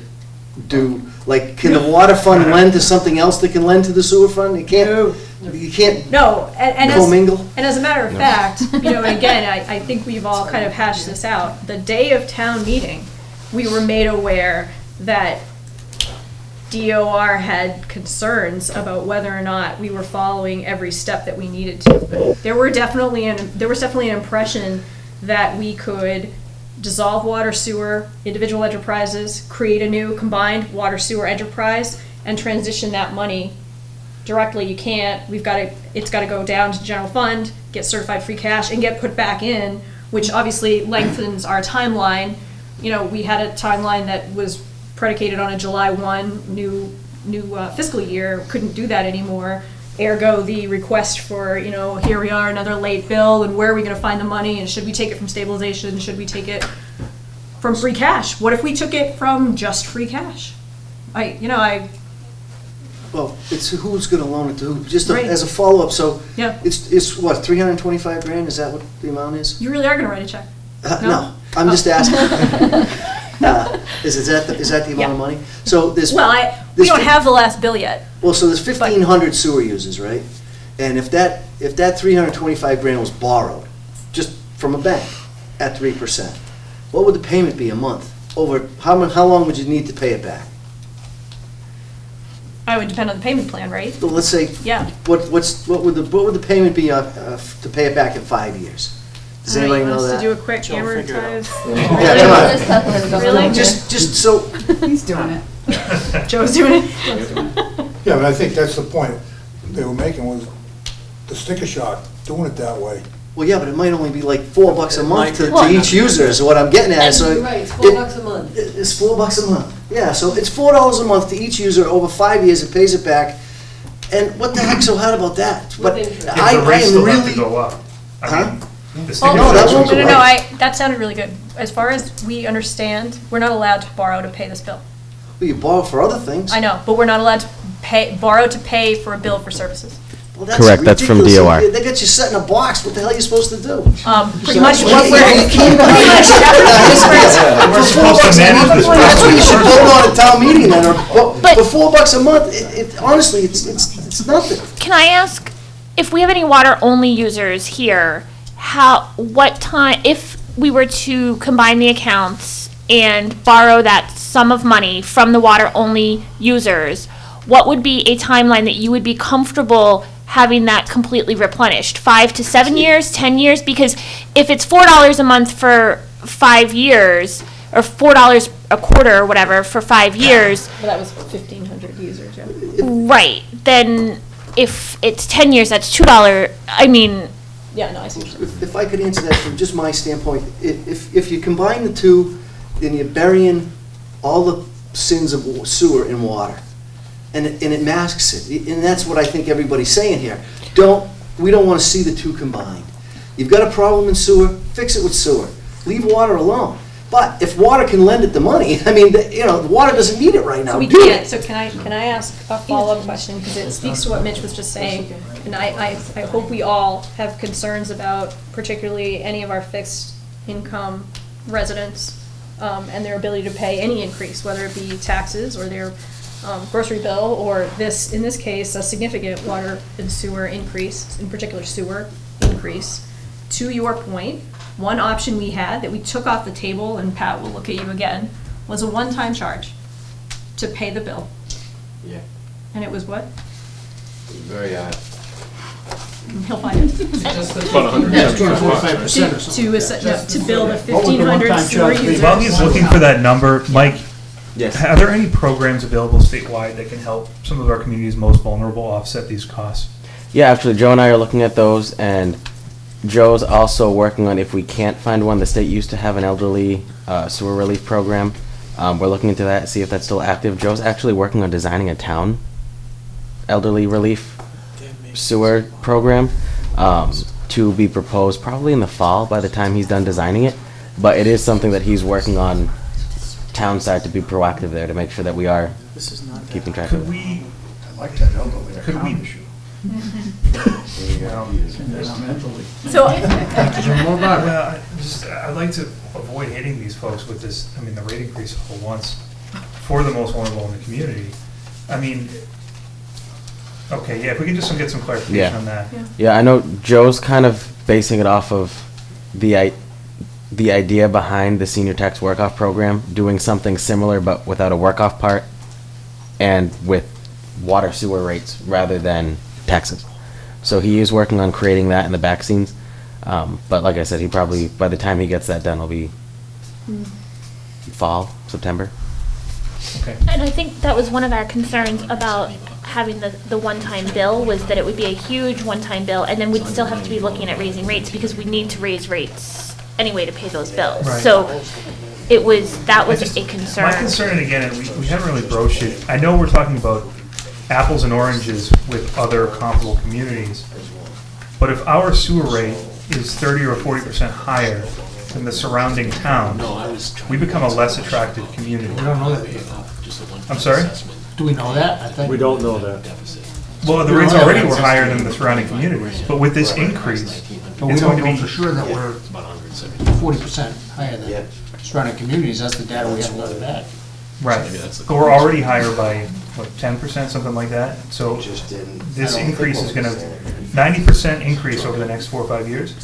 do, like, can the water fund lend to something else that can lend to the sewer fund? It can't, You can't No, and commingle? and as a matter of fact, and again, I think we've all kind of hashed this out. The day of town meeting, we were made aware that DOR had concerns about whether or not we were following every step that we needed to. There was definitely an impression that we could dissolve water sewer individual enterprises, create a new combined water sewer enterprise, and transition that money directly. You can't. It's got to go down to general fund, get certified free cash, and get put back in, which obviously lengthens our timeline. We had a timeline that was predicated on a July 1 new fiscal year. Couldn't do that anymore. Ergo, the request for, here we are, another late bill, and where are we going to find the money, and should we take it from stabilization, should we take it from free cash? What if we took it from just free cash? Well, it's who's gonna loan it to who, just Right. as a follow-up, so. Yeah. It's what, 325 grand, is that what the amount is? You really are going to write a check? No, I'm just asking. Is that the amount of money? So there's. Well, we don't have the last bill yet. Well, so there's 1,500 sewer users, right? And if that 325 grand was borrowed, just from a bank, at 3%, what would the payment be a month? Over, how long would you need to pay it back? I would depend on the payment plan, right? Well, let's say. Yeah. What would the payment be to pay it back in 5 years? Does anybody know that? To do a quick amortize. Yeah, come on. Really? Just so. He's doing it. Joe's doing it? Yeah, but I think that's the point they were making, was the sticker shock, doing it that way. Well, yeah, but it might only be like $4 a month to each user is what I'm getting at. So You're right, it's $4 a month. It's $4 a month. Yeah, so it's $4 a month to each user over 5 years. It pays it back. And what the heck's so hard about that? But The rates still have to go up. The sticker no, that shock won't will go go up. up. That sounded really good. As far as we understand, we're not allowed to borrow to pay this bill. Well, you borrow for other things. I know, but we're not allowed to borrow to pay for a bill for services. Well, that's Correct, that's from ridiculous. DOR. They got you set in a box. What the hell are you supposed to do? Pretty much what we're, We're supposed to manage this That's what you should process. vote on at town meeting then, or for $4 a month. Honestly, it's nothing. Can I ask, if we have any water-only users here, if we were to combine the accounts and borrow that sum of money from the water-only users, what would be a timeline that you would be comfortable having that completely replenished? 5 to 7 years, 10 years? Because if it's $4 a month for 5 years, or $4 a quarter or whatever for 5 years. Well, that was 1,500 users, yeah. Right, then if it's 10 years, that's $2, I mean. Yeah, no, I see what you're saying. If I could answer that from just my standpoint, if you combine the two, then you're burying all the sins of sewer in water. And it masks it. And that's what I think everybody's saying here. We don't want to see the two combined. You've got a problem in sewer, fix it with sewer. Leave water alone. But if water can lend it the money, I mean, the water doesn't need it right now. So we can't, so can I ask a follow-up question, because it speaks to what Mitch was just saying, and I hope we all have concerns about particularly any of our fixed income residents, and their ability to pay any increase, whether it be taxes or their grocery bill, or in this case, a significant water and sewer increase, in particular sewer increase. To your point, one option we had that we took off the table, and Pat will look at you again, was a one-time charge to pay the bill. Yeah, And it was what? very odd. He'll find it. About 175 To bill the 1,500 sewer users. While he's looking for that number, Mike, Yes. are there any programs available statewide that can help some of our communities most vulnerable offset these costs? Yeah, actually, Joe and I are looking at those, and Joe's also working on, if we can't find one, the state used to have an elderly sewer relief program. We're looking into that, see if that's still active. Joe's actually working on designing a town elderly relief sewer program to be proposed probably in the fall by the time he's done designing it. But it is something that he's working on town side to be proactive there to make sure that we are keeping track of it. I like that elderly Could we- issue. So, I'd like to avoid hitting these folks with this, the rate increase all at once for the most vulnerable in the community. I mean, Okay, yeah, if we can just get some clarification on that. Yeah, I know Joe's kind of basing it off of the idea behind the senior tax work-off program, doing something similar but without a work-off part and with water sewer rates rather than taxes. So he is working on creating that in the back scenes. But like I said, he probably, by the time he gets that done, it'll be fall, September. Okay. And I think that was one of our concerns about having the one-time bill, was that it would be a huge one-time bill, and then we'd still have to be looking at raising rates, because we need to raise rates anyway to pay those bills. Right. So that was a concern. My concern, and again, and we haven't really broached it, I know we're talking about apples and oranges with other comparable communities, but if our sewer rate is 30 or 40% higher than the surrounding town, we become a less attractive community. We don't know that yet. I'm sorry? Do we know that? I think. We don't know that. Well, the rates already were higher than the surrounding communities, but with this increase, But we it's don't going to know be... for sure that we're 40% higher than surrounding communities. That's the data we have another bag. Right, but we're already higher by, what, 10%, something like that? So this increase is going to, 90% increase over the next 4 or 5 years,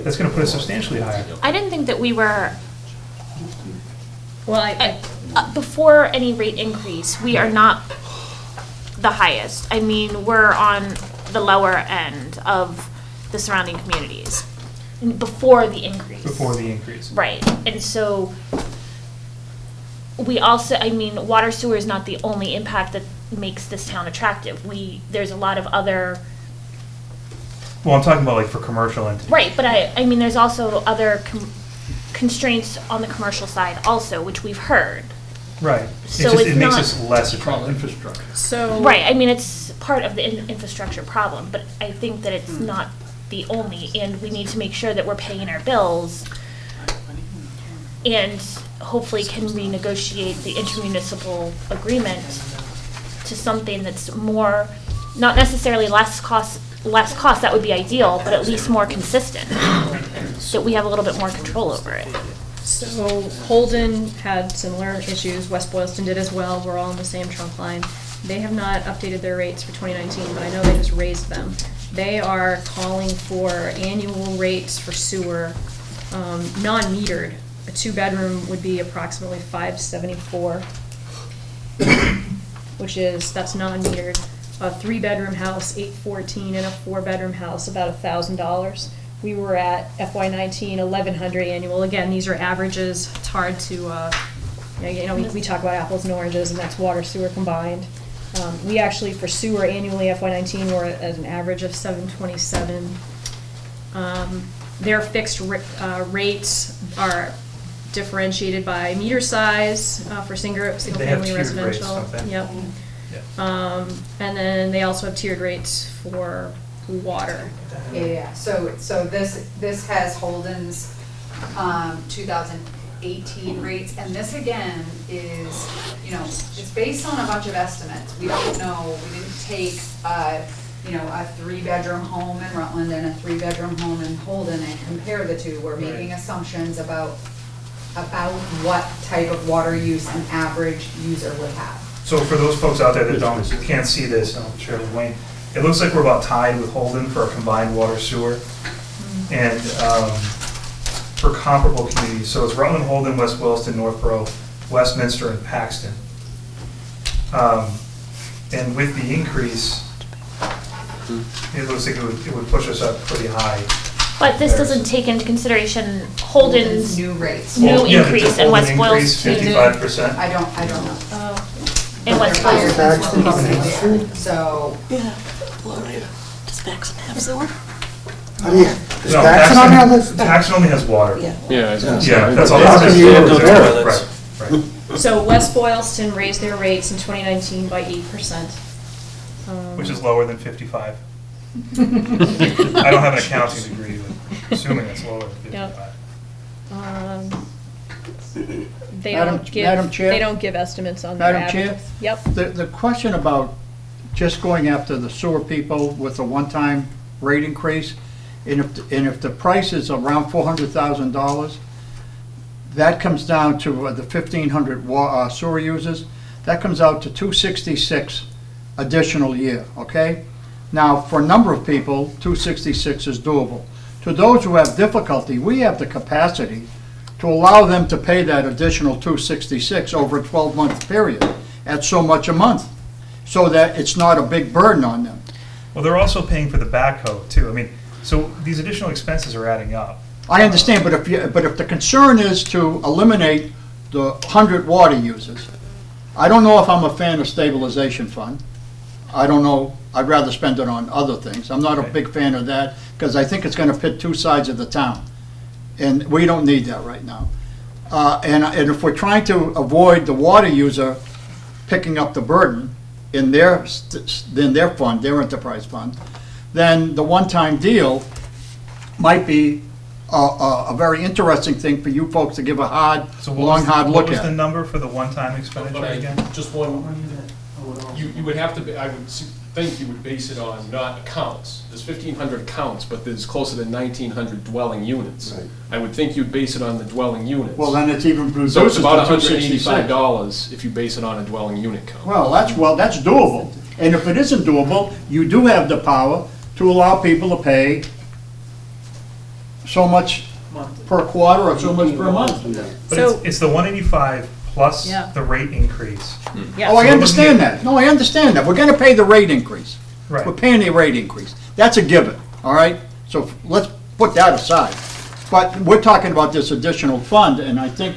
that's going to put us substantially higher. I didn't think that we were, Well, before any rate increase, we are not the highest. I mean, we're on the lower end of the surrounding communities before the increase. Before the increase. Right, and so we also, I mean, water sewer is not the only impact that makes this town attractive. There's a lot of other, Well, I'm talking about like for commercial entities. right, but I mean, there's also other constraints on the commercial side also, which we've heard. Right. So It it's makes not- us less attractive. Infrastructure. So. Right, I mean, it's part of the infrastructure problem, but I think that it's not the only, and we need to make sure that we're paying our bills and hopefully can renegotiate the intermunicipal agreement to something that's more, not necessarily less cost, that would be ideal, but at least more consistent, that we have a little bit more control over it. So Holden had similar issues, West Boylston did as well, we're all on the same trunk line. They have not updated their rates for 2019, but I know they just raised them. They are calling for annual rates for sewer, non-metered. A 2-bedroom would be approximately $574, that's non-metered. A 3-bedroom house, $814, and a 4-bedroom house, about $1,000. We were at FY19, $1,100 annual. Again, these are averages. It's hard to, we talk about apples and oranges, and that's water sewer combined. We actually, for sewer annually, FY19, we're at an average of $727. Their fixed rates are differentiated by meter size for single-family residential. Yep. And then they also have tiered rates for water. Yeah. So this has Holden's 2018 rates, and this again is, it's based on a bunch of estimates. We don't know. We didn't take a 3-bedroom home in Rutland and a 3-bedroom home in Holden and compare the two. We're making assumptions about what type of water use an average user would have. So for those folks out there that can't see this, I'll share with Wayne. It looks like we're about tied with Holden for a combined water sewer. And for comparable communities, so it's Rutland, Holden, West Boylston, Northborough, Westminster, and Paxton. And with the increase, it looks like it would push us up pretty high. But this doesn't take into consideration Holden's new rates, increase, and West Boylston. 55%. I don't know. And West Boylston. So. Does Paxton have sewer? No, Paxton only has water. Yeah, that's all. Right. So West Boylston raised their rates in 2019 by 8%. Which is lower than 55. I don't have an accounting degree, but assuming it's lower than 55. Madam Chair? They don't give estimates on their Madam Chair? averages. Yep. The question about just going after the sewer people with a one-time rate increase, and if the price is around $400,000, that comes down to the 1,500 sewer users, that comes out to $266 additional year, okay? Now, for a number of people, 266 is doable. To those who have difficulty, we have the capacity to allow them to pay that additional 266 over a 12-month period at so much a month, so that it's not a big burden on them. Well, they're also paying for the backhoe too. I mean, so these additional expenses are adding up. I understand, but if the concern is to eliminate the 100 water users, I don't know if I'm a fan of stabilization fund. I don't know, I'd rather spend it on other things. I'm not a big fan of that, because I think it's gonna pit two sides of the town. And we don't need that right now. And if we're trying to avoid the water user picking up the burden in their fund, their enterprise fund, then the one-time deal might be a very interesting thing for you folks to give a hard, So hard look what was the at. number for the one-time expenditure again? Just one, you would have to, I would think you would base it on not accounts. There's 1,500 accounts, but there's closer to 1,900 dwelling units. I would think you'd base it on the dwelling units. Well, then it's even reduces So it's to about $266. $185 if you base it on a dwelling unit count. Well, that's doable. And if it isn't doable, you do have the power to allow people to pay so much per quarter or so much per month. But So- it's the 185 plus Yeah. the rate increase. Yeah. Oh, I understand that. No, I understand that. We're gonna pay the rate increase. Right. We're paying the rate increase. That's a given, all right? So let's put that aside. But we're talking about this additional fund, and I think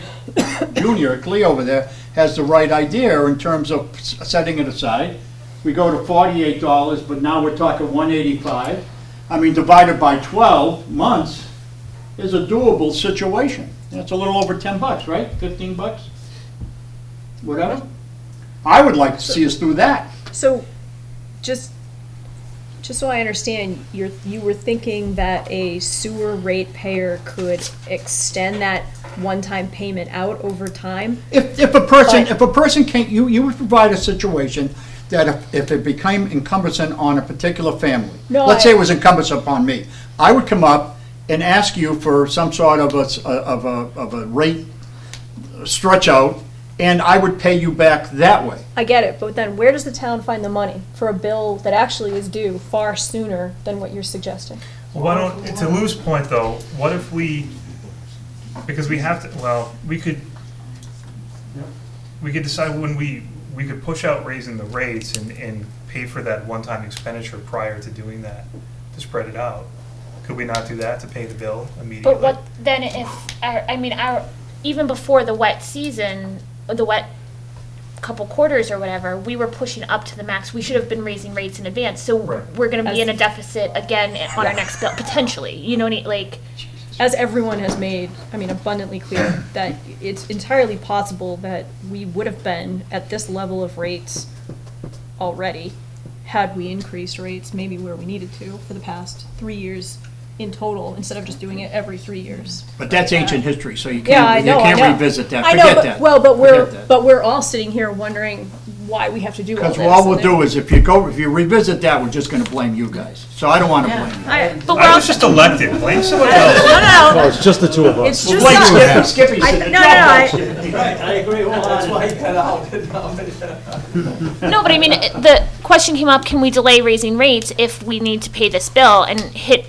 Junior, Clea over there, has the right idea in terms of setting it aside. We go to $48, but now we're talking 185. I mean, divided by 12 months is a doable situation. That's a little over 10 bucks, right? 15 bucks? Whatever. I would like to see us do that. So, just so I understand, you were thinking that a sewer rate payer could extend that one-time payment out over time? If a person can't, you would provide a situation that if it became encumbersome on a particular family, No, let's say it was encumbersome upon me, I would come up and ask you for some sort of a rate stretch out, and I would pay you back that way. I get it, but then where does the town find the money for a bill that actually is due far sooner than what you're suggesting? Well, why don't, to Lou's point though, what if we, because we have to, well, we could decide when we could push out raising the rates and pay for that one-time expenditure prior to doing that, to spread it out. Could we not do that to pay the bill immediately? But what, then if, even before the wet season, or the wet couple quarters or whatever, we were pushing up to the max. We should have been raising rates in advance. So we're gonna be in a deficit again on our next bill, potentially, you know, like. As everyone has made, abundantly clear, that it's entirely possible that we would have been at this level of rates already, had we increased rates maybe where we needed to for the past 3 years in total, instead of just doing it every 3 years. But that's ancient history, so you Yeah, I can't, know, I know. revisit that. I know, Forget but, that. well, but Forget that. we're all sitting here wondering why we have to do all this. Because all we'll and do is, if you revisit that, we're just gonna blame you guys. So I don't wanna blame you. But I was just elected, blame someone else. No, it's just the two of us. It's just Blame not- Skippy. I- Skippy, no, I agree. That's why he got out. No, but I mean, the question came up, can we delay raising rates if we need to pay this bill and hit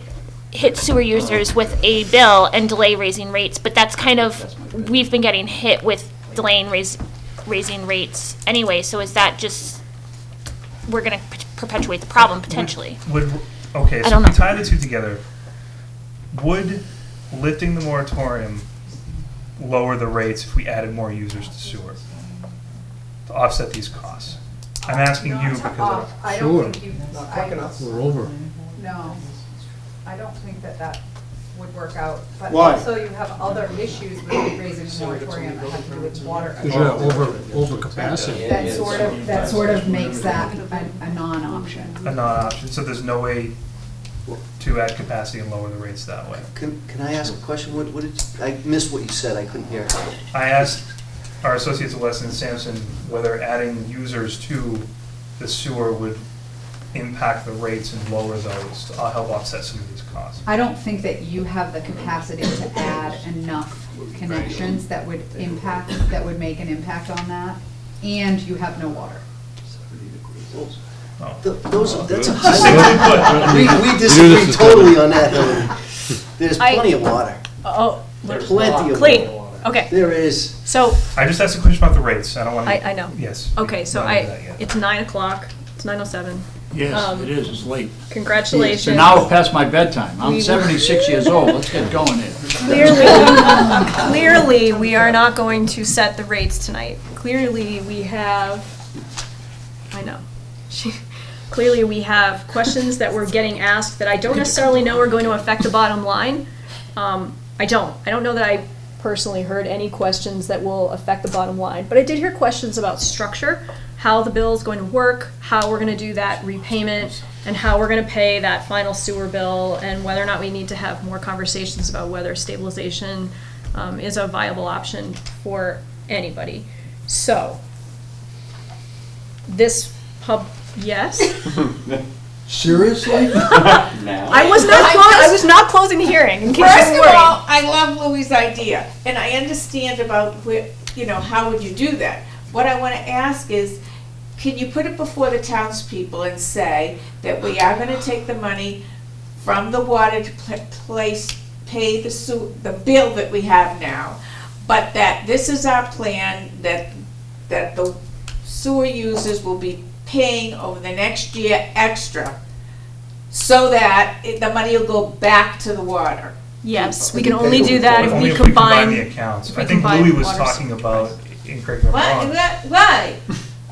sewer users with a bill and delay raising rates? But that's kind of, we've been getting hit with delaying raising rates anyway, so is that just, we're gonna perpetuate the problem potentially? Okay, I so don't if we know. tie the two together, would lifting the moratorium lower the rates if we added more users to sewer? To offset these costs? I'm asking you because of. I Sure. don't think you, We're over. no, I don't think that would work out. But Why? also you have other issues with raising the moratorium that have to do with water. Because you have over capacity. That sort of makes that a non-option. A non-option, so there's no way to add capacity and lower the rates that way. Can I ask a question? What did, I missed what you said, I couldn't hear. I asked our associates of Weston and Sampson whether adding users to the sewer would impact the rates and lower those to help offset some of these costs. I don't think that you have the capacity to add enough connections that would make an impact on that, and you have no water. That's a Simply put. We disagree totally on that, Hillary. There's plenty of water. Oh, Plenty of Clea, water. okay. There is. So, I just asked a question about the rates. I don't want to. I know. Yes. Okay, so Not into that yet. it's 9 o'clock, it's 9:07. Yes, it is, it's late. Congratulations. It's an hour past my bedtime. I'm We- 76 years old, let's get going here. Clearly, we are not going to set the rates tonight. Clearly, we have, I know. Clearly, we have questions that we're getting asked that I don't necessarily know are going to affect the bottom line. I don't know that I personally heard any questions that will affect the bottom line, but I did hear questions about structure, how the bill is going to work, how we're going to do that repayment, and how we're going to pay that final sewer bill, and whether or not we need to have more conversations about whether stabilization is a viable option for anybody. So, yes? Seriously? I was not closing the hearing, in case First you of were worried. all, I love Louis' idea, and I understand about where, how would you do that? What I want to ask is, can you put it before the townspeople and say that we are going to take the money from the water to pay the bill that we have now, but that this is our plan, that the sewer users will be paying over the next year extra, so that the money will go back to the water. Yes, we can only do that if Only we if we combine the accounts. if we I think combine Louis was water talking about, incorrect me if I'm wrong. Why?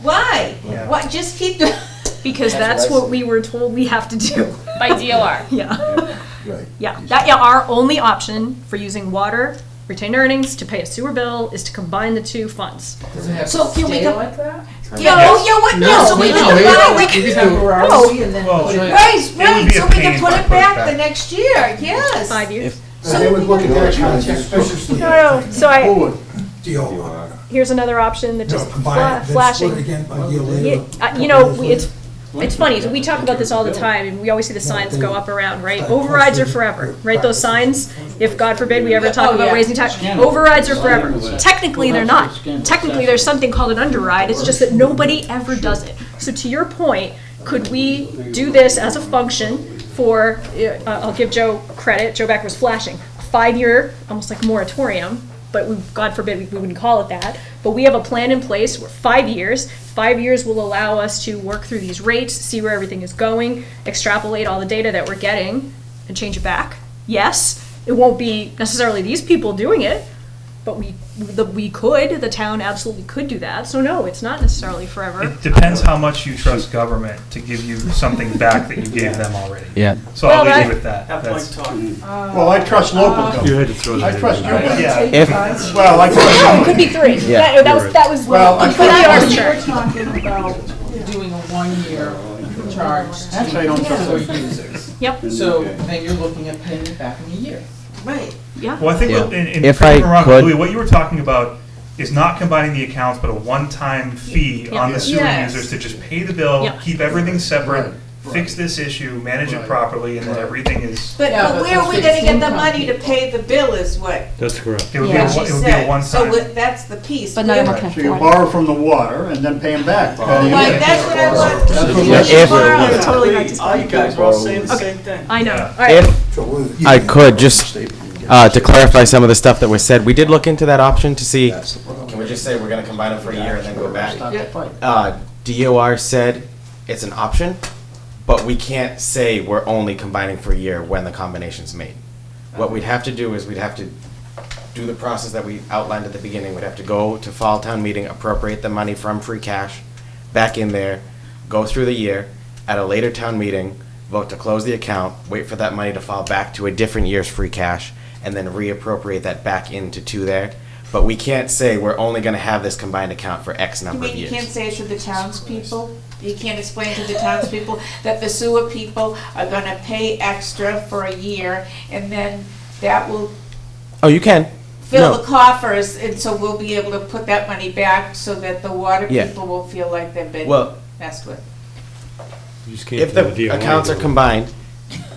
Why? Yeah. What? Just keep the. Because that's what we were told we have to do. By DOR. Yeah. Right. Yeah, our only option for using water, retained earnings, to pay a sewer bill is to combine the two funds. So can we go? like that? No, so we can combine, we can. temporarily and then Well, put it. Right, It would right, be a so we pain can if put I it put it back back. the next year, yes. 5 years. They would look at that kind of suspiciously. No, so DOR. here's another option that just Combine it, then flashing. split it again a year later. It's funny, so we talk about this all the time, and we always see the signs go up around, right? Overrides are forever, right? Those signs, if God forbid we ever talk about raising tax, overrides are forever. Technically, they're not. Technically, there's something called an underride, it's just that nobody ever does it. So to your point, could we do this as a function for, I'll give Joe credit, Joe Beck was flashing, 5-year, almost like moratorium, but God forbid we wouldn't call it that, but we have a plan in place where 5 years. 5 years will allow us to work through these rates, see where everything is going, extrapolate all the data that we're getting, and change it back. Yes, it won't be necessarily these people doing it, but the town absolutely could do that. So no, it's not necessarily forever. It depends how much you trust government to give you something back that you gave them already. Yeah. So I'll leave you with that. That's- Well, I trust local government. You had to throw that I trust in. you. Yeah. Well, I No, it trust could be 3. Yeah. That was Well, completely We're arbitrary. talking about doing a 1-year charge Actually, I don't to trust sewer it. users. Yep. So then you're looking at paying it back in a year. Right. Yeah. Well, I think, Yeah. in If correct me if I I'm wrong, could- Louis, what you were talking about is not combining the accounts, but a one-time fee Yeah. on the sewer Yes. users to just pay the bill, Yeah. keep everything separate, fix this issue, manage it properly, and then everything is, But Yeah, but where are the we gonna fixed get the income money to pay the bill is what That's correct. it would be what a she one- it would be a said. one-time. So that's the piece. But not everyone can So you afford borrow from the water and then pay them back. Right, that's what I want. That's what Yeah, we're- if- We're totally not All you guys are all saying the same thing. I know. Yeah. All right. If I could, just to clarify some of the stuff that was said, we did look into that option to see, can we just say we're gonna combine it for a year and then go back? DOR said it's an option, but we can't say we're only combining for a year when the combination's made. What we'd have to do is we'd have to do the process that we outlined at the beginning. We'd have to go to fall town meeting, appropriate the money from free cash back in there, go through the year, at a later town meeting, vote to close the account, wait for that money to fall back to a different year's free cash, and then reappropriate that back into there. But we can't say we're only gonna have this combined account for X You number of mean you years. can't say it to the townspeople? You can't explain to the townspeople that the sewer people are gonna pay extra for a year, and then that will Oh, you can. fill No. the coffers, and so we'll be able to put that money back so that the water Yeah. people won't feel like they've been Well, messed with. You just can't if do the DOR accounts are bill. combined,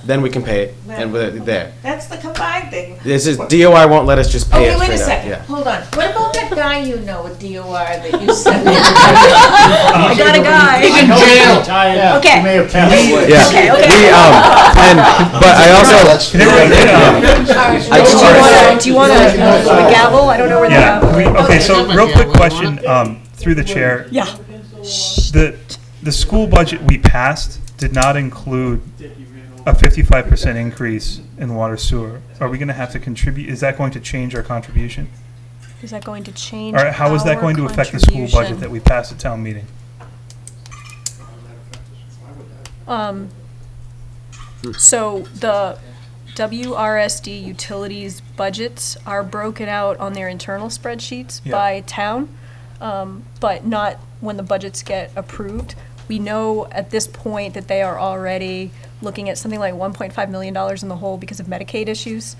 then we can pay it, and we're there. That's the combined thing. This is, DOR won't let us just pay it Okay, wait a straight out, second, yeah. hold on. What about that guy you know at DOR that you said? I got a guy. He's in jail. Yeah. Okay. He may have passed away. Yeah. Okay, okay. But I also, Do you want a gavel? I don't know where the Yeah, gavel. okay, so real quick question, through the chair. Yeah. The school budget we passed did not include a 55% increase in water sewer. Are we gonna have to contribute, is that going to change our contribution? Is that going to change? Or how is that our going to affect the school budget contribution? that we passed at town meeting? So the WRSD utilities budgets are broken out on their internal spreadsheets Yeah. by town, but not when the budgets get approved. We know at this point that they are already looking at something like $1.5 million in the hole because of Medicaid issues.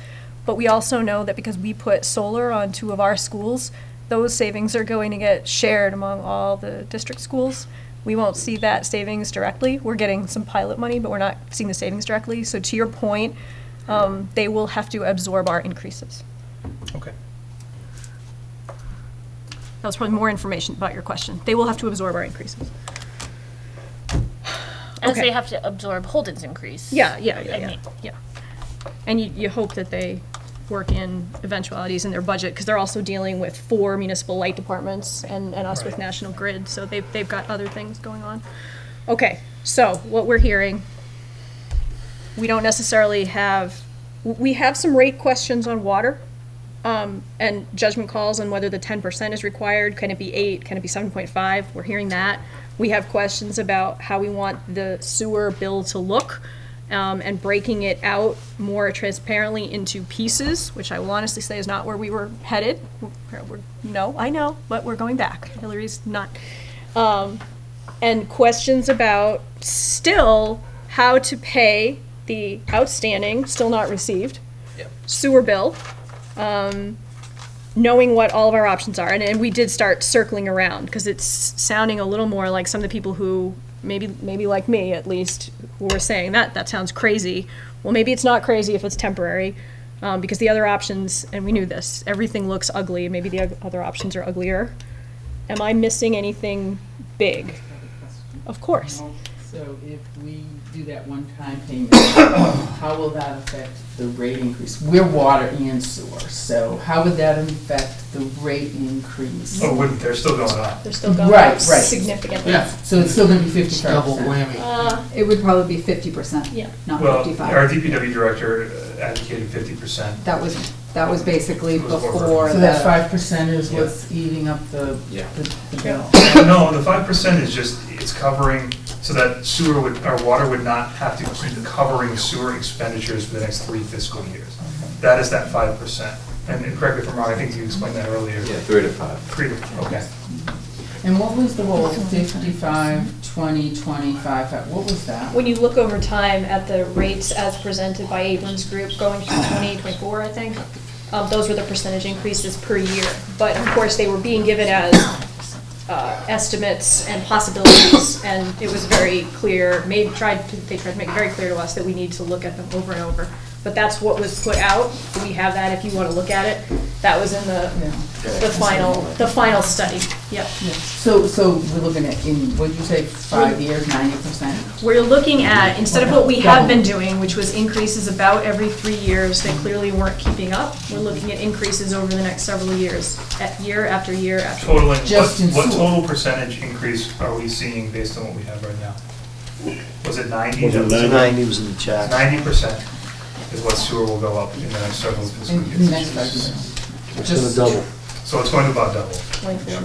But we also know that because we put solar on 2 of our schools, those savings are going to get shared among all the district schools. We won't see that savings directly. We're getting some pilot money, but we're not seeing the savings directly. So to your point, they will have to absorb our increases. Okay. That was probably more information about your question. They will have to absorb our increases. As Okay. they have to absorb Holden's increase. Yeah. I mean, And you hope that they work in eventualities in their budget, because they're also dealing with 4 municipal light departments and us with National Grid, so they've got other things going on. Okay, so what we're hearing, we don't necessarily have, we have some rate questions on water, and judgment calls on whether the 10% is required. Can it be 8? Can it be 7.5? We're hearing that. We have questions about how we want the sewer bill to look, and breaking it out more transparently into pieces, which I will honestly say is not where we were headed. No, I know, but we're going back. Hillary's not. And questions about still how to pay the outstanding, still not received, sewer bill, knowing what all of our options are. And we did start circling around, because it's sounding a little more like some of the people who, maybe like me at least, who were saying that sounds crazy. Well, maybe it's not crazy if it's temporary, because the other options, and we knew this, everything looks ugly. Maybe the other options are uglier. Am I missing anything big? Of course. So if we do that one-time payment, how will that affect the rate increase? We're water and sewer, so how would that affect the rate increase? Oh, wouldn't, they're still going up. They're still going Right, up right. significantly. Yeah, so it's still gonna be 55%. Double whammy. It would probably be 50%, Yeah. not Well, 55. our DPW director advocated 50%. That was basically It was more before So the. that 5% is Yeah. what's eating up the bill? No, the 5% is just, it's covering, so that sewer would, our water would not have to keep covering sewer expenditures for the next 3 fiscal years. That is that 5%. And correct me if I'm wrong, I think you explained that earlier. Yeah, 3 to 5. 3 to, okay. And what was the whole 55, 20, 25, what was that? When you look over time at the rates as presented by Abrams Group going through 2024, I think, those were the percentage increases per year. But of course, they were being given as estimates and possibilities, and it was very clear, they tried to make it very clear to us that we need to look at them over and over. But that's what was put out. We have that if you want to look at it. That was in the final study. Yep. So we're looking at, what'd you say, 5 years, 90%? We're looking at, instead of what we have been doing, which was increases about every 3 years, they clearly weren't keeping up. We're looking at increases over the next several years, year after year after year. Totaling, Just in what sewer. total percentage increase are we seeing based on what we have right now? Was it 90? Was it 90 was in the chat? 90% is what sewer will go up in the next several fiscal In years. the next 5 years? It's gonna double. So it's going to about double. Yep.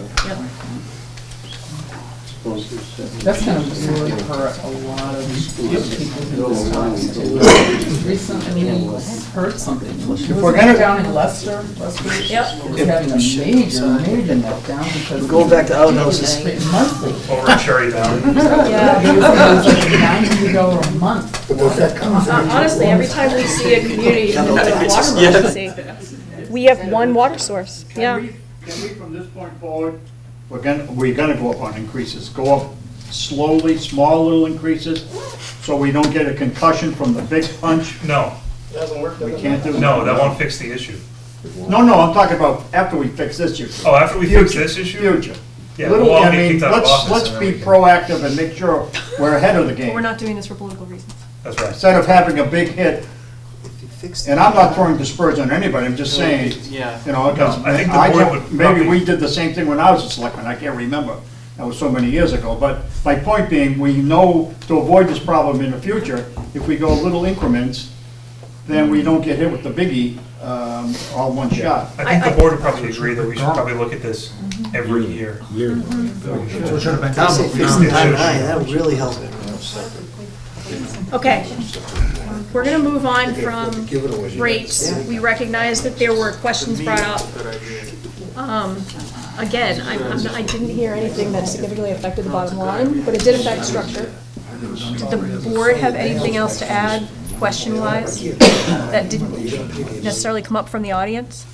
That's kind of really hurt a lot of people who this talks to. Recently, heard something. If we're gonna- down in Leicester was having a major meltdown because. Going back to outhouses. Monthly. Over in Cherry Valley. Yeah, it was like $90 a month. Honestly, every time we see a community with a water emergency, we have one water source. Yeah. Can we, from this point forward, we're gonna go up on increases, go up slowly, small little increases, so we don't get a concussion from the big punch? No, Doesn't work. We can't do that. no, that won't fix the issue. No, I'm talking about after we fix this issue. Oh, after we fix Future, this issue? Future. Yeah, Little, we'll all I get mean, kicked out of office let's and be everything. proactive and make sure we're ahead of the But we're game. not doing this for political reasons. That's right. Instead of having a big hit, and I'm not throwing dispersion on anybody, I'm just saying, Yeah. you know, because No, I think the board would maybe probably- we did the same thing when I was a selectman, I can't remember. That was so many years ago, but my point being, we know to avoid this problem in the future, if we go little increments, then we don't get hit with the biggie, all one shot. I think the board would probably agree that we should probably look at this every year. So it should have been I done. say but we fix don't. the I-9, that would really help. Okay. We're gonna move on from rates. We recognize that there were questions brought up. Again, I didn't hear anything that significantly affected the bottom line, but it did affect structure. Did the board have anything else to add, question-wise, that didn't necessarily come up from the audience?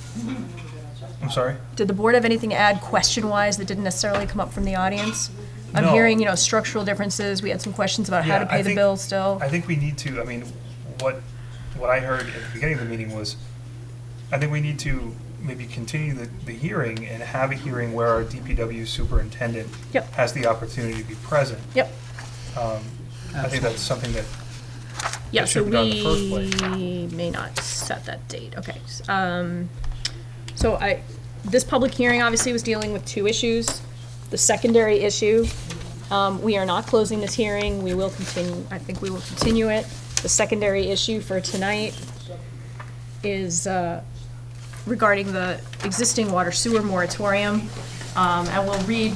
I'm sorry? Did the board have anything to add, question-wise, that didn't necessarily come up from the audience? I'm No. hearing, structural differences. We had some questions about how Yeah, to I pay the think- bill still. I think we need to, I mean, what I heard at the beginning of the meeting was, I think we need to maybe continue the hearing and have a hearing where our DPW superintendent Yep. has the opportunity to be present. Yep. I think that's something that Yeah, that so should be done in the first place. we may not set that date, okay. So this public hearing obviously was dealing with two issues. The secondary issue, we are not closing this hearing, we will continue, I think we will continue it. The secondary issue for tonight is regarding the existing water sewer moratorium. And we'll read,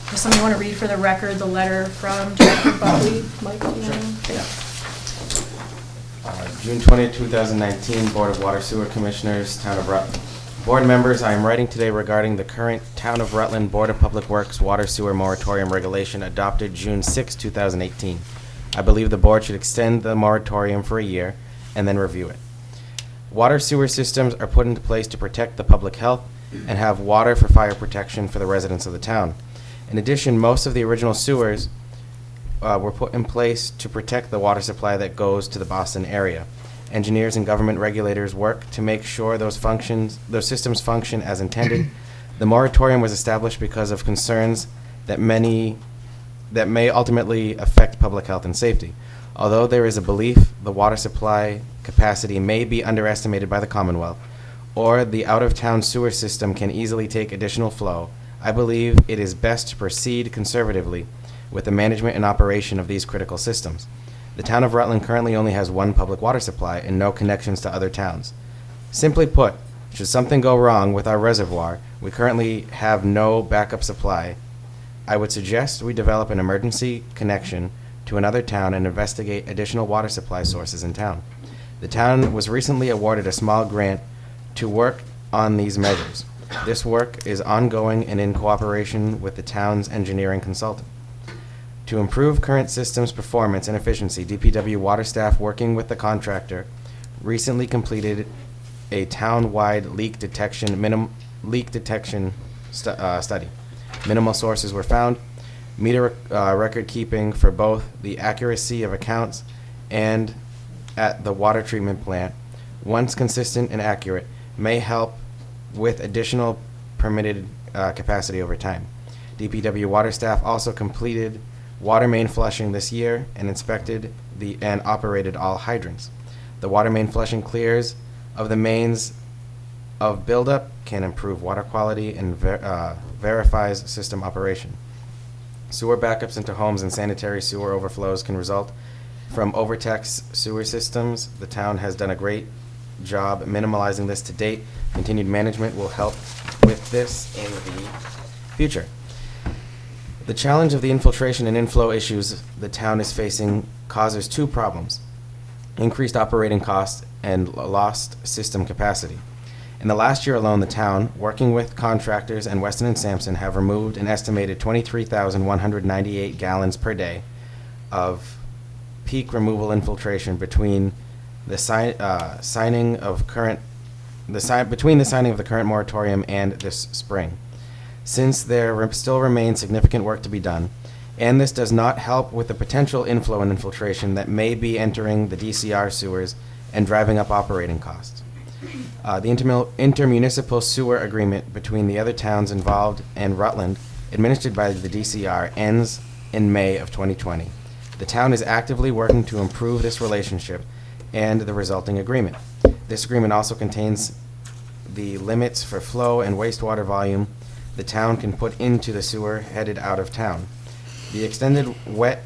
does somebody want to read for the record the letter from Director Buckley? Mike, do you know? June 20th, 2019, Board of Water Sewer Commissioners, Town of Rutland. Board members, I am writing today regarding the current Town of Rutland Board of Public Works Water Sewer Moratorium Regulation adopted June 6, 2018. I believe the board should extend the moratorium for a year and then review it. Water sewer systems are put into place to protect the public health and have water for fire protection for the residents of the town. In addition, most of the original sewers were put in place to protect the water supply that goes to the Boston area. Engineers and government regulators work to make sure those systems function as intended. The moratorium was established because of concerns that may ultimately affect public health and safety. Although there is a belief the water supply capacity may be underestimated by the Commonwealth, or the out-of-town sewer system can easily take additional flow, I believe it is best to proceed conservatively with the management and operation of these critical systems. The town of Rutland currently only has one public water supply and no connections to other towns. Simply put, should something go wrong with our reservoir, we currently have no backup supply. I would suggest we develop an emergency connection to another town and investigate additional water supply sources in town. The town was recently awarded a small grant to work on these measures. This work is ongoing and in cooperation with the town's engineering consultant. To improve current systems performance and efficiency, DPW water staff working with the contractor recently completed a town-wide leak detection study. Minimal sources were found. Meter record keeping for both the accuracy of accounts and at the water treatment plant, once consistent and accurate, may help with additional permitted capacity over time. DPW water staff also completed water main flushing this year and inspected and operated all hydrants. The water main flushing clears of the mains of buildup can improve water quality and verifies system operation. Sewer backups into homes and sanitary sewer overflows can result from overtaxed sewer systems. The town has done a great job minimizing this to date. Continued management will help with this in the future. The challenge of the infiltration and inflow issues the town is facing causes two problems: increased operating costs and lost system capacity. In the last year alone, the town, working with contractors and Weston & Sampson, have removed an estimated 23,198 gallons per day of peak removal infiltration between the signing of the current moratorium and this spring. Since there still remains significant work to be done, and this does not help with the potential inflow and infiltration that may be entering the DCR sewers and driving up operating costs. The intermunicipal sewer agreement between the other towns involved and Rutland, administered by the DCR, ends in May of 2020. The town is actively working to improve this relationship and the resulting agreement. This agreement also contains the limits for flow and wastewater volume the town can put into the sewer headed out of town. The extended wet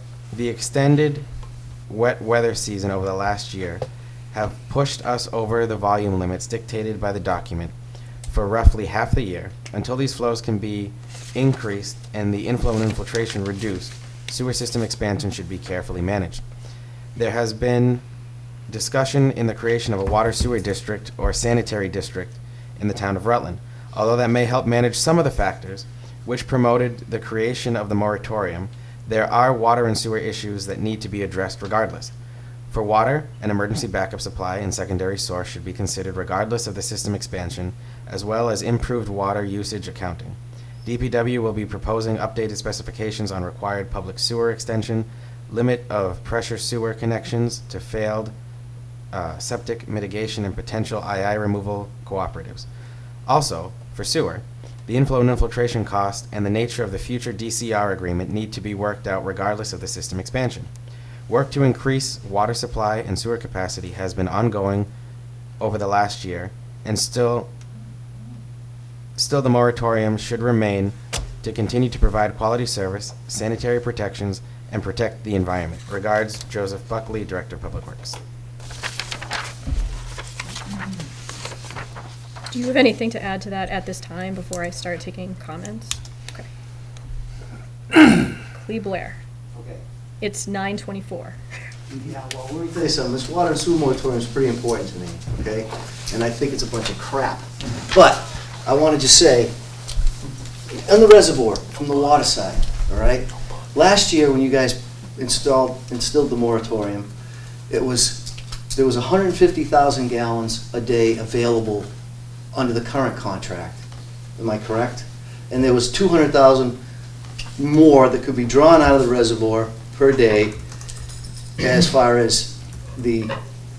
weather season over the last year have pushed us over the volume limits dictated by the document for roughly half the year. Until these flows can be increased and the inflow and infiltration reduced, sewer system expansion should be carefully managed. There has been discussion in the creation of a water sewer district or sanitary district in the town of Rutland. Although that may help manage some of the factors which promoted the creation of the moratorium, there are water and sewer issues that need to be addressed regardless. For water, an emergency backup supply and secondary source should be considered regardless of the system expansion, as well as improved water usage accounting. DPW will be proposing updated specifications on required public sewer extension, limit of pressure sewer connections to failed septic mitigation and potential II removal cooperatives. Also, for sewer, the inflow and infiltration cost and the nature of the future DCR agreement need to be worked out regardless of the system expansion. Work to increase water supply and sewer capacity has been ongoing over the last year, and still the moratorium should remain to continue to provide quality service, sanitary protections, and protect the environment. Regards, Joseph Buckley, Director of Public Works. Do you have anything to add to that at this time before I start taking comments? Okay. Clea Blair. Okay. It's 9:24. Yeah, well, let me tell you something, this water and sewer moratorium is pretty important to me, okay? And I think it's a bunch of crap. But I want to just say, on the reservoir, from the water side, all right? Last year, when you guys instilled the moratorium, there was 150,000 gallons a day available under the current contract. Am I correct? And there was 200,000 more that could be drawn out of the reservoir per day as far as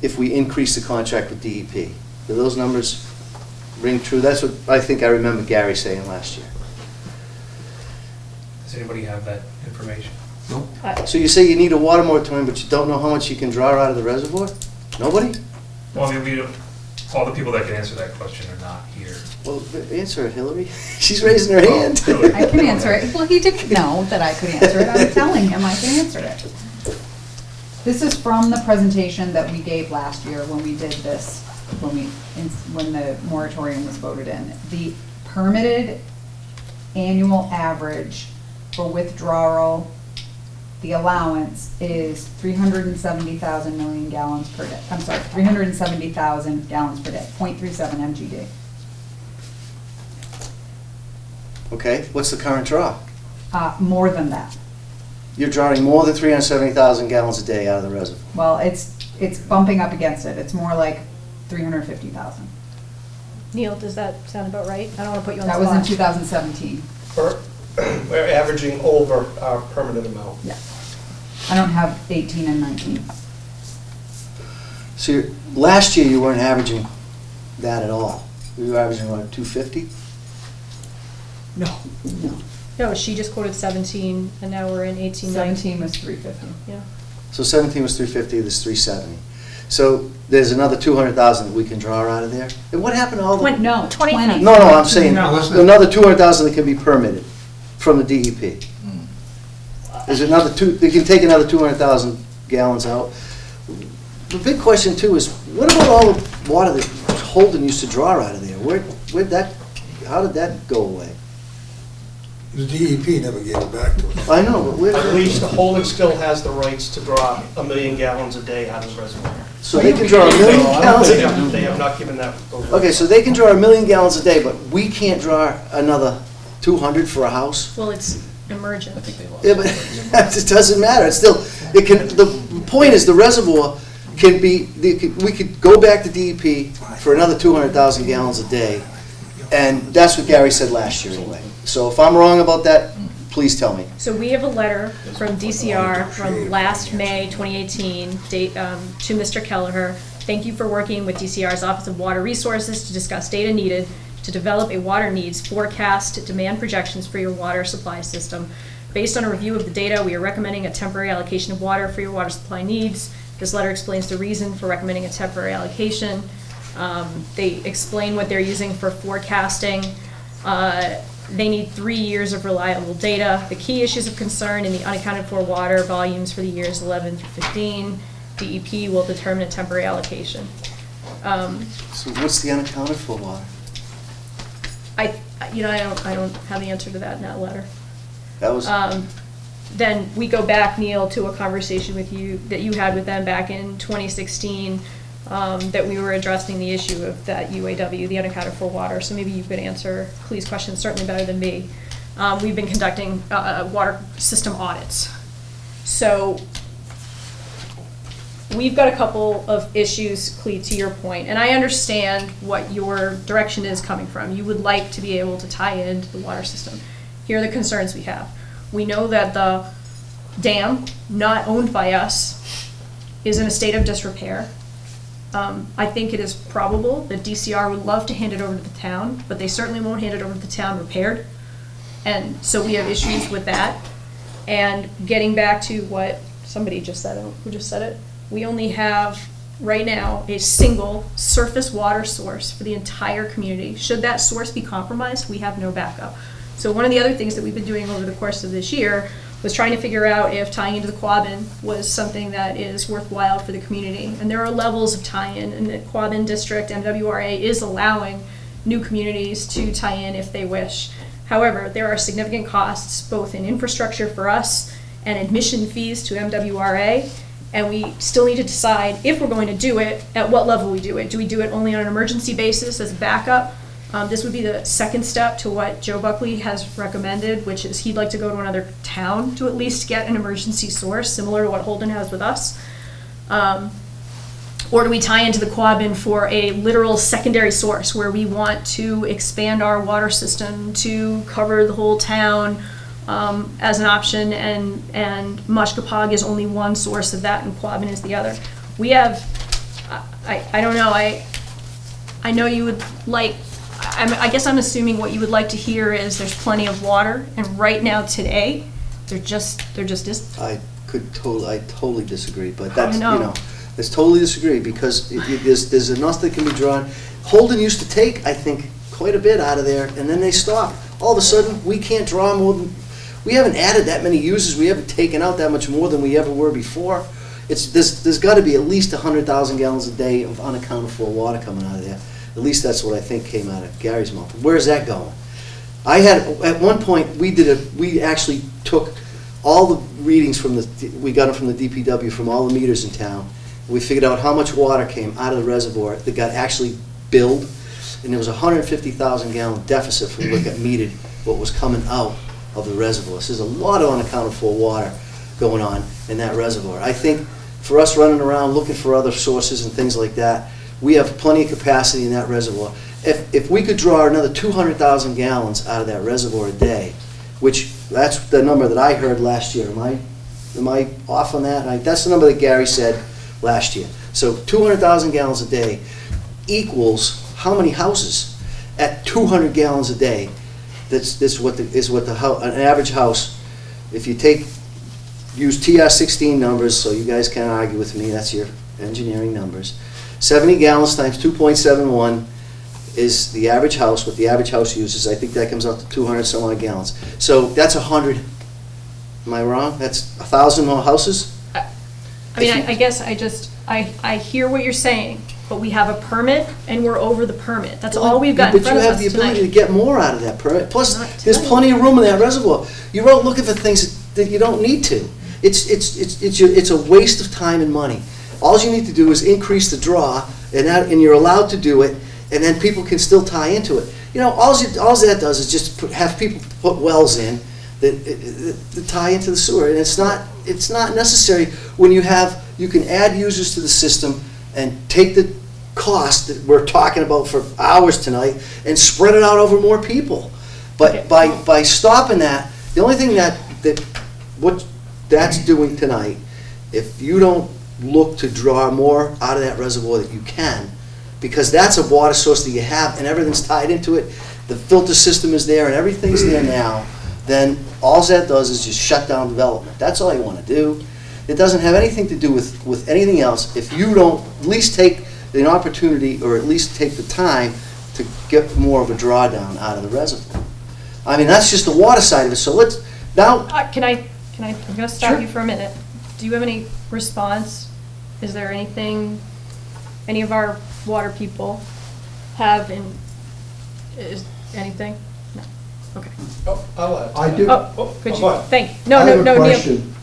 if we increase the contract with DEP. Do those numbers ring true? That's what I think I remember Gary saying last year. Does anybody have that information? No. So you say you need a water moratorium, but you don't know how much you can draw out of the reservoir? Nobody? Well, I mean, all the people that can answer that question are not here. Well, answer it, Hillary. She's raising her hand. I can answer it. Well, he didn't know that I could answer it. I'm telling him I can answer it. This is from the presentation that we gave last year when we did this, when the moratorium was voted in. The permitted annual average for withdrawal, the allowance is 370,000 million gallons per day. I'm sorry, 370,000 gallons per day, 0.37 MGD. Okay, what's the current draw? More than that. You're drawing more than 370,000 gallons a day out of the reservoir. Well, it's bumping up against it. It's more like 350,000. Neil, does that sound about right? I don't want to put you on the That spot. was in 2017. We're averaging over our permanent amount. Yeah. I don't have 18 and 19. So last year you weren't averaging that at all. You were averaging around 250? No. No, she just quoted 17, and now we're in 18, 19. 17 was 350. Yeah. So 17 was 350, this 370. So there's another 200,000 that we can draw out of there. And what happened to all the... No, 20. No, I'm saying No, listen. another 200,000 that can be permitted from the DEP. There's another they can take another 200,000 gallons out. The big question too is, what about all the water that Holden used to draw out of there? How did that go away? The DEP never gave it back to us. I know, but At least Holden still has the rights to draw 1 million gallons a day out of the reservoir. So they can draw 1 million gallons a day? They have not given that. Okay, so they can draw 1 million gallons a day, but we can't draw another 200 for a house? Well, it's emergent. Yeah, but it doesn't matter. It's still, the point is the reservoir can be, we could go back to DEP for another 200,000 gallons a day, and that's what Gary said last year anyway. So if I'm wrong about that, please tell me. So we have a letter from DCR from last May 2018, date, to Mr. Kelleher. Thank you for working with DCR's Office of Water Resources to discuss data needed to develop a water needs forecast demand projections for your water supply system. Based on a review of the data, we are recommending a temporary allocation of water for your water supply needs. This letter explains the reason for recommending a temporary allocation. They explain what they're using for forecasting. They need 3 years of reliable data. The key issues of concern in the unaccounted for water volumes for the years 11 through 15. DEP will determine a temporary allocation. So what's the unaccounted for water? I don't have the answer to that in that letter. That was. Then we go back, Neil, to a conversation with you that you had with them back in 2016, that we were addressing the issue of that UAW, the unaccounted for water. So maybe you could answer Clee's question certainly better than me. We've been conducting water system audits. So we've got a couple of issues, Clee, to your point, and I understand what your direction is coming from. You would like to be able to tie into the water system. Here are the concerns we have. We know that the dam, not owned by us, is in a state of disrepair. I think it is probable that DCR would love to hand it over to the town, but they certainly won't hand it over to the town repaired. And so we have issues with that. And getting back to what somebody just said, who just said it? We only have, right now, a single surface water source for the entire community. Should that source be compromised, we have no backup. So one of the other things that we've been doing over the course of this year was trying to figure out if tying into the Quabbin was something that is worthwhile for the community. And there are levels of tie-in, and the Quabbin district, MWRA, is allowing new communities to tie in if they wish. However, there are significant costs, both in infrastructure for us and admission fees to MWRA, and we still need to decide if we're going to do it, at what level we do it. Do we do it only on an emergency basis as backup? This would be the second step to what Joe Buckley has recommended, which is he'd like to go to another town to at least get an emergency source, similar to what Holden has with us. Or do we tie into the Quabbin for a literal secondary source where we want to expand our water system to cover the whole town as an option, and Mushkapog is only one source of that and Quabbin is the other. We have, I don't know, I know you would like, I guess I'm assuming what you would like to hear is there's plenty of water, and right now today, there just isn't. I totally disagree, but that's, let's totally disagree, because there's enough that can be drawn. Holden used to take, I think, quite a bit out of there, and then they stopped. All of a sudden, we can't draw more than, we haven't added that many users, we haven't taken out that much more than we ever were before. There's got to be at least 100,000 gallons a day of unaccounted for water coming out of there. At least that's what I think came out of Gary's mouth. Where's that going? At one point, we actually took all the readings we got them from the DPW, from all the meters in town. We figured out how much water came out of the reservoir that got actually billed, and there was a 150,000 gallon deficit if we look at metered what was coming out of the reservoir. So there's a lot of unaccounted for water going on in that reservoir. I think for us running around looking for other sources and things like that, we have plenty of capacity in that reservoir. If we could draw another 200,000 gallons out of that reservoir a day, which that's the number that I heard last year. Am I off on that? That's the number that Gary said last year. So 200,000 gallons a day equals how many houses? At 200 gallons a day, that's what an average house. If you use TR16 numbers, so you guys can't argue with me. That's your engineering numbers. 70 gallons times 2.71 is the average house, what the average house uses. I think that comes out to 200 some odd gallons. So that's 100. Am I wrong? That's 1,000 more houses? I mean, I guess I hear what you're saying, but we have a permit and we're over the permit. That's all we've got in front of us tonight. But you have the ability to get more out of that permit. Plus, there's plenty of room in that reservoir. You're out looking for things that you don't need to. It's a waste of time and money. All you need to do is increase the draw, and you're allowed to do it, and then people can still tie into it. All that does is just have people put wells in that tie into the sewer, and it's not necessary when you can add users to the system and take the cost that we're talking about for hours tonight and spread it out over more people. But by stopping that, The only thing what that's doing tonight, if you don't look to draw more out of that reservoir that you can, because that's a water source that you have and everything's tied into it, the filter system is there and everything's there now, then all that does is just shut down development. That's all you want to do. It doesn't have anything to do with anything else if you don't at least take the opportunity or at least take the time to get more of a drawdown out of the reservoir. I mean, that's just the water side of it, so let's, now... I'm gonna stop you for a minute. Do you have any response? Is there anything any of our water people have is anything? No, okay. Oh, I'll add to I that. do. Could you, go ahead. thank you. No, I have a Neil. question.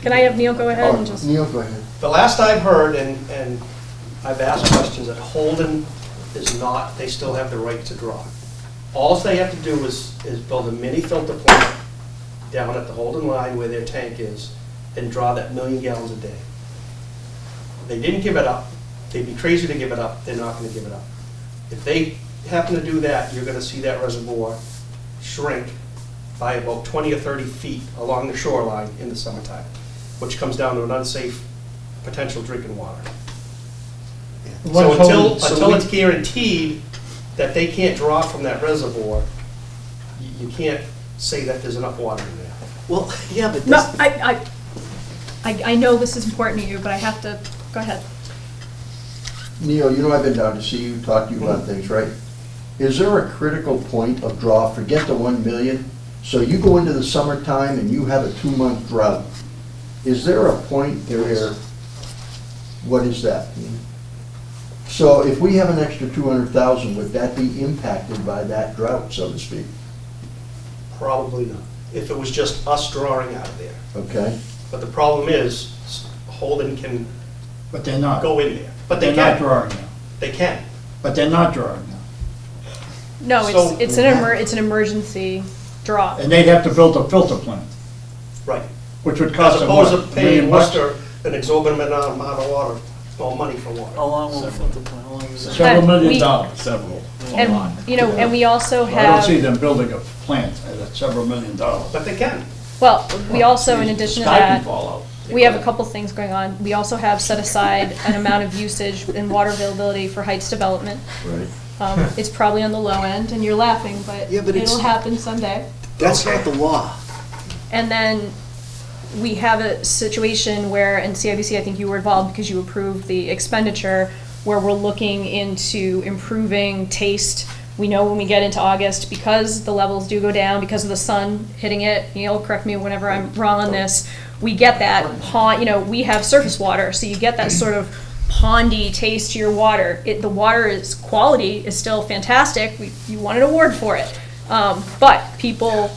Can I have Neil go ahead and just? Neil, go ahead. The last I've heard, and I've asked questions, that Holden is not, they still have the right to draw. All they have to do is build a mini filter plant down at the Holden line where their tank is and draw that 1 million gallons a day. They didn't give it up. They'd be crazy to give it up. They're not going to give it up. If they happen to do that, you're going to see that reservoir shrink by about 20 or 30 feet along the shoreline in the summertime, which comes down to an unsafe potential drinking water. So until it's guaranteed that they can't draw from that reservoir, you can't say that there's enough water in there. Well, yeah, but No, I know this is important to you, but I have to, go ahead. Neil, you know I've been down to see you, talk to you about things, right? Is there a critical point of draw, forget the 1 million, so you go into the summertime and you have a 2-month drought. Is there a point where, what is that? So if we have an extra 200,000, would that be impacted by that drought, so to speak? Probably not, if it was just us drawing out of there. Okay? But the problem is, Holden can But they're not. go in there. But they They're not can. drawing now. They can. But they're not drawing now. No, So- it's an emergency draw. And they'd have to build a filter plant, Right. which would As cost them opposed what, to $1 paying million bucks? Worcester an exorbitant amount of water, or money for water. How long will the filter plant, how long is it? Several And million we- dollars. Several. And, you know, and we also I don't see have, them building a plant at several $1 million. But they can. well, we also, in addition to Sky can that, fall out. we have a couple things going on. We also have set aside an amount of usage and water availability for Heights development. Right. It's probably on the low end, and you're laughing, but Yeah, but it'll it's- happen someday. That's not the law. And then we have a situation where, and CIBC, I think you were involved because you approved the expenditure, where we're looking into improving taste. We know when we get into August, because the levels do go down, because of the sun hitting it, Neil, correct me whenever I'm wrong on this, we get that pond, you know, we have surface water, so you get that sort of pondy taste to your water. The water is, quality is still fantastic. You won an award for it. But people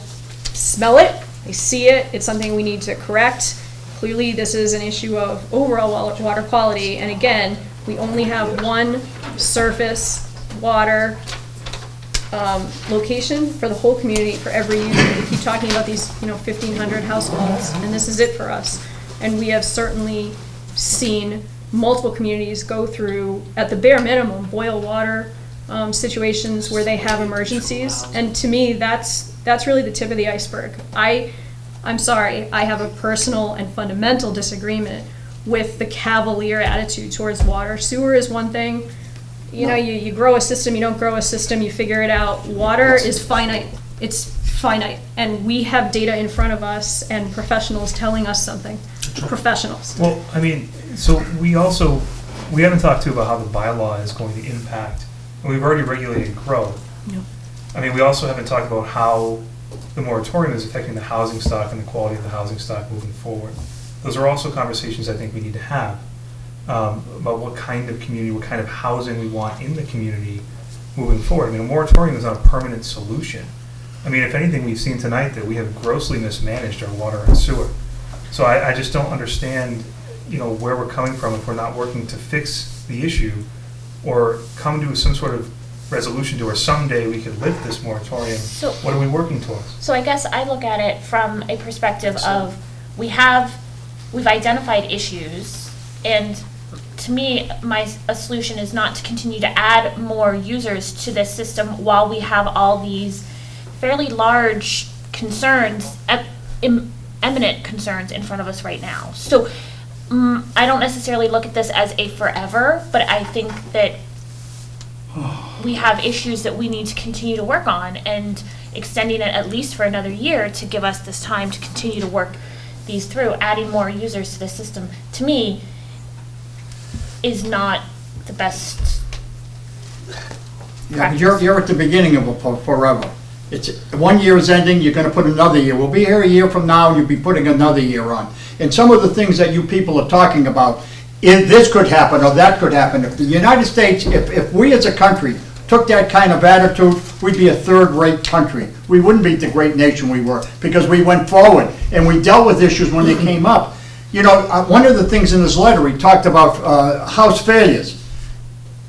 smell it, they see it, it's something we need to correct. Clearly, this is an issue of overall water quality, and again, we only have one surface water location for the whole community, for every user. We keep talking about these, 1,500 households, and this is it for us. And we have certainly seen multiple communities go through, at the bare minimum, boil water situations where they have emergencies. And to me, that's really the tip of the iceberg. I'm sorry, I have a personal and fundamental disagreement with the cavalier attitude towards water. Sewer is one thing. You grow a system, you don't grow a system, you figure it out. Water is finite. It's finite. And we have data in front of us and professionals telling us something. Professionals. Well, I mean, so we haven't talked to about how the bylaw is going to impact, and we've already regulated growth. No. I mean, we also haven't talked about how the moratorium is affecting the housing stock and the quality of the housing stock moving forward. Those are also conversations I think we need to have about what kind of community, what kind of housing we want in the community moving forward. I mean, a moratorium is not a permanent solution. I mean, if anything, we've seen tonight that we have grossly mismanaged our water and sewer. So I just don't understand, where we're coming from if we're not working to fix the issue or come to some sort of resolution to where someday we could lift this moratorium. So- What are we working towards? So I guess I look at it from a perspective of we've identified issues, and to me, a solution is not to continue to add more users to this system while we have all these fairly large concerns, eminent concerns in front of us right now. So I don't necessarily look at this as a forever, but I think that we have issues that we need to continue to work on, and extending it at least for another year to give us this time to continue to work these through, adding more users to the system, to me, is not the best. Yeah, but you're at the beginning of it forever. It's, 1 year is ending, you're gonna put another year. We'll be here a year from now, and you'll be putting another year on. And some of the things that you people are talking about, if this could happen or that could happen, if the United States, if we as a country took that kind of attitude, we'd be a third-rate country. We wouldn't be the great nation we were, because we went forward and we dealt with issues when they came up. You know, one of the things in this letter, he talked about house failures.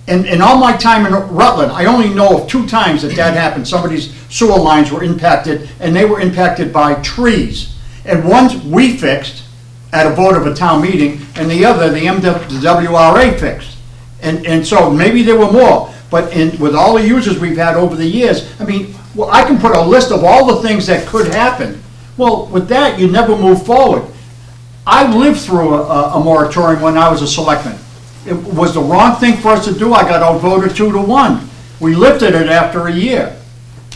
In all my time in Rutland, I only know of 2 times that happened. Somebody's sewer lines were impacted, and they were impacted by trees. And one we fixed at a vote of a town meeting, and the other, the WRA fixed. And so maybe there were more, but with all the users we've had over the years, I mean, well, I can put a list of all the things that could happen. Well, with that, you never move forward. I lived through a moratorium when I was a selectman. It was the wrong thing for us to do. I got outvoted 2-1. We lifted it after a year.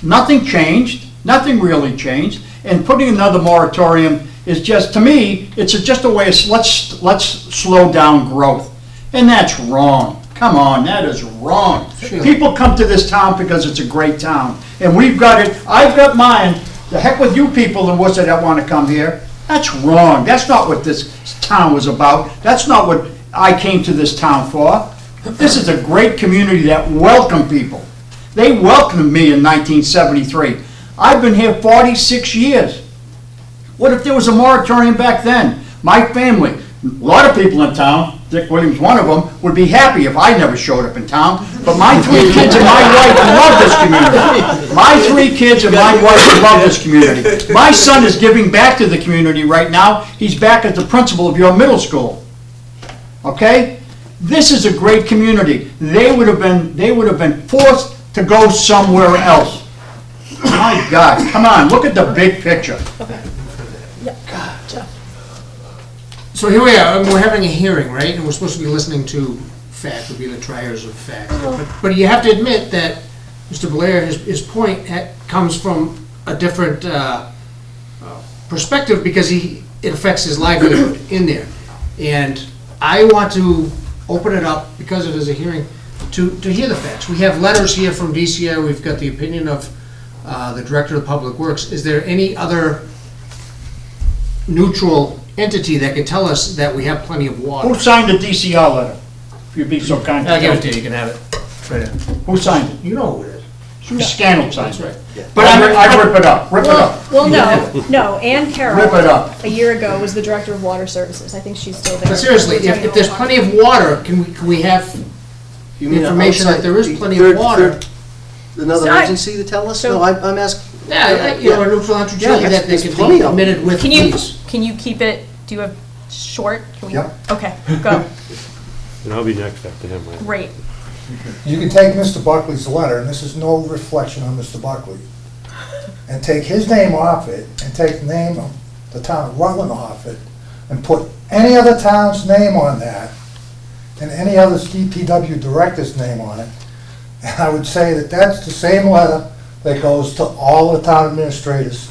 Nothing changed. Nothing really changed. And putting another moratorium is just, to me, it's just a way of let's slow down growth. And that's wrong. Come on, that is wrong. People come to this town because it's a great town. And we've got it. I've got mine. The heck with you people in Worcester that want to come here. That's wrong. That's not what this town was about. That's not what I came to this town for. This is a great community that welcomed people. They welcomed me in 1973. I've been here 46 years. What if there was a moratorium back then? My family, a lot of people in town, Dick Williams, one of them, would be happy if I never showed up in town. But my 3 kids and my wife love this community. My 3 kids and my wife love this community. My son is giving back to the community right now. He's back as the principal of your middle school. Okay? This is a great community. They would have been forced to go somewhere else. My God, come on, look at the big picture. So here we are, and we're having a hearing, right? And we're supposed to be listening to fact, would be the triers of fact. But you have to admit that Mr. Blair, his point comes from a different perspective, because it affects his livelihood in there. And I want to open it up, because it is a hearing, to hear the facts. We have letters here from DCR, we've got the opinion of the Director of Public Works. Is there any other neutral entity that can tell us that we have plenty of water? Who signed the DCR letter? If you'd be so kind. I'll give it to you, you can have it. Right here. Who signed it? You know who it is. Scannell signed That's it. right. But I rip it up, rip it up. Well, no, Ann Carroll, Rip it up. a year ago, was the Director of Water Services. I think she's still there. But seriously, if there's plenty of water, can we have information that there is plenty of water? Another agency to tell us? So- No, I'm asking. Yeah, you know, a neutral entity that they there's can plenty be of them. admitted with these. Can you keep it, do you have short? Can we? Yep. Okay, go. And I'll be next after him, right? Great. You can take Mr. Buckley's letter, and this is no reflection on Mr. Buckley, and take his name off it, and take the name of the town of Rutland off it, and put any other town's name on that, and any other DPW director's name on it, and I would say that that's the same letter that goes to all the town administrators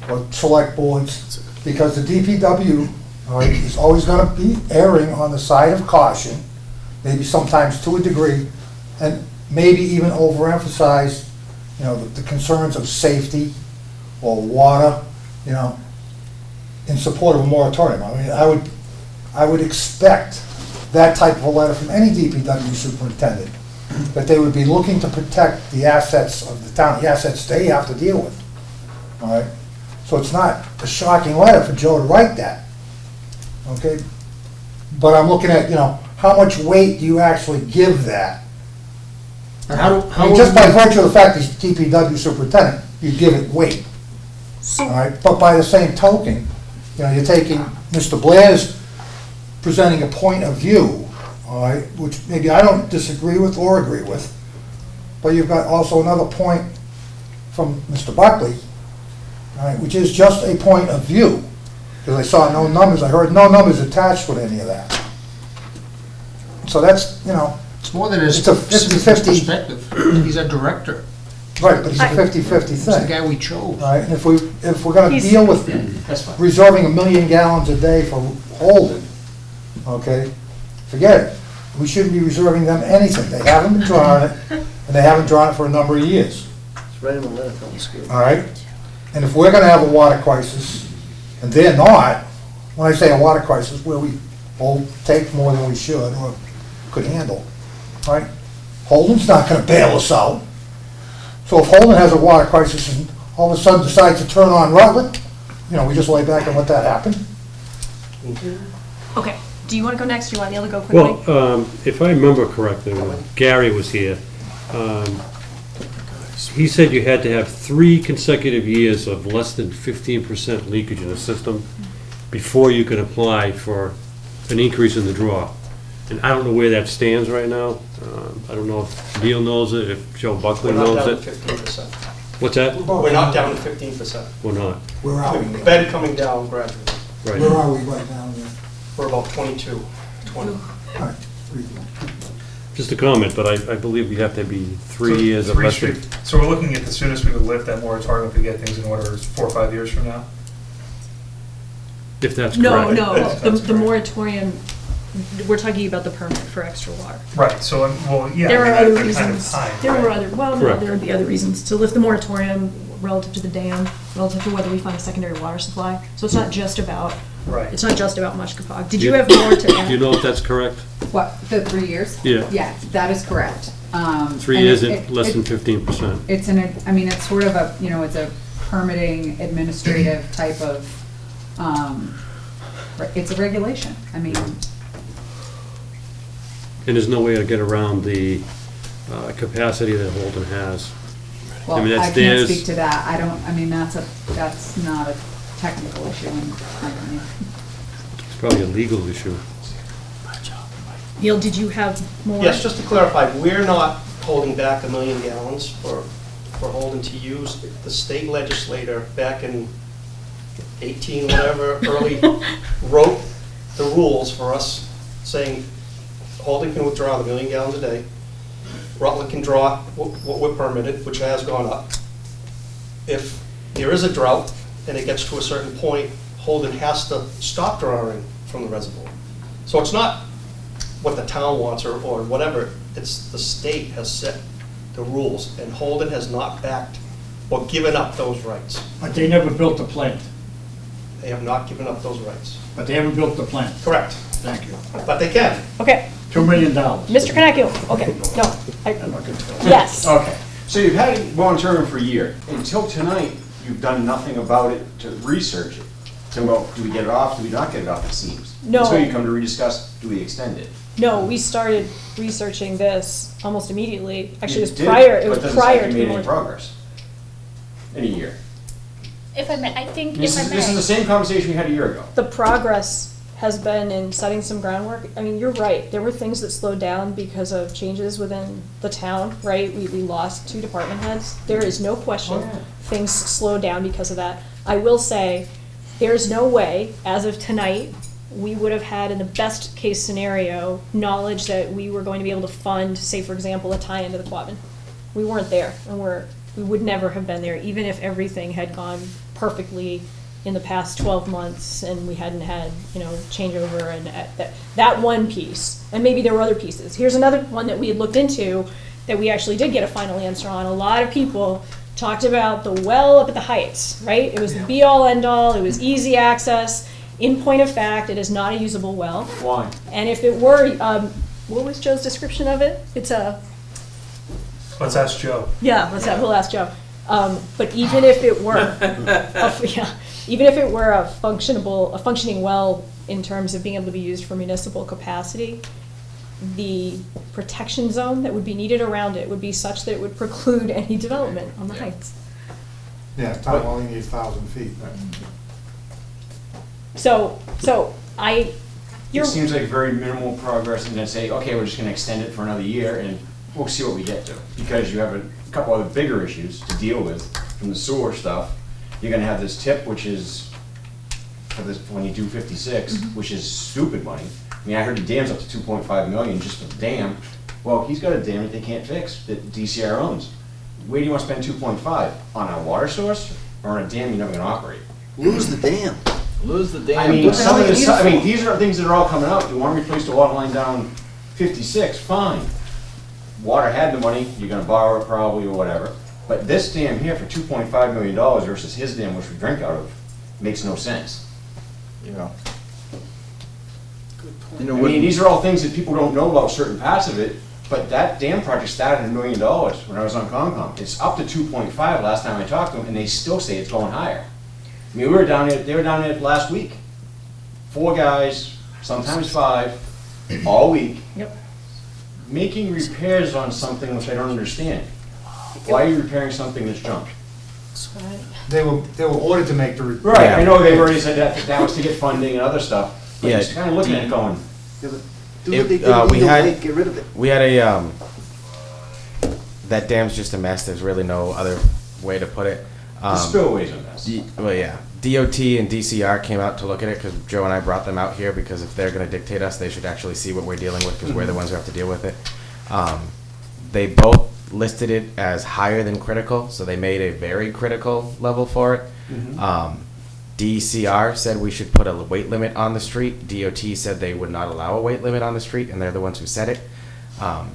or select boards, because the DPW, all right, is always gonna be erring on the side of caution, maybe sometimes to a degree, and maybe even overemphasize, you know, the concerns of safety or water, you know, in support of a moratorium. I mean, I would expect that type of a letter from any DPW superintendent, that they would be looking to protect the assets of the town, the assets they have to deal with, all right? So it's not a shocking letter for Joe to write that, okay? But I'm looking at, you know, how much weight do you actually give that? I mean, just by virtue of the fact he's DPW superintendent, you give it weight, all right? But by the same token, you know, you're taking Mr. Blair's presenting a point of view, all right, which maybe I don't disagree with or agree with, but you've got also another point from Mr. Buckley, all right, which is just a point of view, because I saw no numbers, I heard no numbers attached with any of that. So that's, you know, It's more than his It's a 50-50. perspective. He's a director. right, but it's a 50-50 He's the thing. guy we chose. All right, and if we're gonna He's- deal with That's fine. reserving 1 million gallons a day for Holden, okay, forget it. We shouldn't be reserving them anything. They haven't been drawing it, and they haven't drawn it for a number of years, It's right in the letter from the school. all right? And if we're gonna have a water crisis, and they're not, when I say a water crisis, where we all take more than we should or could handle, all right? Holden's not gonna bail us out. So if Holden has a water crisis and all of a sudden decides to turn on Rutland, you know, we just lay back and let that happen? Okay, do you want to go next? Do you want Neil to go quickly? Well, if I remember correctly, when Gary was here, he said you had to have 3 consecutive years of less than 15% leakage in the system before you can apply for an increase in the draw. And I don't know where that stands right now. I don't know if Neil knows it, if Joe Buckley We're not knows down it. to 15%. What's that? We're not down to 15%. We're not. Where are we? We've been coming down gradually. Right. Where are we right now? We're about 22, 20. All right, Just a comment, but I believe we have to be 3 years of Three less than. straight- So we're looking at the soonest we would lift that moratorium if we get things in order is 4 or 5 years from now? If that's No, correct. no, the moratorium, we're talking about the permit for extra water. Right, so, well, yeah. There I are mean, other that kind of reasons, time, there right? were other, well, no, Correct. there would be other reasons to lift the moratorium relative to the dam, relative to whether we find a secondary water supply. So it's not just about, Right. it's not just about Mushkapog. Did you have more to Do you add? know if that's correct? What, the 3 years? Yeah. Yeah, that is correct. 3 And years it- at less than 15%. It's I mean, it's sort of a, you know, it's a permitting administrative type of, it's a regulation. I mean, And there's no way to get around the capacity that Holden has. well, mean, I that's can't theirs. speak to that. I don't, I mean, that's not a technical issue in my opinion. It's probably a legal issue. Neil, did you have more? Yes, just to clarify, we're not holding back 1 million gallons for Holden to use. The state legislator back in 18, whatever, early, wrote the rules for us saying Holden can withdraw the 1 million gallons a day. Rutland can draw what we're permitted, which has gone up. If there is a drought and it gets to a certain point, Holden has to stop drawing from the reservoir. So it's not what the town wants or whatever, it's the state has set the rules, and Holden has not backed or given up those rights. But they never built the plant. They have not given up those rights. But they haven't built the plant. Correct. Thank you. But they can. Okay, $2 million. Mr. Kanakio, okay, no, yes. Okay, so you've had a moratorium for a year. Until tonight, you've done nothing about it to research it. To go, do we get it off, do we not get it off, it seems? No. Until you come to rediscuss, do we extend it? No, we started researching this almost immediately. Actually, it was You did, prior, it but was doesn't prior sound to like the you made any moratorium. progress in a year. If I may, I think, This if I is, may. this is the same conversation we had a year ago. The progress has been in setting some groundwork. I mean, you're right, there were things that slowed down because of changes within the town, right? We lost 2 department heads. There is no question things slowed down because of that. I will say, there's no way, as of tonight, we would have had, in the best case scenario, knowledge that we were going to be able to fund, say, for example, a tie into the Quabbin. We weren't there, and we would never have been there, even if everything had gone perfectly in the past 12 months and we hadn't had, you know, changeover and that one piece. And maybe there were other pieces. Here's another one that we had looked into that we actually did get a final answer on. A lot of people talked about the well up at the Heights, right? It was the be-all, end-all, it was easy access. In point of fact, it is not a usable well. Why? And if it were, what was Joe's description of it? It's a... Let's ask Joe. Yeah, we'll ask Joe. But even if it were, even if it were a functioning well in terms of being able to be used for municipal capacity, the protection zone that would be needed around it would be such that it would preclude any development on the heights. Yeah, town only needs 1,000 feet. So It seems like very minimal progress and then say, okay, we're just gonna extend it for another year and we'll see what we get to. Because you have a couple other bigger issues to deal with from the sewer stuff you're gonna have this tip, which is, for this, when you do 56, which is stupid money. I mean, I heard the dam's up to 2.5 million just for the dam. Well, he's got a dam that they can't fix, that DCR owns. Where do you want to spend 2.5? On a water source or on a dam you're never gonna operate? Lose the dam. Lose the dam. I mean, some of this, I mean, these are things that are all coming out. You want to replace the water line down 56, fine. Water had the money, you're gonna borrow it probably or whatever. But this dam here for $2.5 million versus his dam, which we drink out of, makes no sense. Yeah. I mean, these are all things that people don't know about certain parts of it, but that dam project started at $1 million when I was on Concom. It's up to 2.5 last time I talked to them, and they still say it's going higher. I mean, they were down there last week. 4 guys, sometimes 5, all week. Yep. Making repairs on something which I don't understand. Why are you repairing something that's junked? They were ordered to make the. Right, I know they've already said that was to get funding and other stuff, but Yeah. just kind of looking at it going. Do what they did illegally, get rid of it. We had a, that dam's just a mess, there's really no other way to put it. The spillway's a mess. Well, yeah, DOT and DCR came out to look at it, because Joe and I brought them out here, because if they're gonna dictate us, they should actually see what we're dealing with, because we're the ones who have to deal with it. They both listed it as higher than critical, so they made a very critical level for it. DCR said we should put a weight limit on the street. DOT said they would not allow a weight limit on the street, and they're the ones who said it.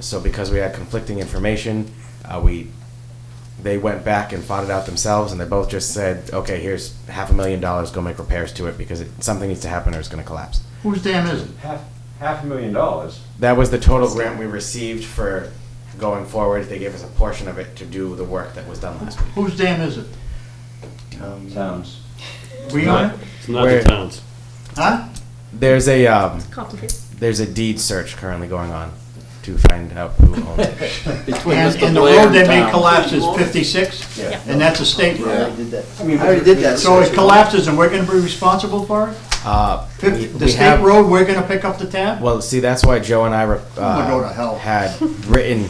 So because we had conflicting information, they went back and fought it out themselves, and they both just said, okay, here's $500,000, go make repairs to it, because something needs to happen or it's gonna collapse. Whose dam is it? $500,000. That was the total grant we received for going forward. They gave us a portion of it to do the work that was done last week. Whose dam is it? Towns. We own it? It's not the towns. Huh? There's a Complicated. there's a deed search currently going on to find out who owns it. And the road that may collapse is 56? Yeah. And that's a state Yeah, I road? already did that. I already did that. So it collapses and we're gonna be responsible for it? The state road, we're gonna pick up the tab? Well, see, that's why Joe and I gonna go to hell. had written.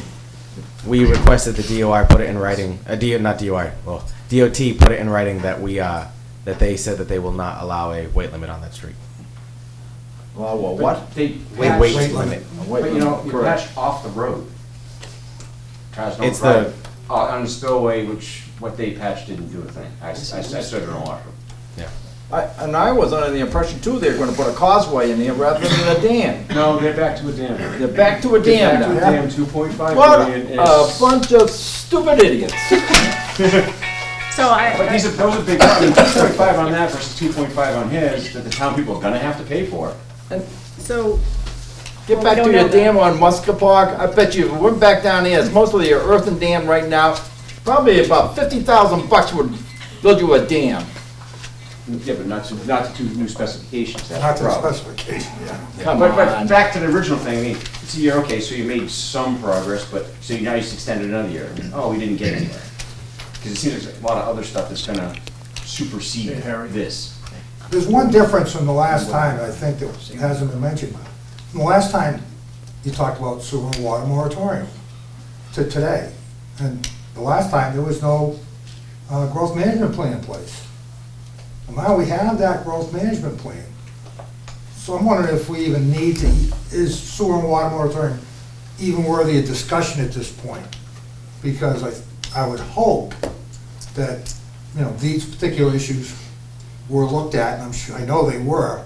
We requested the DOI put it in writing. Not DOI. Well, DOT put it in writing that we that they said that they will not allow a weight limit on that street. Well, what? They Weight limit. But you know, you patched off the road. Cars don't It's drive on the spillway, which what they patched didn't do a thing. I stood in a washroom. Yeah. And I was under the impression too, they're gonna put a causeway in there rather than a dam. No, they're back to a dam. They're back to a They're dam back to a now. dam, 2.5 What million. a bunch of stupid idiots. So But those are big, I mean, 2.5 on that versus 2.5 on his, that the town people are gonna have to pay for. So, Get Well, back we to don't your know dam on Muskapog. I bet you, if we went back down there, it's mostly your earthen dam right now. Probably about $50,000 would build you a dam. Yeah, but not to two new specifications, that's Not the to the problem. specification, yeah. Come But on. back to the original thing, I mean, it's a year, okay, so you made some progress, but, so now you just extended another year. Oh, we didn't get anywhere. Because it seems like a lot of other stuff that's gonna supersede this. There's one difference from the last time, I think, that hasn't been mentioned. The last time, you talked about sewer and water moratorium to today. And the last time, there was no growth management plan in place. And now we have that growth management plan. So I'm wondering if we even need to, is sewer and water moratorium even worthy of discussion at this point? Because I would hope that, you know, these particular issues were looked at, and I'm sure, I know they were,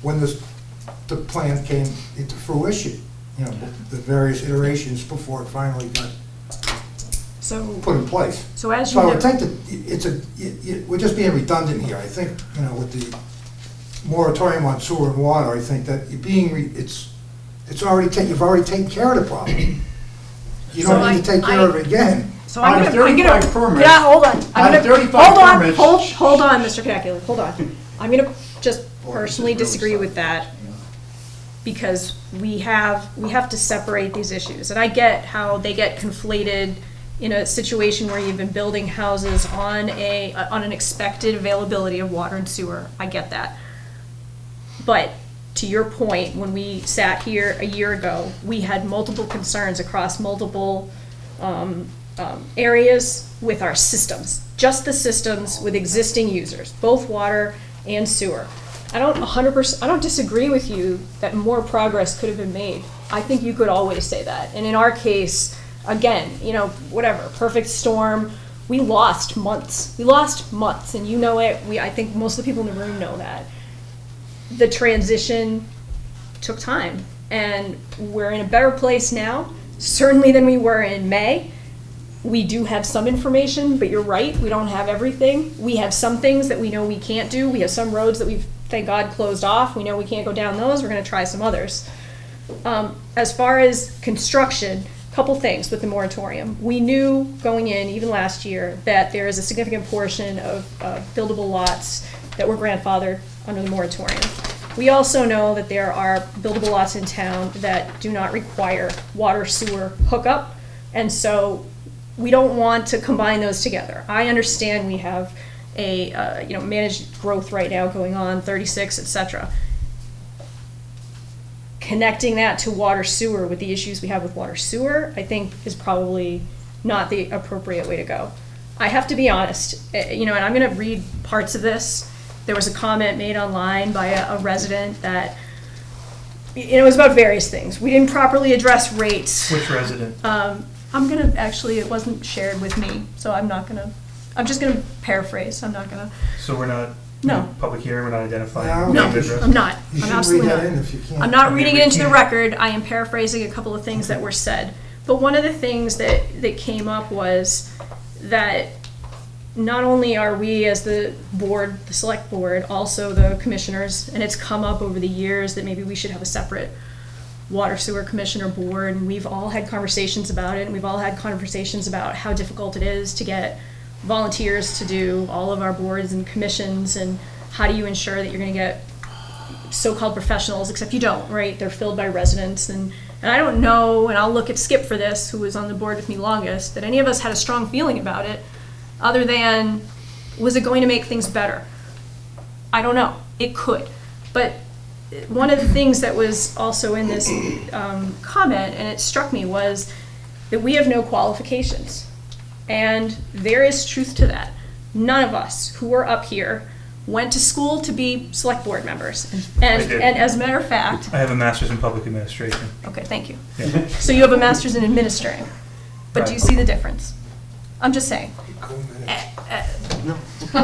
when the plan came into fruition, you know, the various iterations before it finally got put in place. So as So I you would think that we're just being redundant here. I think, you know, with the moratorium on sewer and water, I think that it's already you've already taken care of the problem. You So don't need to take care of it again. So I'm gonna, permits. yeah, hold on. I'm Out of gonna, 35 hold on, permits. hold on, Mr. Cacula, hold on. I'm gonna just personally disagree with that, because we have to separate these issues. And I get how they get conflated in a situation where you've been building houses on an expected availability of water and sewer. I get that. But to your point, when we sat here a year ago, we had multiple concerns across multiple areas with our systems, just the systems with existing users, both water and sewer. I don't disagree with you that more progress could have been made. I think you could always say that. And in our case, again, whatever, perfect storm, we lost months. And you know it. I think most of the people in the room know that. The transition took time, and we're in a better place now, certainly than we were in May. We do have some information, but you're right, we don't have everything. We have some things that we know we can't do. We have some roads that we've, thank God, closed off. We know we can't go down those. We're going to try some others. As far as construction, a couple things with the moratorium. We knew going in, even last year, that there is a significant portion of buildable lots that were grandfathered under the moratorium. We also know that there are buildable lots in town that do not require water sewer hookup, and so we don't want to combine those together. I understand we have a managed growth right now going on, 36, etc. Connecting that to water sewer with the issues we have with water sewer, I think is probably not the appropriate way to go. I have to be honest, and I'm going to read parts of this. There was a comment made online by a resident that it was about various things. We didn't properly address rates. Which resident? I'm gonna, actually, it wasn't shared with me, so I'm just gonna paraphrase, I'm not gonna. So we're not, No. public hearing, we're not identifying? No, name address? I'm not. You I'm should absolutely read not. that in if you can. I'm not I mean, reading we it into the can't. record, I am paraphrasing a couple of things that were said. But one of the things that came up was that not only are we as the board, the select board, also the commissioners, and it's come up over the years that maybe we should have a separate water sewer commissioner board, and we've all had conversations about it, and we've all had conversations about how difficult it is to get volunteers to do all of our boards and commissions, and how do you ensure that you're gonna get so-called professionals, except you don't, right? They're filled by residents, and I don't know, and I'll look at Skip for this, who was on the board with me longest, that any of us had a strong feeling about it, other than, was it going to make things better? I don't know, it could, but one of the things that was also in this comment, and it struck me, was that we have no qualifications. And there is truth to that. None of us who are up here went to school to be select board members. I did. And as a matter of fact, I have a master's in public administration. okay, thank you. Yeah. So you have a master's in administrating. But do you Right. see the difference? I'm just saying.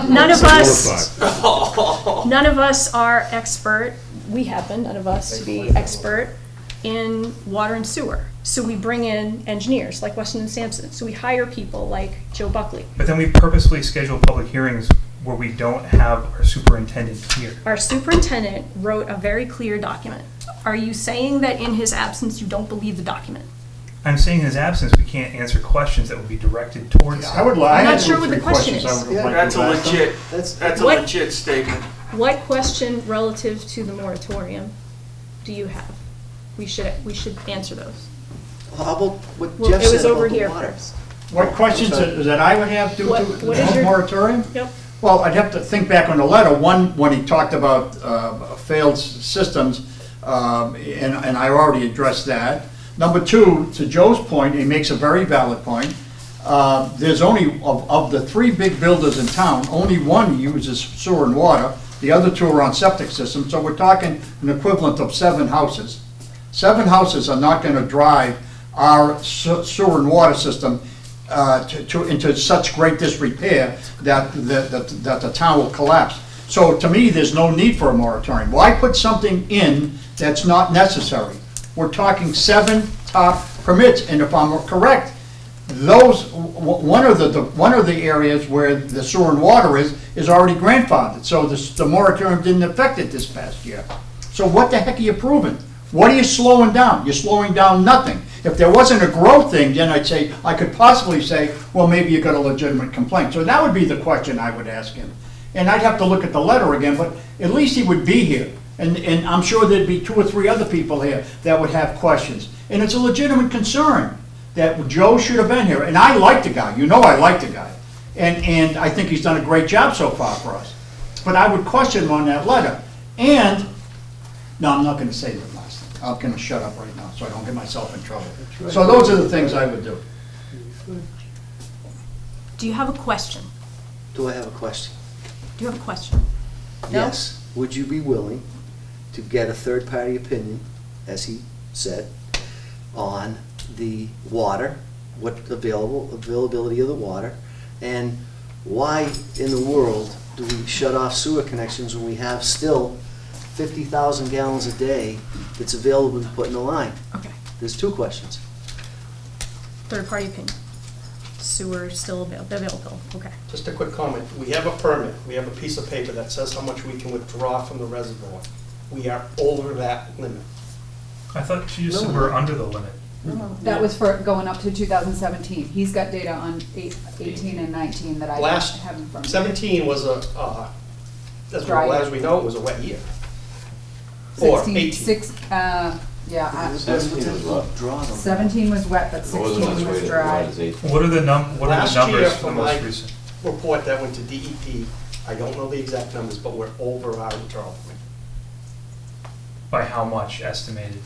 None of us are expert, we happen, none of us, to be expert in water and sewer. So we bring in engineers like Weston and Sampson. So we hire people like Joe Buckley. But then we purposely schedule public hearings where we don't have our superintendent here. Our superintendent wrote a very clear document. Are you saying that in his absence you don't believe the document? I'm saying in his absence, we can't answer questions that would be directed towards him. I would like. I'm not sure what the question is. That's a legit, that's a What- legit statement. What question relative to the moratorium do you have? We should answer those. How about what Well, Jeff it was said over about the here water? first. What questions that I would have due to What the is your- moratorium? Yep. Well, I'd have to think back on the letter. One, when he talked about failed systems, and I already addressed that. Number two, to Joe's point, he makes a very valid point. There's only, of the three big builders in town, only one uses sewer and water. The other two are on septic systems, so we're talking an equivalent of 7 houses. 7 houses are not gonna drive our sewer and water system into such great disrepair that the town will collapse. So to me, there's no need for a moratorium. Why put something in that's not necessary? We're talking 7 top permits, and if I'm correct, those, one of the areas where the sewer and water is already grandfathered, so the moratorium didn't affect it this past year. So what the heck are you proving? What are you slowing down? You're slowing down nothing. If there wasn't a growth thing, then I could possibly say, well, maybe you got a legitimate complaint. So that would be the question I would ask him. And I'd have to look at the letter again, but at least he would be here. And I'm sure there'd be 2 or 3 other people here that would have questions. And it's a legitimate concern that Joe should have been here. And I like the guy, you know I like the guy. And I think he's done a great job so far for us. But I would question him on that letter. And, no, I'm not gonna say the last thing. I'm gonna shut up right now so I don't get myself in trouble. So those are the things I would do. Do you have a question? Do I have a question? Do you have a question? No? Yes. Would you be willing to get a third-party opinion, as he said, on the water, what availability of the water, and why in the world do we shut off sewer connections when we have still 50,000 gallons a day that's available to put in the line? Okay. There's two questions. Third-party opinion. Sewer still available, okay. Just a quick comment. We have a permit, we have a piece of paper that says how much we can withdraw from the reservoir. We are over that limit. I thought she just said we're under the limit. That was for going up to 2017. He's got data on 18 and 19 that I don't Last, have in front of me. 17 was Dry year. as we know, it was a wet year. Or 18. 17 was wet, but 16 was dry. What are the numbers Last for year, the from most my recent? report that went to DEP, I don't know the exact numbers, but we're over our withdrawal point. By how much estimated?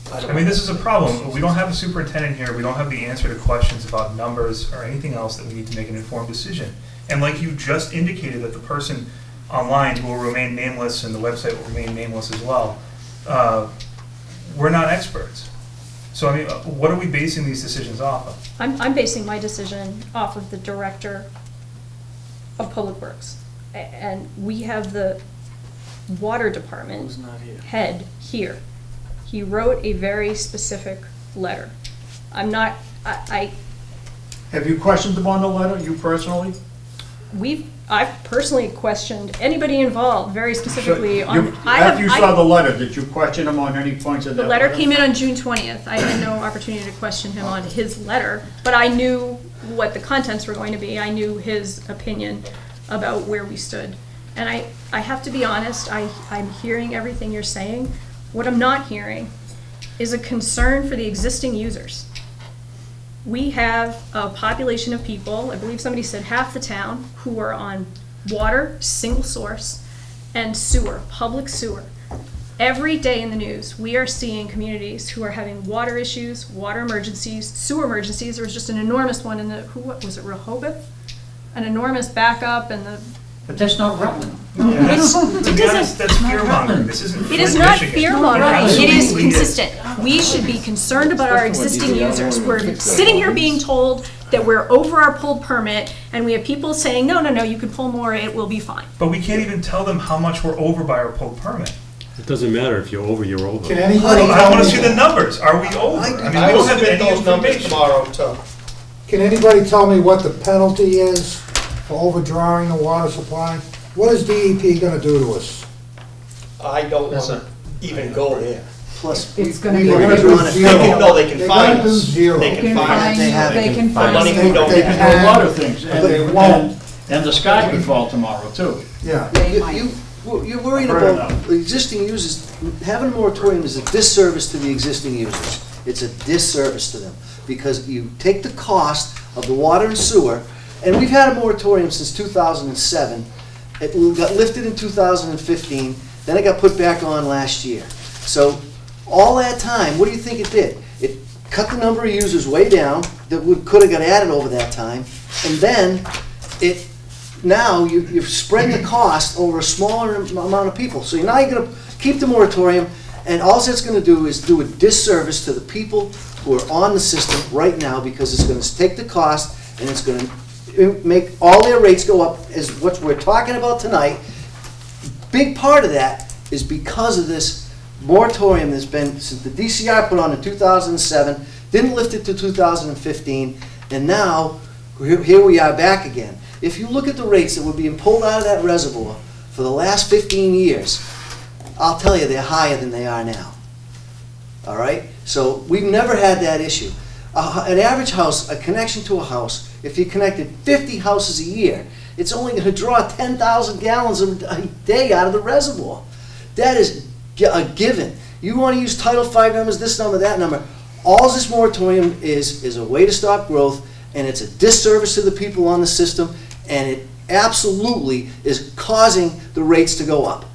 don't I mean, know. this is a problem. We don't have a superintendent here. We don't have the answer to questions about numbers or anything else that we need to make an informed decision. And like you just indicated, that the person online who will remain nameless and the website will remain nameless as well, we're not experts. So, I mean, what are we basing these decisions off of? I'm basing my decision off of the director of Public Works. And we have the water department head here. He wrote a very specific letter. Have you questioned him on the letter, you personally? I've personally questioned anybody involved very specifically on. After you saw the letter, did you question him on any points of that The letter came in on June 20th. I had no opportunity to question him on his letter, but I knew what the contents were going to be. I knew his opinion about where we stood. And I have to be honest, I'm hearing everything you're saying. What I'm not hearing is a concern for the existing users. We have a population of people, I believe somebody said half the town, who are on water, single source, and sewer, public sewer. Every day in the news, we are seeing communities who are having water issues, water emergencies, sewer emergencies. There was just an enormous one in what was it, Rehoboth? An enormous backup and the... But that's not Rutland. That's fear-mongering. This isn't It is not fear-mongering. It is consistent. We should be concerned about our existing users. We're sitting here being told that we're over our pulled permit, and we have people saying, no, you can pull more, it will be fine. But we can't even tell them how much we're over by our pulled permit. It doesn't matter if you're over, you're over. Can anybody I want to see the numbers. Are we over? I mean, we I will don't have submit any those numbers information. tomorrow, too. Can anybody tell me what the penalty is for overdrawing the water supply? What is DEP gonna do to us? I don't want to even go there. Plus, It's gonna we be- were They're gonna gonna run it. do They can, no, they can They're fine gonna do us. zero. They can fine us. They can For fine money we don't They have. can do a lot of things, and they won't, and the sky could fall tomorrow, too. Yeah. They might. You're worrying I've heard about enough. the existing users. Having a moratorium is a disservice to the existing users. It's a disservice to them, because you take the cost of the water and sewer, and we've had a moratorium since 2007. It got lifted in 2015, then it got put back on last year. So all that time, what do you think it did? It cut the number of users way down that could have got added over that time, and then now you've spread the cost over a smaller amount of people. So now you're going to keep the moratorium, and all that's going to do is do a disservice to the people who are on the system right now, because it's going to take the cost and it's going to make all their rates go up, as what we're talking about tonight. Big part of that is because of this moratorium that's been, since the DCR put on in 2007, didn't lift it to 2015, and now here we are back again. If you look at the rates that were being pulled out of that reservoir for the last 15 years, I'll tell you, they're higher than they are now. All right? So we've never had that issue. An average house, a connection to a house, if you connected 50 houses a year, it's only going to draw 10,000 gallons a day out of the reservoir. That is a given. You want to use Title V numbers, this number, that number. All this moratorium is a way to stop growth, and it's a disservice to the people on the system, and it absolutely is causing the rates to go up.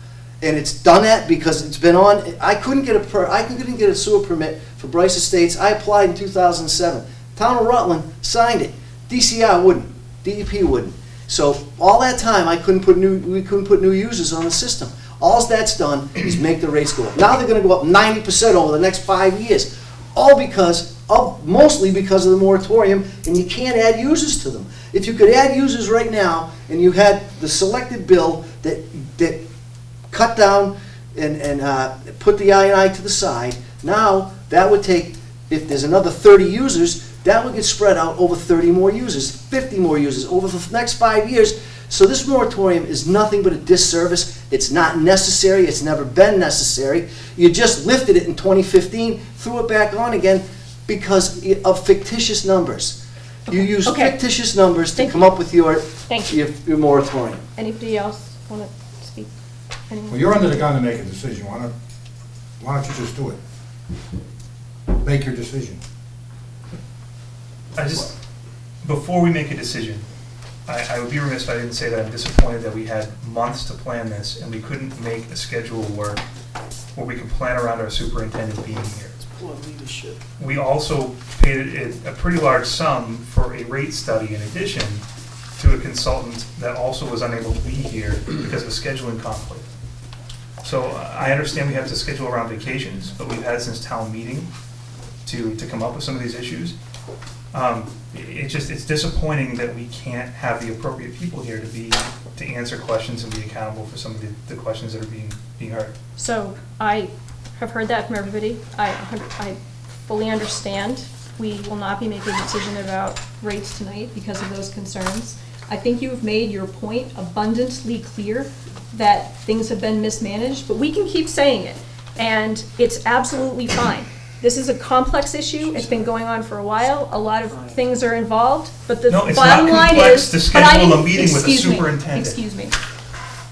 And it's done that because it's been on. I couldn't get a sewer permit for Bryce Estates. I applied in 2007. Town of Rutland signed it. DCR wouldn't, DEP wouldn't. So all that time, we couldn't put new users on the system. All that's done is make the rates go up. Now they're gonna go up 90% over the next 5 years, mostly because of the moratorium, and you can't add users to them. If you could add users right now, and you had the selected bill that cut down and put the I&I to the side, now that would take, if there's another 30 users, that would get spread out over 30 more users, 50 more users over the next 5 years. So this moratorium is nothing but a disservice. It's not necessary. It's never been necessary. You just lifted it in 2015, threw it back on again because of fictitious numbers. You use fictitious numbers to come up with your moratorium. Anybody else want to speak? Anyone? Well, you're under the gun to make a decision. Why don't you just do it? Make your decision. Before we make a decision, I would be remiss if I didn't say that I'm disappointed that we had months to plan this and we couldn't make a schedule work where we could plan around our superintendent being here. Poor leadership. We also paid a pretty large sum for a rate study in addition to a consultant that also was unable to be here because of a scheduling conflict. So I understand we have to schedule around vacations, but we've had since town meeting to come up with some of these issues. It's disappointing that we can't have the appropriate people here to answer questions and be accountable for some of the questions that are being heard. So I have heard that from everybody. I fully understand. We will not be making a decision about rates tonight because of those concerns. I think you've made your point abundantly clear that things have been mismanaged, but we can keep saying it, and it's absolutely fine. This is a complex issue. It's been going on for a while. A lot of things are involved, but the bottom line is. To schedule a meeting with a superintendent. Excuse me.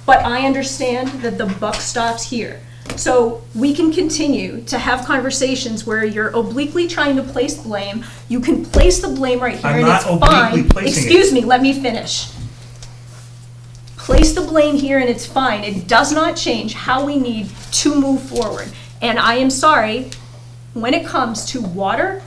But I understand that the buck stops here. So we can continue to have conversations where you're obliquely trying to place blame. You can place the blame right here, and it's fine. I'm not obliquely placing it. Excuse me, let me finish. Place the blame here, and it's fine. It does not change how we need to move forward. And I am sorry. When it comes to water,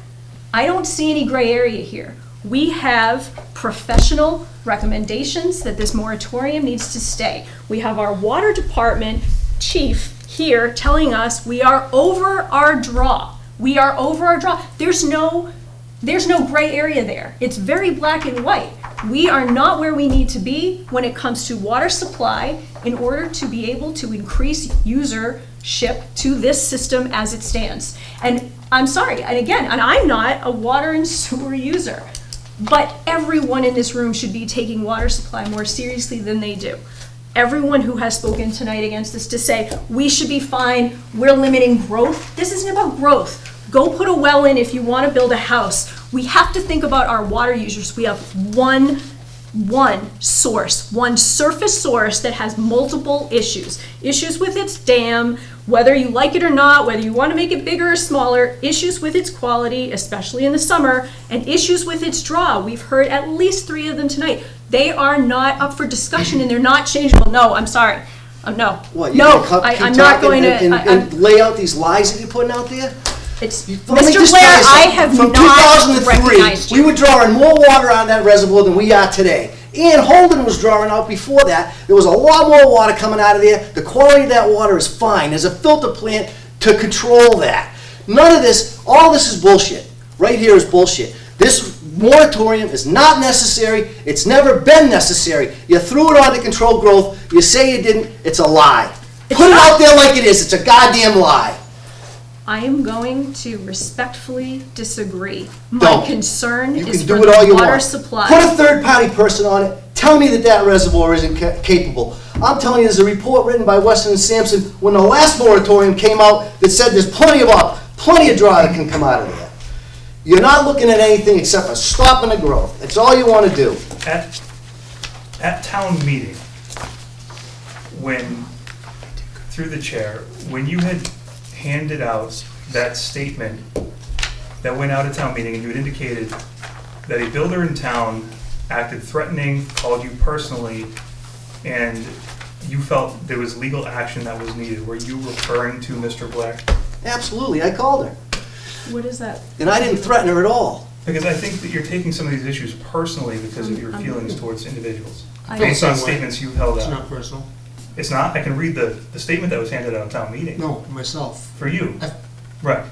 I don't see any gray area here. We have professional recommendations that this moratorium needs to stay. We have our water department chief here telling us we are over our draw. We are over our draw. There's no gray area there. It's very black and white. We are not where we need to be when it comes to water supply in order to be able to increase usership to this system as it stands. And I'm sorry, and again, and I'm not a water and sewer user, but everyone in this room should be taking water supply more seriously than they do. Everyone who has spoken tonight against this to say, we should be fine, we're limiting growth. This isn't about growth. Go put a well in if you want to build a house. We have to think about our water users. We have one source, one surface source that has multiple issues. Issues with its dam, whether you like it or not, whether you want to make it bigger or smaller, issues with its quality, especially in the summer, and issues with its draw. We've heard at least 3 of them tonight. They are not up for discussion and they're not changeable. No, I'm sorry. No. What, no, keep I'm not going to. And lay out these lies that you're putting out there? Mr. Let me just Blair, tell you I something. have From not 2003, recognized we you. were drawing more water out of that reservoir than we are today. And Holden was drawing out before that. There was a lot more water coming out of there. The quality of that water is fine. There's a filter plant to control that. None of this, all this is bullshit. Right here is bullshit. This moratorium is not necessary. It's never been necessary. You threw it on to control growth. You say you didn't. It's a lie. Put it out there like it is. It's a goddamn lie. I am going to respectfully disagree. My Don't. concern You is can for do it all the you water want. supply. Put a third-party person on it. Tell me that that reservoir isn't capable. I'm telling you, there's a report written by Weston and Sampson when the last moratorium came out that said there's plenty of draw that can come out of there. You're not looking at anything except for stopping the growth. That's all you want to do. At town meeting, through the chair, when you had handed out that statement that went out at town meeting and you had indicated that a builder in town acted threatening, called you personally, and you felt there was legal action that was needed, were you referring to Mr. Blair? Absolutely, I called her. What is that? And I didn't threaten her at all. Because I think that you're taking some of these issues personally because of your feelings towards individuals. I feel Based the on same way. statements you've held It's out. not personal. It's not? I can read the statement that was handed out at town meeting. No, myself. For you. Right.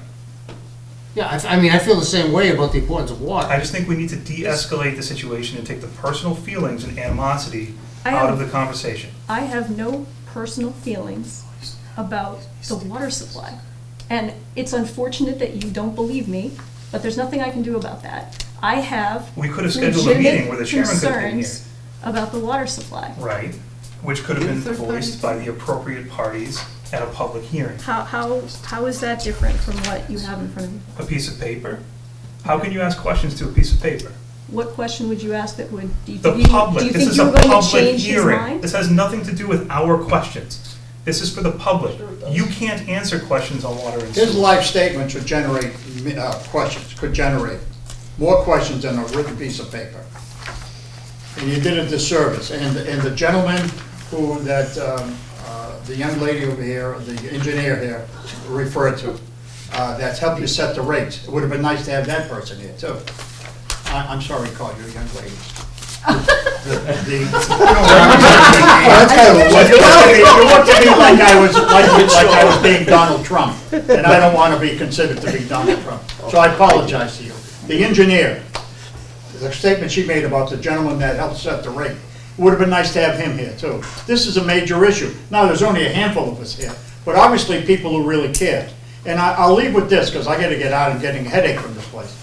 Yeah, I mean, I feel the same way about the importance of water. I just think we need to de-escalate the situation and take the personal feelings and animosity I out have- of the conversation. I have no personal feelings about the water supply. And it's unfortunate that you don't believe me, but there's nothing I can do about that. I have We could have scheduled a meeting where the chairman could have been here. concerns about the water supply. Right, which could have been voiced by the appropriate parties at a public hearing. How is that different from what you have in front of you? A piece of paper? How can you ask questions to a piece of paper? What question would you ask that would, do you The think public, you this think is you a were going to public change his hearing. mind? This has nothing to do with our questions. This is for the public. You can't answer questions on water and His sewer. live statements would generate questions, could generate more questions than a written piece of paper. And you did a disservice. And the gentleman who, the young lady over here, the engineer here referred to, that's helped you set the rates. It would have been nice to have that person here too. I'm sorry to call you a young lady. You looked at me like I was being Donald Trump, and I don't want to be considered to be Donald Trump. So I apologize to you. The engineer, the statement she made about the gentleman that helped set the rate, would have been nice to have him here too. This is a major issue. Now, there's only a handful of us here, but obviously people who really care. And I'll leave with this, because I got to get out. I'm getting a headache from this place.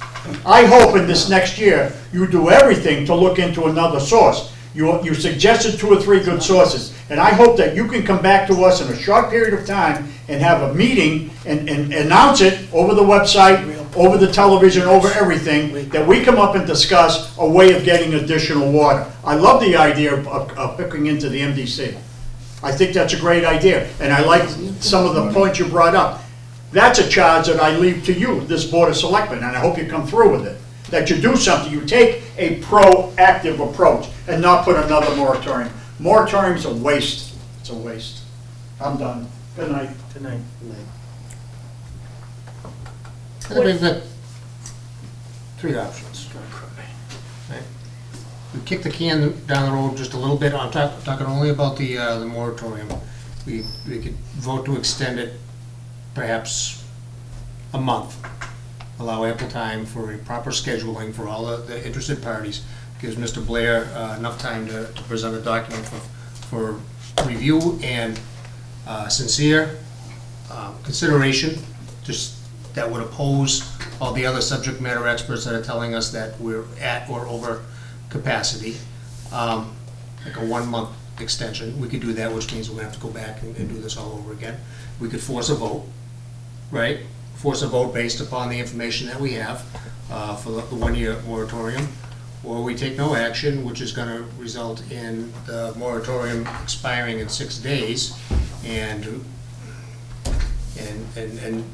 I hope in this next year, you do everything to look into another source. You suggested 2 or 3 good sources, and I hope that you can come back to us in a short period of time and have a meeting and announce it over the website, over the television, over everything, that we come up and discuss a way of getting additional water. I love the idea of hooking into the MDC. I think that's a great idea, and I like some of the points you brought up. That's a charge that I leave to you, this Board of Selectmen, and I hope you come through with it. That you do something, you take a proactive approach and not put another moratorium. Moratorium's a waste. It's a waste. I'm done. Good night. Good night. I think we've got 3 options. Right? We kick the can down the road just a little bit. I'm talking only about the moratorium. We could vote to extend it perhaps a month. Allow ample time for a proper scheduling for all the interested parties. Gives Mr. Blair enough time to present a document for review and sincere consideration, just that would oppose all the other subject matter experts that are telling us that we're at or over capacity. Like a 1-month extension. We could do that, which means we're gonna have to go back and do this all over again. We could force a vote, right? Force a vote based upon the information that we have for the 1-year moratorium, or we take no action, which is going to result in the moratorium expiring in 6 days, and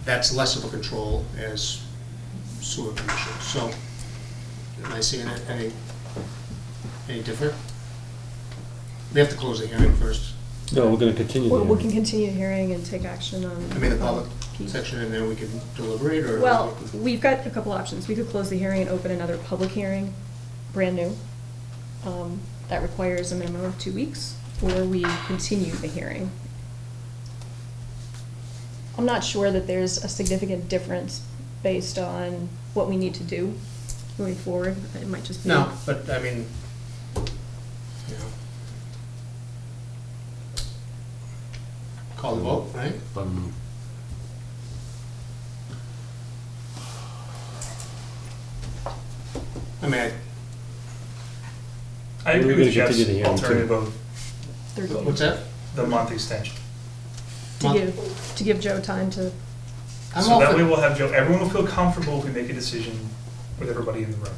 that's less of a control as sewer commission. So, am I seeing it any different? We have to close the hearing first. No, we're gonna continue. We can continue the hearing and take action on. I mean, the public piece. section, and then we can deliberate, or? Well, we've got a couple options. We could close the hearing and open another public hearing, brand new. That requires a minimum of 2 weeks, or we continue the hearing. I'm not sure that there's a significant difference based on what we need to do moving forward. It might just be. No, but I mean, you know. Call the vote, right? I mean, I agree We're with gonna Jeff's continue the hearing, too. alternative of 30 what's that? the month extension. To give Joe time to. I'm So all that for- way we'll have Joe, everyone will feel comfortable if we make a decision with everybody in the room.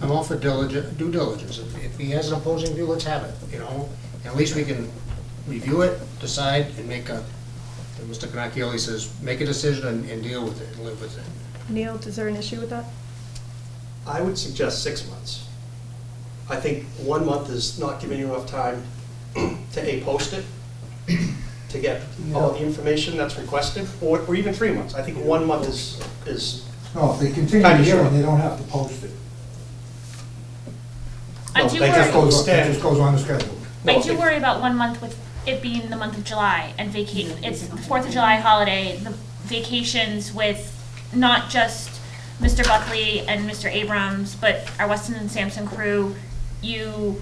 I'm all for due diligence. If he has an opposing view, let's have it, you know? At least we can review it, decide, and make a, and Mr. Cannacchioli says, make a decision and deal with it and live with it. Neil, is there an issue with that? I would suggest 6 months. I think 1 month is not giving you enough time to post it, to get all the information that's requested, or even 3 months. I think 1 month is No, if they continue the Kinda hearing, short. they don't have to post it. I No, do It just worry, it just goes on the schedule. I do worry about 1 month with it being the month of July and it's the 4th of July holiday, the vacations with not just Mr. Buckley and Mr. Abrams, but our Weston and Sampson crew, you,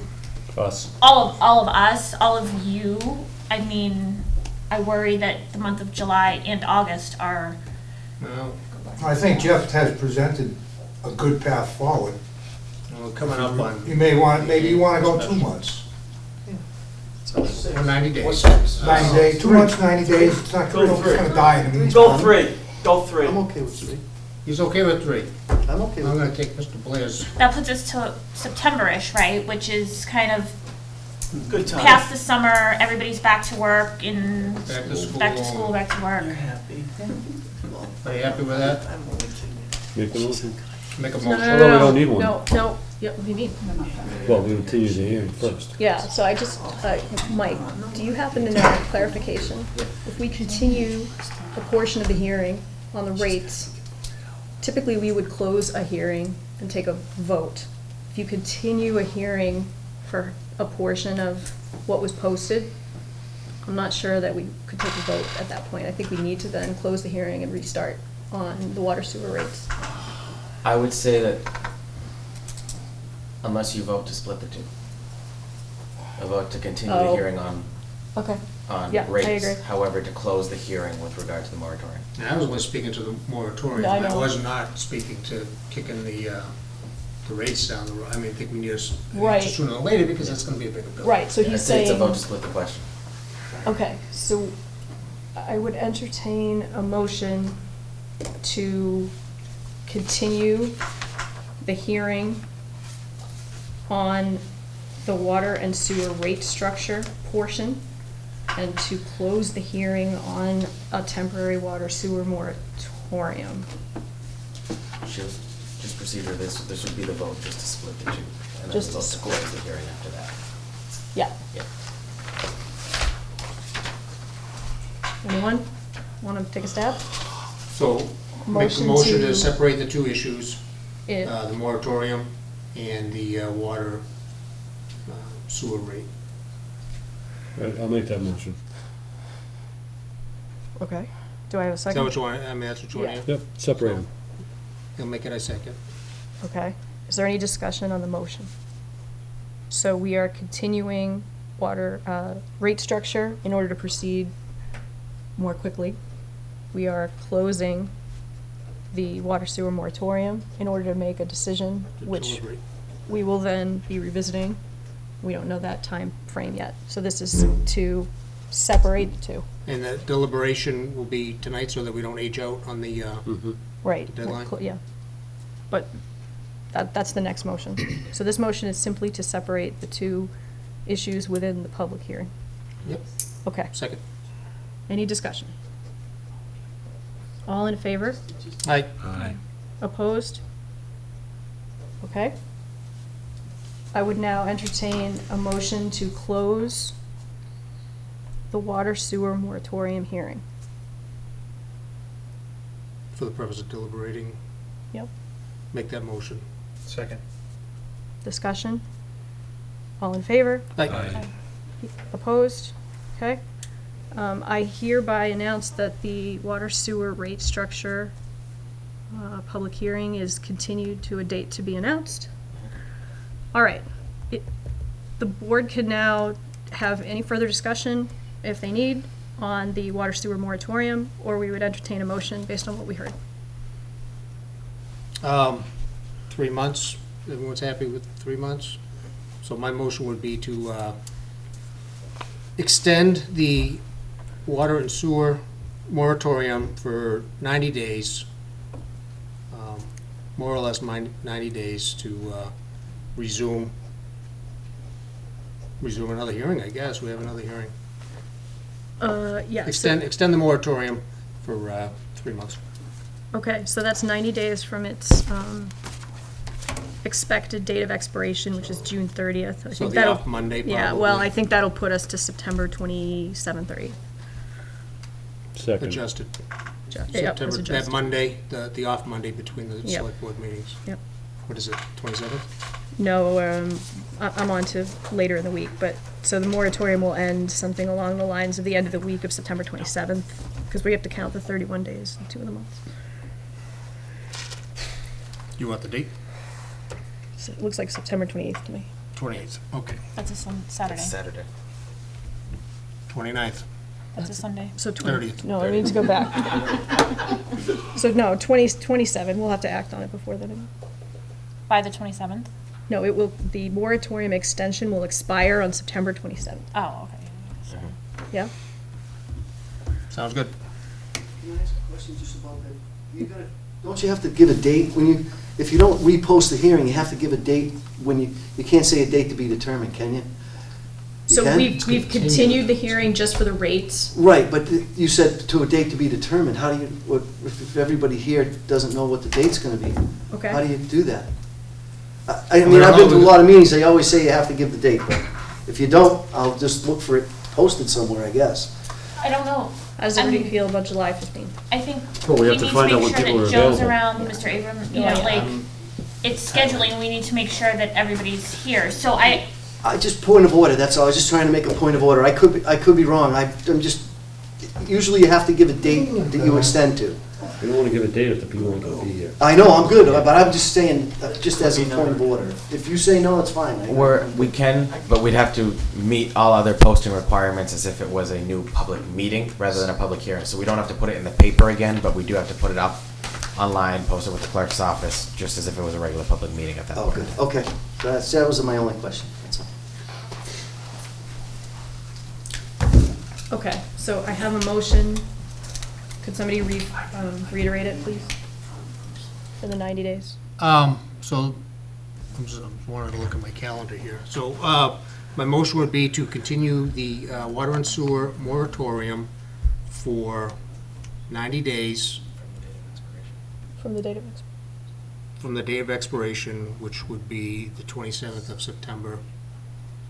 Us. all of us, all of you. I mean, I worry that the month of July and August are, Well, I think Jeff has presented a good path forward. coming up on. You may want, maybe you want to go 2 months. Or 90 days. 90 days, 2 months, 90 days, it's not Go gonna, three. it's gonna die in the meantime. Go 3, go 3. I'm okay with 3. He's okay with 3. I'm okay I'm with gonna take Mr. Blair's. that puts us to September-ish, right? Which is kind of Good time. past the summer, everybody's back to work and Back to school. back to work. Happy. Are you happy with that? Make a motion. Make a No, motion. no, Although we no, don't need one. no, yeah, what do you mean? Well, we continue the hearing first. Yeah, so I just, Mike, do you happen to know clarification? If we continue a portion of the hearing on the rates, typically we would close a hearing and take a vote. If you continue a hearing for a portion of what was posted, I'm not sure that we could take a vote at that point. I think we need to then close the hearing and restart on the water sewer rates. I would say that unless you vote to split the two. A vote to continue the Oh. hearing on Okay. on Yeah, I rates. agree. However, to close the hearing with regard to the moratorium. And I was only speaking to the moratorium. No, I I know. was not speaking to kicking the rates down the road. I mean, I think we need to Right. sooner or later because that's gonna be a bigger bill. Right, so I'd he's say it's a saying. vote to split the question. Okay, so I would entertain a motion to continue the hearing on the water and sewer rate structure portion and to close the hearing on a temporary water sewer moratorium. Just procedure, this would be the vote just to split the two. And then Just the to vote to close the hearing after that. Yeah. Yeah. Anyone want to take a stab? So, make a Motion motion to- to separate the two issues, It- the moratorium and the water sewer rate. I'll make that motion. Okay. Do I have a Is that second? what you want, I mean, that's what you want? Yeah. Yep, separate them. You'll make it a second. Okay. Is there any discussion on the motion? So we are continuing water rate structure in order to proceed more quickly. We are closing the water sewer moratorium in order to make a decision, which Deliberate. we will then be revisiting. We don't know that time frame yet. So this is to separate the two. And the deliberation will be tonight so that we don't age out on the, Right. The deadline? Yeah. But that's the next motion. So this motion is simply to separate the two issues within the public hearing. Yep. Okay. Second. Any discussion? All in favor? Aye. Aye. Opposed? Okay. I would now entertain a motion to close the water sewer moratorium hearing. For the purpose of deliberating, Yep. make that motion. Second. Discussion? All in favor? Aye. Opposed? Okay. I hereby announce that the water sewer rate structure public hearing is continued to a date to be announced. All right. The board can now have any further discussion, if they need, on the water sewer moratorium, or we would entertain a motion based on what we heard. 3 months, everyone's happy with 3 months? So my motion would be to extend the water and sewer moratorium for 90 days, more or less 90 days to resume another hearing, I guess. We have another hearing. Yeah. Extend the moratorium for 3 months. Okay, so that's 90 days from its expected date of expiration, which is June 30th. I So think the that'll- off Monday, Yeah, well, probably. I think that'll put us to September 27th or 8th. Second. adjusted. Yep, it's September, that adjusted. Monday, the off Monday between the Yep. select board meetings. Yep. What is it, 27th? No, I'm on to later in the week, but, so the moratorium will end something along the lines of the end of the week of September 27th, because we have to count the 31 days in 2 of the months. You want the date? So it looks like September 28th to me. 28th, okay. That's a Saturday. Saturday. 29th. That's a Sunday. So 30th. No, I need to go back. So no, 27, we'll have to act on it before then. By the 27th? No, it will, the moratorium extension will expire on September 27th. Oh, okay. Yeah? Sounds good. Can I ask a question just about that? Don't you have to give a date when you, if you don't repost the hearing, you have to give a date when you can't say a date to be determined, can you? You So can? we've continued the hearing just for the rates. Right, but you said to a date to be determined. How do you, if everybody here doesn't know what the date's gonna be? Okay. How do you do that? I mean, I've been to a lot of meetings, they always say you have to give the date, but if you don't, I'll just look for it posted somewhere, I guess. I don't know. How does everybody feel about July 15th? I think Well, we we have to need to find out make when sure people that are Joe's available. around, Mr. Abram, you know, like, it's scheduling, we need to make sure that everybody's here. So I Just point of order, that's all, I was just trying to make a point of order. I could be wrong, I'm just, usually you have to give a date that you extend to. We don't want to give a date if the people aren't going to be here. I know, I'm good, but I'm just saying, just as a point of order. If you say no, it's fine. We can, but we'd have to meet all other posting requirements as if it was a new public meeting rather than a public hearing. So we don't have to put it in the paper again, but we do have to put it up online, post it with the clerk's office, just as if it was a regular public meeting at that Oh, point. good, okay. That was my only question, that's all. Okay, so I have a motion. Could somebody reiterate it, please? For the 90 days? So, I'm just wanting to look at my calendar here. So, my motion would be to continue the water and sewer moratorium for 90 days From the date of expiration. from the date of expiration, which would be the 27th of September,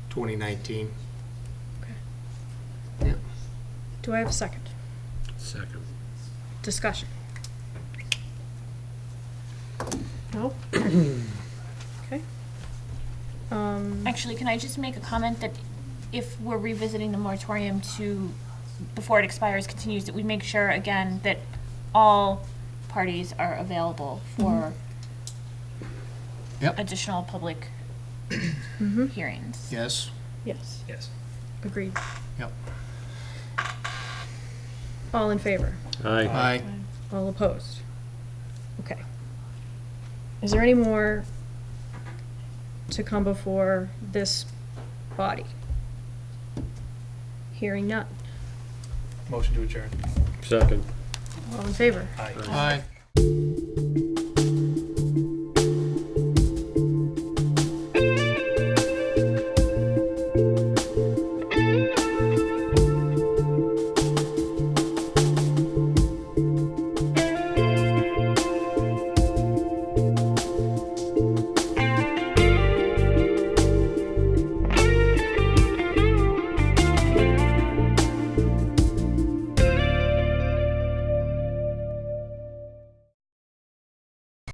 2019. Okay. Do I have a second? Second. Discussion? No? Okay. Actually, can I just make a comment that if we're revisiting the moratorium to, before it expires, continues, that we make sure, again, that all parties are available for Yep. additional public hearings. Yes? Yes. Yes. Agreed. Yep. All in favor? Aye. Aye. All opposed? Okay. Is there any more to come before this body? Hearing none. Motion to adjourn. Second. All in favor? Aye. Aye.